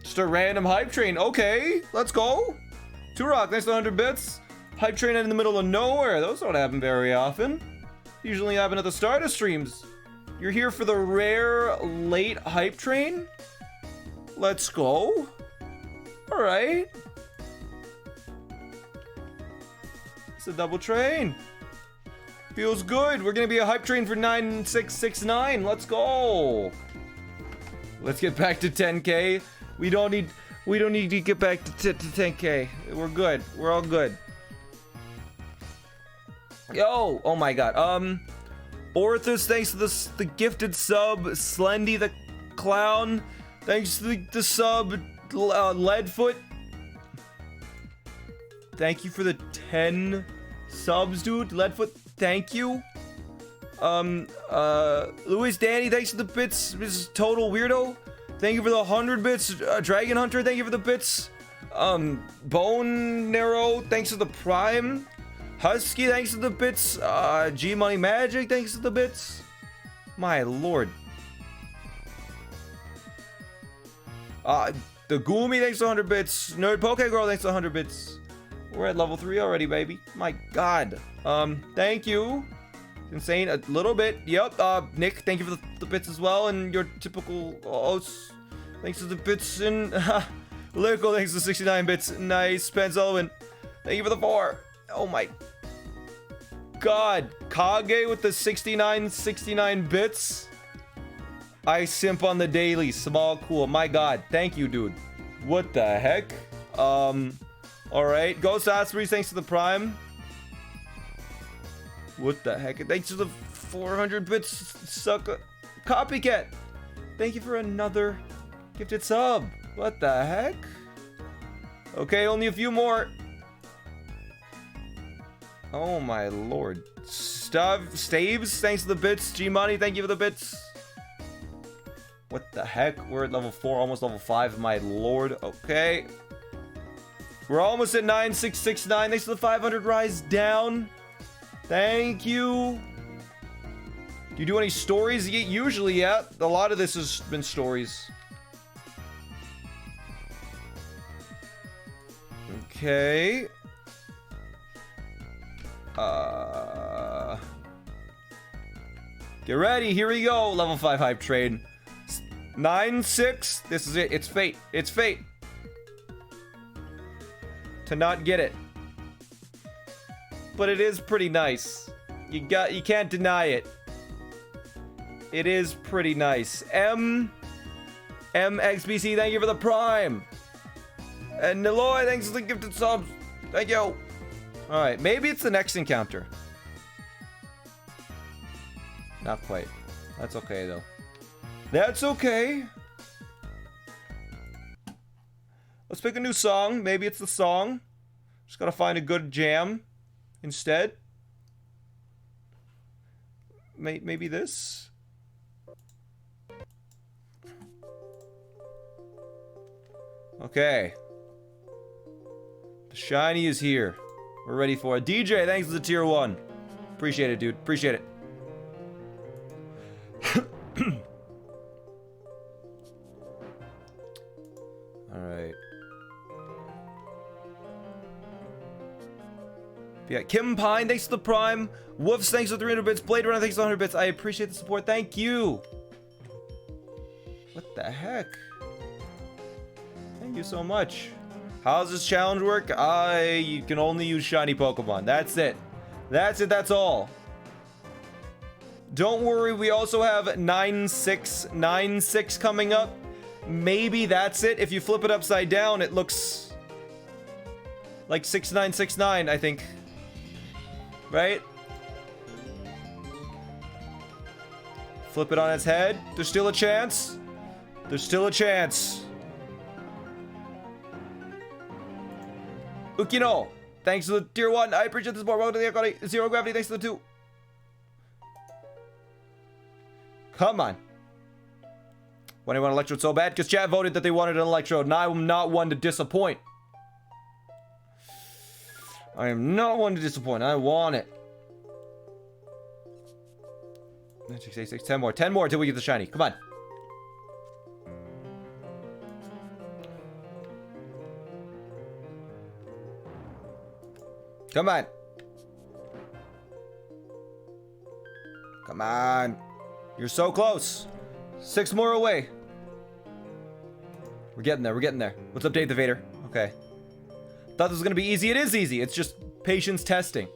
Just a random hype train. Okay, let's go. Turok, thanks for 100 bits. Hype train in the middle of nowhere. Those don't happen very often. Usually happen at the start of streams. You're here for the rare late hype train? Let's go. All right. It's a double train. Feels good. We're gonna be a hype train for 9669. Let's go. Let's get back to 10K. We don't need We don't need to get back to 10k. We're good. We're all good. Yo! Oh my god. Orthus, thanks to the gifted sub. Slendy the clown, thanks to the sub. Leadfoot, thank you for the 10 subs, dude. Leadfoot, thank you. Louis Danny, thanks for the bits. Mrs. Total Weirdo, thank you for the 100 bits. Dragon Hunter, thank you for the bits. Bone Narrow, thanks for the Prime. Husky, thanks for the bits. G Money Magic, thanks for the bits. My lord. The Goomy, thanks for 100 bits. Nerd Poke Girl, thanks for 100 bits. We're at level 3 already, baby. My god. Thank you. Insane, a little bit. Yep. Nick, thank you for the bits as well. And your typical hosts, thanks for the bits. And Lyrical, thanks for 69 bits. Nice. Spen Sullivan, thank you for the 4. Oh my god. Kage with the 69 bits. I simp on the daily. Small cool. My god. Thank you, dude. What the heck? Alright. Ghost Ospreys, thanks to the Prime. What the heck? Thanks to the 400 bits. Sucker. Copycat. Thank you for another gifted sub. What the heck? Okay, only a few more. Oh my lord. Staves, thanks to the bits. G-Money, thank you for the bits. What the heck? We're at level 4, almost level 5, my lord. Okay. We're almost at 9669. Thanks to the 500 rise down. Thank you. Do you do any stories? Usually, yeah. A lot of this has been stories. Okay. Get ready. Here we go. Level 5 hype trade. 9-6. This is it. It's fate. It's fate. To not get it. But it is pretty nice. You can't deny it. It is pretty nice. MXBC, thank you for the Prime. And Niloy, thanks for the gifted subs. Thank you. Alright, maybe it's the next encounter. Not quite. That's okay, though. That's okay. Let's pick a new song. Maybe it's the song. Just gotta find a good jam instead. Maybe this? Okay. The shiny is here. We're ready for it. DJ, thanks for the tier 1. Appreciate it, dude. Appreciate it. Alright. Yeah, Kim Pine, thanks to the Prime. Woofs, thanks for 300 bits. Blade Runner, thanks for 100 bits. I appreciate the support. Thank you. What the heck? Thank you so much. How does this challenge work? You can only use shiny Pokemon. That's it. That's it. That's all. Don't worry. We also have 9696 coming up. Maybe that's it. If you flip it upside down, it looks like 6969, I think. Right? Flip it on its head. There's still a chance. There's still a chance. Ukino, thanks to the tier 1. I appreciate the support. Welcome to the Akari. Zero Gravity, thanks to the 2. Come on. Why do you want an Electrode so bad? Because chat voted that they wanted an Electrode, and I am not one to disappoint. I am not one to disappoint. I want it. 6, 8, 6, 10 more. 10 more till we get the shiny. Come on. Come on. Come on. You're so close. 6 more away. We're getting there. We're getting there. Let's update the Vader. Okay. Thought this was going to be easy. It is easy. It's just patience testing.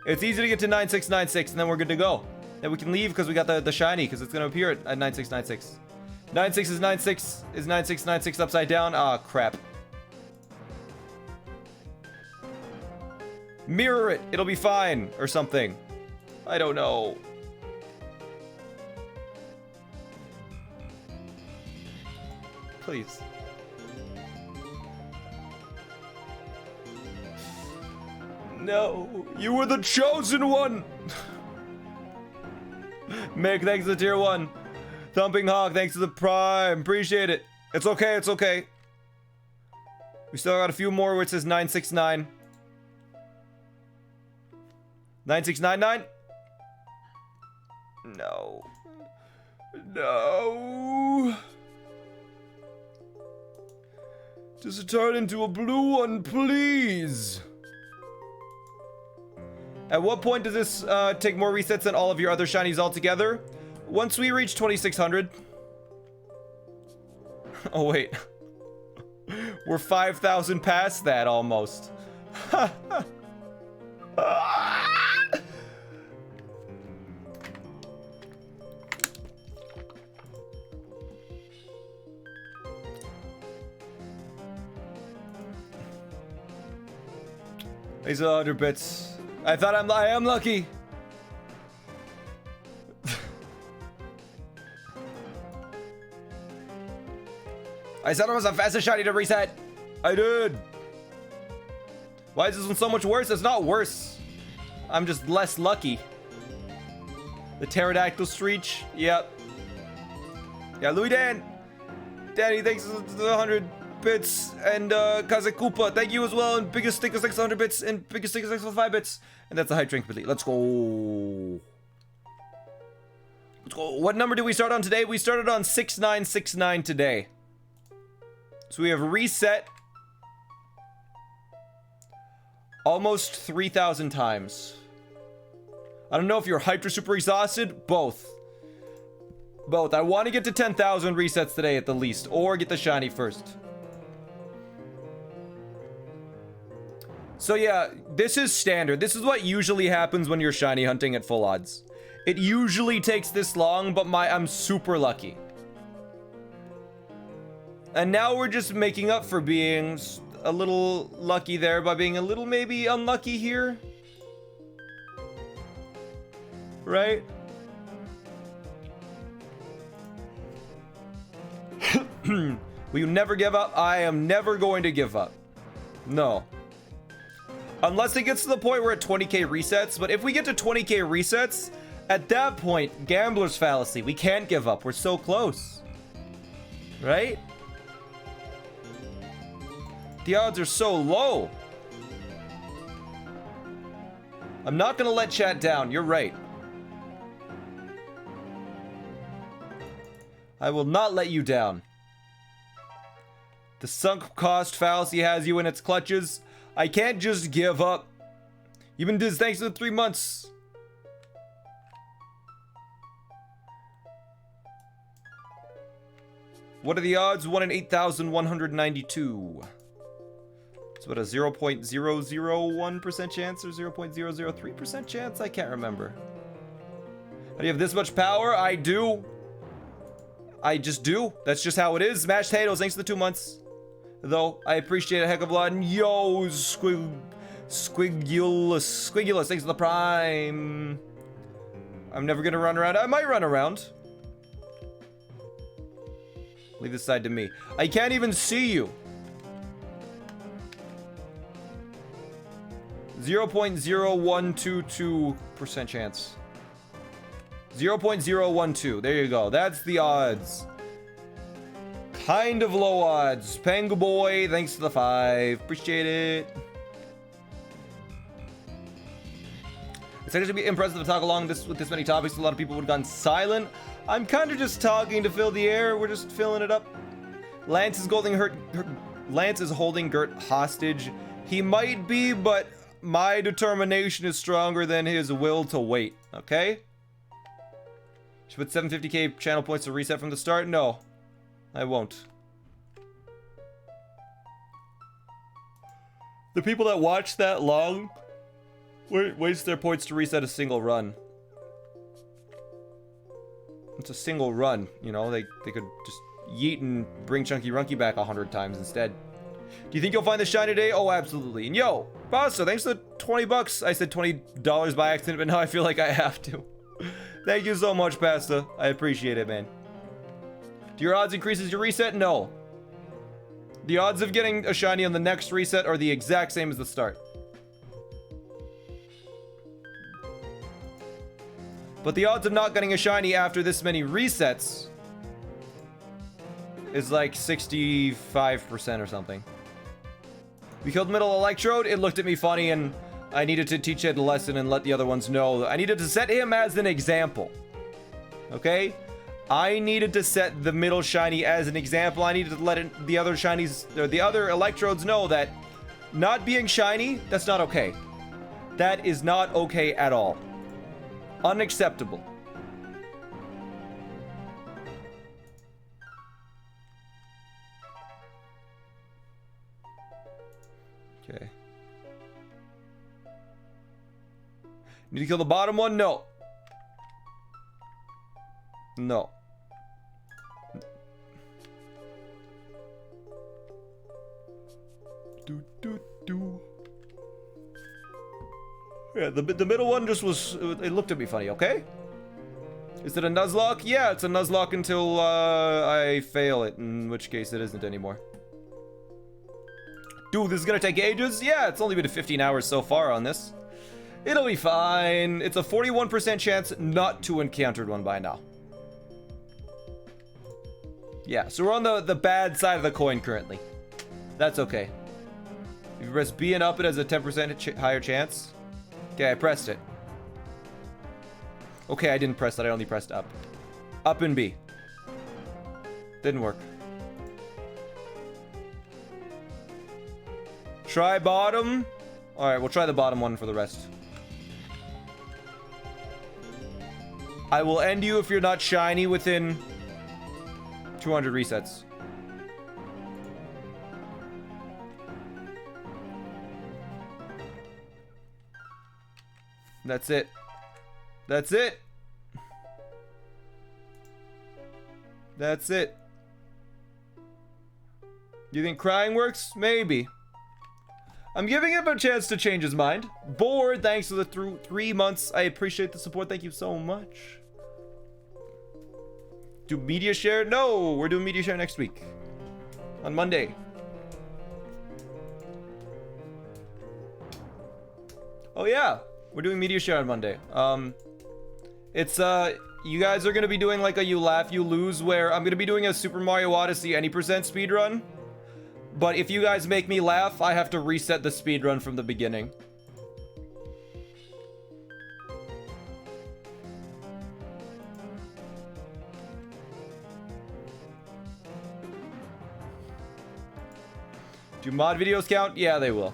It's easy to get to 9696 and then we're good to go. Then we can leave because we got the shiny because it's going to appear at 9696. 9-6 is 9-6. Is 9-6 9-6 upside down? Ah, crap. Mirror it. It'll be fine. Or something. I don't know. Please. No. You were the chosen one. Mick, thanks to the tier 1. Thumping Hawk, thanks to the prime. Appreciate it. It's okay, it's okay. We still got a few more where it says 969. 9699? No. No. Just turn into a blue one, please. At what point does this take more resets than all of your other shinies altogether? Once we reach 2600. Oh, wait. We're 5,000 past that almost. These are 100 bits. I thought I am lucky. I said it was the fastest shiny to reset. I did. Why is this one so much worse? It's not worse. I'm just less lucky. The pterodactyl screech. Yep. Yeah, Louis Dan. Danny, thanks for the 100 bits. And Kazekupa, thank you as well. And biggest stick is 600 bits. And biggest stick is 5 bits. And that's a high drink complete. Let's go. Let's go. What number did we start on today? We started on 6969 today. So we have reset almost 3,000 times. I don't know if you're hyped or super exhausted. Both. Both. I want to get to 10,000 resets today at the least. Or get the shiny first. So yeah, this is standard. This is what usually happens when you're shiny hunting at full odds. It usually takes this long, but I'm super lucky. And now we're just making up for being a little lucky there by being a little maybe unlucky here. Right? Will you never give up? I am never going to give up. No. Unless it gets to the point where at 20k resets. But if we get to 20k resets, at that point, gambler's fallacy. We can't give up. We're so close. Right? The odds are so low. I'm not gonna let chat down. You're right. I will not let you down. The sunk cost fallacy has you in its clutches. I can't just give up. You've been doing this thanks for 3 months. What are the odds? 1 in 8,192. It's about a 0.001% chance or 0.003% chance? I can't remember. How do you have this much power? I do. I just do. That's just how it is. Smashed potatoes, thanks for the 2 months. Though, I appreciate it a heck of a lot. And yo, Squigulous, thanks for the prime. I'm never gonna run around. I might run around. Leave this side to me. I can't even see you. 0.0122% chance. 0.012. There you go. That's the odds. Kind of low odds. Pangu Boy, thanks to the 5. Appreciate it. It's actually be impressive to talk along with this many topics. A lot of people would have gone silent. I'm kind of just talking to fill the air. We're just filling it up. Lance is holding Gert hostage. He might be, but my determination is stronger than his will to wait. Okay? Should put 750k channel points to reset from the start? No, I won't. The people that watch that long waste their points to reset a single run. it's a single run, you know? They could just yeet and bring Chunky Runky back 100 times instead. Do you think you'll find the shiny today? Oh, absolutely. And yo, Pasta, thanks for the 20 bucks. I said $20 by accident, but now I feel like I have to. Thank you so much, Pasta. I appreciate it, man. Do your odds increase as you reset? No. The odds of getting a shiny on the next reset are the exact same as the start. But the odds of not getting a shiny after this many resets is like 65% or something. We killed Middle Electrode. It looked at me funny, and I needed to teach it a lesson and let the other ones know. I needed to set him as an example. Okay? I needed to set the middle shiny as an example. I needed to let the other shinies, or the other Electrodes know that not being shiny, that's not okay. That is not okay at all. Unacceptable. Okay. Need to kill the bottom one? No. No. Yeah, the middle one just was, it looked at me funny, okay? Is it a Nuzlocke? Yeah, it's a Nuzlocke until I fail it, in which case it isn't anymore. Dude, this is gonna take ages? Yeah, it's only been 15 hours so far on this. It'll be fine. It's a 41% chance not to encounter one by now. Yeah, so we're on the bad side of the coin currently. That's okay. If you press B and up, it has a 10% higher chance. Okay, I pressed it. Okay, I didn't press that. I only pressed up. Up and B. Didn't work. Try bottom. Alright, we'll try the bottom one for the rest. I will end you if you're not shiny within 200 resets. That's it. That's it. That's it. You think crying works? Maybe. I'm giving him a chance to change his mind. Bored, thanks for the 3 months. I appreciate the support. Thank you so much. Do media share? No, we're doing media share next week. On Monday. Oh yeah, we're doing media share on Monday. It's you guys are gonna be doing like a you laugh you lose, where I'm gonna be doing a Super Mario Odyssey any percent speedrun. But if you guys make me laugh, I have to reset the speedrun from the beginning. Do mod videos count? Yeah, they will.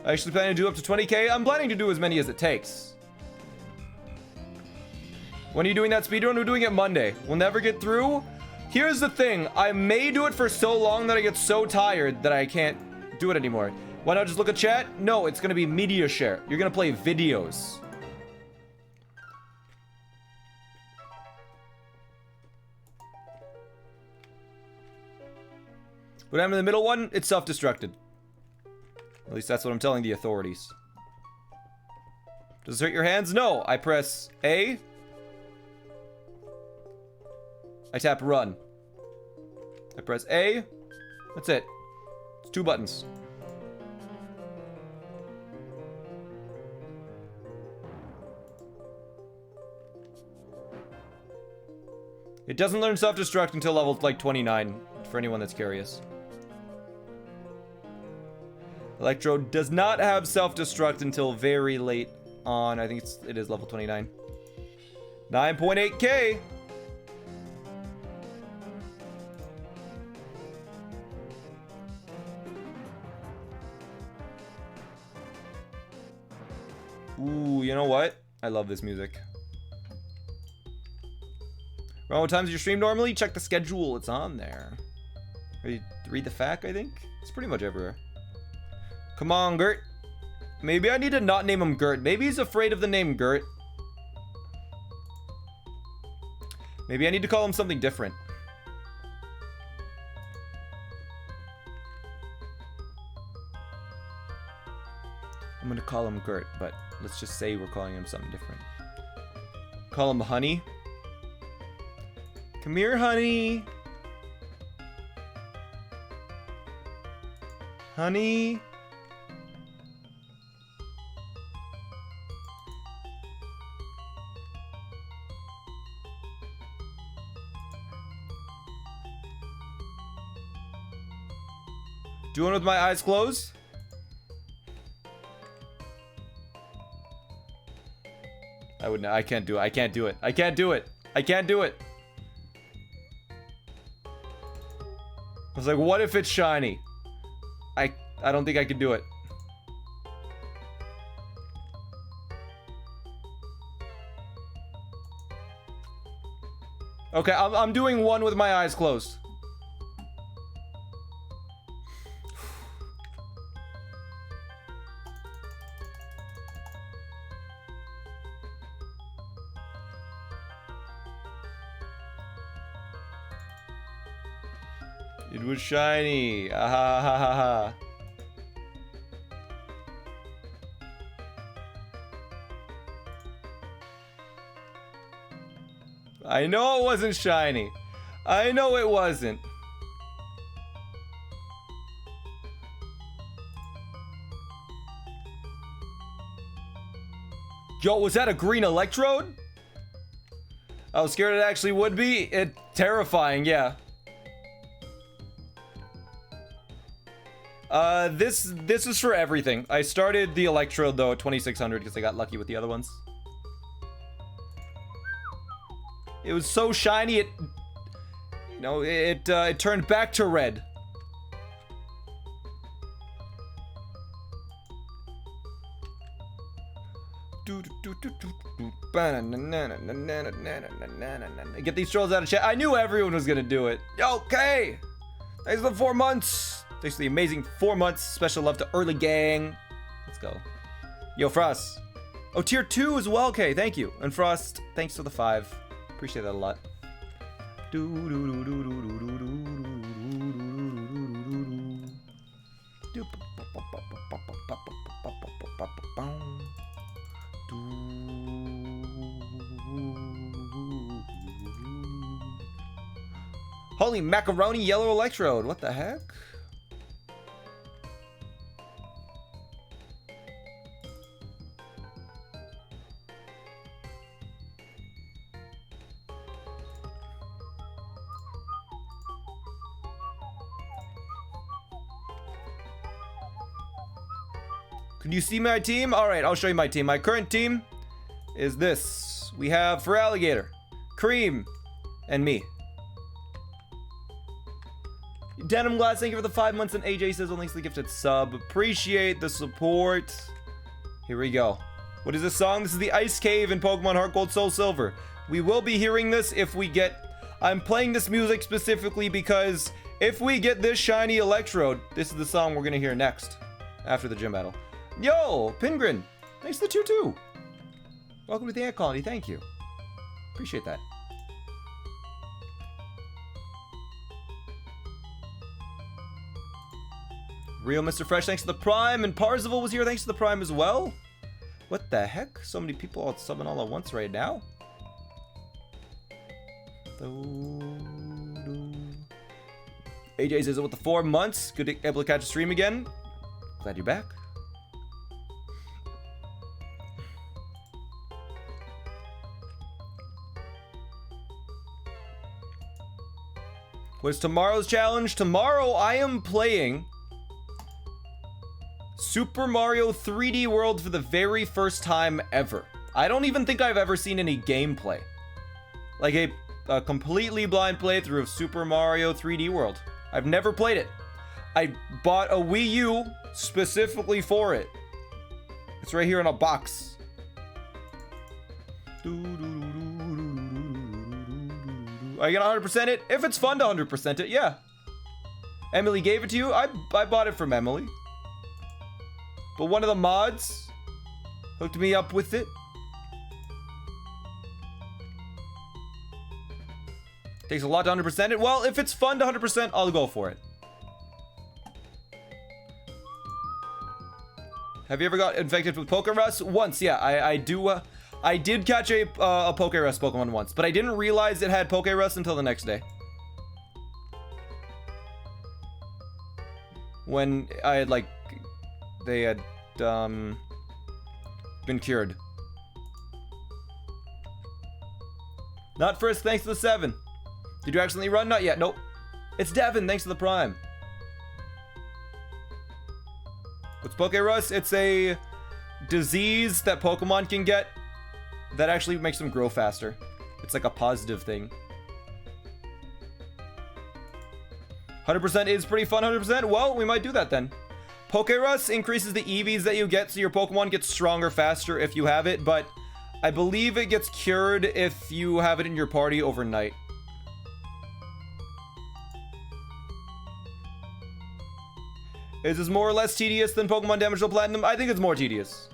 I actually plan to do up to 20k. I'm planning to do as many as it takes. When are you doing that speedrun? We're doing it Monday. We'll never get through. Here's the thing. I may do it for so long that I get so tired that I can't do it anymore. Why not just look at chat? No, it's going to be media share. You're going to play videos. But I'm in the middle one. It's self-destructed. At least that's what I'm telling the authorities. Does it hurt your hands? No. I press A. I tap run. I press A. That's it. It's 2 buttons. It doesn't learn self-destruct until level like 29, for anyone that's curious. Electrode does not have self-destruct until very late on. I think it is level 29. 9.8k. Ooh, you know what? I love this music. Around what times do you stream normally? Check the schedule. It's on there. Read the FAQ, I think? It's pretty much everywhere. Come on, Gert. Maybe I need to not name him Gert. Maybe he's afraid of the name Gert. Maybe I need to call him something different. I'm gonna call him Gert, but let's just say we're calling him something different. Call him Honey. Come here, Honey. Honey. Doing with my eyes closed? I would not. I can't do it. I can't do it. I can't do it. I can't do it. I was like, what if it's shiny? I don't think I can do it. Okay, I'm doing one with my eyes closed. It was shiny. Ah, ha, ha, ha, ha. I know it wasn't shiny. I know it wasn't. Yo, was that a green electrode? I was scared it actually would be. It terrifying, yeah. This is for everything. I started the electrode though at 2600 because I got lucky with the other ones. It was so shiny it, you know, it turned back to red. Get these trolls out of chat. I knew everyone was gonna do it. Okay. Thanks for the 4 months. Thanks for the amazing 4 months. Special love to Early Gang. Let's go. Yo, Frost. Oh, tier 2 as well. Okay, thank you. And Frost, thanks for the 5. Appreciate that a lot. Holy macaroni yellow electrode. What the heck? Can you see my team? All right, I'll show you my team. My current team is this. We have for Alligator, Cream, and me. Denim Glass, thank you for the 5 months, and AJ says only the gifted sub. Appreciate the support. Here we go. What is this song? This is the Ice Cave in Pokemon Heart Gold Soul Silver. We will be hearing this if we get... I'm playing this music specifically because if we get this shiny electrode, this is the song we're gonna hear next after the gym battle. Yo, Pingrin, thanks to the 2-2. Welcome to the Ant Colony, thank you. Appreciate that. Real Mr. Fresh, thanks to the Prime, and Parzival was here, thanks to the Prime as well. What the heck? So many people all subbing all at once right now. AJ says, with the 4 months, good to be able to catch a stream again. Glad you're back. What's tomorrow's challenge? Tomorrow I am playing Super Mario 3D World for the very first time ever. I don't even think I've ever seen any gameplay. Like a completely blind playthrough of Super Mario 3D World. I've never played it. I bought a Wii U specifically for it. It's right here in a box. Are you gonna 100% it? If it's fun to 100% it, yeah. Emily gave it to you? I bought it from Emily. but one of the mods hooked me up with it. Takes a lot to 100% it. Well, if it's fun to 100%, I'll go for it. Have you ever got infected with Pokerus? Once, yeah. I did catch a Pokerus Pokemon once, but I didn't realize it had Pokerus until the next day. When I had, like, they had, been cured. Not first, thanks to the 7. Did you accidentally run? Not yet, nope. It's Devin, thanks to the Prime. What's Pokerus? It's a disease that Pokemon can get that actually makes them grow faster. It's like a positive thing. 100% is pretty fun, 100%? Well, we might do that then. Pokerus increases the EVs that you get, so your Pokemon gets stronger faster if you have it, but I believe it gets cured if you have it in your party overnight. Is this more or less tedious than Pokemon Damage to Platinum? I think it's more tedious.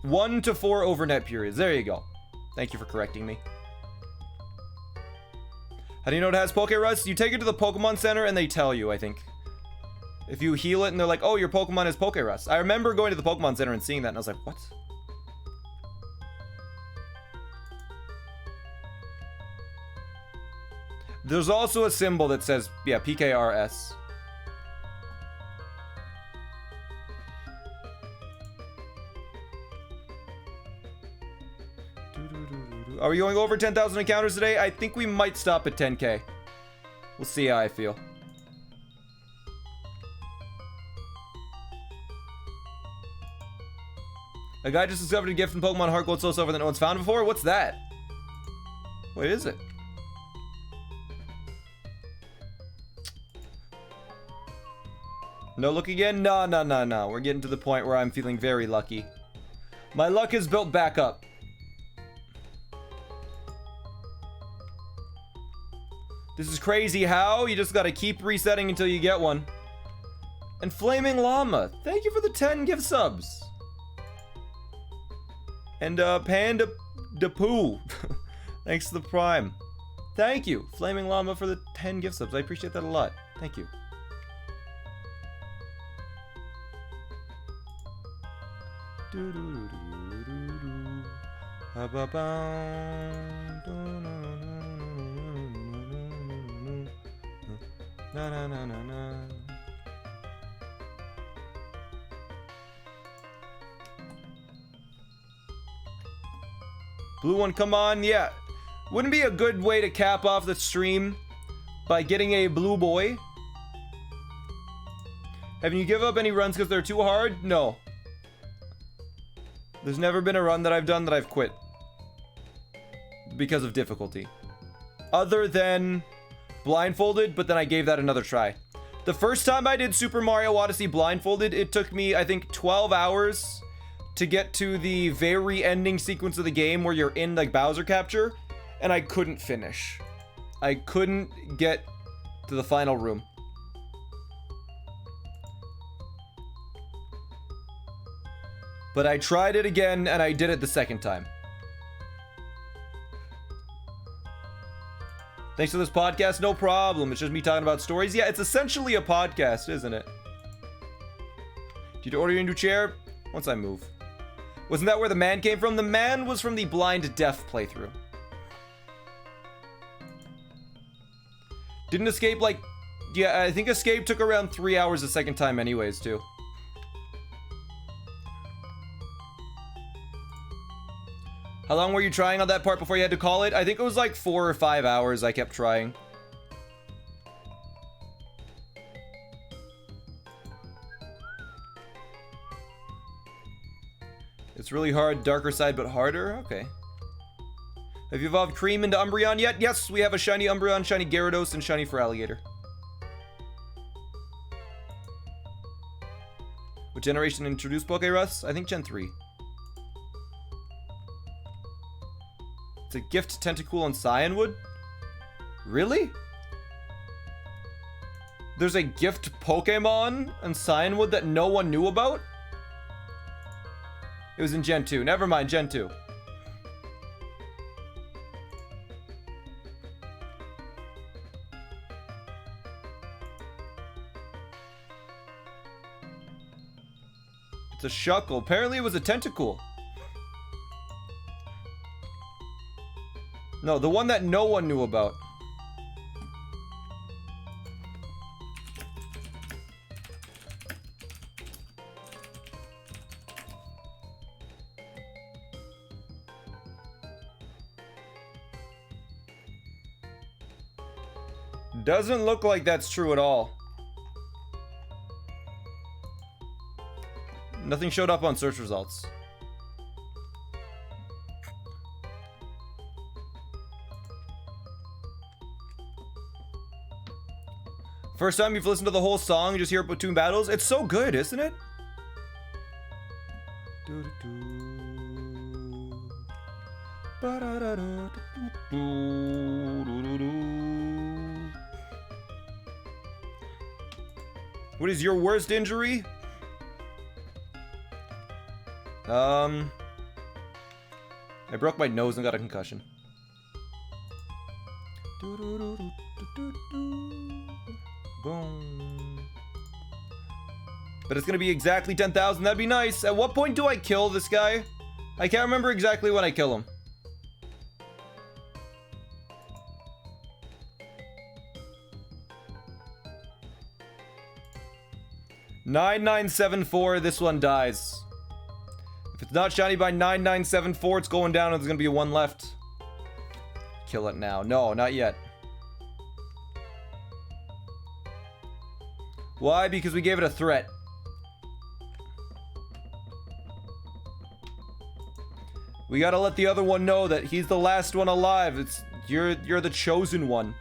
One to 4 overnight periods. There you go. Thank you for correcting me. How do you know it has Pokerus? You take it to the Pokemon Center and they tell you, I think. If you heal it and they're like, oh, your Pokemon has Pokerus. I remember going to the Pokemon Center and seeing that and I was like, what? There's also a symbol that says, yeah, PKRS. Are we going over 10,000 encounters today? I think we might stop at 10k. We'll see how I feel. A guy just discovered a gift from Pokemon Heart Gold Soul Silver that no one's found before? What's that? What is it? No look again? No. We're getting to the point where I'm feeling very lucky. My luck is built back up. This is crazy. How? You just gotta keep resetting until you get one. And Flaming Llama, thank you for the 10 gift subs. And Panda Dapoo, thanks to the Prime. Thank you, Flaming Llama, for the 10 gift subs. I appreciate that a lot. Thank you. Blue one, come on. Yeah, wouldn't be a good way to cap off the stream by getting a blue boy. Have you give up any runs because they're too hard? No. There's never been a run that I've done that I've quit because of difficulty. Other than blindfolded, but then I gave that another try. The first time I did Super Mario Odyssey blindfolded, it took me, I think, 12 hours to get to the very ending sequence of the game where you're in, like, Bowser capture, and I couldn't finish. I couldn't get to the final room. But I tried it again, and I did it the second time. Thanks for this podcast. No problem. It's just me talking about stories. Yeah, it's essentially a podcast, isn't it? Did you order your new chair? Once I move. Wasn't that where the man came from? The man was from the blind deaf playthrough. Didn't Escape, like... Yeah, I think Escape took around 3 hours the second time anyways, too. How long were you trying on that part before you had to call it? I think it was like 4 or 5 hours I kept trying. It's really hard, darker side, but harder? Okay. Have you evolved Cream into Umbreon yet? Yes, we have a shiny Umbreon, shiny Gyarados, and shiny Feraligatr. What generation introduced Pokerus? I think Gen 3. It's a gift tentacle and cyanwood? Really? There's a gift Pokemon and cyanwood that no one knew about? It was in Gen 2. Never mind, Gen 2. It's a Shuckle. Apparently it was a tentacle. No, the one that no one knew about. Doesn't look like that's true at all. Nothing showed up on search results. First time you've listened to the whole song, you just hear Platoon battles. It's so good, isn't it? What is your worst injury? I broke my nose and got a concussion. Boom. But it's gonna be exactly 10,000. That'd be nice. At what point do I kill this guy? I can't remember exactly when I kill him. $9,974. This one dies. If it's not shiny by 9974, it's going down and there's gonna be one left. Kill it now. No, not yet. Why? Because we gave it a threat. We gotta let the other one know that he's the last one alive. You're the chosen one.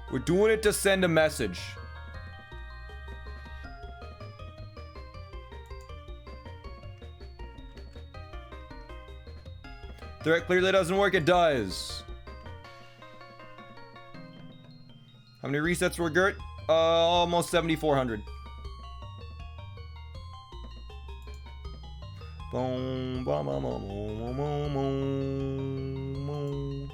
We're doing it to send a message. Threat clearly doesn't work. It does. How many resets were Gert? Almost 7,400. Boom, boom, boom, boom, boom, boom, boom.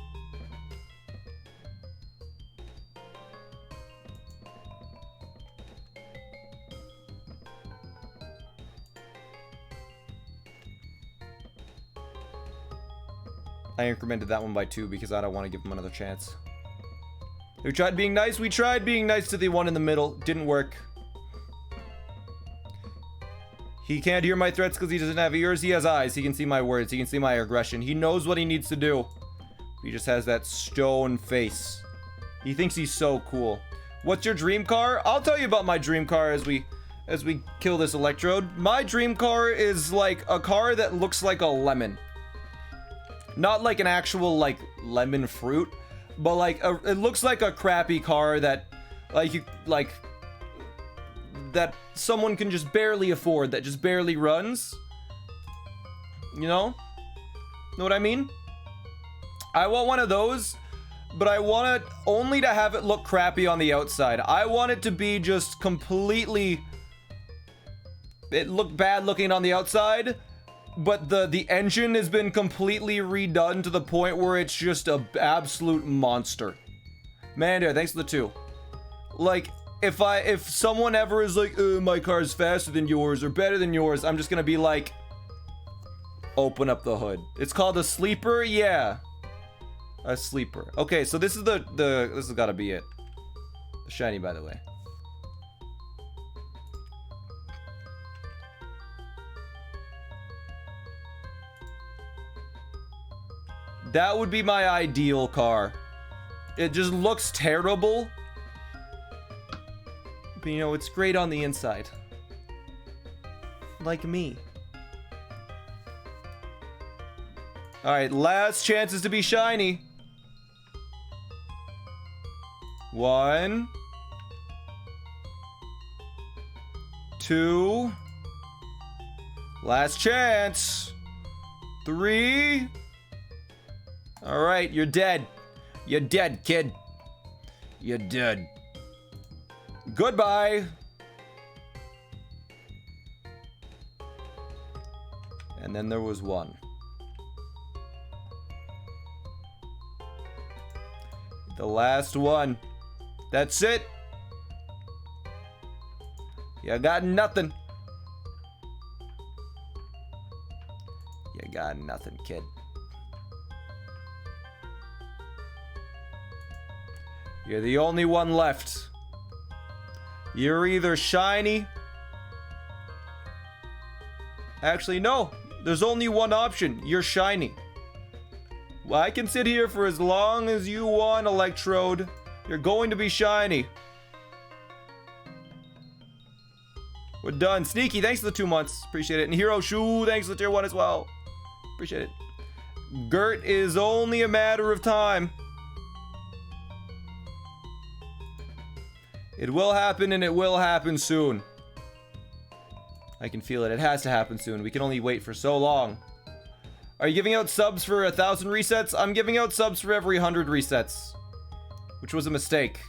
I incremented that one by 2 because I don't want to give him another chance. We tried being nice. We tried being nice to the one in the middle. Didn't work. He can't hear my threats because he doesn't have ears. He has eyes. He can see my words. He can see my aggression. He knows what he needs to do. He just has that stone face. He thinks he's so cool. What's your dream car? I'll tell you about my dream car as we kill this electrode. My dream car is like a car that looks like a lemon. Not like an actual like lemon fruit, but like it looks like a crappy car that that someone can just barely afford, that just barely runs. You know? Know what I mean? I want one of those, but I want it only to have it look crappy on the outside. I want it to be just completely... It looked bad looking on the outside, but the engine has been completely redone to the point where it's just an absolute monster. Man, dude, thanks for the 2. Like, if someone ever is like, my car's faster than yours or better than yours, I'm just gonna be like, open up the hood. It's called a sleeper? Yeah. A sleeper. Okay, so this is this has gotta be it. Shiny, by the way. That would be my ideal car. It just looks terrible. But you know, it's great on the inside. Like me. Alright, last chances to be shiny. 1, 2, last chance. 3. All right, you're dead. You're dead, kid. You're dead. Goodbye. And then there was 1. The last one. That's it. You got nothing. You got nothing, kid. You're the only one left. You're either shiny. Actually, no. There's only one option. You're shiny. Well, I can sit here for as long as you want, Electrode. You're going to be shiny. We're done. Sneaky, thanks for the 2 months. Appreciate it. And Hero Shoe, thanks for the tier 1 as well. Appreciate it. Gert is only a matter of time. It will happen, and it will happen soon. I can feel it. It has to happen soon. We can only wait for so long. Are you giving out subs for 1,000 resets? I'm giving out subs for every 100 resets. Which was a mistake.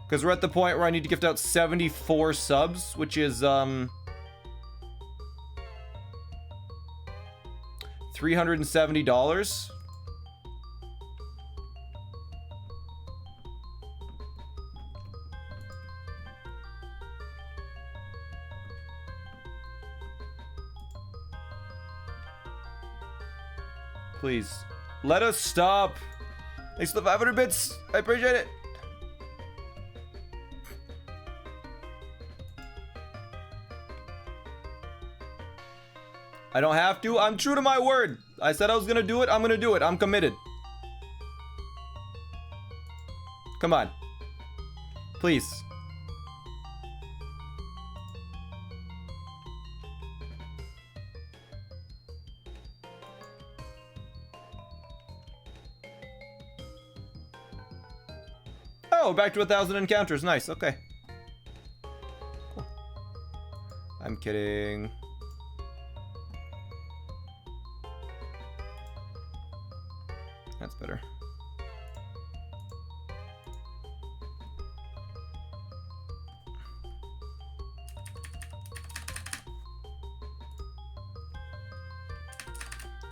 Because we're at the point where I need to gift out 74 subs, which is, $370. Please, let us stop. Thanks for the 500 bits. I appreciate it. I don't have to. I'm true to my word. I said I was gonna do it. I'm gonna do it. I'm committed. Come on. Please. Oh, back to 1,000 encounters. Nice. Okay. Cool. I'm kidding. That's better.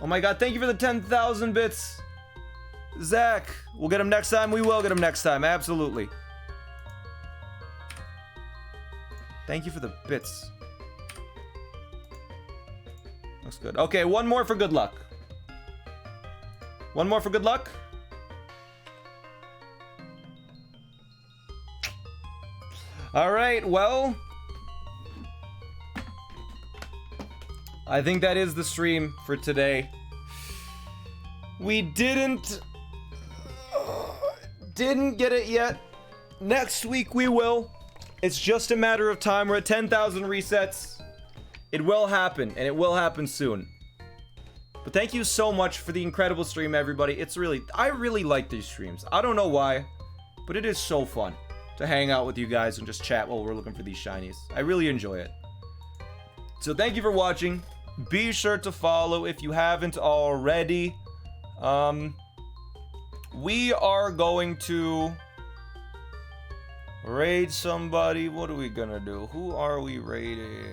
Oh my god, thank you for the 10,000 bits. Zach, we'll get him next time. We will get him next time. Absolutely. Thank you for the bits. Looks good. Okay, one more for good luck. One more for good luck. All right, well, I think that is the stream for today. We didn't get it yet. Next week we will. It's just a matter of time. We're at 10,000 resets. It will happen, and it will happen soon. But thank you so much for the incredible stream, everybody. I really like these streams. I don't know why, but it is so fun to hang out with you guys and just chat while we're looking for these shinies. I really enjoy it. So thank you for watching. Be sure to follow if you haven't already. We are going to raid somebody. What are we gonna do? Who are we raiding?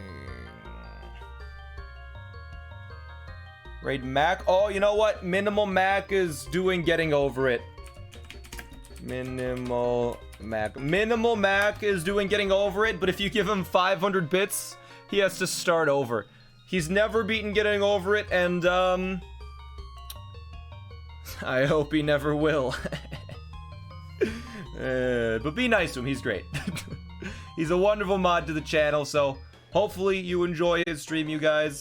Raid Mac. Oh, you know what? Minimal Mac is doing Getting Over It. Minimal Mac is doing Getting Over It, but if you give him 500 bits, he has to start over. He's never beaten Getting Over It, and, I hope he never will. But be nice to him, he's great. He's a wonderful mod to the channel, so hopefully you enjoy his stream, you guys.